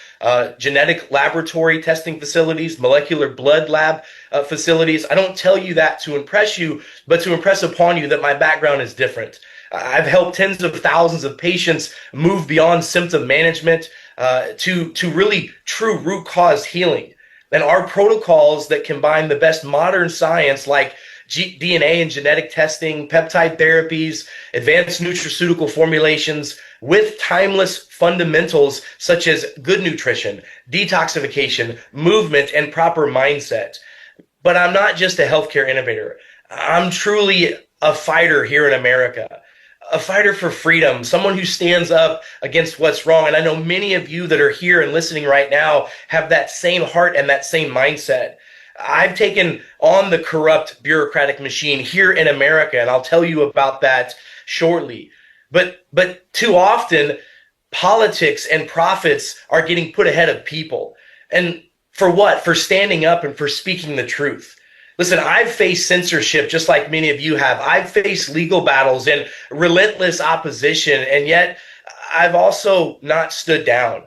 genetic laboratory testing facilities, molecular blood lab facilities. I don't tell you that to impress you, but to impress upon you that my background is different. I've helped tens of thousands of patients move beyond symptom management to really true root cause healing. And our protocols that combine the best modern science like DNA and genetic testing, peptide therapies, advanced nutraceutical formulations with timeless fundamentals such as good nutrition, detoxification, movement, and proper mindset. But I'm not just a healthcare innovator. I'm truly a fighter here in America, a fighter for freedom, someone who stands up against what's wrong. And I know many of you that are here and listening right now have that same heart and that same mindset. I've taken on the corrupt bureaucratic machine here in America, and I'll tell you about that shortly. But too often, politics and profits are getting put ahead of people. And for what? For standing up and for speaking the truth. Listen, I've faced censorship just like many of you have. I've faced legal battles and relentless opposition, and yet I've also not stood down.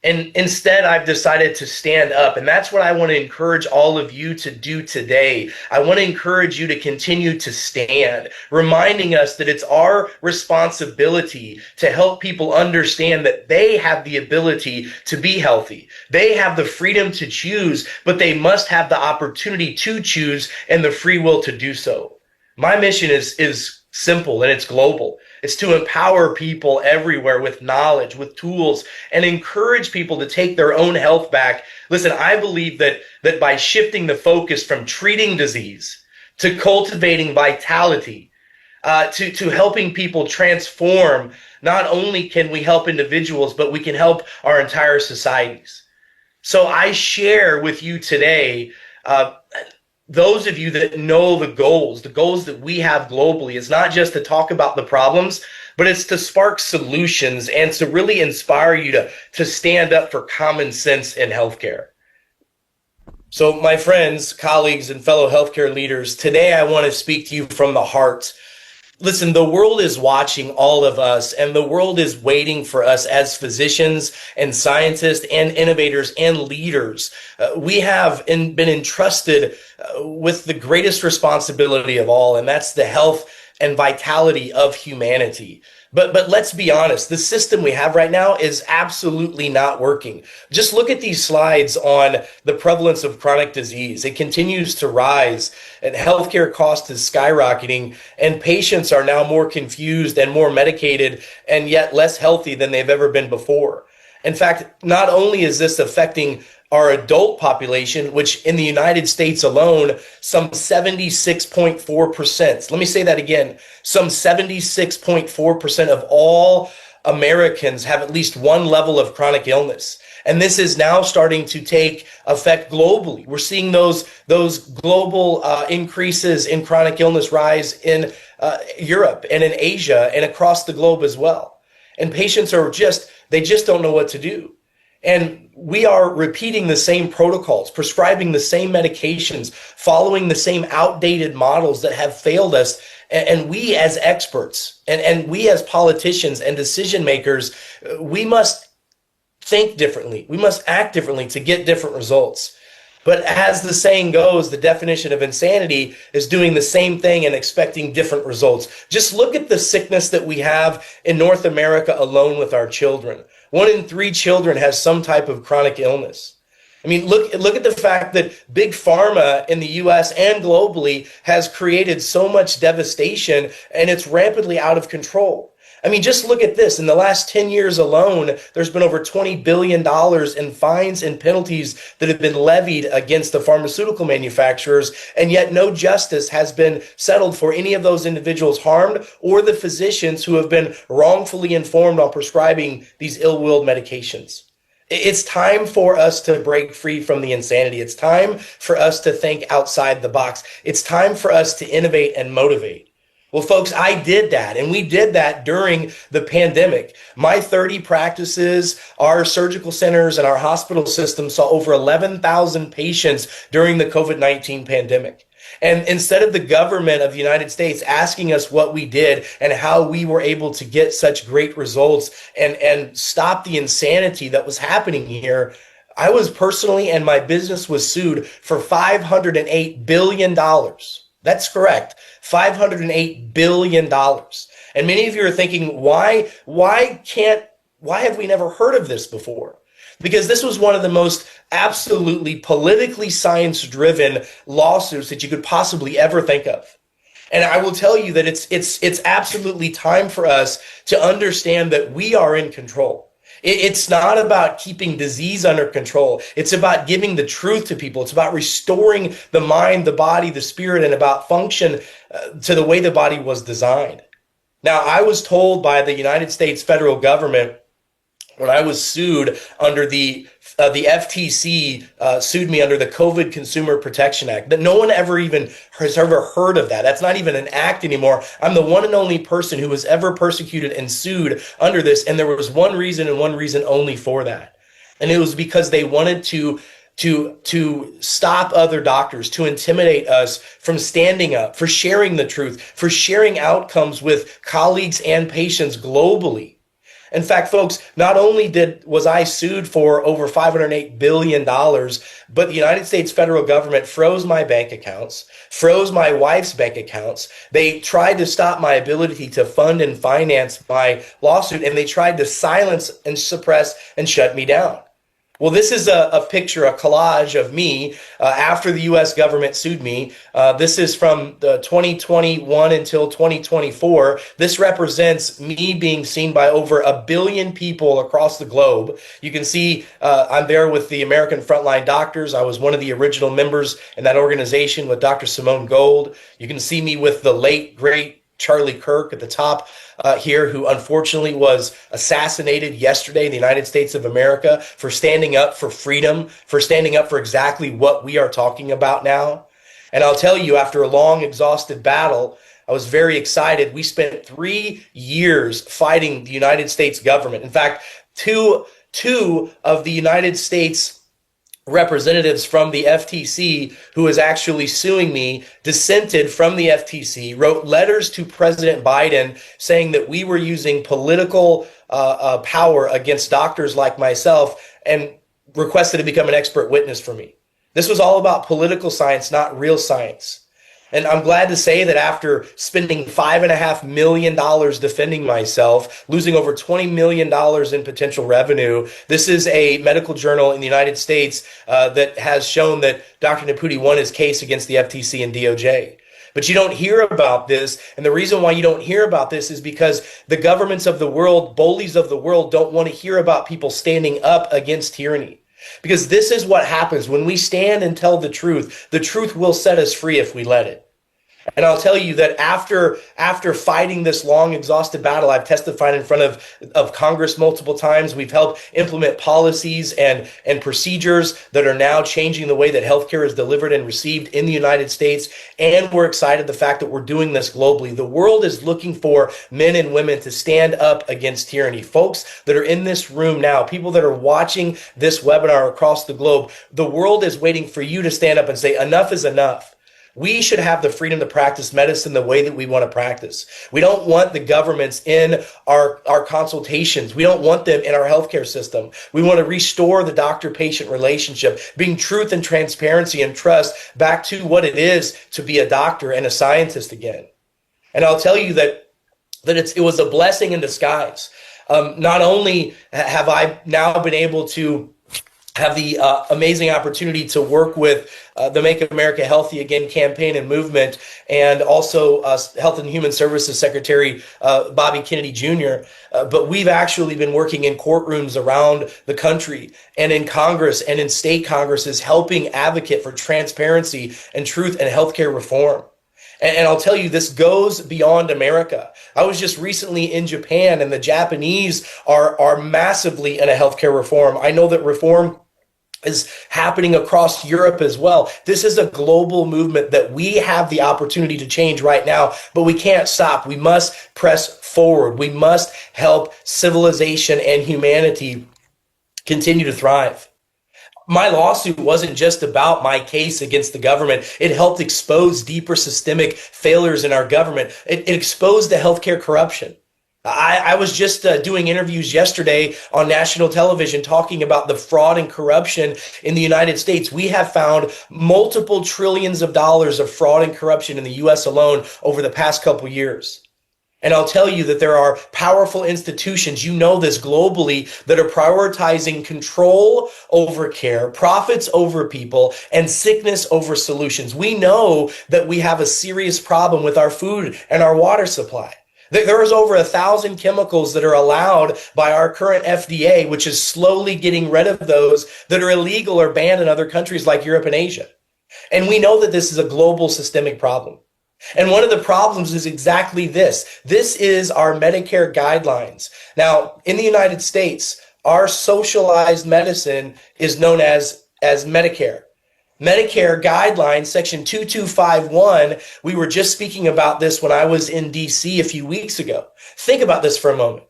And instead, I've decided to stand up. And that's what I want to encourage all of you to do today. I want to encourage you to continue to stand, reminding us that it's our responsibility to help people understand that they have the ability to be healthy. They have the freedom to choose, but they must have the opportunity to choose and the free will to do so. My mission is simple, and it's global. It's to empower people everywhere with knowledge, with tools, and encourage people to take their own health back. Listen, I believe that by shifting the focus from treating disease to cultivating vitality, to helping people transform, not only can we help individuals, but we can help our entire societies. So I share with you today, those of you that know the goals that we have globally, is not just to talk about the problems, but it's to spark solutions and to really inspire you to stand up for common sense in healthcare. So my friends, colleagues, and fellow healthcare leaders, today I want to speak to you from the heart. Listen, the world is watching all of us, and the world is waiting for us as physicians and scientists and innovators and leaders. We have been entrusted with the greatest responsibility of all, and that's the health and vitality of humanity. But let's be honest, the system we have right now is absolutely not working. Just look at these slides on the prevalence of chronic disease. It continues to rise, and healthcare cost is skyrocketing, and patients are now more confused and more medicated and yet less healthy than they've ever been before. In fact, not only is this affecting our adult population, which in the United States alone, some 76.4%. Let me say that again. Some 76.4% of all Americans have at least one level of chronic illness. And this is now starting to take effect globally. We're seeing those global increases in chronic illness rise in Europe and in Asia and across the globe as well. And patients are they just don't know what to do. And we are repeating the same protocols, prescribing the same medications, following the same outdated models that have failed us. And we as experts and we as politicians and decision makers, we must think differently. We must act differently to get different results. But as the saying goes, the definition of insanity is doing the same thing and expecting different results. Just look at the sickness that we have in North America alone with our children. 1 in 3 children has some type of chronic illness. I mean, look at the fact that big pharma in the US and globally has created so much devastation, and it's rapidly out of control. I mean, just look at this. In the last 10 years alone, there's been over $20 billion in fines and penalties that have been levied against the pharmaceutical manufacturers, and yet no justice has been settled for any of those individuals harmed or the physicians who have been wrongfully informed on prescribing these ill-willed medications. It's time for us to break free from the insanity. It's time for us to think outside the box. It's time for us to innovate and motivate. Well, folks, I did that, and we did that during the pandemic. My 30 practices, our surgical centers, and our hospital system saw over 11,000 patients during the COVID-19 pandemic. And instead of the government of the United States asking us what we did and how we were able to get such great results and stop the insanity that was happening here, I was personally, and my business was sued for $508 billion. That's correct. $508 billion. And many of you are thinking, why have we never heard of this before? Because this was one of the most absolutely politically science-driven lawsuits that you could possibly ever think of. And I will tell you that it's absolutely time for us to understand that we are in control. It's not about keeping disease under control. It's about giving the truth to people. It's about restoring the mind, the body, the spirit, and about function to the way the body was designed. Now, I was told by the United States federal government when I was sued under the FTC sued me under the COVID Consumer Protection Act, that no one has ever heard of that. That's not even an act anymore. I'm the one and only person who was ever persecuted and sued under this. And there was one reason and one reason only for that. And it was because they wanted to stop other doctors, to intimidate us from standing up, for sharing the truth, for sharing outcomes with colleagues and patients globally. In fact, folks, not only was I sued for over $508 billion, but the United States federal government froze my bank accounts, froze my wife's bank accounts. They tried to stop my ability to fund and finance my lawsuit, and they tried to silence and suppress and shut me down. Well, this is a picture, a collage of me after the U.S. government sued me. This is from the 2021 until 2024. This represents me being seen by over 1 billion people across the globe. You can see I'm there with the American Frontline Doctors. I was one of the original members in that organization with Dr. Simone Gold. You can see me with the late, great Charlie Kirk at the top here, who unfortunately was assassinated yesterday in the United States of America for standing up for freedom, for standing up for exactly what we are talking about now. And I'll tell you, after a long, exhausted battle, I was very excited. We spent 3 years fighting the United States government. In fact, two of the United States representatives from the FTC who is actually suing me dissented from the FTC, wrote letters to President Biden saying that we were using political power against doctors like myself, and requested to become an expert witness for me. This was all about political science, not real science. And I'm glad to say that after spending $5.5 million defending myself, losing over $20 million in potential revenue, this is a medical journal in the United States that has shown that Dr. Naputi won his case against the FTC and DOJ. But you don't hear about this. And the reason why you don't hear about this is because the governments of the world, bullies of the world, don't want to hear about people standing up against tyranny. Because this is what happens when we stand and tell the truth. The truth will set us free if we let it. And I'll tell you that after fighting this long, exhausted battle, I've testified in front of Congress multiple times. We've helped implement policies and procedures that are now changing the way that healthcare is delivered and received in the United States. And we're excited the fact that we're doing this globally. The world is looking for men and women to stand up against tyranny. Folks that are in this room now, people that are watching this webinar across the globe, the world is waiting for you to stand up and say, enough is enough. We should have the freedom to practice medicine the way that we want to practice. We don't want the governments in our consultations. We don't want them in our healthcare system. We want to restore the doctor-patient relationship, bring truth and transparency and trust back to what it is to be a doctor and a scientist again. And I'll tell you that it was a blessing in disguise. Not only have I now been able to have the amazing opportunity to work with the Make America Healthy Again campaign and movement, and also Health and Human Services Secretary Bobby Kennedy Jr., but we've actually been working in courtrooms around the country and in Congress and in state Congresses, helping advocate for transparency and truth and healthcare reform. And I'll tell you, this goes beyond America. I was just recently in Japan, and the Japanese are massively in a healthcare reform. I know that reform is happening across Europe as well. This is a global movement that we have the opportunity to change right now, but we can't stop. We must press forward. We must help civilization and humanity continue to thrive. My lawsuit wasn't just about my case against the government. It helped expose deeper systemic failures in our government. It exposed the healthcare corruption. I was just doing interviews yesterday on national television talking about the fraud and corruption in the United States. We have found multiple trillions of dollars of fraud and corruption in the U.S. alone over the past couple years. And I'll tell you that there are powerful institutions, you know this globally, that are prioritizing control over care, profits over people, and sickness over solutions. We know that we have a serious problem with our food and our water supply. There's over 1,000 chemicals that are allowed by our current FDA, which is slowly getting rid of those that are illegal or banned in other countries like Europe and Asia. And we know that this is a global systemic problem. And one of the problems is exactly this. This is our Medicare guidelines. Now, in the United States, our socialized medicine is known as Medicare. Medicare guidelines, section 2251, we were just speaking about this when I was in DC a few weeks ago. Think about this for a moment.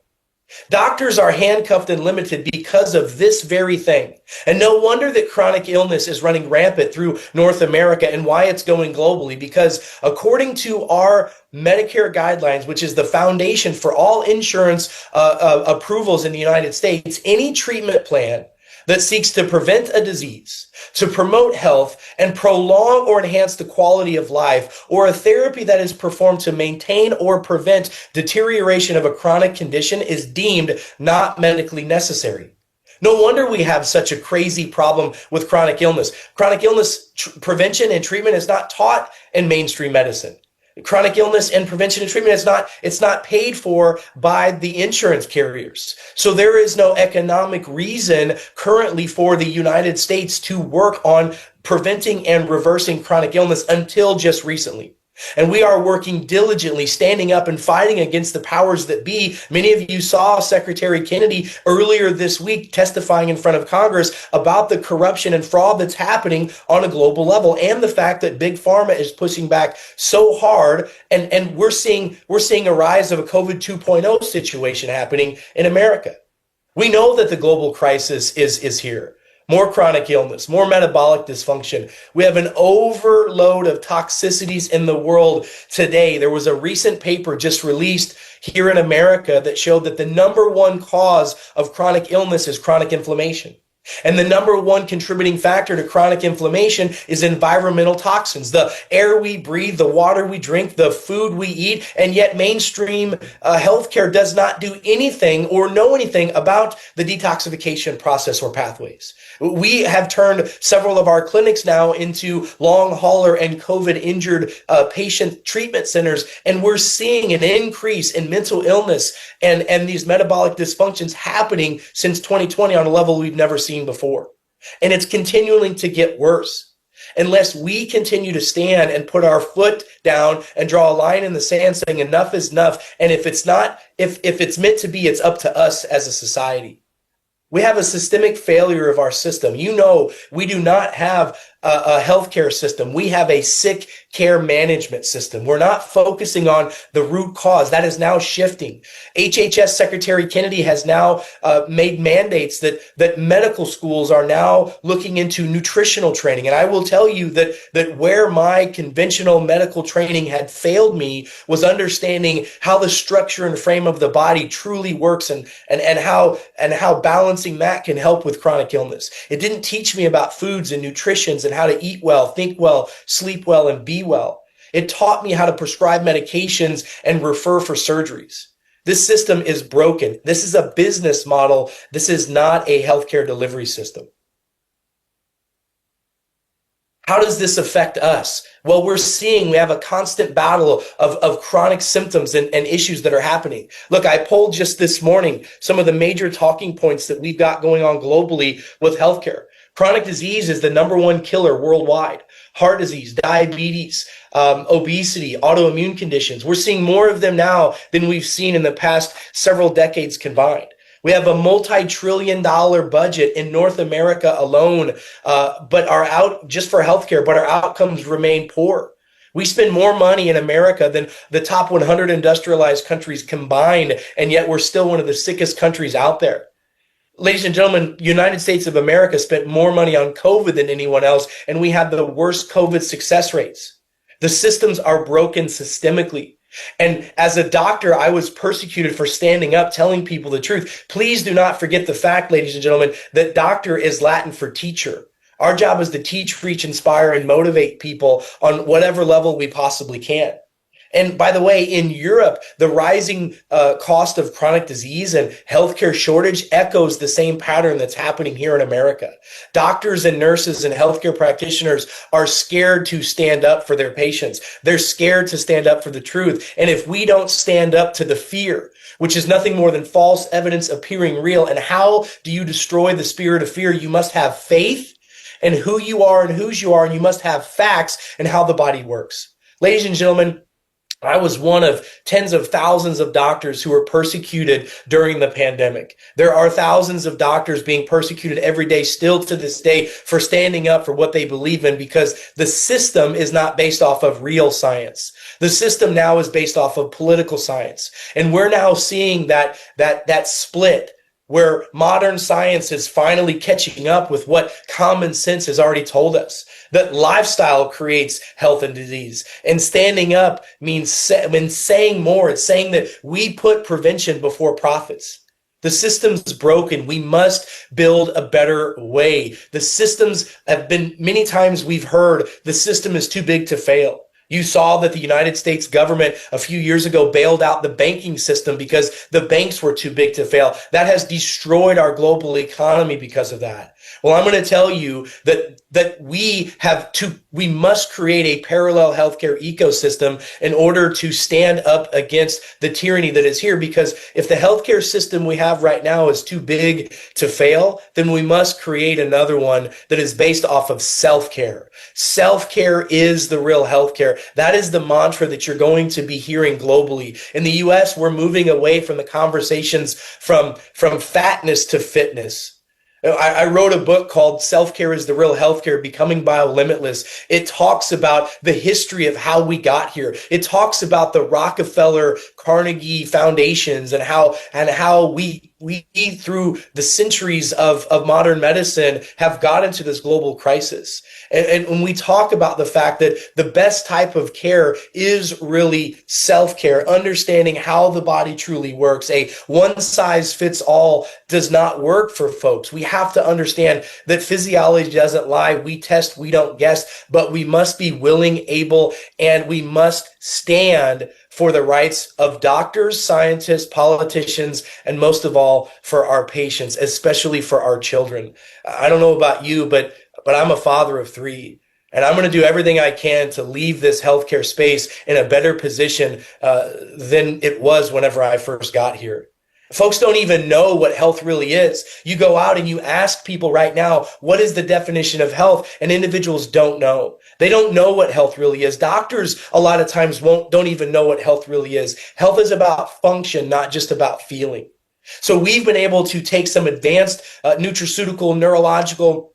Doctors are handcuffed and limited because of this very thing. And no wonder that chronic illness is running rampant through North America and why it's going globally. Because according to our Medicare guidelines, which is the foundation for all insurance approvals in the United States, any treatment plan that seeks to prevent a disease, to promote health, and prolong or enhance the quality of life, or a therapy that is performed to maintain or prevent deterioration of a chronic condition is deemed not medically necessary. No wonder we have such a crazy problem with chronic illness. Chronic illness prevention and treatment is not taught in mainstream medicine. Chronic illness and prevention and treatment it's not paid for by the insurance carriers. So there is no economic reason currently for the United States to work on preventing and reversing chronic illness until just recently. And we are working diligently, standing up and fighting against the powers that be. Many of you saw Secretary Kennedy earlier this week testifying in front of Congress about the corruption and fraud that's happening on a global level, and the fact that Big Pharma is pushing back so hard. And we're seeing a rise of a COVID 2.0 situation happening in America. We know that the global crisis is here. More chronic illness, more metabolic dysfunction. We have an overload of toxicities in the world today. There was a recent paper just released here in America that showed that the number one cause of chronic illness is chronic inflammation. And the number one contributing factor to chronic inflammation is environmental toxins, the air we breathe, the water we drink, the food we eat, and yet mainstream healthcare does not do anything or know anything about the detoxification process or pathways. We have turned several of our clinics now into long hauler and COVID injured patient treatment centers, and we're seeing an increase in mental illness and these metabolic dysfunctions happening since 2020 on a level we've never seen before. And it's continuing to get worse. Unless we continue to stand and put our foot down and draw a line in the sand saying enough is enough, and if it's meant to be, it's up to us as a society. We have a systemic failure of our system. You know, we do not have a healthcare system. We have a sick care management system. We're not focusing on the root cause. That is now shifting. HHS Secretary Kennedy has now made mandates that medical schools are now looking into nutritional training. And I will tell you that where my conventional medical training had failed me was understanding how the structure and frame of the body truly works and how balancing that can help with chronic illness. It didn't teach me about foods and nutritions and how to eat well, think well, sleep well, and be well. It taught me how to prescribe medications and refer for surgeries. This system is broken. This is a business model. This is not a healthcare delivery system. How does this affect us? Well, we have a constant battle of chronic symptoms and issues that are happening. Look, I polled just this morning some of the major talking points that we've got going on globally with healthcare. Chronic disease is the number one killer worldwide. Heart disease, diabetes, obesity, autoimmune conditions. We're seeing more of them now than we've seen in the past several decades combined. We have a multi-trillion-dollar budget in North America alone, but just for healthcare, but our outcomes remain poor. We spend more money in America than the top 100 industrialized countries combined, and yet we're still one of the sickest countries out there. Ladies and gentlemen, United States of America spent more money on COVID than anyone else, and we have the worst COVID success rates. The systems are broken systemically. And as a doctor, I was persecuted for standing up, telling people the truth. Please do not forget the fact, ladies and gentlemen, that doctor is Latin for teacher. Our job is to teach, preach, inspire, and motivate people on whatever level we possibly can. And by the way, in Europe, the rising cost of chronic disease and healthcare shortage echoes the same pattern that's happening here in America. Doctors and nurses and healthcare practitioners are scared to stand up for their patients. They're scared to stand up for the truth. And if we don't stand up to the fear, which is nothing more than false evidence appearing real, and how do you destroy the spirit of fear? You must have faith in who you are and whose you are, and you must have facts and how the body works. Ladies and gentlemen, I was one of tens of thousands of doctors who were persecuted during the pandemic. There are thousands of doctors being persecuted every day, still to this day, for standing up for what they believe in, because the system is not based off of real science. The system now is based off of political science. And we're now seeing that split, where modern science is finally catching up with what common sense has already told us, that lifestyle creates health and disease. And standing up means when saying more, it's saying that we put prevention before profits. The system's broken. We must build a better way. The systems have been, many times we've heard, the system is too big to fail. You saw that the United States government a few years ago bailed out the banking system because the banks were too big to fail. That has destroyed our global economy because of that. Well, I'm going to tell you that we must create a parallel healthcare ecosystem in order to stand up against the tyranny that is here. Because if the healthcare system we have right now is too big to fail, then we must create another one that is based off of self-care. Self-care is the real healthcare. That is the mantra that you're going to be hearing globally. In the US, we're moving away from the conversations from fatness to fitness. I wrote a book called Self-Care is the Real Healthcare, Becoming Biolimitless. It talks about the history of how we got here. It talks about the Rockefeller, Carnegie foundations and how we through the centuries of modern medicine have got into this global crisis. And when we talk about the fact that the best type of care is really self-care, understanding how the body truly works, a one-size-fits-all does not work for folks. We have to understand that physiology doesn't lie. We test, we don't guess, but we must be willing, able, and we must stand for the rights of doctors, scientists, politicians, and most of all, for our patients, especially for our children. I don't know about you, but I'm a father of 3. And I'm going to do everything I can to leave this healthcare space in a better position than it was whenever I first got here. Folks don't even know what health really is. You go out and you ask people right now, what is the definition of health? And individuals don't know. They don't know what health really is. Doctors a lot of times don't even know what health really is. Health is about function, not just about feeling. So we've been able to take some advanced nutraceutical, neurological,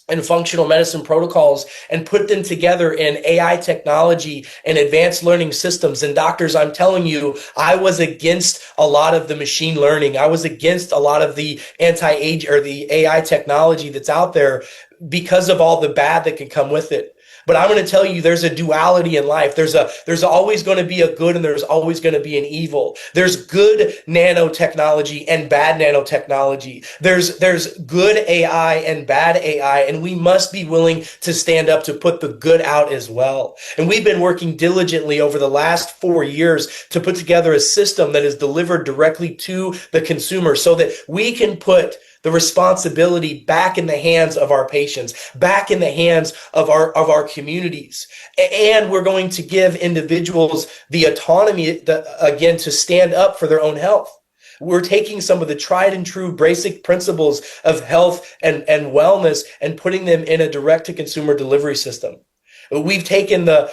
and functional medicine protocols and put them together in AI technology and advanced learning systems. And doctors, I'm telling you, I was against a lot of the machine learning. I was against a lot of the anti-age or the AI technology that's out there because of all the bad that can come with it. But I'm going to tell you, there's a duality in life. There's always going to be a good and there's always going to be an evil. There's good nanotechnology and bad nanotechnology. There's good AI and bad AI, and we must be willing to stand up to put the good out as well. And we've been working diligently over the last 4 years to put together a system that is delivered directly to the consumer so that we can put the responsibility back in the hands of our patients, back in the hands of our communities. And we're going to give individuals the autonomy, again, to stand up for their own health. We're taking some of the tried and true basic principles of health and wellness and putting them in a direct-to-consumer delivery system. We've taken the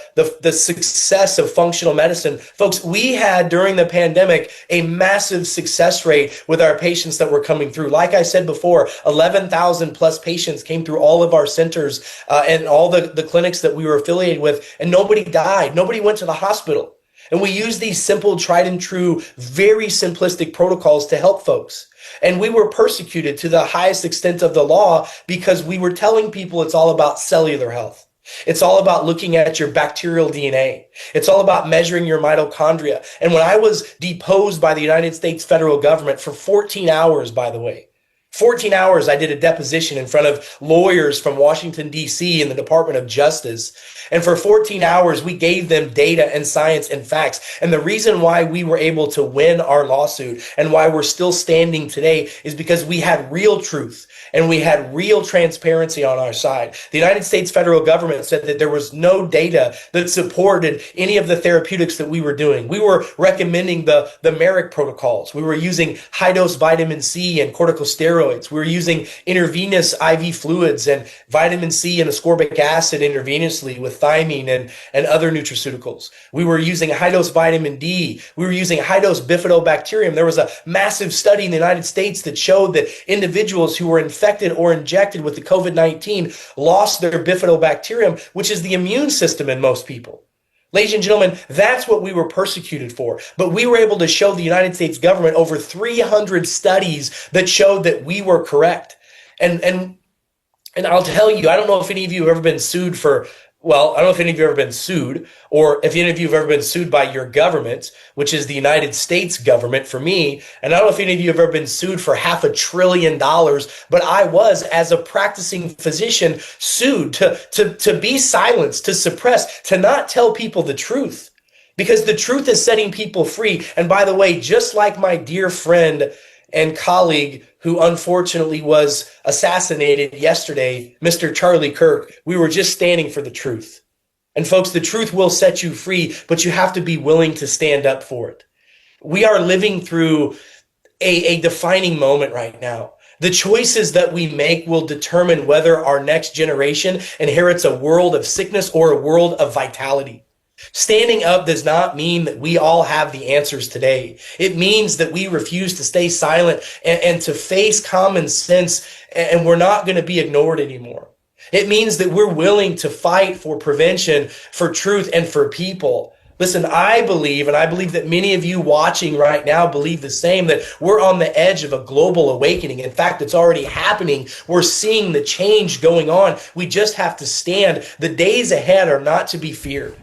success of functional medicine. Folks, we had during the pandemic a massive success rate with our patients that were coming through. Like I said before, 11,000 plus patients came through all of our centers and all the clinics that we were affiliated with, and nobody died. Nobody went to the hospital. And we use these simple, tried and true, very simplistic protocols to help folks. And we were persecuted to the highest extent of the law because we were telling people it's all about cellular health. It's all about looking at your bacterial DNA. It's all about measuring your mitochondria. And when I was deposed by the United States federal government for 14 hours, by the way, 14 hours I did a deposition in front of lawyers from Washington, D.C. and the Department of Justice. And for 14 hours, we gave them data and science and facts. And the reason why we were able to win our lawsuit and why we're still standing today is because we had real truth and we had real transparency on our side. The United States federal government said that there was no data that supported any of the therapeutics that we were doing. We were recommending the Merrick protocols. We were using high-dose vitamin C and corticosteroids. We were using intravenous IV fluids and vitamin C and ascorbic acid intravenously with thiamine and other nutraceuticals. We were using high-dose vitamin D. We were using high-dose bifidobacterium. There was a massive study in the United States that showed that individuals who were infected or injected with the COVID-19 lost their bifidobacterium, which is the immune system in most people. Ladies and gentlemen, that's what we were persecuted for. But we were able to show the United States government over 300 studies that showed that we were correct. And I'll tell you, I don't know if any of you have ever been sued for, well, I don't know if any of you have ever been sued, or if any of you have ever been sued by your government, which is the United States government for me. And I don't know if any of you have ever been sued for $500 billion, but I was, as a practicing physician, sued to be silenced, to suppress, to not tell people the truth. Because the truth is setting people free. And by the way, just like my dear friend and colleague who unfortunately was assassinated yesterday, Mr. Charlie Kirk, we were just standing for the truth. And folks, the truth will set you free, but you have to be willing to stand up for it. We are living through a defining moment right now. The choices that we make will determine whether our next generation inherits a world of sickness or a world of vitality. Standing up does not mean that we all have the answers today. It means that we refuse to stay silent and to face common sense, and we're not going to be ignored anymore. It means that we're willing to fight for prevention, for truth, and for people. Listen, I believe, and I believe that many of you watching right now believe the same, that we're on the edge of a global awakening. In fact, it's already happening. We're seeing the change going on. We just have to stand. The days ahead are not to be feared.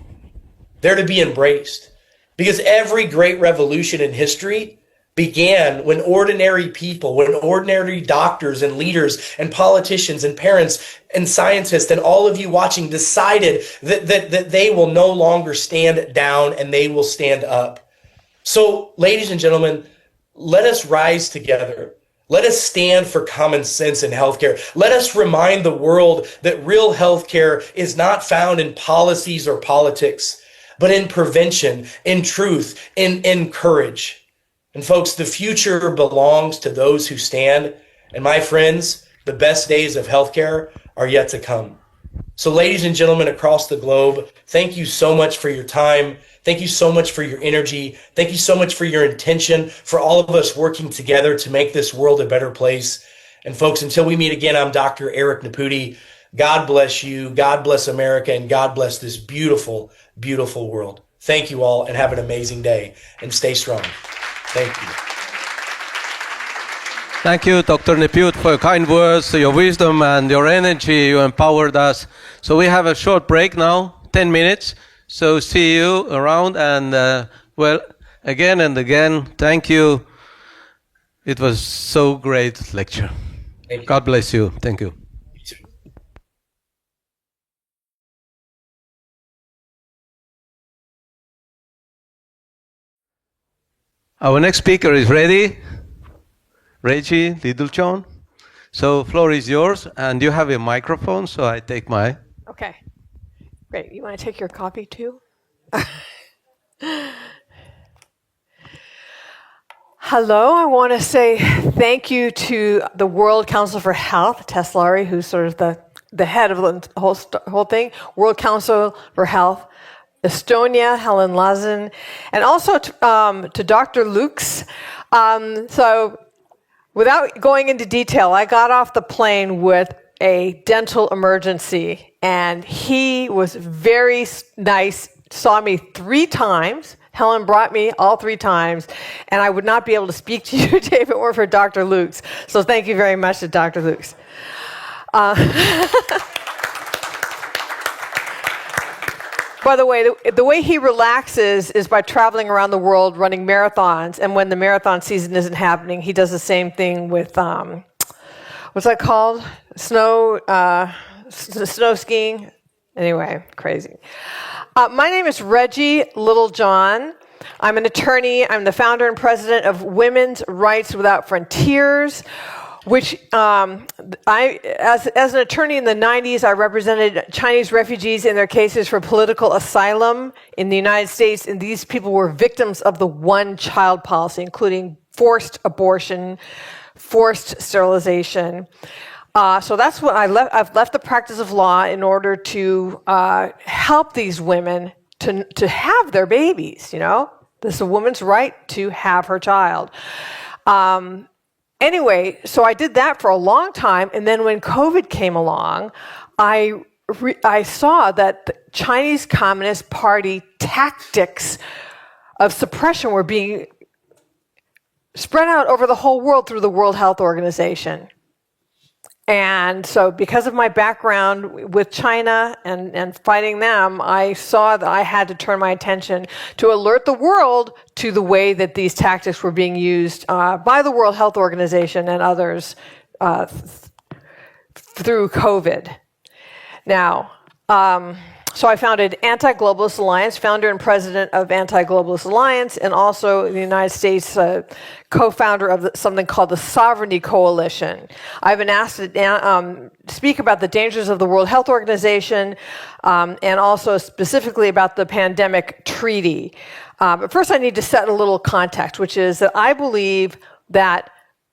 They're to be embraced. Because every great revolution in history began when ordinary people, when ordinary doctors and leaders and politicians and parents and scientists and all of you watching decided that they will no longer stand down and they will stand up. So, ladies and gentlemen, let us rise together. Let us stand for common sense in healthcare. Let us remind the world that real healthcare is not found in policies or politics, but in prevention, in truth, in courage. And folks, the future belongs to those who stand. And my friends, the best days of healthcare are yet to come. So ladies and gentlemen across the globe, thank you so much for your time. Thank you so much for your energy. Thank you so much for your intention, for all of us working together to make this world a better place. And folks, until we meet again, I'm Dr. Eric Naputi. God bless you. God bless America. And God bless this beautiful, beautiful world. Thank you all and have an amazing day and stay strong. Thank you. Thank you, Dr. Naputi, for your kind words, your wisdom and your energy. You empowered us. So we have a short break now, 10 minutes. So see you around and, well, again and again, thank you. It was so great lecture. God bless you. Thank you. Our next speaker is ready. Reggie Littlejohn. So floor is yours, and you have a microphone, so I take my... Okay, great. You want to take your copy too? Hello, I want to say thank you to the World Council for Health, Tess Lowry, who's sort of the head of the whole thing, World Council for Health, Estonia, Helen Lazen, and also to Dr. Lukes. So without going into detail, I got off the plane with a dental emergency, and he was very nice, saw me 3 times. Helen brought me all 3 times, and I would not be able to speak to you today if it weren't for Dr. Lukes. So thank you very much to Dr. Lukes. By the way, the way he relaxes is by traveling around the world running marathons, and when the marathon season isn't happening, he does the same thing with what's that called? Snow skiing? Anyway, crazy. My name is Reggie Littlejohn. I'm an attorney. I'm the founder and president of Women's Rights Without Frontiers, which as an attorney in the 90s, I represented Chinese refugees in their cases for political asylum in the United States, and these people were victims of the one-child policy, including forced abortion, forced sterilization. So that's what I've left the practice of law in order to help these women to have their babies, you know? This is a woman's right to have her child. Anyway, so I did that for a long time, and then when COVID came along, I saw that the Chinese Communist Party tactics of suppression were being spread out over the whole world through the World Health Organization. And so because of my background with China and fighting them, I saw that I had to turn my attention to alert the world to the way that these tactics were being used by the World Health Organization and others through COVID. Now, so I founded Anti-Globalist Alliance, founder and president of Anti-Globalist Alliance, and also in the United States, co-founder of something called the Sovereignty Coalition. I've been asked to speak about the dangers of the World Health Organization and also specifically about the pandemic treaty. But first I need to set a little context, which is that I believe that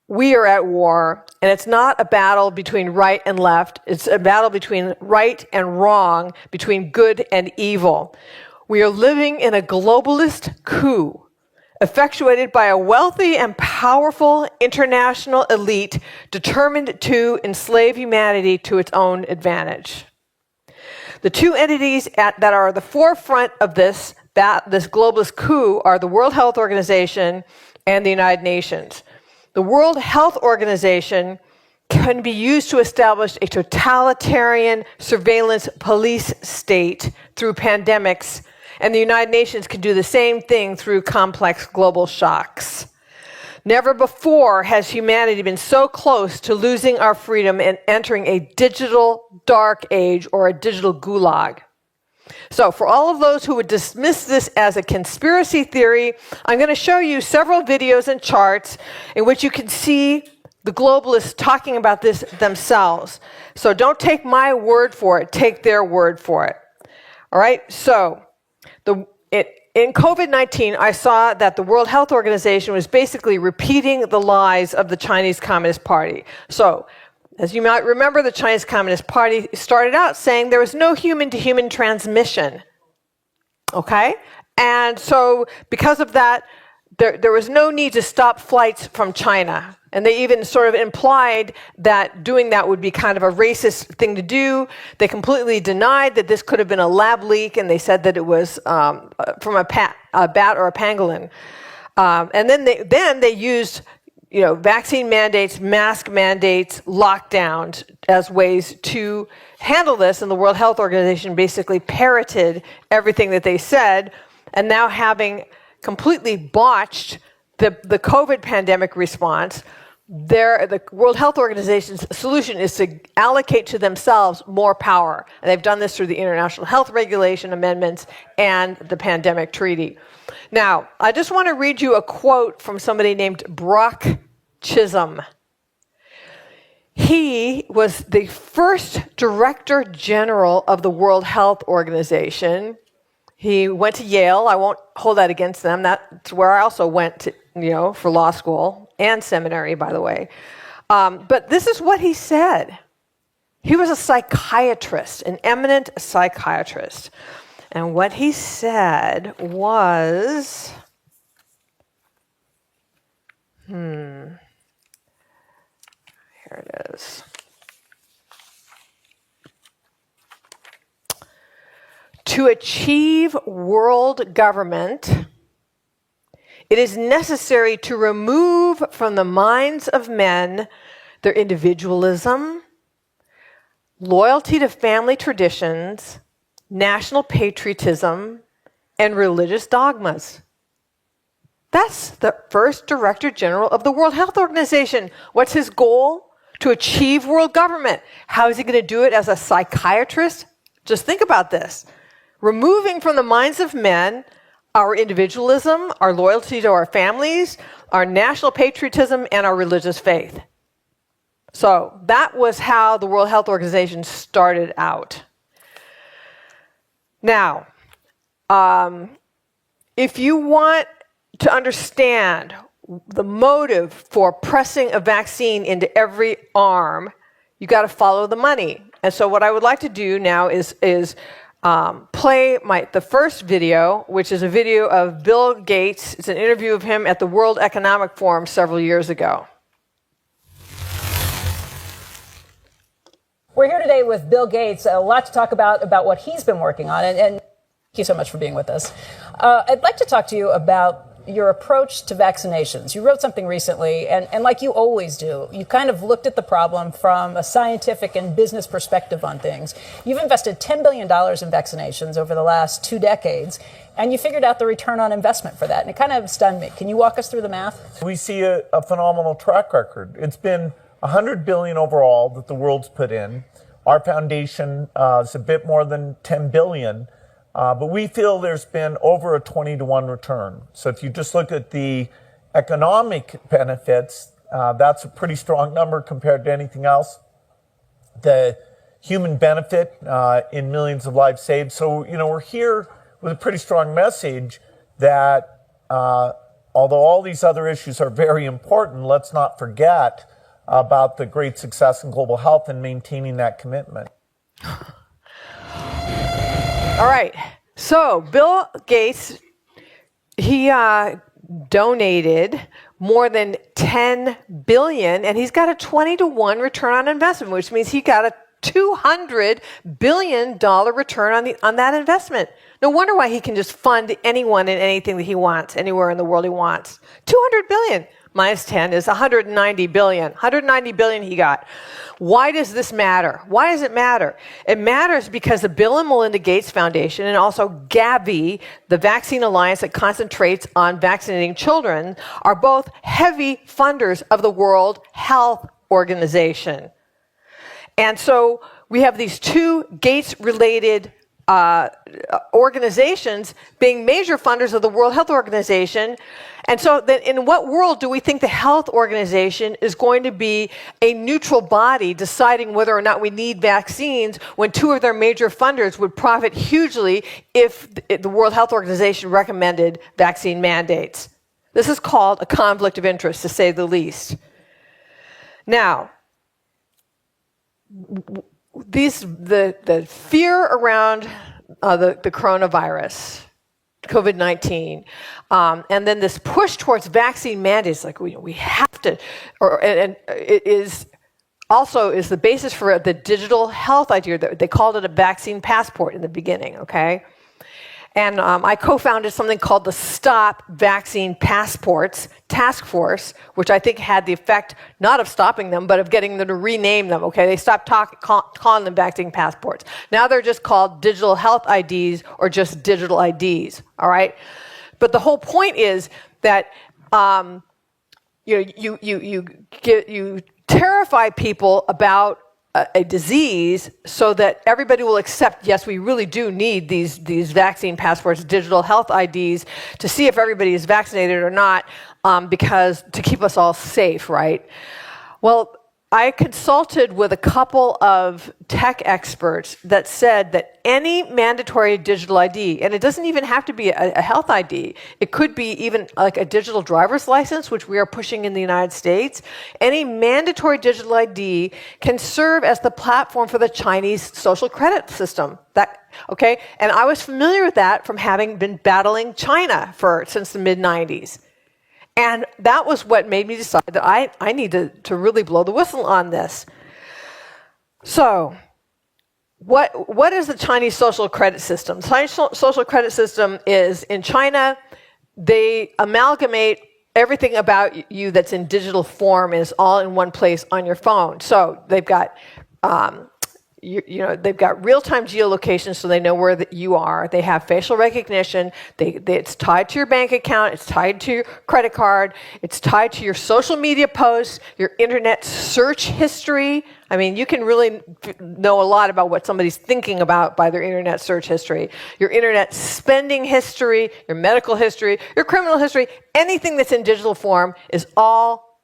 we are at war, and it's not a battle between right and left. It's a battle between right and wrong, between good and evil. We are living in a globalist coup, effectuated by a wealthy and powerful international elite determined to enslave humanity to its own advantage. The two entities that are at the forefront of this globalist coup are the World Health Organization and the United Nations. The World Health Organization can be used to establish a totalitarian surveillance police state through pandemics, and the United Nations can do the same thing through complex global shocks. Never before has humanity been so close to losing our freedom and entering a digital dark age or a digital gulag. So for all of those who would dismiss this as a conspiracy theory, I'm going to show you several videos and charts in which you can see the globalists talking about this themselves. So don't take my word for it, take their word for it. All right, so in COVID-19, I saw that the World Health Organization was basically repeating the lies of the Chinese Communist Party. So, as you might remember, the Chinese Communist Party started out saying there was no human-to-human transmission, okay? And so because of that, there was no need to stop flights from China. And they even sort of implied that doing that would be kind of a racist thing to do. They completely denied that this could have been a lab leak, and they said that it was from a bat or a pangolin. And then they used vaccine mandates, mask mandates, lockdowns as ways to handle this, and the World Health Organization basically parroted everything that they said, and now having completely botched the COVID pandemic response, the World Health Organization's solution is to allocate to themselves more power, and they've done this through the International Health Regulation Amendments and the Pandemic Treaty. Now, I just want to read you a quote from somebody named Brock Chisholm. He was the first Director General of the World Health Organization. He went to Yale. I won't hold that against them. That's where I also went to, for law school and seminary, by the way. But this is what he said. He was a psychiatrist, an eminent psychiatrist. And what he said was, here it is. To achieve world government, it is necessary to remove from the minds of men their individualism, loyalty to family traditions, national patriotism, and religious dogmas. That's the first Director General of the World Health Organization. What's his goal? to achieve world government. How is he going to do it as a psychiatrist? Just think about this. Removing from the minds of men our individualism, our loyalty to our families, our national patriotism, and our religious faith. So that was how the World Health Organization started out. Now, if you want to understand the motive for pressing a vaccine into every arm, you got to follow the money. And so what I would like to do now is play the first video, which is a video of Bill Gates. It's an interview of him at the World Economic Forum several years ago. We're here today with Bill Gates. A lot to talk about what he's been working on. And thank you so much for being with us. I'd like to talk to you about your approach to vaccinations. You wrote something recently, and like you always do, you kind of looked at the problem from a scientific and business perspective on things. You've invested $10 billion in vaccinations over the last 2 decades, and you figured out the return on investment for that, and it kind of stunned me. Can you walk us through the math? We see a phenomenal track record. It's been $100 billion overall that the world's put in. Our foundation is a bit more than $10 billion. But we feel there's been over a 20-to-1 return. So if you just look at the economic benefits, that's a pretty strong number compared to anything else. The human benefit in millions of lives saved. So, we're here with a pretty strong message that although all these other issues are very important, let's not forget about the great success in global health and maintaining that commitment. All right, so Bill Gates, he donated more than $10 billion, and he's got a 20-to-1 return on investment, which means he got a $200 billion return on that investment. No wonder why he can just fund anyone and anything that he wants, anywhere in the world he wants. $200 billion minus 10 is $190 billion. $190 billion he got. Why does this matter? Why does it matter? It matters because the Bill and Melinda Gates Foundation and also Gavi, the vaccine alliance that concentrates on vaccinating children, are both heavy funders of the World Health Organization. And so we have these two Gates-related organizations being major funders of the World Health Organization. And so then in what world do we think the health organization is going to be a neutral body deciding whether or not we need vaccines when two of their major funders would profit hugely if the World Health Organization recommended vaccine mandates? This is called a conflict of interest, to say the least. Now, the fear around the coronavirus, COVID-19, and then this push towards vaccine mandates, like we have to, and it is the basis for the digital health idea. They called it a vaccine passport in the beginning, okay? And I co-founded something called the Stop Vaccine Passports Task Force, which I think had the effect not of stopping them, but of getting them to rename them, okay? They stopped calling them vaccine passports. Now they're just called digital health IDs or just digital IDs, all right? But the whole point is that you terrify people about a disease so that everybody will accept, yes, we really do need these vaccine passports, digital health IDs, to see if everybody is vaccinated or not, because to keep us all safe, right? Well, I consulted with a couple of tech experts that said that any mandatory digital ID, and it doesn't even have to be a health ID, it could be even like a digital driver's license, which we are pushing in the United States. Any mandatory digital ID can serve as the platform for the Chinese social credit system. Okay? And I was familiar with that from having been battling China since the mid-90s. And that was what made me decide that I need to really blow the whistle on this. So, what is the Chinese social credit system? The Chinese social credit system is, in China, they amalgamate everything about you that's in digital form is all in one place on your phone. So they've got they've got real-time geolocation, so they know where you are. They have facial recognition. It's tied to your bank account. It's tied to your credit card. It's tied to your social media posts, your internet search history. I mean, you can really know a lot about what somebody's thinking about by their internet search history. Your internet spending history, your medical history, your criminal history, anything that's in digital form is all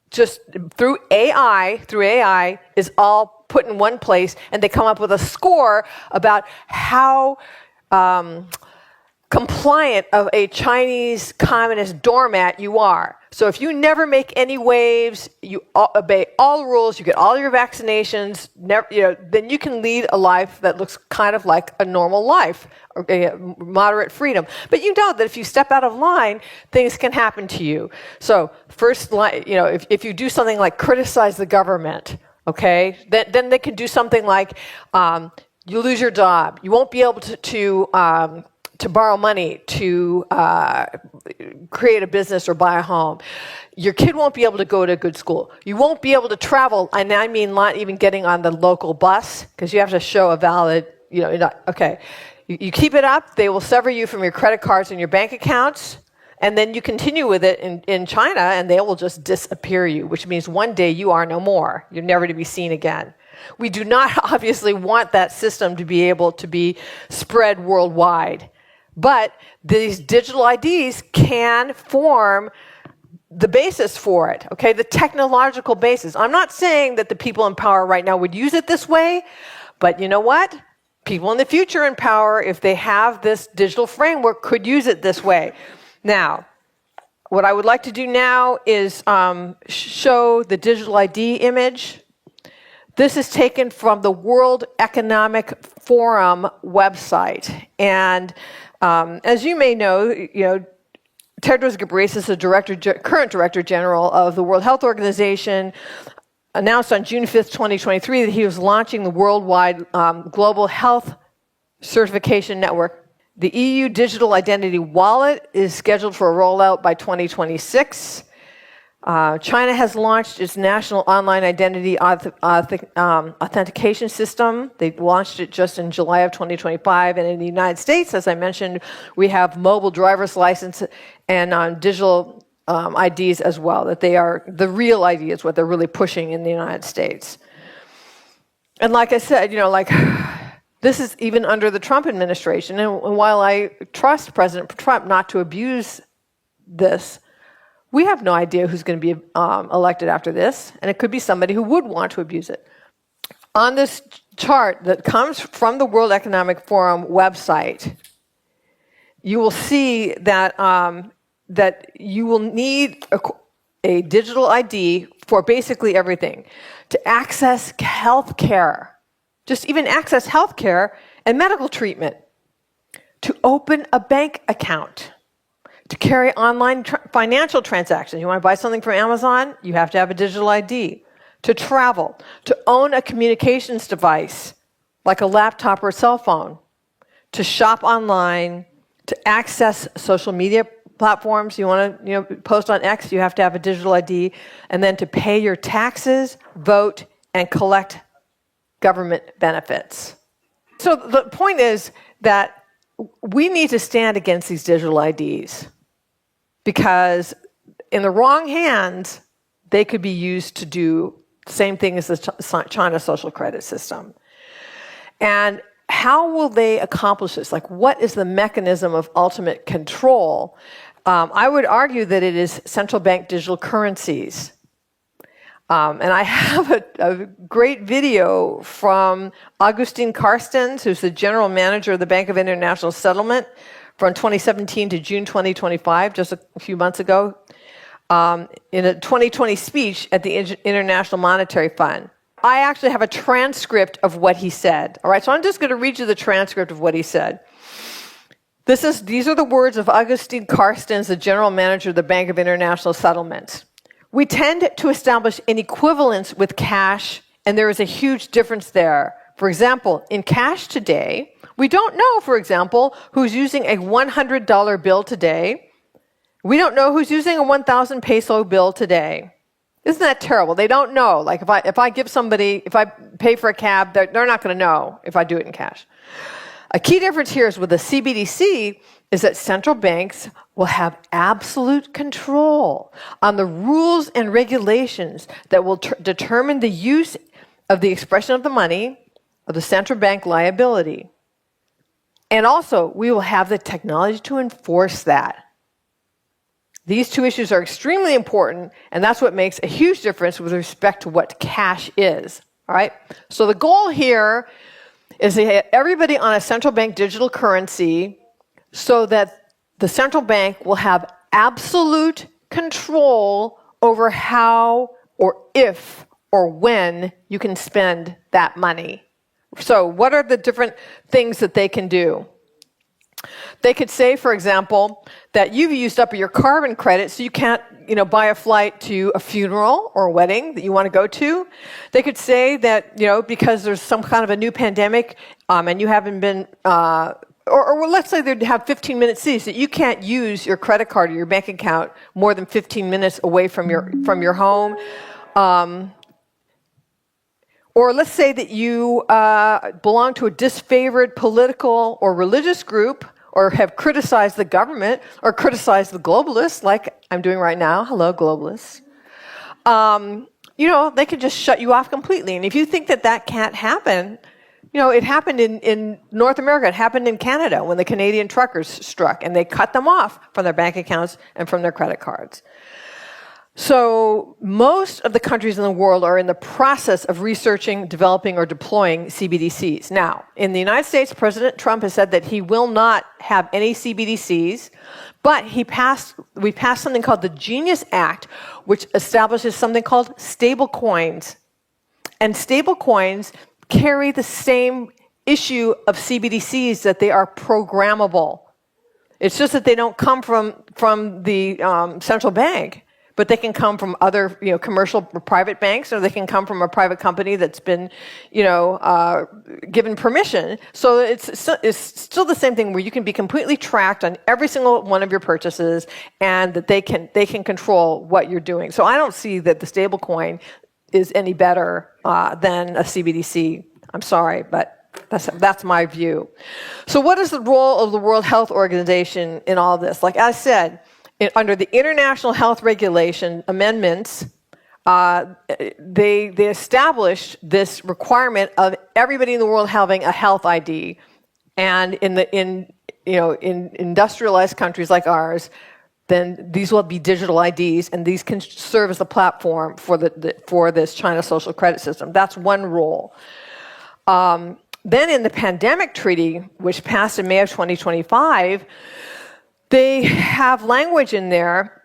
just through AI is all put in one place, and they come up with a score about how compliant of a Chinese communist doormat you are. So if you never make any waves, you obey all the rules, you get all your vaccinations, then you can lead a life that looks kind of like a normal life, moderate freedom. But you know that if you step out of line, things can happen to you. So first, if you do something like criticize the government, okay, then they can do something like you lose your job. You won't be able to borrow money to create a business or buy a home. Your kid won't be able to go to a good school. You won't be able to travel, and I mean not even getting on the local bus, because you have to show a valid, okay. You keep it up, they will sever you from your credit cards and your bank accounts, and then you continue with it in China, and they will just disappear you, which means one day you are no more. You're never to be seen again. We do not obviously want that system to be able to be spread worldwide. But these digital IDs can form the basis for it, okay? The technological basis. I'm not saying that the people in power right now would use it this way, but you know what? People in the future in power, if they have this digital framework, could use it this way. Now, what I would like to do now is show the digital ID image. This is taken from the World Economic Forum website. And as you may know, Tedros Ghebreyesus, the current Director General of the World Health Organization, announced on June 5th, 2023, that he was launching the worldwide global health certification network. The EU Digital Identity Wallet is scheduled for a rollout by 2026. China has launched its national online identity authentication system. They launched it just in July of 2025. And in the United States, as I mentioned, we have mobile driver's license and digital IDs as well, that they are the real ID is what they're really pushing in the United States. And like I said, this is even under the Trump administration. And while I trust President Trump not to abuse this, we have no idea who's going to be elected after this, and it could be somebody who would want to abuse it. On this chart that comes from the World Economic Forum website, you will see that that you will need a digital ID for basically everything. To access health care, just even access health care and medical treatment. To open a bank account. To carry online financial transactions. You want to buy something from Amazon? You have to have a digital ID. To travel. To own a communications device, like a laptop or a cell phone. To shop online. To access social media platforms. You want to post on X, you have to have a digital ID. And then to pay your taxes, vote, and collect government benefits. So the point is that we need to stand against these digital IDs. Because in the wrong hands, they could be used to do the same thing as the China social credit system. And how will they accomplish this? What is the mechanism of ultimate control? I would argue that it is central bank digital currencies. And I have a great video from Augustine Carstens, who's the general manager of the Bank of International Settlement, from 2017 to June 2025, just a few months ago, in a 2020 speech at the International Monetary Fund. I actually have a transcript of what he said. All right, so I'm just going to read you the transcript of what he said. These are the words of Augustine Carstens, the general manager of the Bank of International Settlements. We tend to establish an equivalence with cash, and there is a huge difference there. For example, in cash today, we don't know, for example, who's using a $100 bill today. We don't know who's using a 1,000 peso bill today. Isn't that terrible? They don't know. Like if I pay for a cab, they're not going to know if I do it in cash. A key difference here is with the CBDC is that central banks will have absolute control on the rules and regulations that will determine the use of the expression of the money, of the central bank liability. And also, we will have the technology to enforce that. These two issues are extremely important, and that's what makes a huge difference with respect to what cash is. All right? So the goal here is to get everybody on a central bank digital currency so that the central bank will have absolute control over how or if or when you can spend that money. So what are the different things that they can do? They could say, for example, that you've used up your carbon credit, so you can't, buy a flight to a funeral or a wedding that you want to go to. They could say that, because there's some kind of a new pandemic, and you haven't been, or let's say they have 15-minute seats, that you can't use your credit card or your bank account more than 15 minutes away from your home. Or let's say that you belong to a disfavored political or religious group, or have criticized the government, or criticized the globalists, like I'm doing right now. Hello, globalists. They could just shut you off completely. And if you think that can't happen, it happened in North America. It happened in Canada when the Canadian truckers struck, and they cut them off from their bank accounts and from their credit cards. So most of the countries in the world are in the process of researching, developing, or deploying CBDCs. Now, in the United States, President Trump has said that he will not have any CBDCs, but we passed something called the Genius Act, which establishes something called stable coins. And stable coins carry the same issue of CBDCs, that they are programmable. It's just that they don't come from the central bank, but they can come from other, commercial or private banks, or they can come from a private company that's been, given permission. So it's still the same thing, where you can be completely tracked on every single one of your purchases, and that they can control what you're doing. So I don't see that the stablecoin is any better than a CBDC. I'm sorry, but that's my view. So what is the role of the World Health Organization in all this? Like I said, under the International Health Regulation amendments, they established this requirement of everybody in the world having a health ID, and in industrialized countries like ours, then these will be digital IDs, and these can serve as a platform for this China social credit system. That's one role. Then in the pandemic treaty, which passed in May of 2025. They have language in there,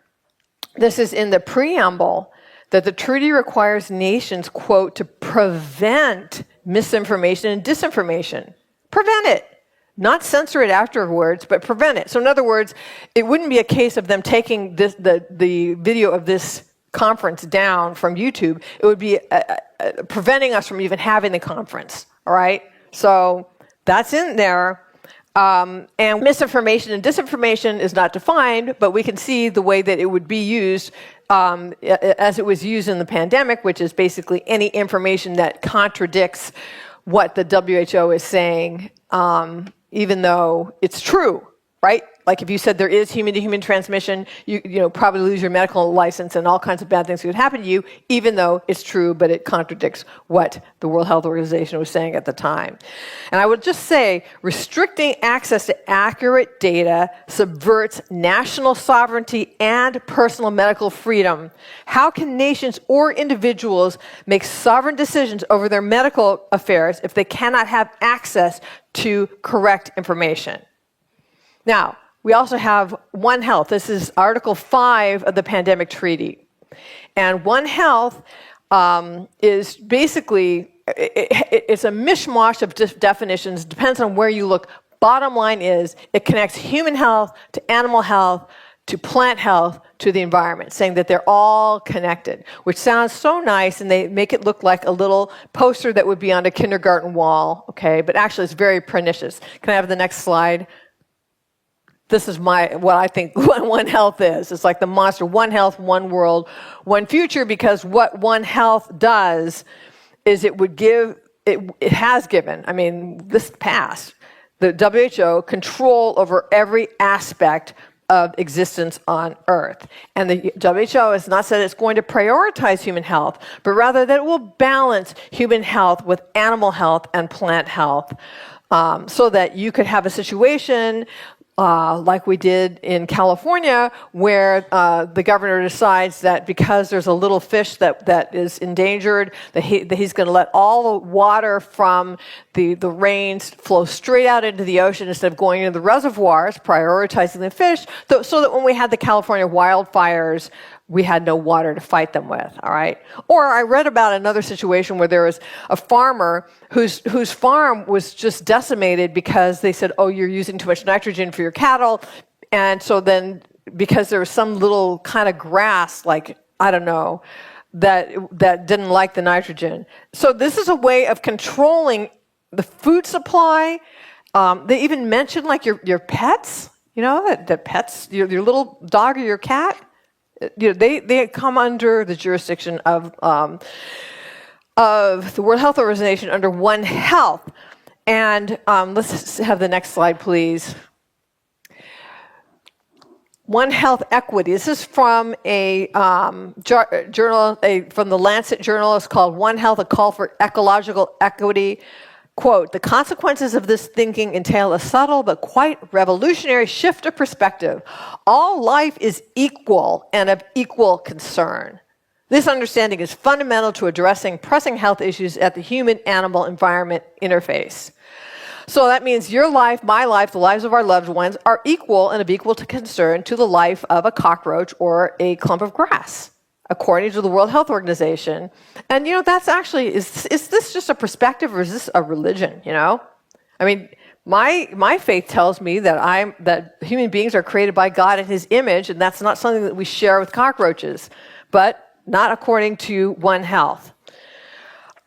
this is in the preamble, that the treaty requires nations, quote, to prevent misinformation and disinformation. Prevent it. Not censor it afterwards, but prevent it. So in other words, it wouldn't be a case of them taking the video of this conference down from YouTube. It would be preventing us from even having the conference, all right? So that's in there. And misinformation and disinformation is not defined, but we can see the way that it would be used as it was used in the pandemic, which is basically any information that contradicts what the WHO is saying, even though it's true, right? Like if you said there is human-to-human transmission, you probably lose your medical license and all kinds of bad things could happen to you, even though it's true, but it contradicts what the World Health Organization was saying at the time. And I would just say, restricting access to accurate data subverts national sovereignty and personal medical freedom. How can nations or individuals make sovereign decisions over their medical affairs if they cannot have access to correct information? Now, we also have One Health. This is Article 5 of the Pandemic Treaty. And One Health is basically, it's a mishmash of definitions, depends on where you look. Bottom line is, it connects human health to animal health, to plant health, to the environment, saying that they're all connected, which sounds so nice, and they make it look like a little poster that would be on a kindergarten wall, okay? But actually, it's very pernicious. Can I have the next slide? this is what I think One Health is. It's like the monster, One Health, One World, One Future, because what One Health does is it has given, I mean, this past, the WHO control over every aspect of existence on Earth. And the WHO has not said it's going to prioritize human health, but rather that it will balance human health with animal health and plant health, so that you could have a situation like we did in California, where the governor decides that because there's a little fish that is endangered, that he's going to let all the water from the rains flow straight out into the ocean instead of going into the reservoirs, prioritizing the fish, so that when we had the California wildfires, we had no water to fight them with, all right? Or I read about another situation where there was a farmer whose farm was just decimated because they said, oh, you're using too much nitrogen for your cattle. And so then, because there was some little kind of grass, like, I don't know, that didn't like the nitrogen. So this is a way of controlling the food supply. They even mentioned, like, your pets, that pets, your little dog or your cat, they come under the jurisdiction of the World Health Organization under One Health. And let's have the next slide, please. One Health Equity. This is from a journal, from the Lancet journal. It's called One Health, a Call for Ecological Equity. Quote, the consequences of this thinking entail a subtle but quite revolutionary shift of perspective. All life is equal and of equal concern. This understanding is fundamental to addressing pressing health issues at the human-animal environment interface. So that means your life, my life, the lives of our loved ones are equal and of equal concern to the life of a cockroach or a clump of grass, according to the World Health Organization. And, that's actually, is this just a perspective or is this a religion, I mean, my faith tells me that human beings are created by God in his image, and that's not something that we share with cockroaches, but not according to One Health.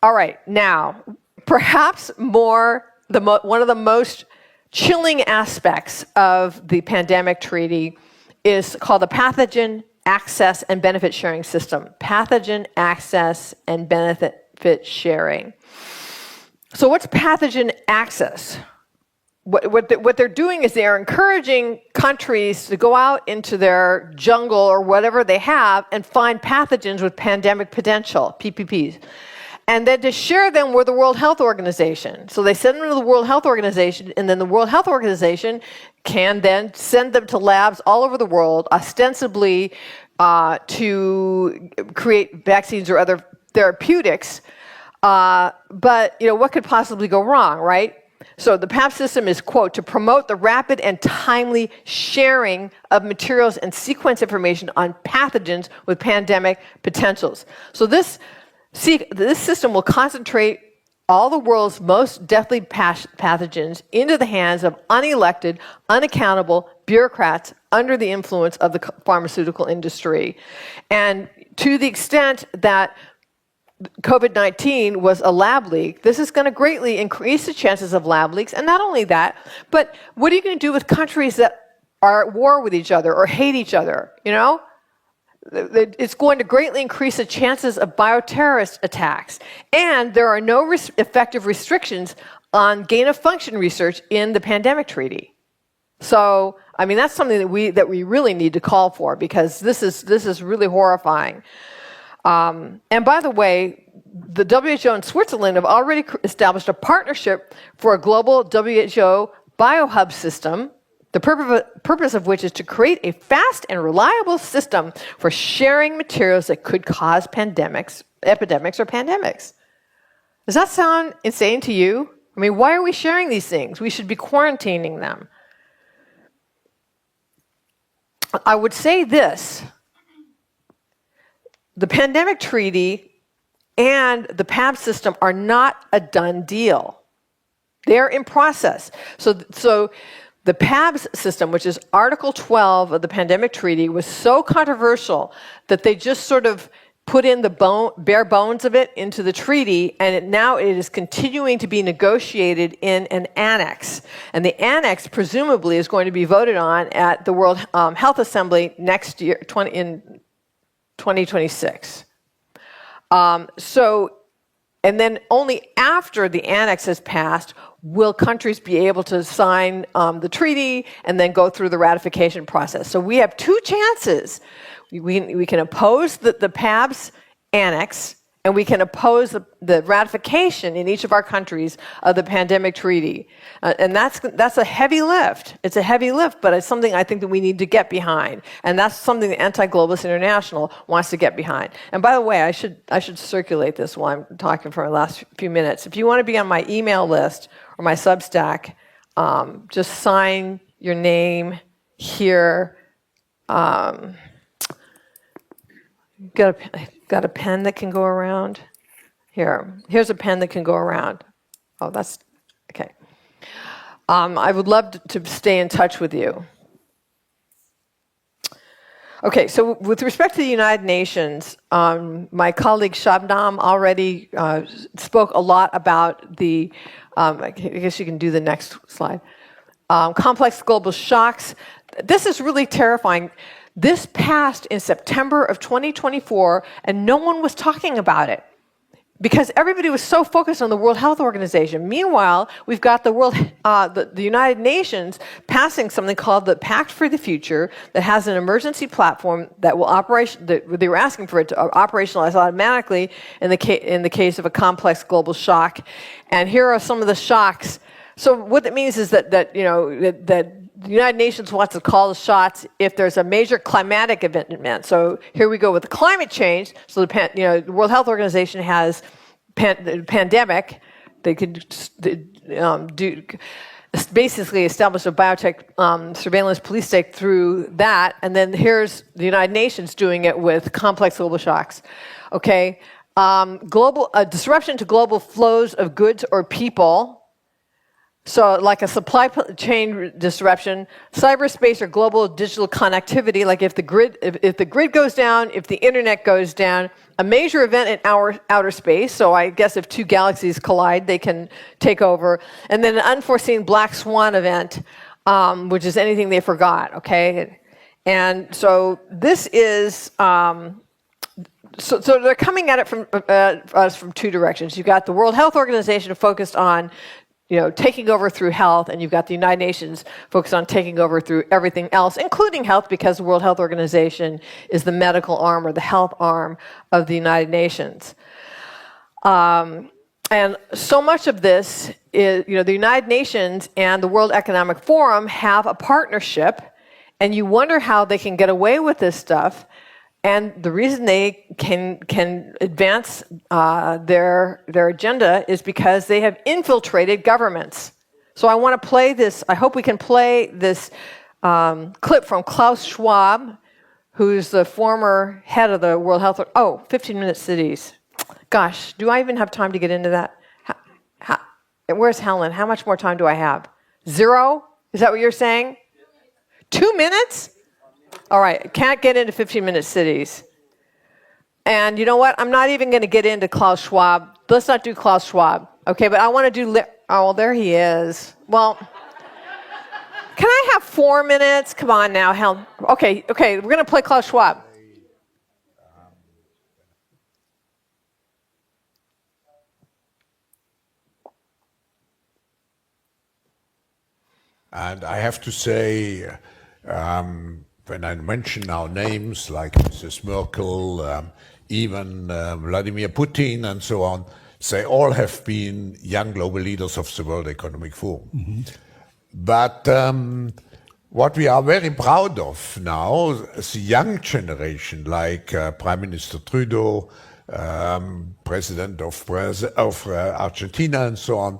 All right, now, perhaps one of the most chilling aspects of the pandemic treaty is called the Pathogen Access and Benefit Sharing System. Pathogen Access and Benefit Sharing. So what's pathogen access? What they're doing is they're encouraging countries to go out into their jungle or whatever they have and find pathogens with pandemic potential, PPPs, and then to share them with the World Health Organization. So they send them to the World Health Organization, and then the World Health Organization can then send them to labs all over the world, ostensibly to create vaccines or other therapeutics. But what could possibly go wrong, right? So the PAP system is, quote, to promote the rapid and timely sharing of materials and sequence information on pathogens with pandemic potentials. So this system will concentrate all the world's most deadly pathogens into the hands of unelected, unaccountable bureaucrats under the influence of the pharmaceutical industry. And to the extent that COVID-19 was a lab leak, this is going to greatly increase the chances of lab leaks. And not only that, but what are you going to do with countries that are at war with each other or hate each other? It's going to greatly increase the chances of bioterrorist attacks. And there are no effective restrictions on gain-of-function research in the pandemic treaty. So, I mean, that's something that we really need to call for, because this is really horrifying. And by the way, the WHO and Switzerland have already established a partnership for a global WHO biohub system, the purpose of which is to create a fast and reliable system for sharing materials that could cause epidemics or pandemics. Does that sound insane to you? I mean, why are we sharing these things? We should be quarantining them. I would say this. The pandemic treaty and the PAB system are not a done deal. They're in process. So the PABS system, which is Article 12 of the pandemic treaty, was so controversial that they just sort of put in the bare bones of it into the treaty, and now it is continuing to be negotiated in an annex. And the annex presumably is going to be voted on at the World Health Assembly next year, in 2026. And then only after the annex has passed will countries be able to sign the treaty and then go through the ratification process. So we have two chances. We can oppose the PABS annex, and we can oppose the ratification in each of our countries of the pandemic treaty. And that's a heavy lift. It's a heavy lift, but it's something I think that we need to get behind. And that's something that Anti-Globalist International wants to get behind. And by the way, I should circulate this while I'm talking for the last few minutes. If you want to be on my email list or my Substack, just sign your name here. Got a pen that can go around? Here's a pen that can go around. Oh, that's okay. I would love to stay in touch with you. Okay, so with respect to the United Nations, my colleague Shabnam already spoke a lot about the, I guess you can do the next slide, complex global shocks. This is really terrifying. This passed in September of 2024, and no one was talking about it because everybody was so focused on the World Health Organization. Meanwhile, we've got the United Nations passing something called the Pact for the Future that has an emergency platform that will they were asking for it to operationalize automatically in the case of a complex global shock. And here are some of the shocks. So what that means is that the United Nations wants to call the shots if there's a major climatic event. So here we go with the climate change. So the World Health Organization has pandemic. They could basically establish a biotech surveillance police state through that. And then here's the United Nations doing it with complex global shocks. Okay, disruption to global flows of goods or people. So like a supply chain disruption, cyberspace or global digital connectivity, like if the grid goes down, if the internet goes down, a major event in outer space, so I guess if two galaxies collide, they can take over, and then an unforeseen black swan event, which is anything they forgot, okay? And so this is, so they're coming at it from us from two directions. You've got the World Health Organization focused on taking over through health, and you've got the United Nations focused on taking over through everything else, including health, because the World Health Organization is the medical arm or the health arm of the United Nations. And so much of this is, the United Nations and the World Economic Forum have a partnership, and you wonder how they can get away with this stuff. And the reason they can advance their agenda is because they have infiltrated governments. So I want to play this. I hope we can play this clip from Klaus Schwab, who's the former head of the World Health. 15-minute cities. Gosh, do I even have time to get into that? Where's Helen? How much more time do I have? 0? Is that what you're saying? 2 minutes? All right, can't get into 15-minute cities. And you know what? I'm not even going to get into Klaus Schwab. Let's not do Klaus Schwab. Okay, but I want to do... well, there he is. Well, can I have 4 minutes? Come on now, Helen. Okay, we're going to play Klaus Schwab. And I have to say... when I mention now names like Mrs. Merkel, even Vladimir Putin and so on, they all have been young global leaders of the World Economic Forum. Mm-hmm. But what we are very proud of now is the young generation, like Prime Minister Trudeau, President of Argentina and so on,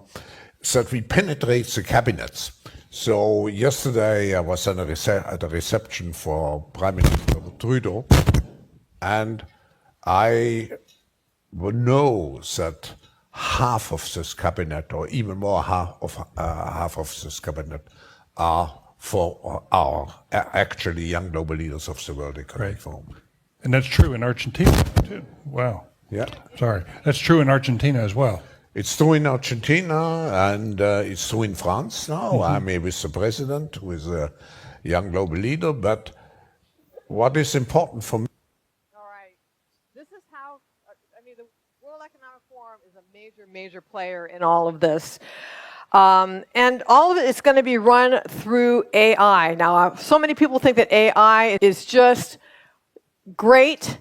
that we penetrate the cabinets. So yesterday I was at a reception for Prime Minister Trudeau, and I know that half of this cabinet, or even more half of this cabinet, are actually young global leaders of the World Economic Forum. And that's true in Argentina, too. Wow. Yeah. Sorry. That's true in Argentina as well. It's true in Argentina, and it's true in France now. I'm with the president, with a young global leader, but what is important for me? All right. This is how, I mean, the World Economic Forum is a major player in all of this. And all of it is going to be run through AI. Now, so many people think that AI is just great,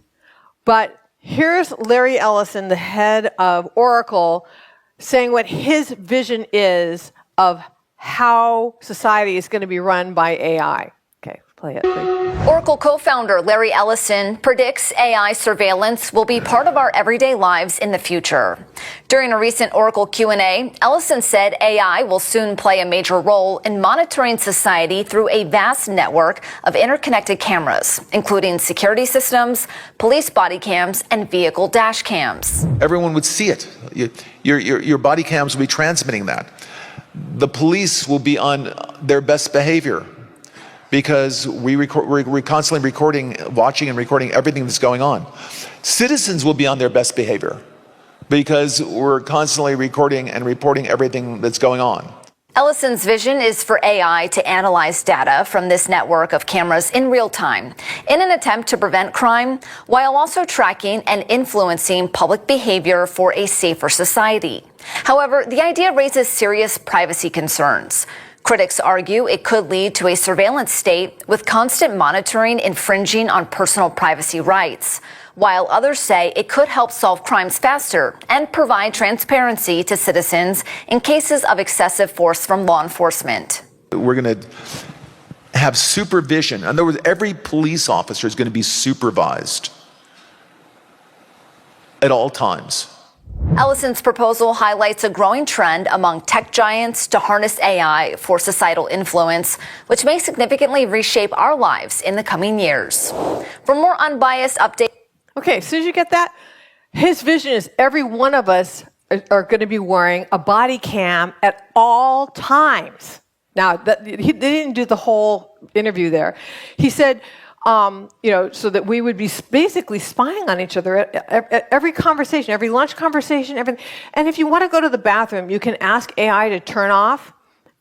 but here's Larry Ellison, the head of Oracle, saying what his vision is of how society is going to be run by AI. Okay, play it, please. Oracle co-founder Larry Ellison predicts AI surveillance will be part of our everyday lives in the future. During a recent Oracle Q&A, Ellison said AI will soon play a major role in monitoring society through a vast network of interconnected cameras, including security systems, police body cams, and vehicle dash cams. Everyone would see it. Your body cams will be transmitting that. The police will be on their best behavior, because we're constantly recording, watching and recording everything that's going on. Citizens will be on their best behavior because we're constantly recording and reporting everything that's going on. Ellison's vision is for AI to analyze data from this network of cameras in real time in an attempt to prevent crime while also tracking and influencing public behavior for a safer society. However, the idea raises serious privacy concerns. Critics argue it could lead to a surveillance state with constant monitoring infringing on personal privacy rights, while others say it could help solve crimes faster and provide transparency to citizens in cases of excessive force from law enforcement. We're going to have supervision. In other words, every police officer is going to be supervised at all times. Ellison's proposal highlights a growing trend among tech giants to harness AI for societal influence, which may significantly reshape our lives in the coming years. For more unbiased updates. Okay, as soon as you get that, his vision is every one of us are going to be wearing a body cam at all times. Now, they didn't do the whole interview there. He said, so that we would be basically spying on each other at every conversation, every lunch conversation, everything. And if you want to go to the bathroom, you can ask AI to turn off,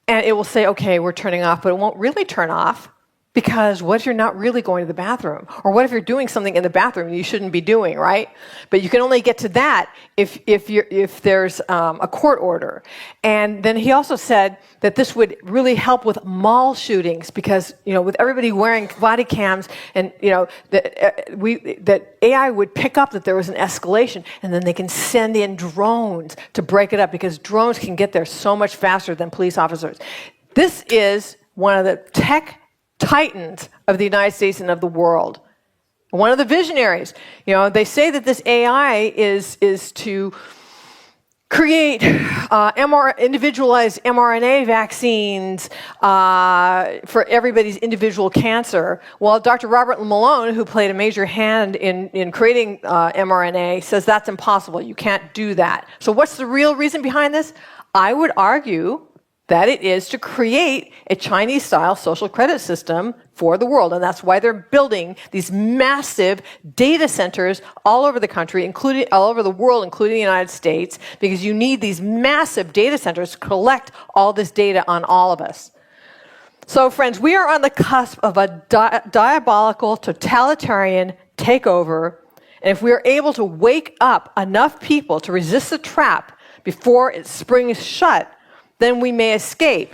and it will say, okay, we're turning off, but it won't really turn off, because what if you're not really going to the bathroom? Or what if you're doing something in the bathroom you shouldn't be doing, right? But you can only get to that if there's a court order. And then he also said that this would really help with mall shootings, because with everybody wearing body cams, and that AI would pick up that there was an escalation, and then they can send in drones to break it up, because drones can get there so much faster than police officers. This is one of the tech titans of the United States and of the world. One of the visionaries. They say that this AI is to create individualized mRNA vaccines for everybody's individual cancer. Well, Dr. Robert Malone, who played a major hand in creating mRNA, says that's impossible. You can't do that. So what's the real reason behind this? I would argue that it is to create a Chinese-style social credit system for the world. And that's why they're building these massive data centers all over the country, including all over the world, including the United States, because you need these massive data centers to collect all this data on all of us. So, friends, we are on the cusp of a diabolical, totalitarian takeover. And if we are able to wake up enough people to resist the trap before it springs shut, then we may escape.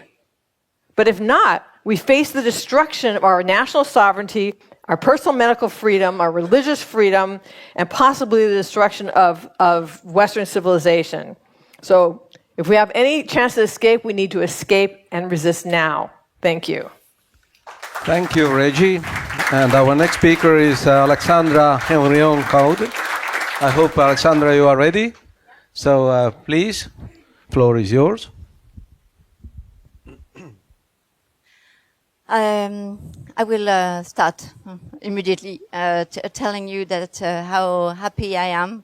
But if not, we face the destruction of our national sovereignty, our personal medical freedom, our religious freedom, and possibly the destruction of Western civilization. So if we have any chance to escape, we need to escape and resist now. Thank you. Thank you, Reggie. And our next speaker is Alexandra Henrion-Caude. I hope, Alexandra, you are ready. So please, floor is yours. I will start immediately telling you that how happy I am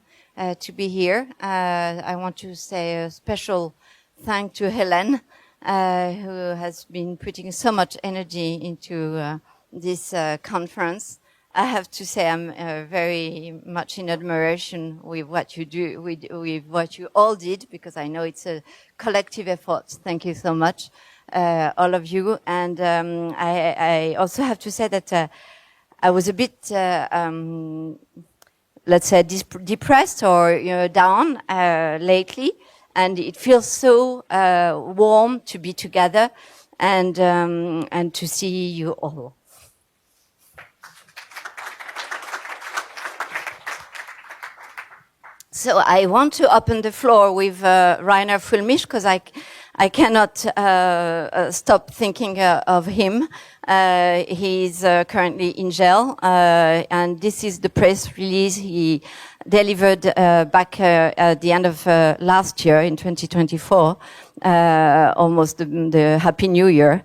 to be here. I want to say a special thank to Hélène, who has been putting so much energy into this conference. I have to say I'm very much in admiration with what you do, with what you all did, because I know it's a collective effort. Thank you so much, all of you. And I also have to say that I was a bit, let's say, depressed or down lately, and it feels so warm to be together and to see you all. So I want to open the floor with Rainer Fulmich, because I cannot stop thinking of him. He's currently in jail, and this is the press release he delivered back at the end of last year in 2024, almost the Happy New Year,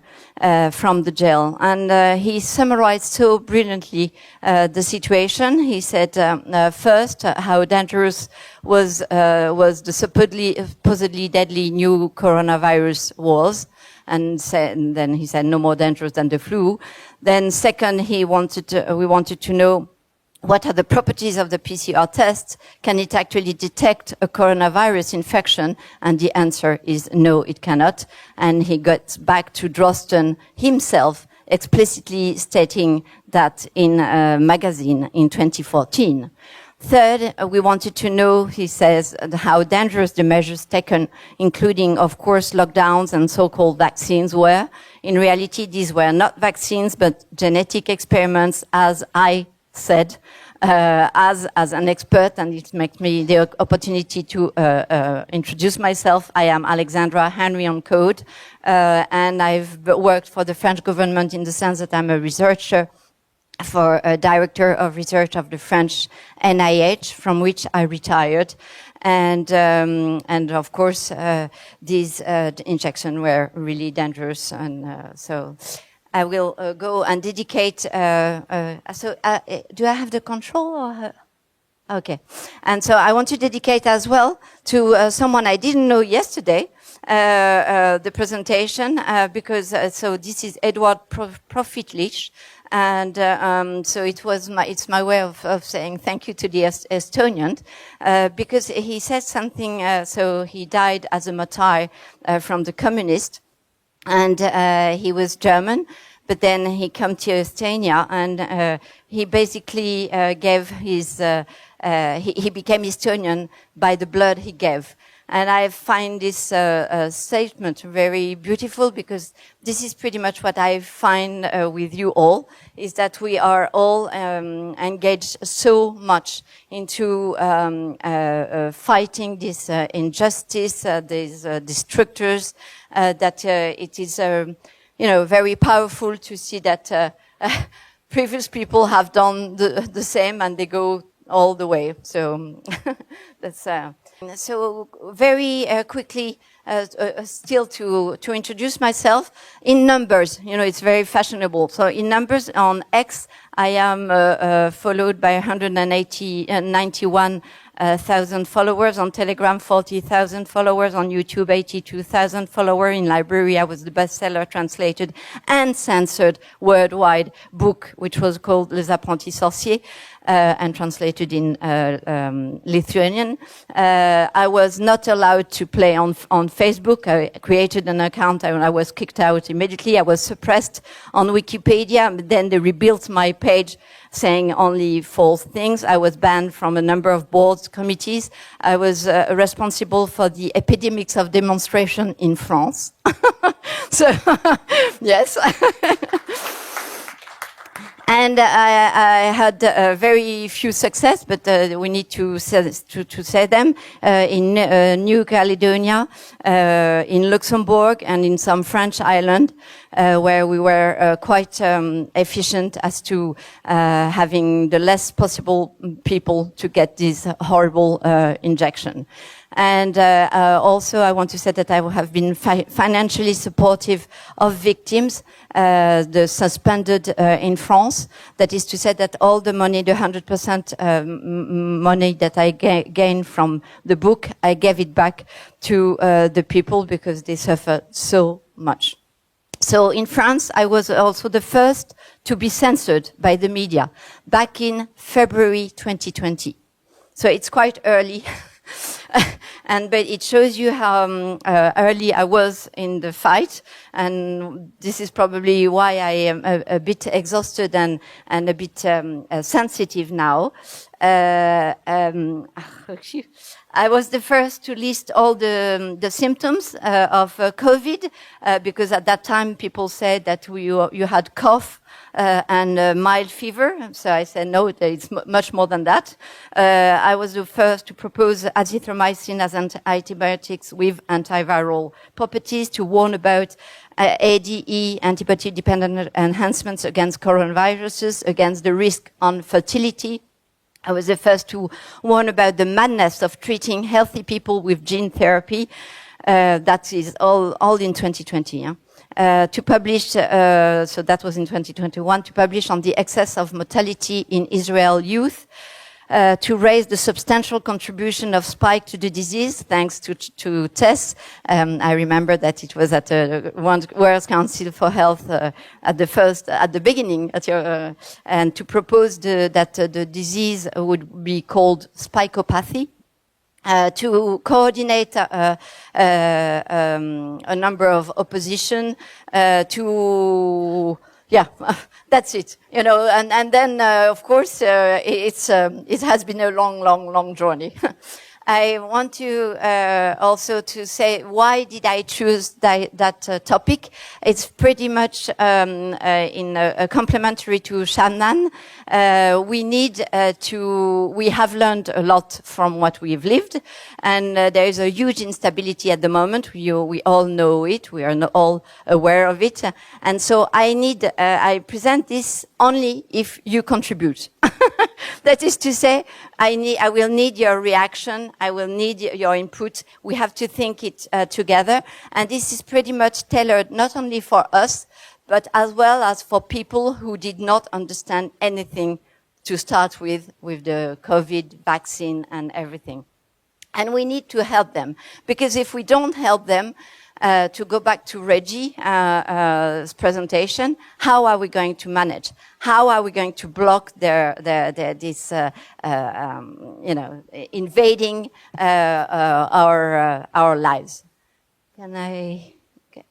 from the jail. And he summarized so brilliantly the situation. He said, first, how dangerous was the supposedly deadly new coronavirus was. And then he said, no more dangerous than the flu. Then second, we wanted to know, what are the properties of the PCR test? Can it actually detect a coronavirus infection? And the answer is no, it cannot. And he got back to Drosten himself, explicitly stating that in a magazine in 2014. Third, we wanted to know, he says, how dangerous the measures taken, including, of course, lockdowns and so-called vaccines were. In reality, these were not vaccines, but genetic experiments, as I said, as an expert, and it makes me the opportunity to introduce myself. I am Alexandra Henry on code, and I've worked for the French government in the sense that I'm a researcher for a director of research of the French NIH, from which I retired. And of course, these injections were really dangerous, and so I will go and dedicate. Do I have the control? Or okay. And so I want to dedicate as well to someone I didn't know yesterday, the presentation, because so this is Edward Profitlich. And so it's my way of saying thank you to the Estonian, because he said something. So he died as a martyr from the communist, and he was German. But then he came to Estonia, and he basically gave his. He became Estonian by the blood he gave. And I find this statement very beautiful, because this is pretty much what I find with you all, is that we are all engaged so much into fighting this injustice, these destructors, that it is very powerful to see that previous people have done the same, and they go all the way. So that's so very quickly. Still to introduce myself in numbers, it's very fashionable. So in numbers on X, I am followed by 191,000 followers. On Telegram, 40,000 followers. On YouTube, 82,000 followers. In library, I was the bestseller translated and censored worldwide book, which was called Les Apprentis Sorciers, and translated in Lithuanian. I was not allowed to play on Facebook. I created an account and I was kicked out immediately. I was suppressed on Wikipedia. Then they rebuilt my page saying only false things. I was banned from a number of boards, committees. I was responsible for the epidemics of demonstration in France. So, yes. And I had very few success, but we need to say them in New Caledonia, in Luxembourg, and in some French island, where we were quite efficient as to having the less possible people to get this horrible injection. And also, I want to say that I have been financially supportive of victims, the suspended in France. That is to say that all the money, the 100% money that I gained from the book, I gave it back to the people because they suffered so much. So in France, I was also the first to be censored by the media back in February 2020. So it's quite early. But it shows you how early I was in the fight, and this is probably why I am a bit exhausted and a bit sensitive now. I was the first to list all the symptoms of COVID, because at that time people said that you had cough and mild fever. So I said, no, it's much more than that. I was the first to propose azithromycin as antibiotics with antiviral properties, to warn about ADE, antibody-dependent enhancements against coronaviruses, against the risk on fertility. I was the first to warn about the madness of treating healthy people with gene therapy. That is all in 2020. Yeah? To publish, so that was in 2021, to publish on the excess of mortality in Israel youth, to raise the substantial contribution of spike to the disease thanks to tests. I remember that it was at the World Council for Health at the beginning, and to propose that the disease would be called spikopathy. To coordinate a number of opposition, yeah, that's it. You know, and then of course it has been a long journey. I want to also to say, why did I choose that topic? It's pretty much complementary to Shannon. We have learned a lot from what we've lived, and there is a huge instability at the moment. We all know it. We are all aware of it, and so I present this only if you contribute. That is to say, I will need your reaction. I will need your input. We have to think it together. And this is pretty much tailored not only for us, but as well as for people who did not understand anything to start with the COVID vaccine and everything. And we need to help them, because if we don't help them, to go back to Reggie's presentation, how are we going to manage? How are we going to block this invading our lives? Can I? Okay.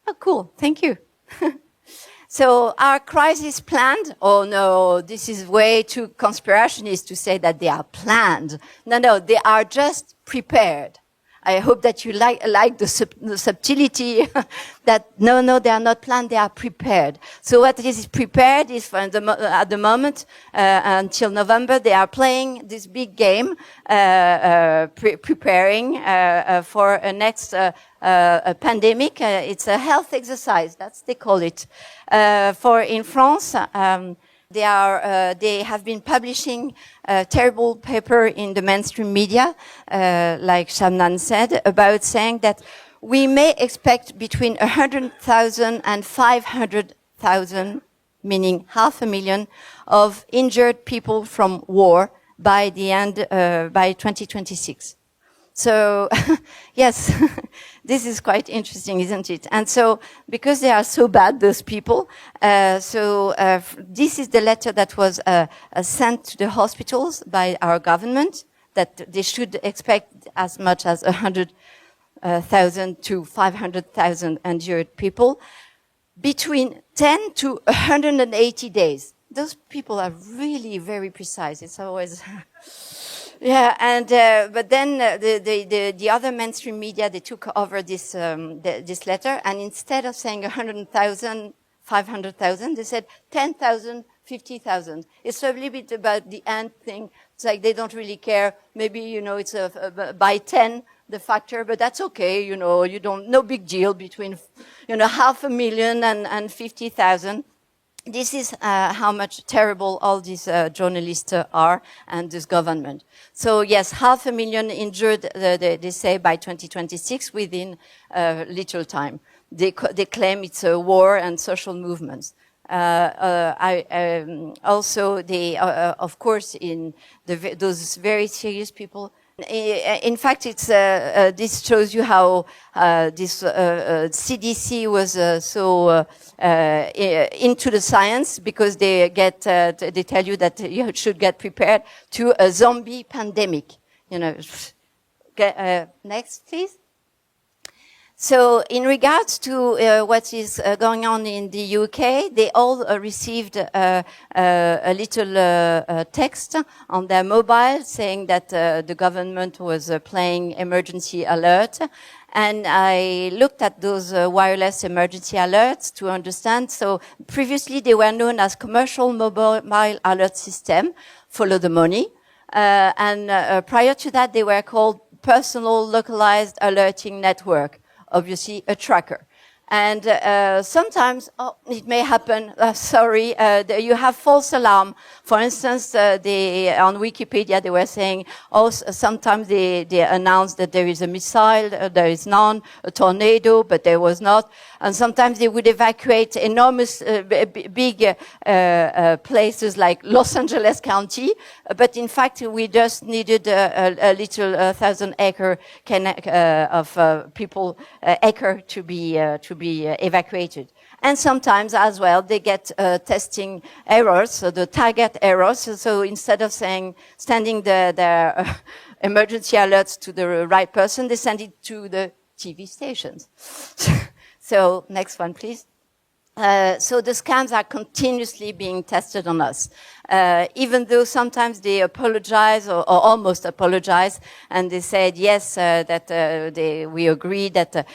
Oh, cool. Thank you. So our crisis planned? Oh no, this is way too conspirationist to say that they are planned. No, they are just prepared. I hope that you like the subtlety that no, they are not planned, they are prepared. So what is prepared is at the moment, until November, they are playing this big game, preparing for a next a pandemic. It's a health exercise, that's they call it. In France, they have been publishing a terrible paper in the mainstream media, like Shannon said, about saying that we may expect between 100,000 and 500,000, meaning 500,000, of injured people from war by the end, by 2026. So, yes, this is quite interesting, isn't it? And so, because they are so bad, those people, this is the letter that was sent to the hospitals by our government, that they should expect as much as 100,000 to 500,000 injured people between 10 to 180 days. Those people are really very precise. It's always... Yeah, and but then the other mainstream media, they took over this this letter, and instead of saying 100,000, 500,000, they said 10,000, 50,000. It's a little bit about the end thing. It's like they don't really care. Maybe it's by 10 the factor, but that's okay. No big deal between 500,000 and 50,000. This is how much terrible all these journalists are, and this government. So yes, 500,000 injured, they say, by 2026, within little time. They claim it's a war and social movements. Also, of course, in those very serious people, In fact, it's this shows you how this CDC was so into the science, because they tell you that you should get prepared to a zombie pandemic. You know. Next, please. So, in regards to what is going on in the UK, they all received a little text on their mobile saying that the government was playing emergency alert. And I looked at those wireless emergency alerts to understand. So, previously they were known as commercial mobile alert system, follow the money. And prior to that, they were called personal localized alerting network. Obviously a tracker. And sometimes it may happen, you have false alarm. For instance, on Wikipedia they were saying, sometimes they announce that there is a missile, there is none, a tornado, but there was not. And sometimes they would evacuate enormous, big places like Los Angeles County. But in fact, we just needed a little 1,000-acre of people acre to be evacuated. And sometimes as well, they get testing errors, so the target errors. So instead of sending their emergency alerts to the right person, they send it to the TV stations. So next one, please. So the scams are continuously being tested on us. Even though sometimes they apologize or almost apologize, and they said, yes, that we agree that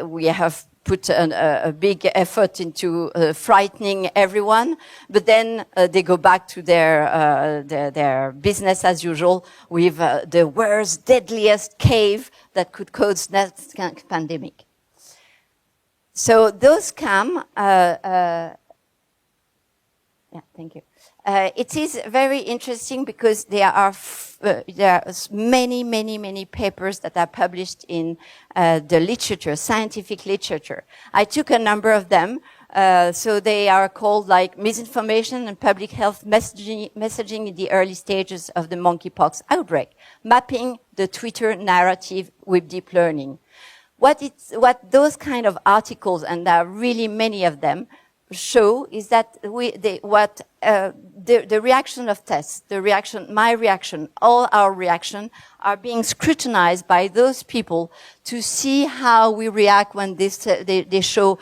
we have put a big effort into frightening everyone, but then they go back to their business as usual with the worst, deadliest cave that could cause next pandemic. So those scams, thank you. It is very interesting because there are many papers that are published in the literature, scientific literature. I took a number of them. So they are called like misinformation and public health messaging in the early stages of the monkeypox outbreak, mapping the Twitter narrative with deep learning. What those kind of articles, and there are really many of them, show is that the reaction of tests, my reaction, all our reaction are being scrutinized by those people to see how we react when they throw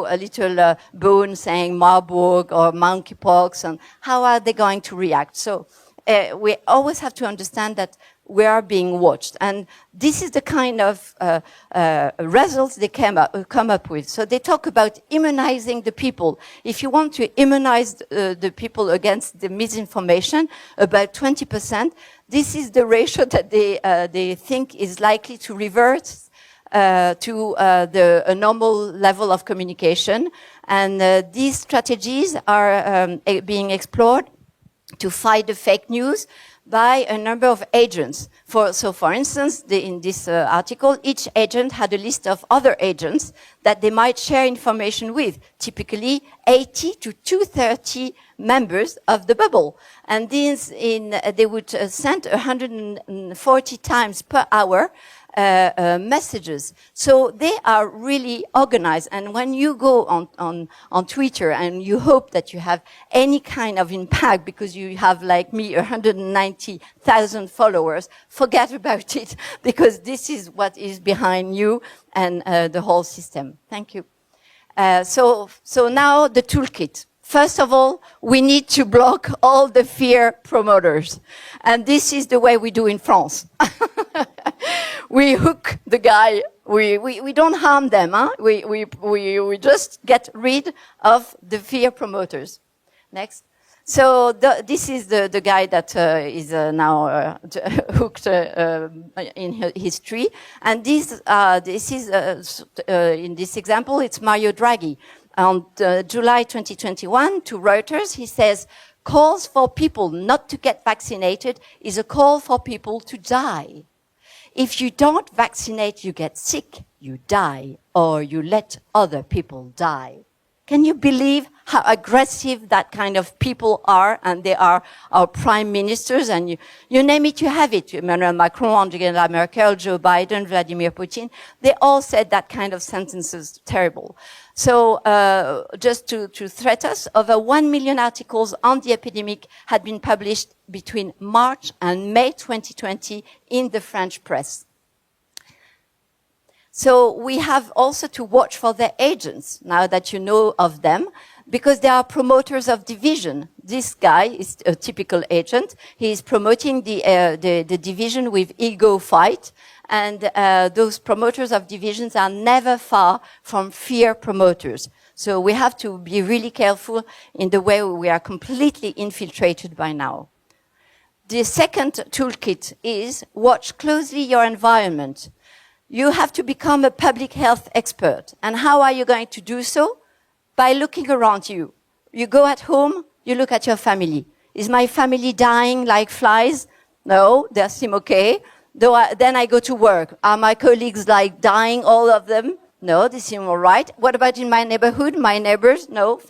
a little bone saying Marburg or monkeypox, and how are they going to react. So we always have to understand that we are being watched. And this is the kind of results they come up with. So they talk about immunizing the people. If you want to immunize the people against the misinformation, about 20%, this is the ratio that they think is likely to revert to a normal level of communication. And these strategies are being explored to fight the fake news by a number of agents. So for instance, in this article, each agent had a list of other agents that they might share information with, typically 80 to 230 members of the bubble. And they would send 140 times per hour messages. So they are really organized. And when you go on Twitter and you hope that you have any kind of impact because you have, like me, 190,000 followers, forget about it, because this is what is behind you and the whole system. Thank you. So now the toolkit. First of all, we need to block all the fear promoters. And this is the way we do in France. We hook the guy. We don't harm them. Huh? We just get rid of the fear promoters. Next. So this is the guy that is now hooked in his tree. And this is in this example, it's Mario Draghi. On July 2021, to Reuters, he says, calls for people not to get vaccinated is a call for people to die. If you don't vaccinate, you get sick, you die, or you let other people die. Can you believe how aggressive that kind of people are? And they are our prime ministers, and you name it, you have it. Emmanuel Macron, Angela Merkel, Joe Biden, Vladimir Putin, they all said that kind of sentences, terrible. So just to threat us, over 1 million articles on the epidemic had been published between March and May 2020 in the French press. So we have also to watch for their agents, now that you know of them, because they are promoters of division. This guy is a typical agent. He is promoting the division with ego fight. And those promoters of divisions are never far from fear promoters. So we have to be really careful in the way we are completely infiltrated by now. The second toolkit is watch closely your environment. You have to become a public health expert. And how are you going to do so? By looking around you. You go at home, you look at your family. Is my family dying like flies? No, they seem okay. Then I go to work. Are my colleagues like dying, all of them? No, they seem all right. What about in my neighborhood, my neighbors? No.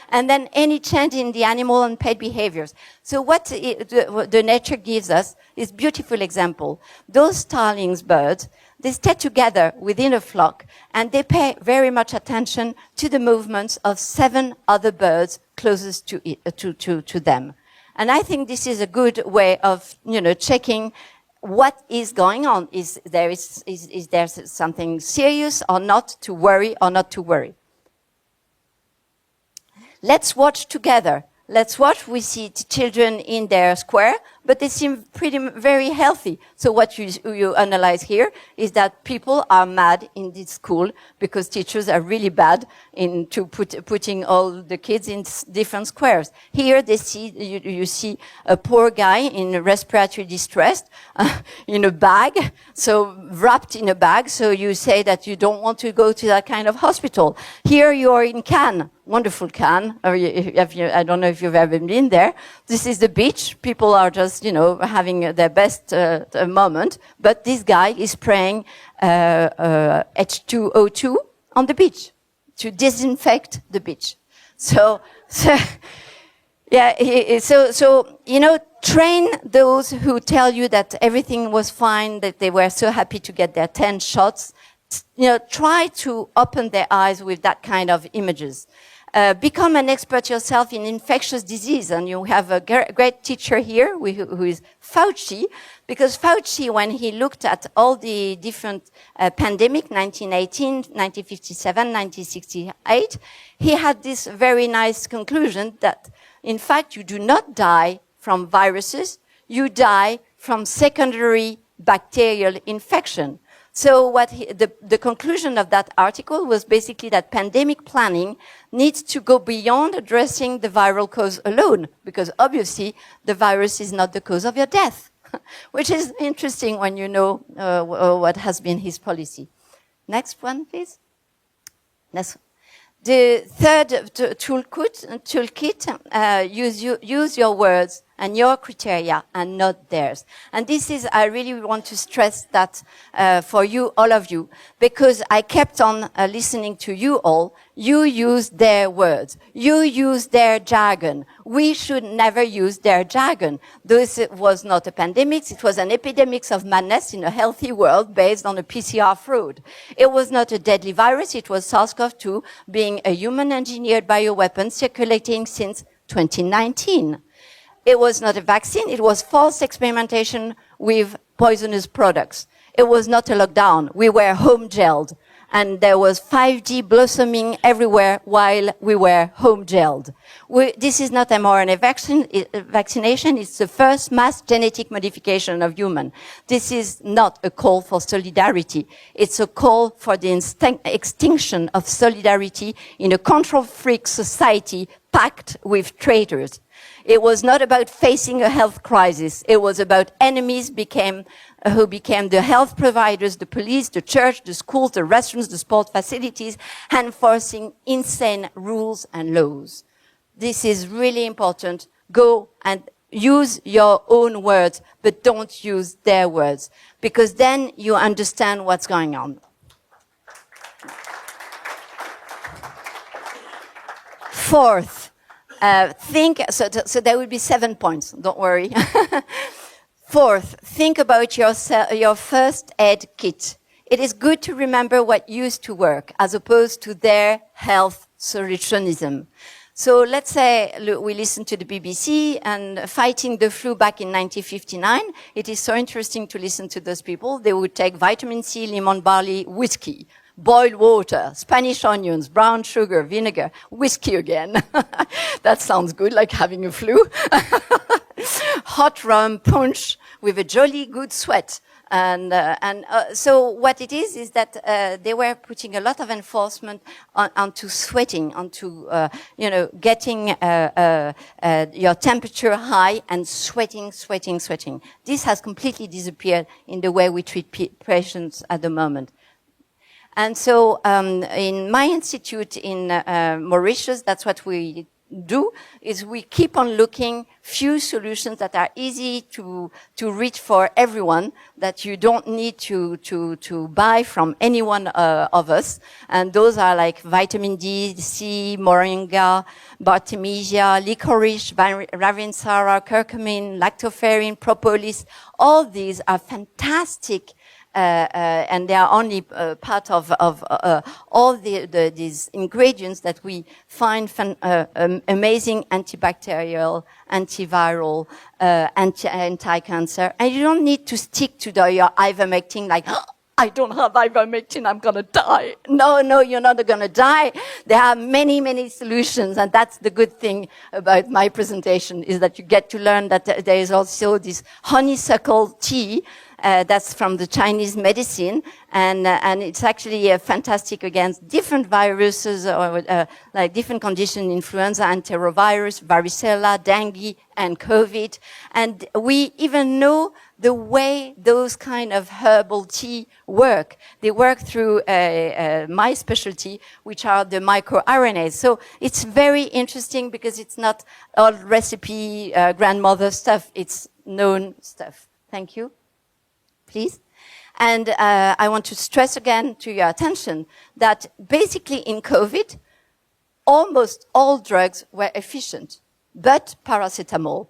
And then any change in the animal and pet behaviors. So what the nature gives us is beautiful example. Those starlings birds, they stay together within a flock, and they pay very much attention to the movements of 7 other birds closest to them. And I think this is a good way of, checking what is going on. Is there something serious or not to worry or not to worry? Let's watch together. Let's watch. We see children in their square, but they seem very healthy. So what you analyze here is that people are mad in this school because teachers are really bad into putting all the kids in different squares. Here they see, you see a poor guy in respiratory distress, in a bag, so wrapped in a bag. So you say that you don't want to go to that kind of hospital. Here you are in Cannes. Wonderful Cannes. I don't know if you've ever been there. This is the beach. People are just, having their best moment. But this guy is spraying H2O2 on the beach to disinfect the beach. So train those who tell you that everything was fine, that they were so happy to get their 10 shots. Try to open their eyes with that kind of images. Become an expert yourself in infectious disease. And you have a great teacher here who is Fauci, because Fauci, when he looked at all the different pandemic, 1918, 1957, 1968, he had this very nice conclusion that, in fact, you do not die from viruses, you die from secondary bacterial infection. So the conclusion of that article was basically that pandemic planning needs to go beyond addressing the viral cause alone, because obviously the virus is not the cause of your death, which is interesting when you know what has been his policy. Next one, please. The third toolkit, use your words and your criteria and not theirs. And this is, I really want to stress that for you, all of you, because I kept on listening to you all. You use their words. You use their jargon. We should never use their jargon. This was not a pandemic. It was an epidemic of madness in a healthy world based on a PCR fraud. It was not a deadly virus. It was SARS-CoV-2 being a human-engineered bioweapon circulating since 2019. It was not a vaccine. It was false experimentation with poisonous products. It was not a lockdown. We were home jailed. And there was 5G blossoming everywhere while we were home jailed. This is not mRNA vaccination. It's the first mass genetic modification of human. This is not a call for solidarity. It's a call for the extinction of solidarity in a control-freak society packed with traitors. It was not about facing a health crisis. It was about enemies who became the health providers, the police, the church, the schools, the restaurants, the sport facilities, enforcing insane rules and laws. This is really important. Go and use your own words, but don't use their words, because then you understand what's going on. Fourth, so there will be 7 points, don't worry. Fourth, think about your first aid kit. It is good to remember what used to work as opposed to their health solutionism. So let's say we listen to the BBC and fighting the flu back in 1959. It is so interesting to listen to those people. They would take vitamin C, lemon barley, whiskey, boiled water, Spanish onions, brown sugar, vinegar, whiskey again. That sounds good, like having a flu. Hot rum, punch with a jolly good sweat. So what it is that they were putting a lot of enforcement onto sweating, onto getting your temperature high and sweating. This has completely disappeared in the way we treat patients at the moment. And so in my institute in Mauritius, that's what we do, is we keep on looking few solutions that are easy to reach for everyone, that you don't need to buy from any one of us. And those are like vitamin D, C, moringa, bartemisia, licorice, ravinsara, curcumin, lactoferrin, propolis. All these are fantastic and they are only part of all these ingredients that we find amazing antibacterial, antiviral, anti-cancer. And you don't need to stick to your ivermectin like, oh, I don't have ivermectin, I'm going to die. No, you're not going to die. There are many solutions, and that's the good thing about my presentation, is that you get to learn that there is also this honeysuckle tea that's from the Chinese medicine, and it's actually fantastic against different viruses or like different conditions, influenza, enterovirus, varicella, dengue, and COVID. And we even know the way those kind of herbal tea work. They work through my specialty, which are the microRNAs. So it's very interesting because it's not all recipe grandmother stuff. It's known stuff. Thank you. Please. And I want to stress again to your attention that basically in COVID, almost all drugs were efficient, but paracetamol.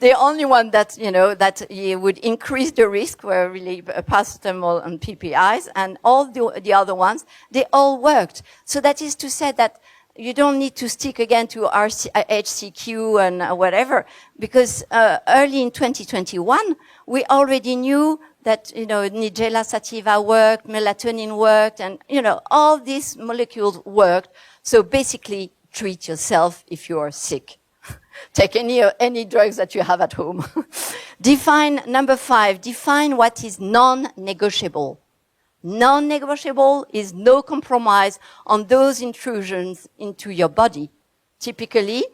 The only one that, that would increase the risk were really paracetamol and PPIs, and all the other ones, they all worked. So that is to say that you don't need to stick again to HCQ and whatever, because early in 2021, we already knew that, Nigella sativa worked, melatonin worked, and, all these molecules worked. So basically, treat yourself if you are sick. Take any drugs that you have at home. Number 5, define what is non-negotiable. Non-negotiable is no compromise on those intrusions into your body. Typically,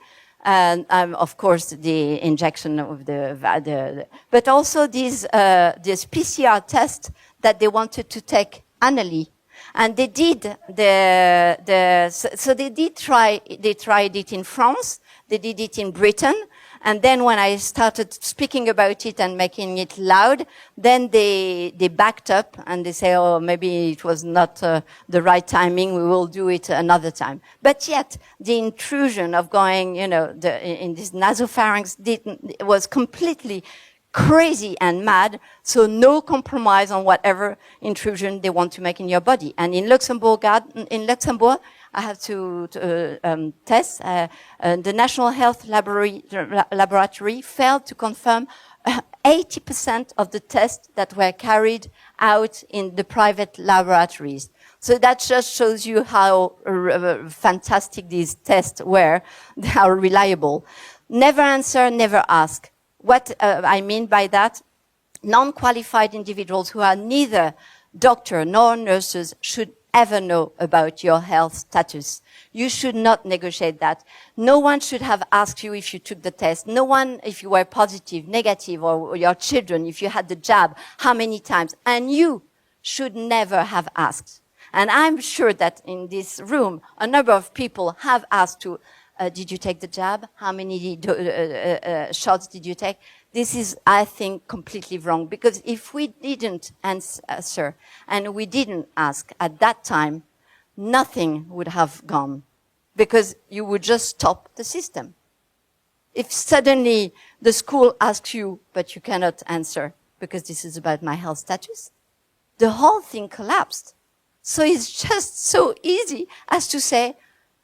of course, the injection of but also this PCR test that they wanted to take annually. And they did so they tried it in France, they did it in Britain, and then when I started speaking about it and making it loud, then they backed up and they say, oh, maybe it was not the right timing, we will do it another time. But yet, the intrusion of going, in this nasopharynx was completely crazy and mad, so no compromise on whatever intrusion they want to make in your body. And in Luxembourg, I have to test. The National Health Laboratory failed to confirm 80% of the tests that were carried out in the private laboratories. So that just shows you how fantastic these tests were. They are reliable. Never answer, never ask. What I mean by that, non-qualified individuals who are neither doctor nor nurses should ever know about your health status. You should not negotiate that. No one should have asked you if you took the test. No one if you were positive, negative, or your children if you had the jab, how many times. And you should never have asked. And I'm sure that in this room, a number of people have asked to, did you take the jab? How many shots did you take? This is, I think, completely wrong, because if we didn't answer and we didn't ask at that time, nothing would have gone because you would just stop the system. If suddenly the school asks you, but you cannot answer because this is about my health status, the whole thing collapsed. So it's just so easy as to say,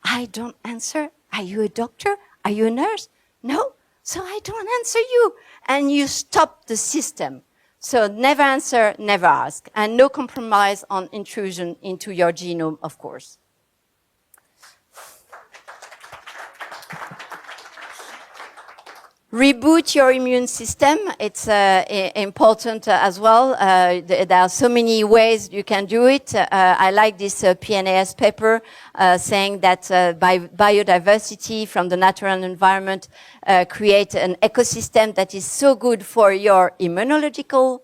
I don't answer. Are you a doctor? Are you a nurse? No. So I don't answer you. And you stop the system. So never answer, never ask. And no compromise on intrusion into your genome, of course. Reboot your immune system. It's important as well. There are so many ways you can do it. I like this PNAS paper saying that biodiversity from the natural environment create an ecosystem that is so good for your immunological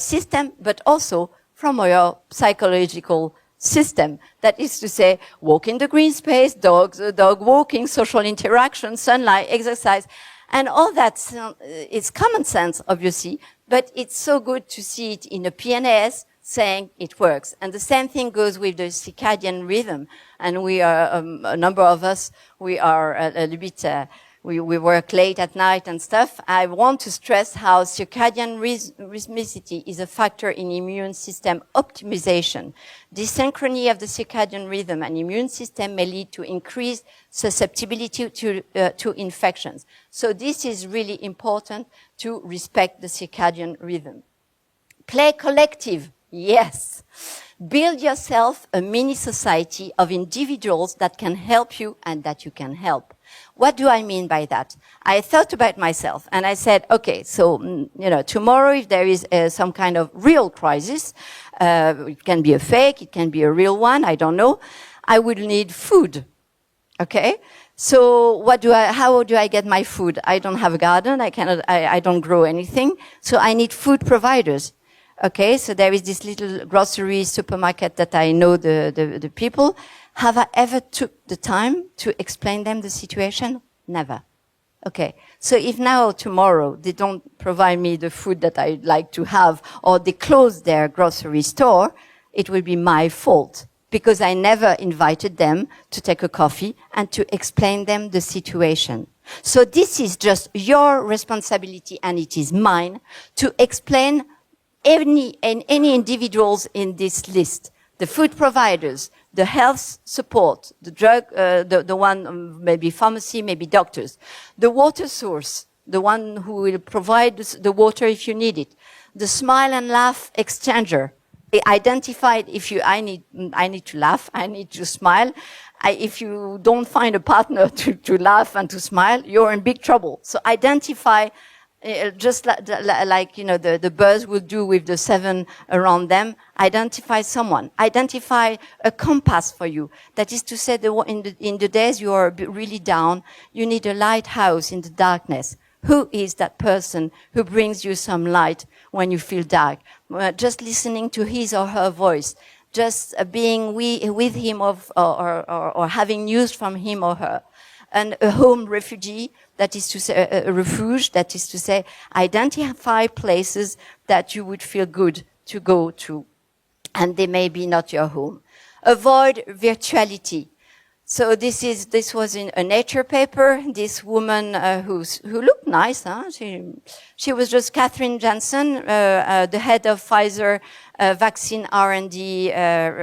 system, but also from your psychological system. That is to say, walk in the green space, dog walking, social interaction, sunlight, exercise, and all that. It's common sense, obviously, but it's so good to see it in a PNAS saying it works. And the same thing goes with the circadian rhythm. And we are, a number of us, we are a little bit, we work late at night and stuff. I want to stress how circadian rhythmicity is a factor in immune system optimization. Desynchrony of the circadian rhythm and immune system may lead to increased susceptibility to infections. So this is really important to respect the circadian rhythm. Play collective. Yes. Build yourself a mini society of individuals that can help you and that you can help. What do I mean by that? I thought about myself and I said, okay, so, tomorrow if there is some kind of real crisis, it can be a fake, it can be a real one, I don't know, I will need food. Okay? So how do I get my food? I don't have a garden, I don't grow anything, so I need food providers. Okay, so there is this little grocery supermarket that I know the people. Have I ever took the time to explain them the situation? Never. Okay, so if now tomorrow they don't provide me the food that I'd like to have, or they close their grocery store, it will be my fault because I never invited them to take a coffee and to explain them the situation. So this is just your responsibility and it is mine to explain any individuals in this list, the food providers, the health support, the drug, the one, maybe pharmacy, maybe doctors, the water source, the one who will provide the water if you need it, the smile and laugh exchanger. Identified if I need to laugh, I need to smile. If you don't find a partner to laugh and to smile, you're in big trouble. So identify. Just like the birds will do with the 7 around them, identify someone, identify a compass for you. That is to say, in the days you are really down, you need a lighthouse in the darkness. Who is that person who brings you some light when you feel dark? Just listening to his or her voice, just being with him or having news from him or her. And a home refugee, that is to say, a refuge, that is to say, identify places that you would feel good to go to, and they may be not your home. Avoid virtuality. So this was in a Nature paper. This woman who looked nice, huh? She was just Catherine Jansen, the head of Pfizer vaccine R&D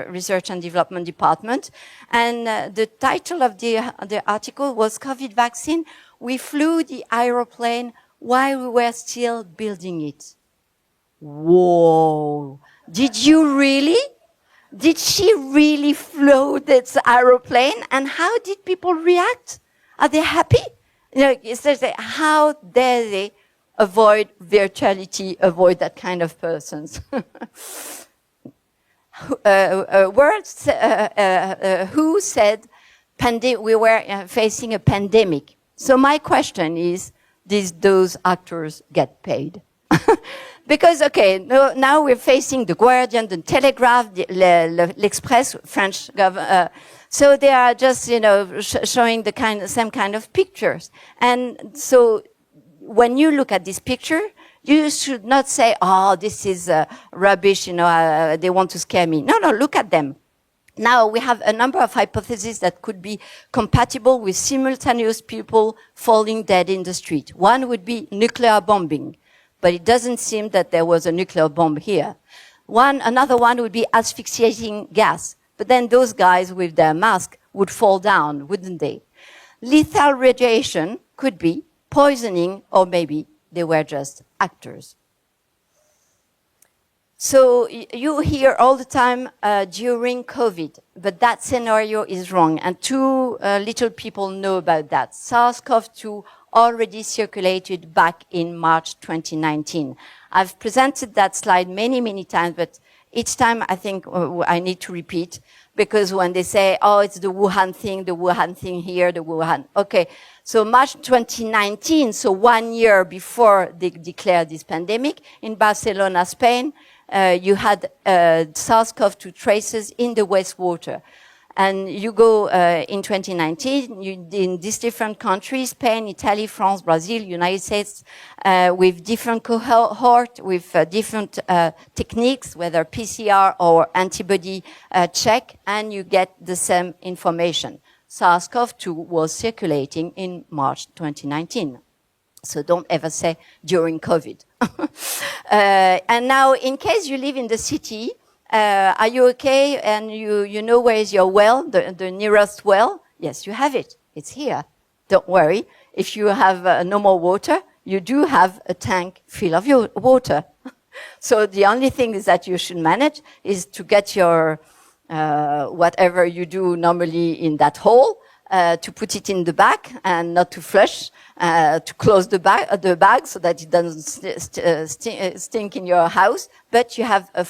research and development department, and the title of the article was "COVID vaccine. We flew the aeroplane while we were still building it." Whoa! Did you really? Did she really fly this aeroplane? And how did people react? Are they happy? How dare they avoid virtuality, avoid that kind of persons? Who said we were facing a pandemic? So my question is, did those actors get paid? Because, okay, now we're facing the Guardian, the Telegraph, l'Express, French government. So they are just, showing the same kind of pictures. And so when you look at this picture, you should not say, oh, this is rubbish, they want to scare me. No, look at them. Now we have a number of hypotheses that could be compatible with simultaneous people falling dead in the street. One would be nuclear bombing, but it doesn't seem that there was a nuclear bomb here. Another one would be asphyxiating gas, but then those guys with their mask would fall down, wouldn't they? Lethal radiation could be poisoning, or maybe they were just actors. So you hear all the time during COVID, but that scenario is wrong. And too little people know about that. SARS-CoV-2 already circulated back in March 2019. I've presented that slide many, many times, but each time I think I need to repeat, because when they say, oh, it's the Wuhan thing here, the Wuhan. Okay, so March 2019, so 1 year before they declared this pandemic, in Barcelona, Spain, you had SARS-CoV-2 traces in the wastewater. And you go in 2019, in these different countries, Spain, Italy, France, Brazil, United States, with different cohort, with different techniques, whether PCR or antibody check, and you get the same information. SARS-CoV-2 was circulating in March 2019. So don't ever say during COVID. And now, in case you live in the city, are you okay? And you know where is your well, the nearest well? Yes, you have it. It's here. Don't worry. If you have no more water, you do have a tank full of your water. So the only thing is that you should manage is to get your whatever you do normally in that hole, to put it in the bag and not to flush, to close the bag so that it doesn't stink in your house. But you have a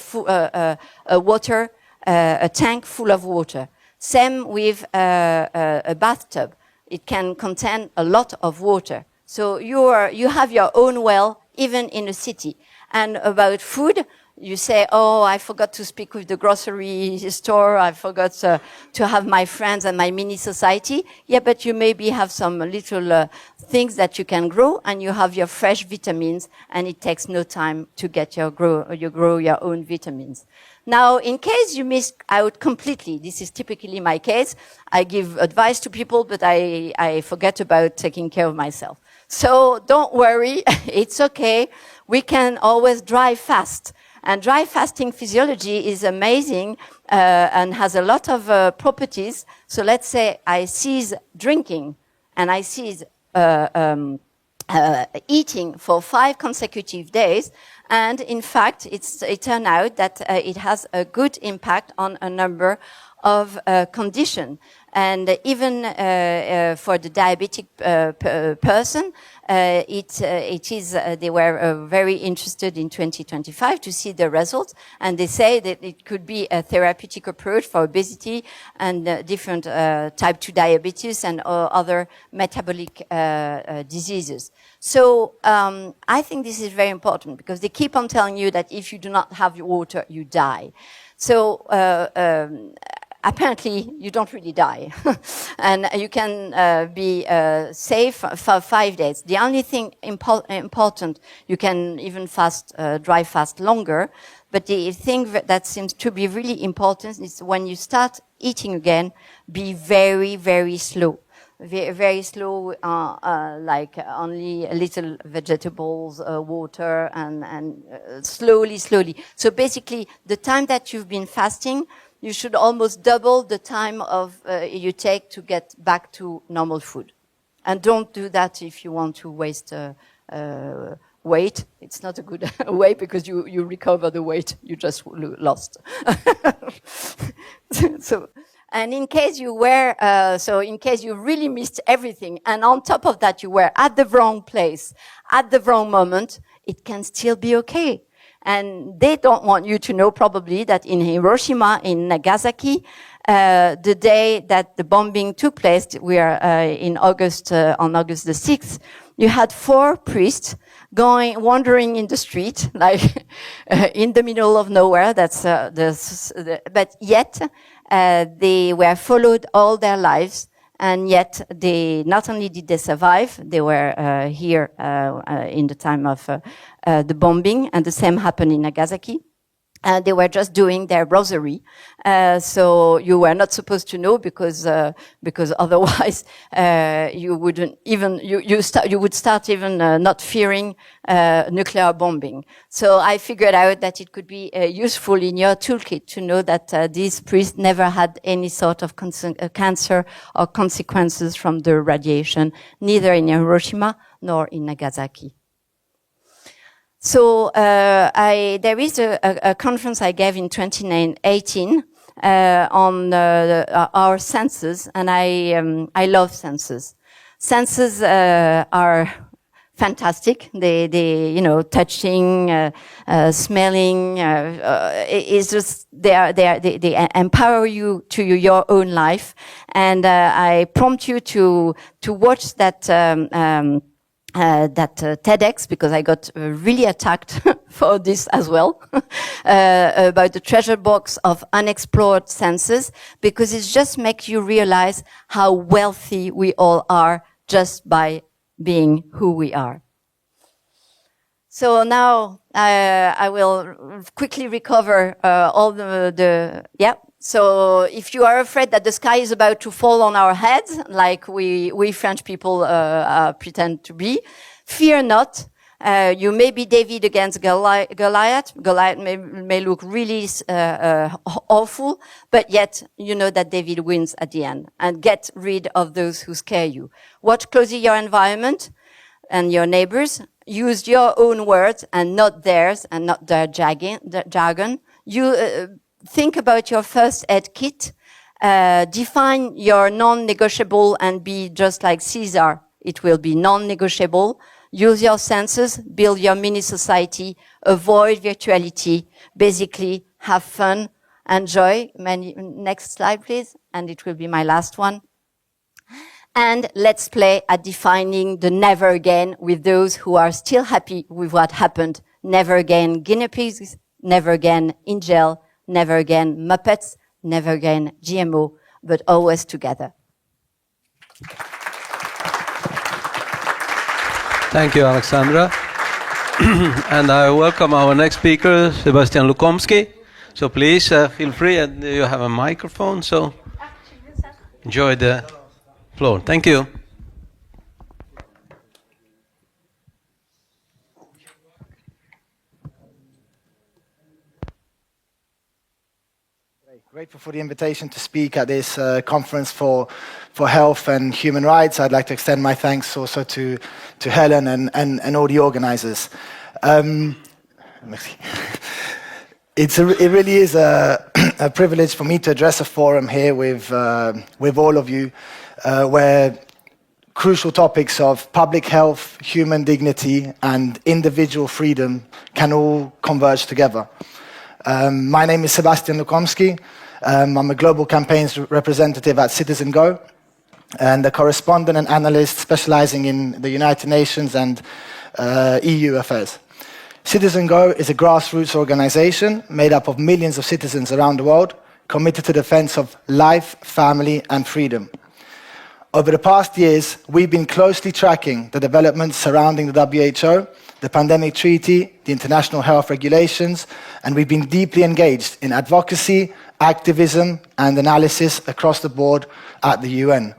tank full of water. Same with a bathtub. It can contain a lot of water. So you have your own well, even in a city. And about food, you say, oh, I forgot to speak with the grocery store. I forgot to have my friends and my mini society. Yeah, but you maybe have some little things that you can grow, and you have your fresh vitamins, and it takes no time to get you grow your own vitamins. Now, in case you miss out completely, this is typically my case. I give advice to people, but I forget about taking care of myself. So don't worry, it's okay. We can always dry fast. And dry fasting physiology is amazing and has a lot of properties. So let's say I cease drinking and I cease eating for 5 consecutive days. And in fact, it turned out that it has a good impact on a number of conditions. And even for the diabetic person, they were very interested in 2025 to see the results, and they say that it could be a therapeutic approach for obesity and different type 2 diabetes and other metabolic diseases. So I think this is very important, because they keep on telling you that if you do not have water, you die. So apparently, you don't really die. And you can be safe for 5 days. The only thing important, you can even dry fast longer. But the thing that seems to be really important is when you start eating again, be very, very slow. Very slow, like only little vegetables, water, and slowly. So basically, the time that you've been fasting, you should almost double the time you take to get back to normal food. And don't do that if you want to waste weight. It's not a good way, because you recover the weight you just lost. And in case you in case you really missed everything, and on top of that you were at the wrong place, at the wrong moment, it can still be okay. And they don't want you to know probably that in Hiroshima, in Nagasaki, the day that the bombing took place, we are on August the 6th, you had 4 priests wandering in the street, like in the middle of nowhere. But yet they were followed all their lives, and yet not only did they survive, they were here in the time of the bombing, and the same happened in Nagasaki. They were just doing their rosary, so you were not supposed to know because otherwise you wouldn't even you would start even not fearing nuclear bombing. So I figured out that it could be useful in your toolkit to know that these priests never had any sort of cancer or consequences from the radiation, neither in Hiroshima nor in Nagasaki. So there is a conference I gave in 2018 on our senses, and I love senses. Senses are fantastic. They touching, smelling, is just they empower you to your own life. And I prompt you to watch that TEDx, because I got really attacked for this as well, about the treasure box of unexplored senses, because it just makes you realize how wealthy we all are just by being who we are. So now I will quickly recover all So if you are afraid that the sky is about to fall on our heads, like we French people pretend to be, fear not. You may be David against Goliath. Goliath may look really awful, but yet you know that David wins at the end. And get rid of those who scare you. Watch closely your environment and your neighbors. Use your own words and not theirs, and not their jargon. Think about your first aid kit. Define your non-negotiable and be just like Caesar. It will be non-negotiable. Use your senses. Build your mini society. Avoid virtuality. Basically, have fun. Enjoy. Next slide, please. And it will be my last one. And let's play at defining the never again with those who are still happy with what happened. Never again guinea pigs. Never again in jail. Never again Muppets, never again GMO, but always together. Thank you, Alexandra. And I welcome our next speaker, Sebastian Lukomski. So please feel free, and you have a microphone, so enjoy the floor. Thank you. Grateful for the invitation to speak at this conference for health and human rights. I'd like to extend my thanks also to Helen and all the organizers. It really is a privilege for me to address a forum here with all of you, where crucial topics of public health, human dignity, and individual freedom can all converge together. My name is Sebastian Lukomski. I'm a global campaigns representative at Citizen Go, and a correspondent and analyst specializing in the United Nations and EU affairs. Citizen Go is a grassroots organization made up of millions of citizens around the world committed to the defense of life, family, and freedom. Over the past years, we've been closely tracking the developments surrounding the WHO, the pandemic treaty, the international health regulations, and we've been deeply engaged in advocacy, activism, and analysis across the board at the UN.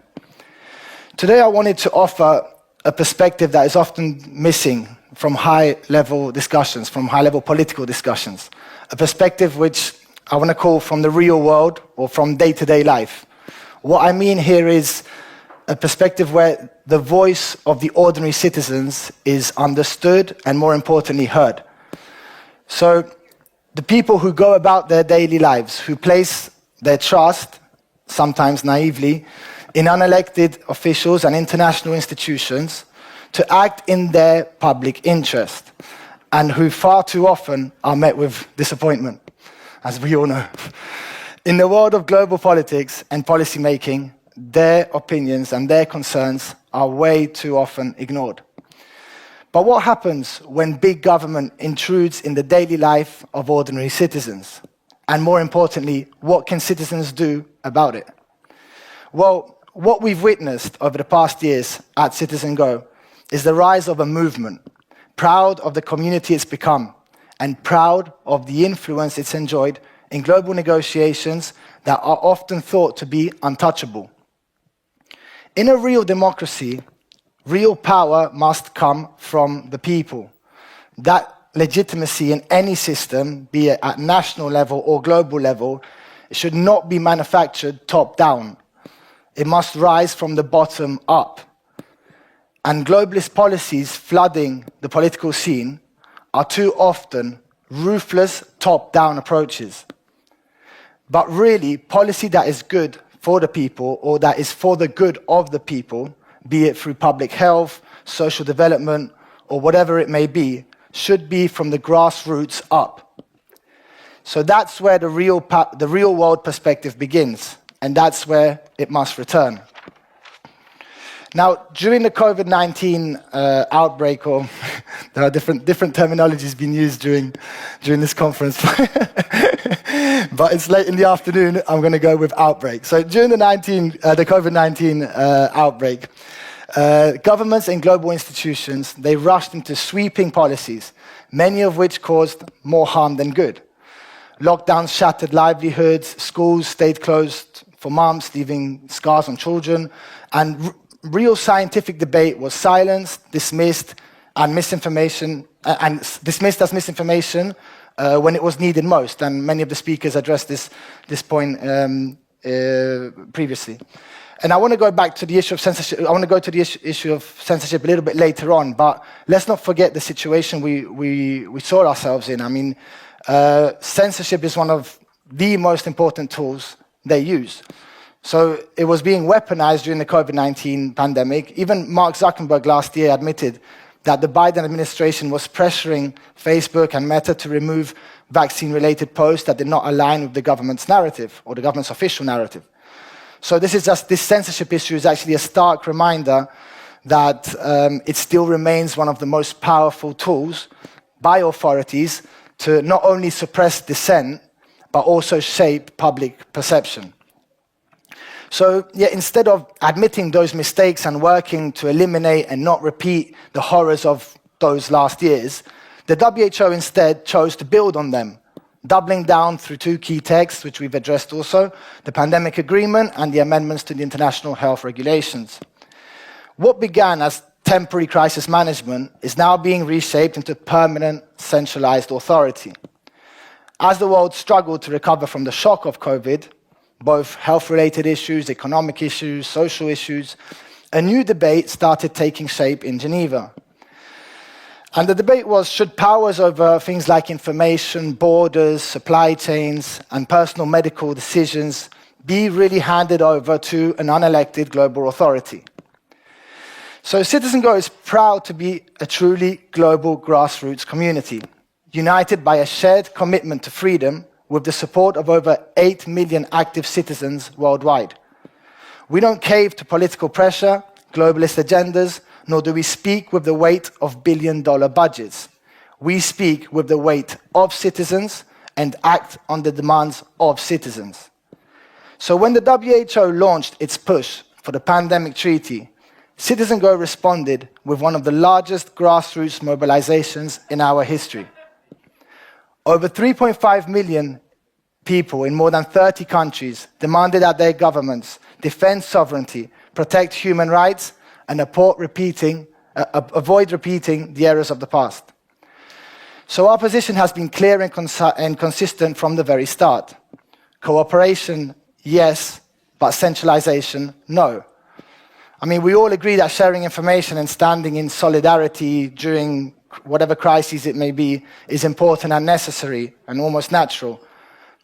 Today, I wanted to offer a perspective that is often missing from high-level discussions, from high-level political discussions, a perspective which I want to call from the real world or from day-to-day life. What I mean here is a perspective where the voice of the ordinary citizens is understood and, more importantly, heard. So the people who go about their daily lives, who place their trust, sometimes naively, in unelected officials and international institutions to act in their public interest, and who far too often are met with disappointment, as we all know. In the world of global politics and policy making, their opinions and their concerns are way too often ignored. But what happens when big government intrudes in the daily life of ordinary citizens? And more importantly, what can citizens do about it? Well, what we've witnessed over the past years at Citizen Go is the rise of a movement, proud of the community it's become, and proud of the influence it's enjoyed in global negotiations that are often thought to be untouchable. In a real democracy, real power must come from the people. That legitimacy in any system, be it at national level or global level, should not be manufactured top-down. It must rise from the bottom up. And globalist policies flooding the political scene are too often ruthless top-down approaches. But really, policy that is good for the people or that is for the good of the people, be it through public health, social development, or whatever it may be, should be from the grassroots up. So that's where the real world perspective begins, and that's where it must return. Now, during the COVID-19 outbreak, or there are different terminologies being used during this conference, but it's late in the afternoon, I'm going to go with outbreak. So during the COVID-19 outbreak, governments and global institutions, they rushed into sweeping policies, many of which caused more harm than good. Lockdowns shattered livelihoods, schools stayed closed for months, leaving scars on children, and real scientific debate was silenced, dismissed, and dismissed as misinformation when it was needed most. And many of the speakers addressed this point previously. And I want to go back to the issue of censorship. I want to go to the issue of censorship a little bit later on, but let's not forget the situation we saw ourselves in. I mean, censorship is one of the most important tools they use. So it was being weaponized during the COVID-19 pandemic. Even Mark Zuckerberg last year admitted that the Biden administration was pressuring Facebook and Meta to remove vaccine-related posts that did not align with the government's narrative or the government's official narrative. So this censorship issue is actually a stark reminder that it still remains one of the most powerful tools by authorities to not only suppress dissent, but also shape public perception. So, yeah, instead of admitting those mistakes and working to eliminate and not repeat the horrors of those last years, the WHO instead chose to build on them, doubling down through two key texts, which we've addressed also, the Pandemic Agreement and the amendments to the International Health Regulations. What began as temporary crisis management is now being reshaped into permanent centralized authority. As the world struggled to recover from the shock of COVID, both health-related issues, economic issues, social issues, a new debate started taking shape in Geneva. And the debate was, should powers over things like information, borders, supply chains, and personal medical decisions be really handed over to an unelected global authority? So Citizen Go is proud to be a truly global grassroots community, united by a shared commitment to freedom with the support of over 8 million active citizens worldwide. We don't cave to political pressure, globalist agendas, nor do we speak with the weight of billion-dollar budgets. We speak with the weight of citizens and act on the demands of citizens. So when the WHO launched its push for the pandemic treaty, Citizen Go responded with one of the largest grassroots mobilizations in our history. Over 3.5 million people in more than 30 countries demanded that their governments defend sovereignty, protect human rights, and avoid repeating the errors of the past. So our position has been clear and consistent from the very start. Cooperation, yes, but centralization, no. I mean, we all agree that sharing information and standing in solidarity during whatever crisis it may be is important and necessary and almost natural.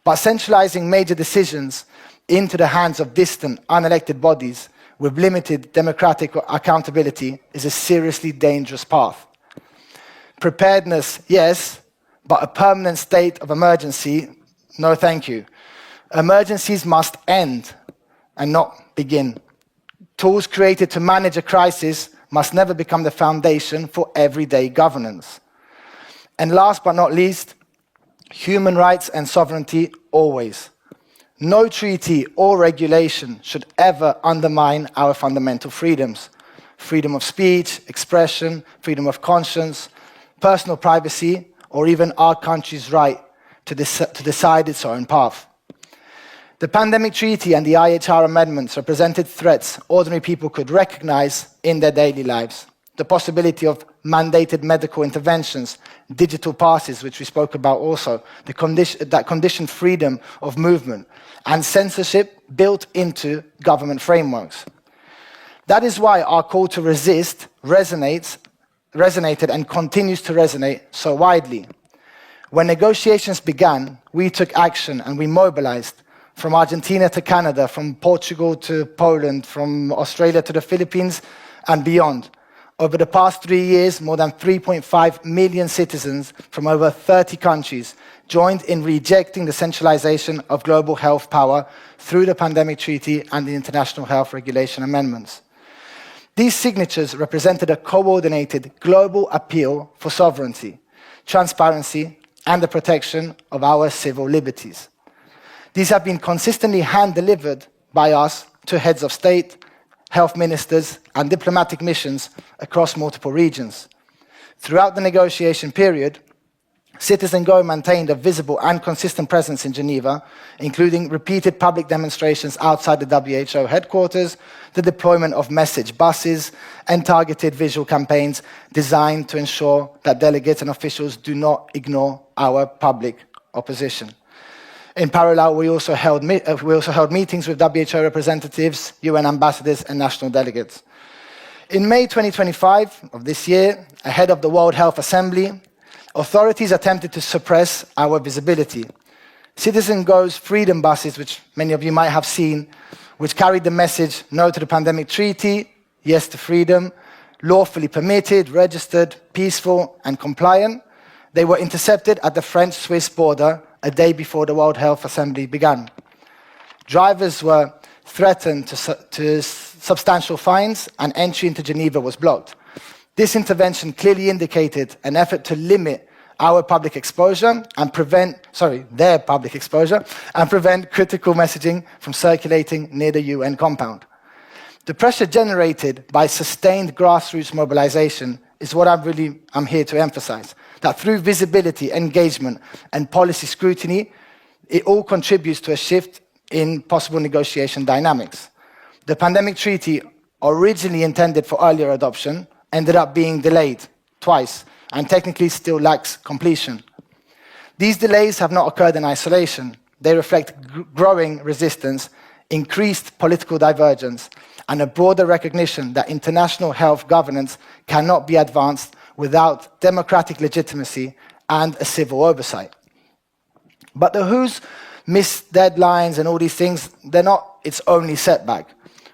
But centralizing major decisions into the hands of distant, unelected bodies with limited democratic accountability is a seriously dangerous path. Preparedness, yes, but a permanent state of emergency, no thank you. Emergencies must end and not begin. Tools created to manage a crisis must never become the foundation for everyday governance. And last but not least, human rights and sovereignty always. No treaty or regulation should ever undermine our fundamental freedoms. Freedom of speech, expression, freedom of conscience, personal privacy, or even our country's right to decide its own path. The pandemic treaty and the IHR amendments represented threats ordinary people could recognize in their daily lives. The possibility of mandated medical interventions, digital passes, which we spoke about also, that conditioned freedom of movement, and censorship built into government frameworks. That is why our call to resist resonated and continues to resonate so widely. When negotiations began, we took action and we mobilized from Argentina to Canada, from Portugal to Poland, from Australia to the Philippines and beyond. Over the past 3 years, more than 3.5 million citizens from over 30 countries joined in rejecting the centralization of global health power through the Pandemic Treaty and the International Health Regulation Amendments. These signatures represented a coordinated global appeal for sovereignty, transparency, and the protection of our civil liberties. These have been consistently hand-delivered by us to heads of state, health ministers, and diplomatic missions across multiple regions. Throughout the negotiation period, Citizen Go maintained a visible and consistent presence in Geneva, including repeated public demonstrations outside the WHO headquarters, the deployment of message buses, and targeted visual campaigns designed to ensure that delegates and officials do not ignore our public opposition. In parallel, we also held meetings with WHO representatives, UN ambassadors, and national delegates. In May 2025 of this year, ahead of the World Health Assembly, authorities attempted to suppress our visibility. Citizen Go's freedom buses, which many of you might have seen, which carried the message "No to the Pandemic Treaty, Yes to Freedom," lawfully permitted, registered, peaceful, and compliant, they were intercepted at the French-Swiss border a day before the World Health Assembly began. Drivers were threatened to substantial fines, and entry into Geneva was blocked. This intervention clearly indicated an effort to limit our public exposure and their public exposure, and prevent critical messaging from circulating near the UN compound. The pressure generated by sustained grassroots mobilization is what I'm here to emphasize, that through visibility, engagement, and policy scrutiny, it all contributes to a shift in possible negotiation dynamics. The Pandemic Treaty, originally intended for earlier adoption, ended up being delayed twice and technically still lacks completion. These delays have not occurred in isolation. They reflect growing resistance, increased political divergence, and a broader recognition that international health governance cannot be advanced without democratic legitimacy and a civil oversight. But the WHO's missed deadlines and all these things, they're not its only setback.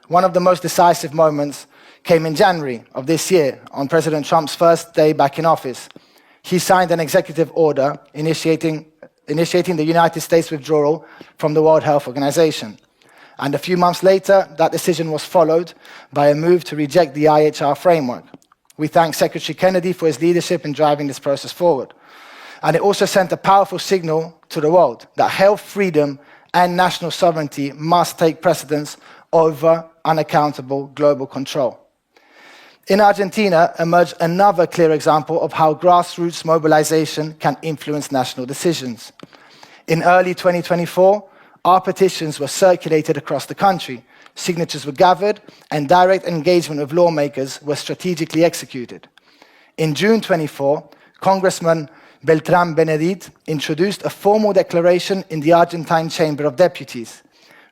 One of the most decisive moments came in January of this year, on President Trump's first day back in office. He signed an executive order initiating the United States withdrawal from the World Health Organization. And a few months later, that decision was followed by a move to reject the IHR framework. We thank Secretary Kennedy for his leadership in driving this process forward. And it also sent a powerful signal to the world that health freedom and national sovereignty must take precedence over unaccountable global control. In Argentina emerged another clear example of how grassroots mobilization can influence national decisions. In early 2024, our petitions were circulated across the country, signatures were gathered, and direct engagement with lawmakers was strategically executed. In June 24, Congressman Beltrán Benedit introduced a formal declaration in the Argentine Chamber of Deputies,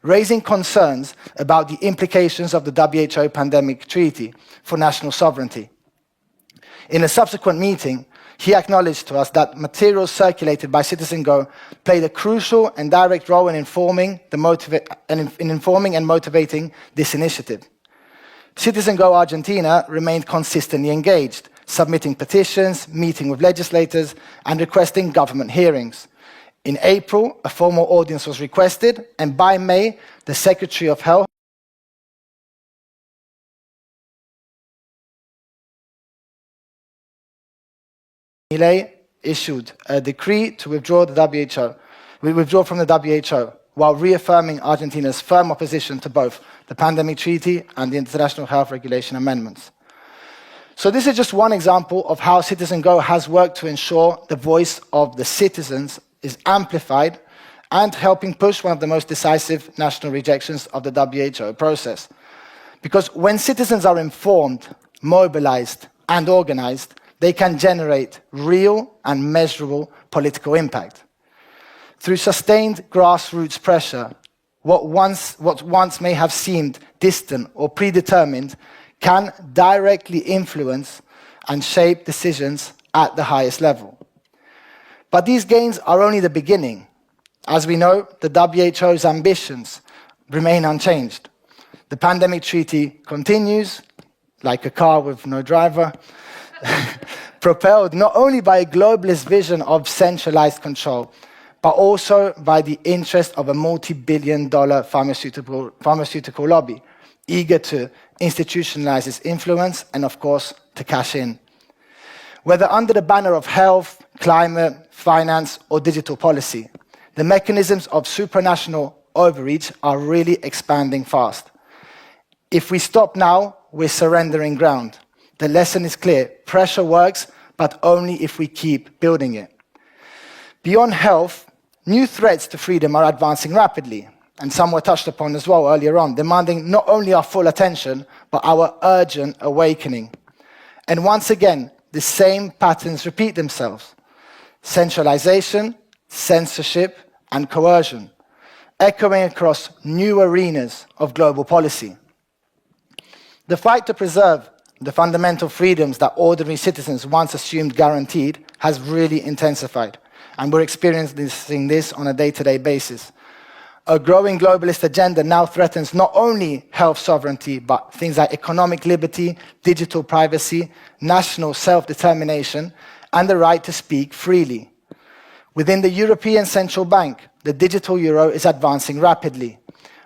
raising concerns about the implications of the WHO Pandemic Treaty for national sovereignty. In a subsequent meeting, he acknowledged to us that materials circulated by Citizen Go played a crucial and direct role in informing and motivating this initiative. Citizen Go Argentina remained consistently engaged, submitting petitions, meeting with legislators, and requesting government hearings. In April, a formal audience was requested, and by May, the Secretary of Health issued a decree to withdraw from the WHO, while reaffirming Argentina's firm opposition to both the Pandemic Treaty and the International Health Regulation Amendments. So this is just one example of how Citizen Go has worked to ensure the voice of the citizens is amplified and helping push one of the most decisive national rejections of the WHO process. Because when citizens are informed, mobilized, and organized, they can generate real and measurable political impact. Through sustained grassroots pressure, what once may have seemed distant or predetermined can directly influence and shape decisions at the highest level. But these gains are only the beginning. As we know, the WHO's ambitions remain unchanged. The pandemic treaty continues, like a car with no driver, propelled not only by a globalist vision of centralized control, but also by the interest of a multi-billion-dollar pharmaceutical lobby, eager to institutionalize its influence and, of course, to cash in. Whether under the banner of health, climate, finance, or digital policy, the mechanisms of supranational overreach are really expanding fast. If we stop now, we're surrendering ground. The lesson is clear. Pressure works, but only if we keep building it. Beyond health, new threats to freedom are advancing rapidly, and some were touched upon as well earlier on, demanding not only our full attention, but our urgent awakening. And once again, the same patterns repeat themselves. Centralization, censorship, and coercion, echoing across new arenas of global policy. The fight to preserve the fundamental freedoms that ordinary citizens once assumed guaranteed has really intensified, and we're experiencing this on a day-to-day basis. A growing globalist agenda now threatens not only health sovereignty, but things like economic liberty, digital privacy, national self-determination, and the right to speak freely. Within the European Central Bank, the digital euro is advancing rapidly.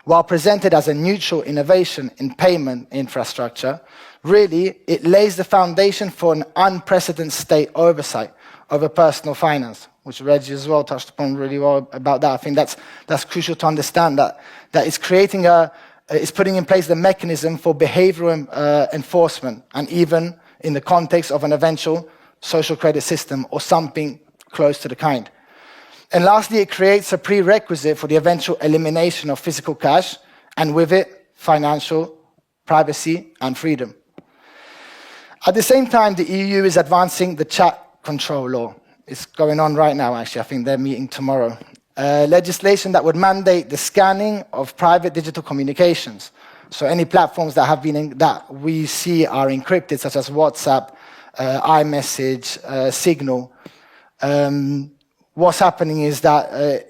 While presented as a neutral innovation in payment infrastructure, really, it lays the foundation for an unprecedented state oversight over personal finance, which Reggie as well touched upon really well about that. I think that's crucial to understand that it's creating it's putting in place the mechanism for behavioral enforcement, and even in the context of an eventual social credit system or something close to the kind. And lastly, it creates a prerequisite for the eventual elimination of physical cash, and with it, financial privacy and freedom. At the same time, the EU is advancing the chat control law. It's going on right now, actually. I think they're meeting tomorrow. Legislation that would mandate the scanning of private digital communications. So any platforms that that we see are encrypted, such as WhatsApp, iMessage, Signal. What's happening is that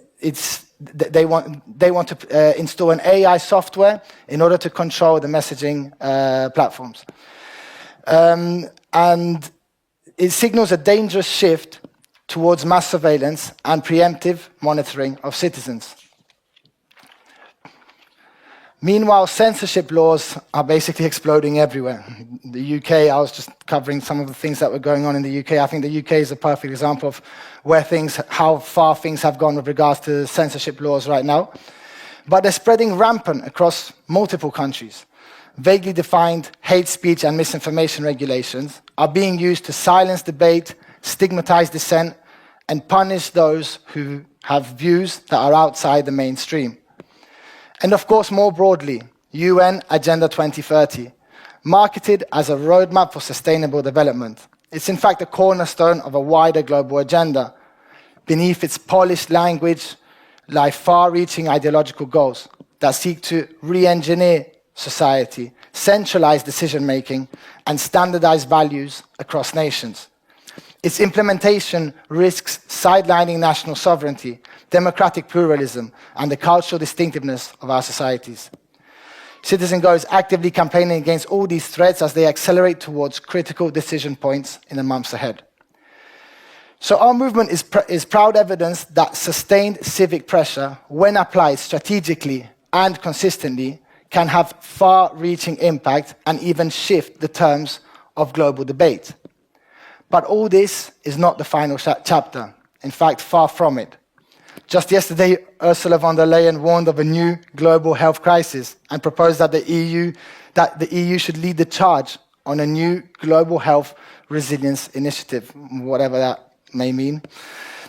they want to install an AI software in order to control the messaging platforms. And it signals a dangerous shift towards mass surveillance and preemptive monitoring of citizens. Meanwhile, censorship laws are basically exploding everywhere. The UK, I was just covering some of the things that were going on in the UK. I think the UK is a perfect example of how far things have gone with regards to censorship laws right now. But they're spreading rampant across multiple countries. Vaguely defined hate speech and misinformation regulations are being used to silence debate, stigmatize dissent, and punish those who have views that are outside the mainstream. And of course, more broadly, UN Agenda 2030, marketed as a roadmap for sustainable development. It's in fact a cornerstone of a wider global agenda. Beneath its polished language lie far-reaching ideological goals that seek to re-engineer society, centralize decision-making, and standardize values across nations. Its implementation risks sidelining national sovereignty, democratic pluralism, and the cultural distinctiveness of our societies. Citizen Go is actively campaigning against all these threats as they accelerate towards critical decision points in the months ahead. So our movement is proud evidence that sustained civic pressure, when applied strategically and consistently, can have far-reaching impact and even shift the terms of global debate. But all this is not the final chapter. In fact, far from it. Just yesterday, Ursula von der Leyen warned of a new global health crisis and proposed that the EU should lead the charge on a new global health resilience initiative, whatever that may mean.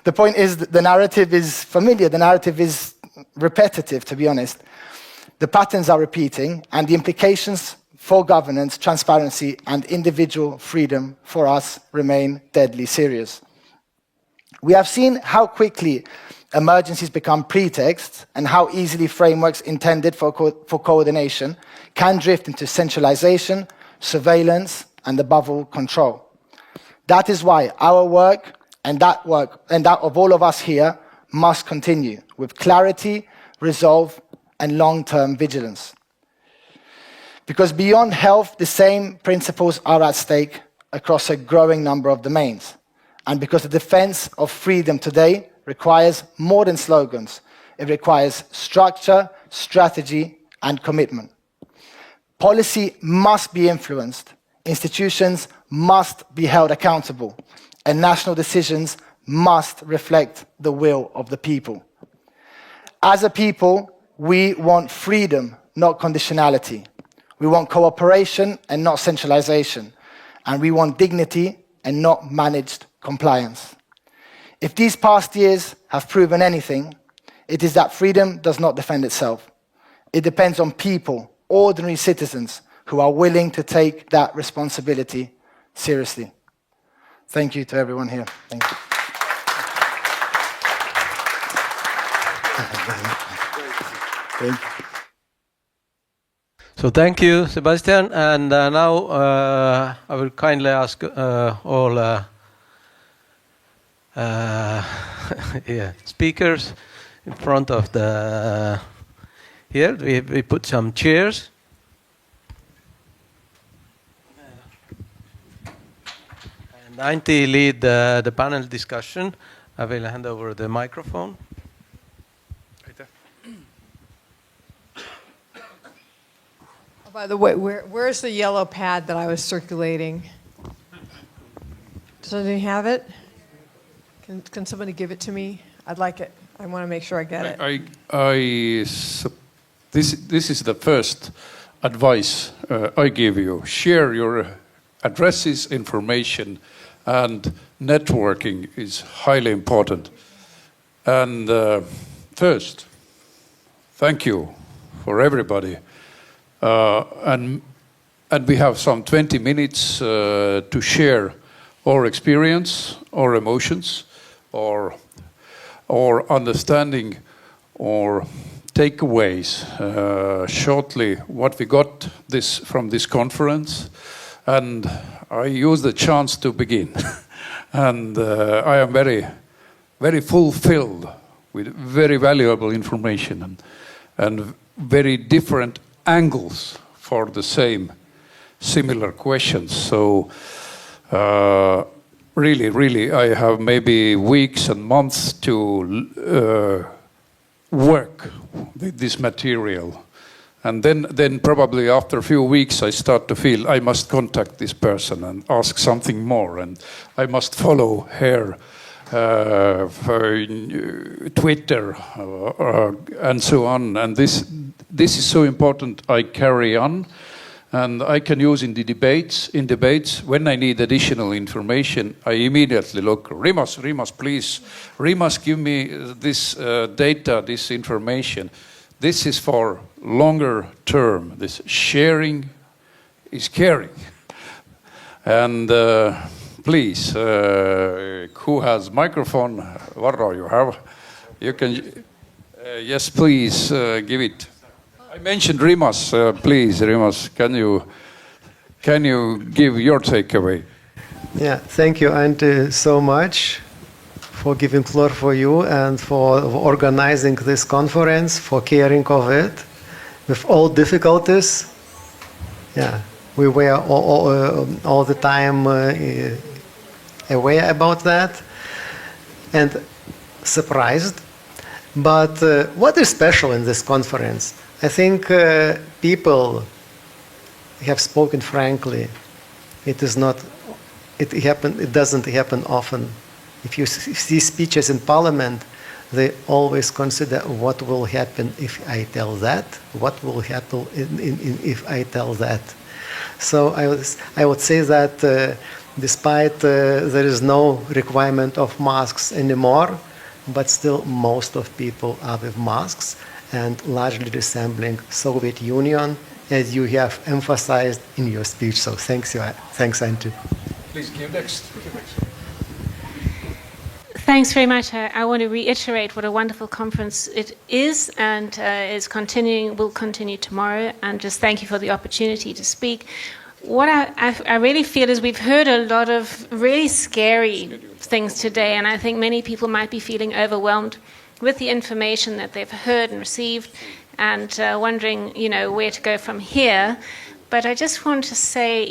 The point is that the narrative is familiar, the narrative is repetitive, to be honest. The patterns are repeating, and the implications for governance, transparency, and individual freedom for us remain deadly serious. We have seen how quickly emergencies become pretexts and how easily frameworks intended for coordination can drift into centralization, surveillance, and above all, control. That is why our work and that of all of us here must continue with clarity, resolve, and long-term vigilance. Because beyond health, the same principles are at stake across a growing number of domains. And because the defense of freedom today requires more than slogans. It requires structure, strategy, and commitment. Policy must be influenced, institutions must be held accountable, and national decisions must reflect the will of the people. As a people, we want freedom, not conditionality. We want cooperation and not centralization. And we want dignity and not managed compliance. If these past years have proven anything, it is that freedom does not defend itself. It depends on people, ordinary citizens, who are willing to take that responsibility seriously. Thank you to everyone here. Thank you. Thank you. So thank you, Sebastian. And now I will kindly ask all speakers in front of the here. We put some chairs. And Antti lead the panel discussion. I will hand over the microphone. By the way, where's the yellow pad that I was circulating? Does anybody have it? Can somebody give it to me? I'd like it. I want to make sure I get it. This is the first advice I give you. Share your addresses, information, and networking is highly important. And first, thank you for everybody. And we have some 20 minutes to share our experience, our emotions, or understanding, or takeaways. Shortly, what we got from this conference, and I use the chance to begin. And I am very, very fulfilled with very valuable information and very different angles for the similar questions. So really, I have maybe weeks and months to work with this material. And then probably after a few weeks, I start to feel I must contact this person and ask something more. And I must follow her for Twitter and so on. And this is so important. I carry on, and I can use in debates. When I need additional information, I immediately look. Rimas, please. Rimas, give me this data, this information. This is for longer term. This sharing is caring. And please, who has microphone? Varro, you have. You can. Yes, please give it. I mentioned Rimas. Please, Rimas, can you give your takeaway? Yeah, thank you, Antti, so much for giving floor for you and for organizing this conference, for caring of it, with all difficulties. Yeah, we were all the time aware about that and surprised. But what is special in this conference? I think people have spoken frankly. It doesn't happen often. If you see speeches in Parliament, they always consider what will happen if I tell that, what will happen if I tell that. So I would say that despite there is no requirement of masks anymore, but still most of people are with masks and largely resembling Soviet Union, as you have emphasized in your speech. So thanks, Antti. Please give next. Thanks very much. I want to reiterate what a wonderful conference it is, and will continue tomorrow. And just thank you for the opportunity to speak. What I really feel is we've heard a lot of really scary things today, and I think many people might be feeling overwhelmed with the information that they've heard and received, and wondering, where to go from here. But I just want to say,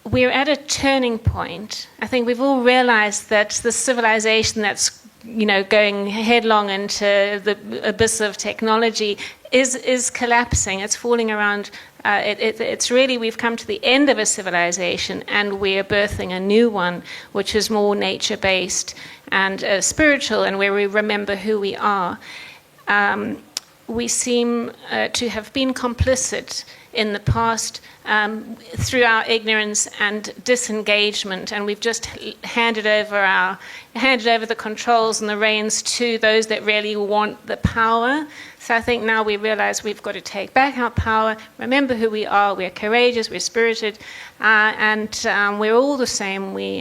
we're at a turning point. I think we've all realized that the civilization that's, going headlong into the abyss of technology is collapsing. It's falling around. It's really, we've come to the end of a civilization, and we're birthing a new one, which is more nature-based and spiritual, and where we remember who we are. We seem to have been complicit in the past through our ignorance and disengagement, and we've just handed over the controls and the reins to those that really want the power. So I think now we realize we've got to take back our power, remember who we are. We're courageous, we're spirited, and we're all the same. We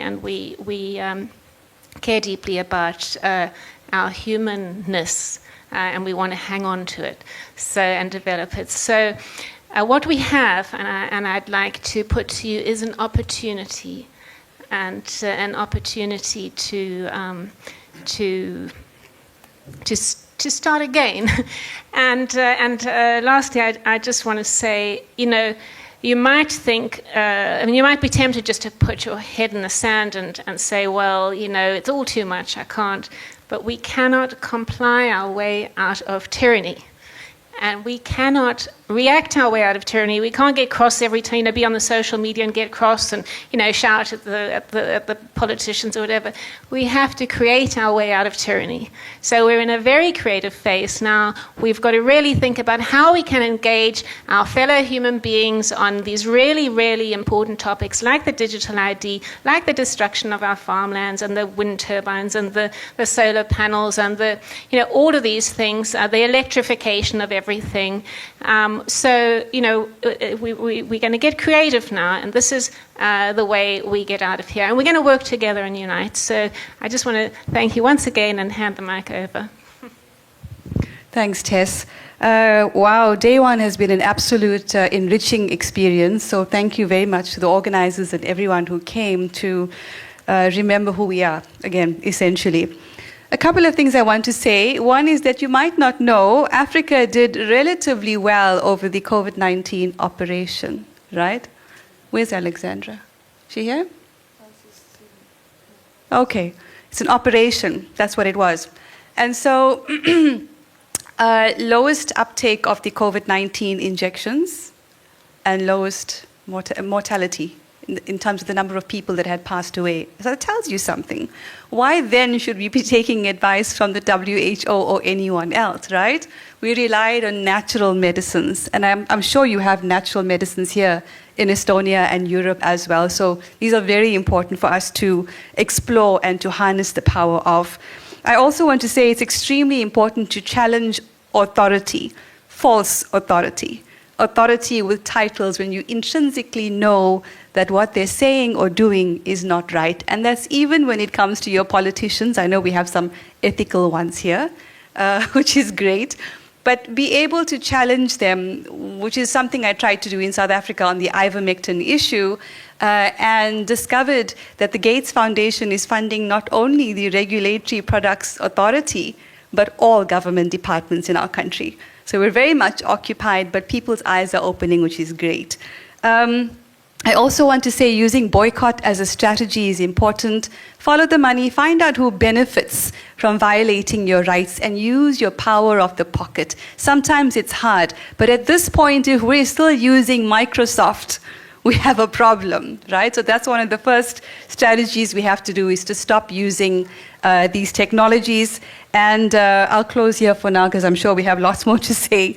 care deeply about our humanness, and we want to hang on to it, and develop it. So what we have, and I'd like to put to you, is an opportunity, and an opportunity to start again. And lastly, I just want to say, you might think, you might be tempted just to put your head in the sand and say, well, it's all too much, I can't. But we cannot comply our way out of tyranny. And we cannot react our way out of tyranny. We can't get cross every time, be on the social media and get cross and, shout at the politicians or whatever. We have to create our way out of tyranny. So we're in a very creative phase now. We've got to really think about how we can engage our fellow human beings on these really, really important topics, like the digital ID, like the destruction of our farmlands and the wind turbines and the solar panels and all of these things, the electrification of everything. So, we're going to get creative now, and this is the way we get out of here. And we're going to work together and unite. So I just want to thank you once again and hand the mic over. Thanks, Tess. Wow, day one has been an absolute enriching experience. So thank you very much to the organizers and everyone who came to remember who we are, again, essentially. A couple of things I want to say. One is that you might not know, Africa did relatively well over the COVID-19 operation, right? Where's Alexandra? She here? Okay, it's an operation, that's what it was. And so, lowest uptake of the COVID-19 injections and lowest mortality in terms of the number of people that had passed away. So that tells you something. Why then should we be taking advice from the WHO or anyone else, right? We relied on natural medicines, and I'm sure you have natural medicines here in Estonia and Europe as well. So these are very important for us to explore and to harness the power of. I also want to say it's extremely important to challenge authority, false authority. Authority with titles when you intrinsically know that what they're saying or doing is not right. And that's even when it comes to your politicians. I know we have some ethical ones here, which is great. But be able to challenge them, which is something I tried to do in South Africa on the ivermectin issue, and discovered that the Gates Foundation is funding not only the Regulatory Products Authority, but all government departments in our country. So we're very much occupied, but people's eyes are opening, which is great. I also want to say using boycott as a strategy is important. Follow the money, find out who benefits from violating your rights, and use your power of the pocket. Sometimes it's hard, but at this point, if we're still using Microsoft, we have a problem, right? So that's one of the first strategies we have to do, is to stop using these technologies. And I'll close here for now because I'm sure we have lots more to say.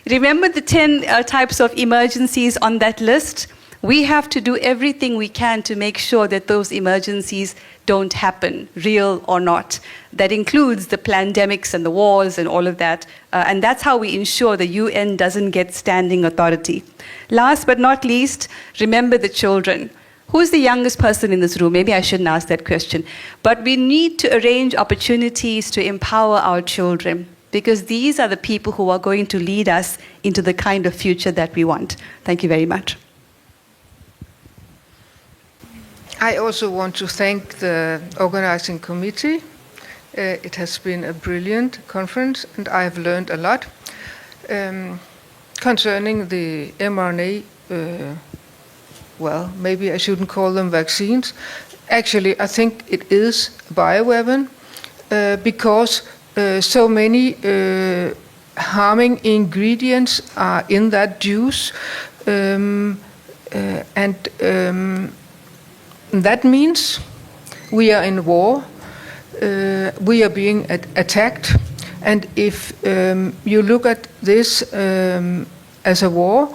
Remember the 10 types of emergencies on that list? We have to do everything we can to make sure that those emergencies don't happen, real or not. That includes the pandemics and the wars and all of that. And that's how we ensure the UN doesn't get standing authority. Last but not least, remember the children. Who's the youngest person in this room? Maybe I shouldn't ask that question. But we need to arrange opportunities to empower our children, because these are the people who are going to lead us into the kind of future that we want. Thank you very much. I also want to thank the organizing committee. It has been a brilliant conference, and I have learned a lot concerning the mRNA. Well, maybe I shouldn't call them vaccines. Actually, I think it is a bioweapon because so many harming ingredients are in that juice, that means we are in war, we are being attacked, and if you look at this as a war,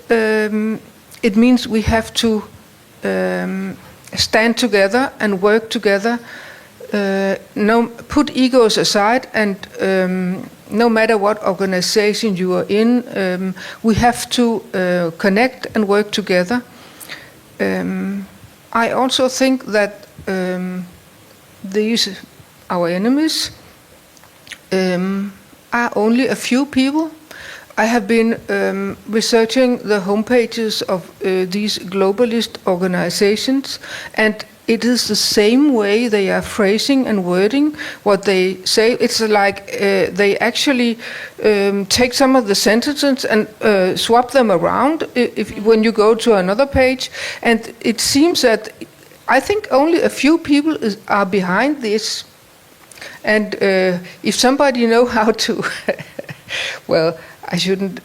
it means we have to stand together and work together, put egos aside, and no matter what organization you are in, we have to connect and work together. I also think that these, our enemies, are only a few people. I have been researching the homepages of these globalist organizations, and it is the same way they are phrasing and wording what they say. It's like they actually take some of the sentences and swap them around when you go to another page. And it seems that I think only a few people are behind this. And if somebody know how to, well, I shouldn't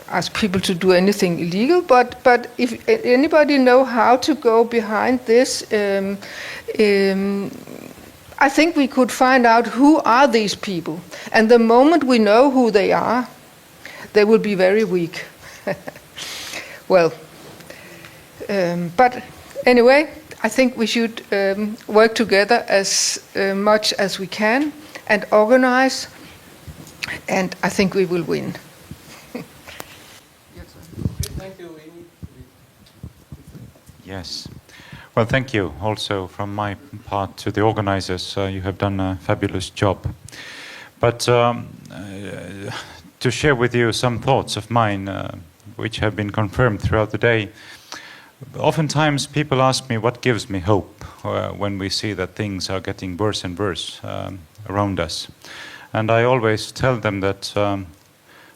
ask people to do anything illegal, but if anybody know how to go behind this, I think we could find out who are these people. And the moment we know who they are, they will be very weak. Well, but anyway, I think we should work together as much as we can and organize, and I think we will win. Yes. Well, thank you also from my part to the organizers. You have done a fabulous job. But to share with you some thoughts of mine, which have been confirmed throughout the day. Oftentimes people ask me what gives me hope when we see that things are getting worse and worse around us. And I always tell them that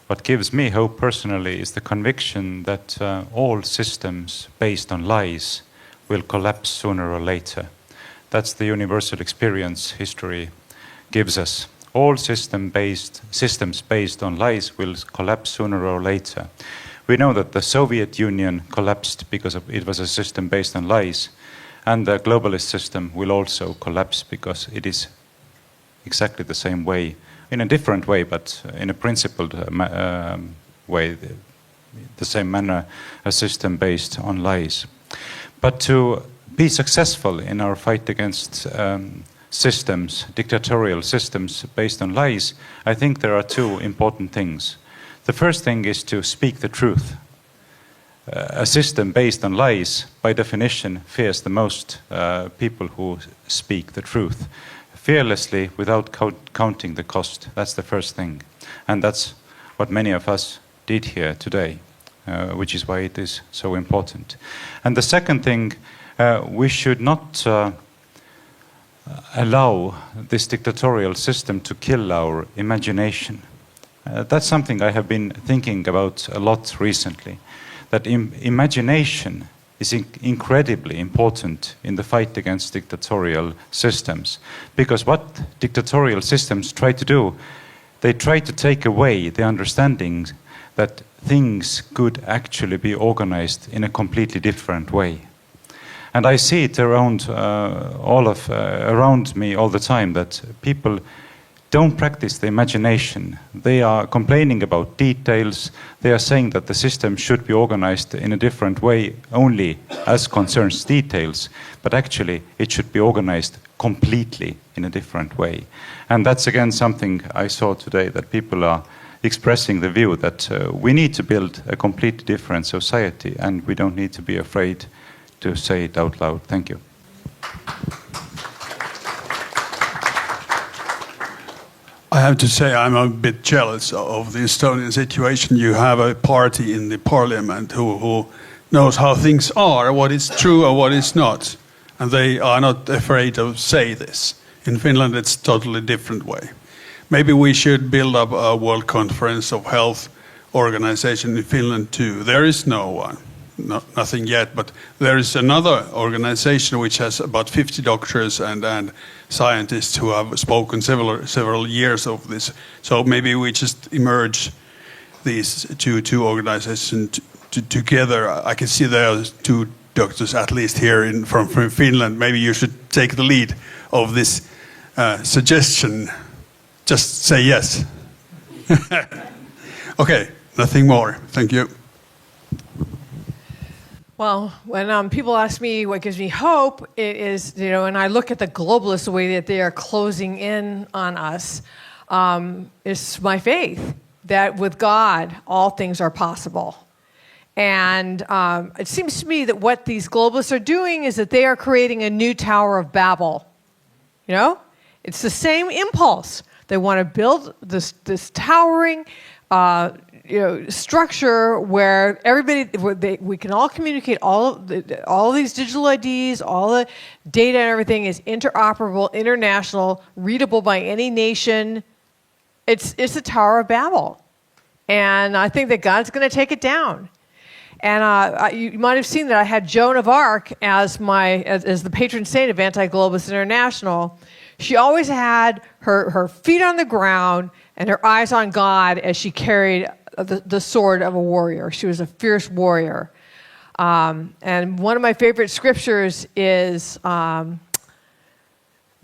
what gives me hope personally is the conviction that all systems based on lies will collapse sooner or later. That's the universal experience history gives us. All systems based on lies will collapse sooner or later. We know that the Soviet Union collapsed because it was a system based on lies, and the globalist system will also collapse because it is exactly the same way, in a different way, but in a principled way, the same manner, a system based on lies. But to be successful in our fight against systems, dictatorial systems based on lies, I think there are two important things. The first thing is to speak the truth. A system based on lies, by definition, fears the most people who speak the truth. Fearlessly, without counting the cost. That's the first thing. And that's what many of us did here today, which is why it is so important. And the second thing, we should not allow this dictatorial system to kill our imagination. That's something I have been thinking about a lot recently, that imagination is incredibly important in the fight against dictatorial systems. Because what dictatorial systems try to do, they try to take away the understanding that things could actually be organized in a completely different way. And I see it around around me all the time, that people don't practice the imagination. They are complaining about details. They are saying that the system should be organized in a different way only as concerns details, but actually it should be organized completely in a different way. And that's again something I saw today, that people are expressing the view that we need to build a completely different society, and we don't need to be afraid to say it out loud. Thank you. I have to say I'm a bit jealous of the Estonian situation. You have a party in the parliament who knows how things are, what is true and what is not. And they are not afraid to say this. In Finland, it's a totally different way. Maybe we should build up a World Conference of Health organization in Finland too. There is no one. Nothing yet, but there is another organization which has about 50 doctors and scientists who have spoken several years of this. So maybe we just merge these two organizations together. I can see there are 2 doctors at least here from Finland. Maybe you should take the lead of this suggestion. Just say yes. Okay, nothing more. Thank you. Well, when people ask me what gives me hope, it is, and I look at the globalists, the way that they are closing in on us, it's my faith that with God, all things are possible. And it seems to me that what these globalists are doing is that they are creating a new Tower of Babel. It's the same impulse. They want to build this towering structure where we can all communicate, all these digital IDs, all the data and everything is interoperable, international, readable by any nation. It's a Tower of Babel. And I think that God's going to take it down. And you might have seen that I had Joan of Arc as the patron saint of Anti-Globalist International. She always had her feet on the ground and her eyes on God as she carried the sword of a warrior. She was a fierce warrior. And one of my favorite scriptures is,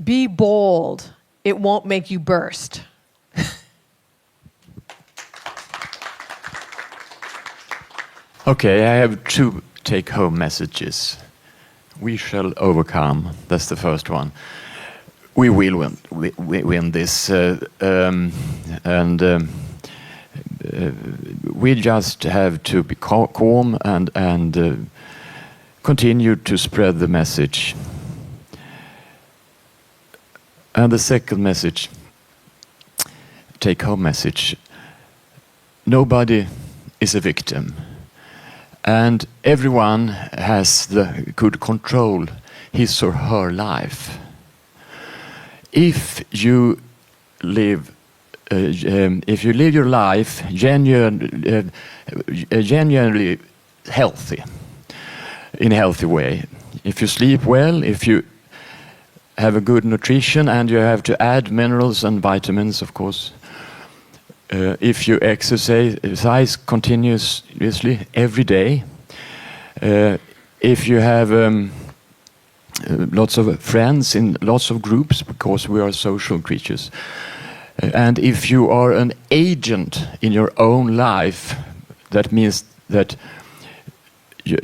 be bold, it won't make you burst. Okay, I have 2 take-home messages. We shall overcome. That's the first one. We will win this, we just have to be calm and continue to spread the message. And the second message, take-home message: nobody is a victim. And everyone could control his or her life. If you live your life genuinely healthy, in a healthy way, if you sleep well, if you have a good nutrition, and you have to add minerals and vitamins, of course, if you exercise continuously every day, if you have lots of friends in lots of groups, because we are social creatures, and if you are an agent in your own life, that means that you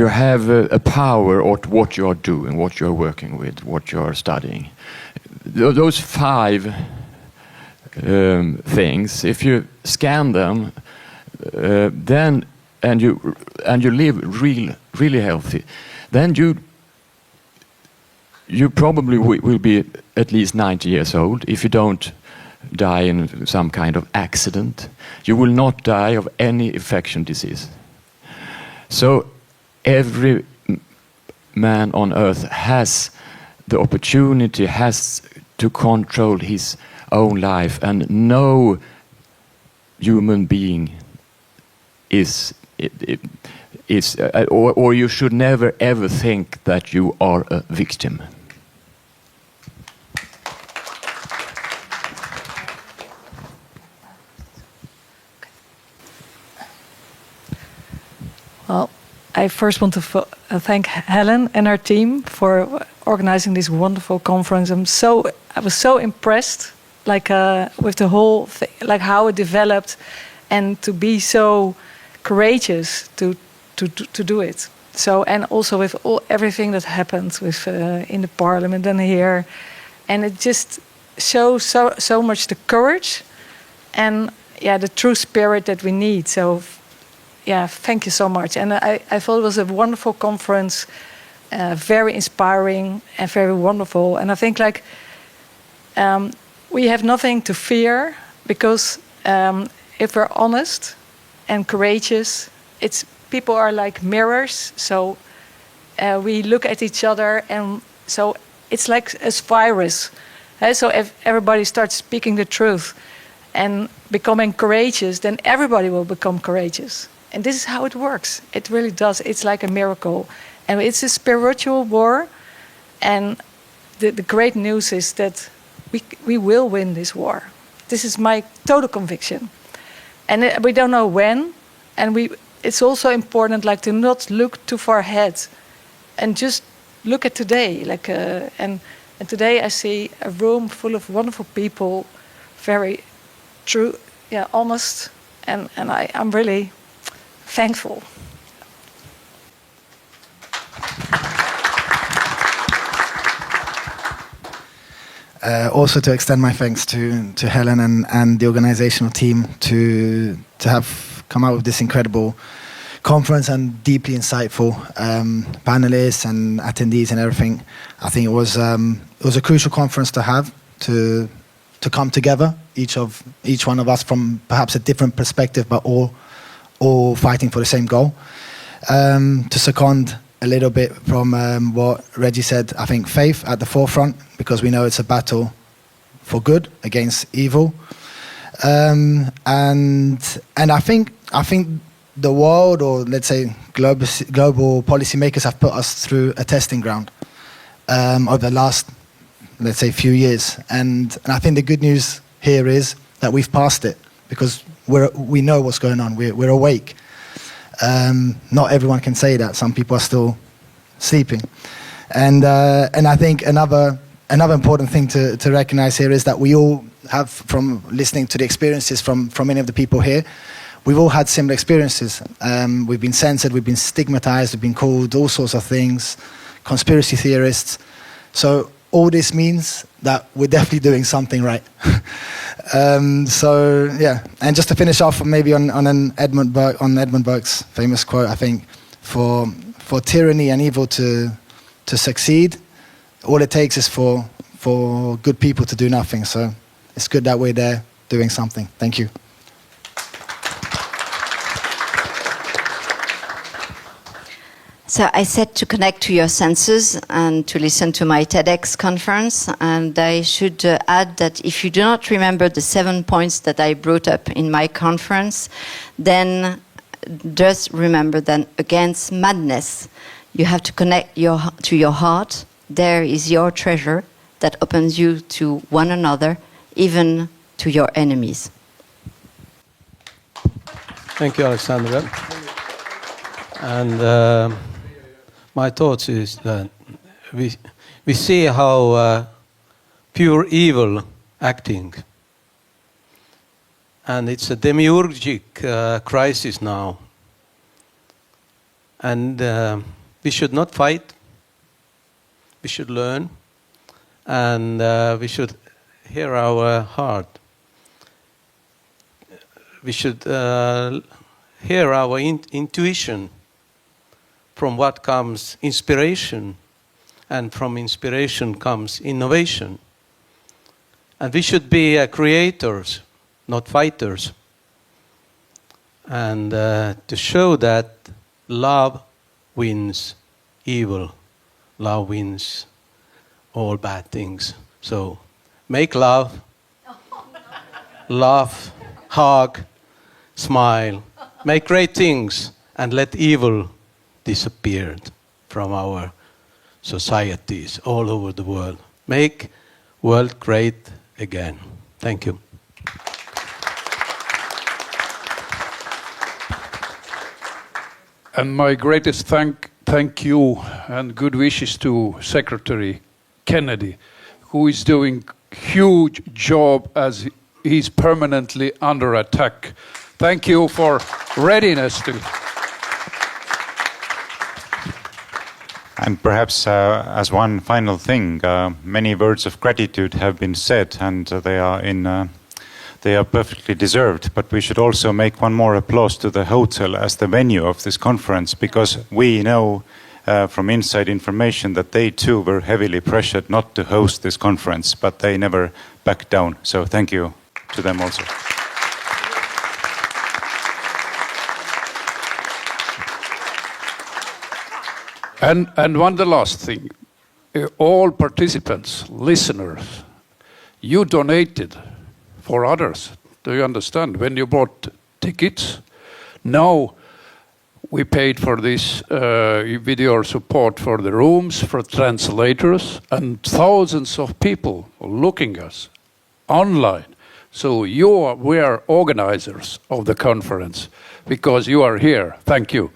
have a power at what you are doing, what you are working with, what you are studying. Those 5 things, if you scan them, then and you live really healthy, then you probably will be at least 90 years old. If you don't die in some kind of accident, you will not die of any infection disease. So every man on earth has the opportunity, has to control his own life, and no human being or you should never ever think that you are a victim. Well, I first want to thank Helen and her team for organizing this wonderful conference. I was so impressed, with the whole thing, like how it developed, and to be so courageous to do it. So, and also with everything that happened with in the parliament and here, and it just shows so much the courage and the true spirit that we need. So, thank you so much. And I thought it was a wonderful conference, very inspiring and very wonderful. And I think we have nothing to fear, because if we're honest and courageous, people are like mirrors. So we look at each other, and so it's like a virus. So if everybody starts speaking the truth and becoming courageous, then everybody will become courageous. And this is how it works. It really does. It's like a miracle. And it's a spiritual war. And the great news is that we will win this war. This is my total conviction. And we don't know when. And it's also important to not look too far ahead and just look at today. And today I see a room full of wonderful people, very true, honest. And I'm really thankful. Also to extend my thanks to Helen and the organizational team to have come out with this incredible conference and deeply insightful panelists and attendees and everything. I think it was a crucial conference to have to come together, each one of us from perhaps a different perspective, but all fighting for the same goal. To second a little bit from what Reggie said, I think faith at the forefront, because we know it's a battle for good against evil. And I think the world, or let's say global policymakers, have put us through a testing ground over the last, let's say, few years. And I think the good news here is that we've passed it, because we know what's going on. We're awake. Not everyone can say that. Some people are still sleeping. And I think another important thing to recognize here is that we all have, from listening to the experiences from many of the people here, we've all had similar experiences. We've been censored, we've been stigmatized, we've been called all sorts of things, conspiracy theorists. So all this means that we're definitely doing something right. And just to finish off maybe on Edmund Burke's famous quote, I think for tyranny and evil to succeed, all it takes is for good people to do nothing. So it's good that we're there doing something. Thank you. So I said to connect to your senses and to listen to my TEDx conference. And I should add that if you do not remember the 7 points that I brought up in my conference, then just remember that against madness, you have to connect to your heart. There is your treasure that opens you to one another, even to your enemies. Thank you, Alexandra. And my thoughts is that we see how pure evil acting, and it's a demiurgic crisis now. And we should not fight. We should learn, and we should hear our heart. We should hear our intuition. From what comes inspiration, and from inspiration comes innovation. And we should be creators, not fighters. And to show that love wins evil, love wins all bad things. So make love, laugh, hug, smile, make great things, and let evil disappear from our societies all over the world. Make world great again. Thank you. And my greatest thank you and good wishes to Secretary Kennedy, who is doing huge job as he's permanently under attack. Thank you for readiness to. And perhaps as one final thing, many words of gratitude have been said, and they are perfectly deserved. But we should also make one more applause to the hotel as the venue of this conference, because we know from inside information that they too were heavily pressured not to host this conference, but they never backed down. So thank you to them also. And one the last thing, all participants, listeners, you donated for others. Do you understand? When you bought tickets, now we paid for this video support for the rooms, for translators, and thousands of people looking us online. So we are organizers of the conference because you are here. Thank you.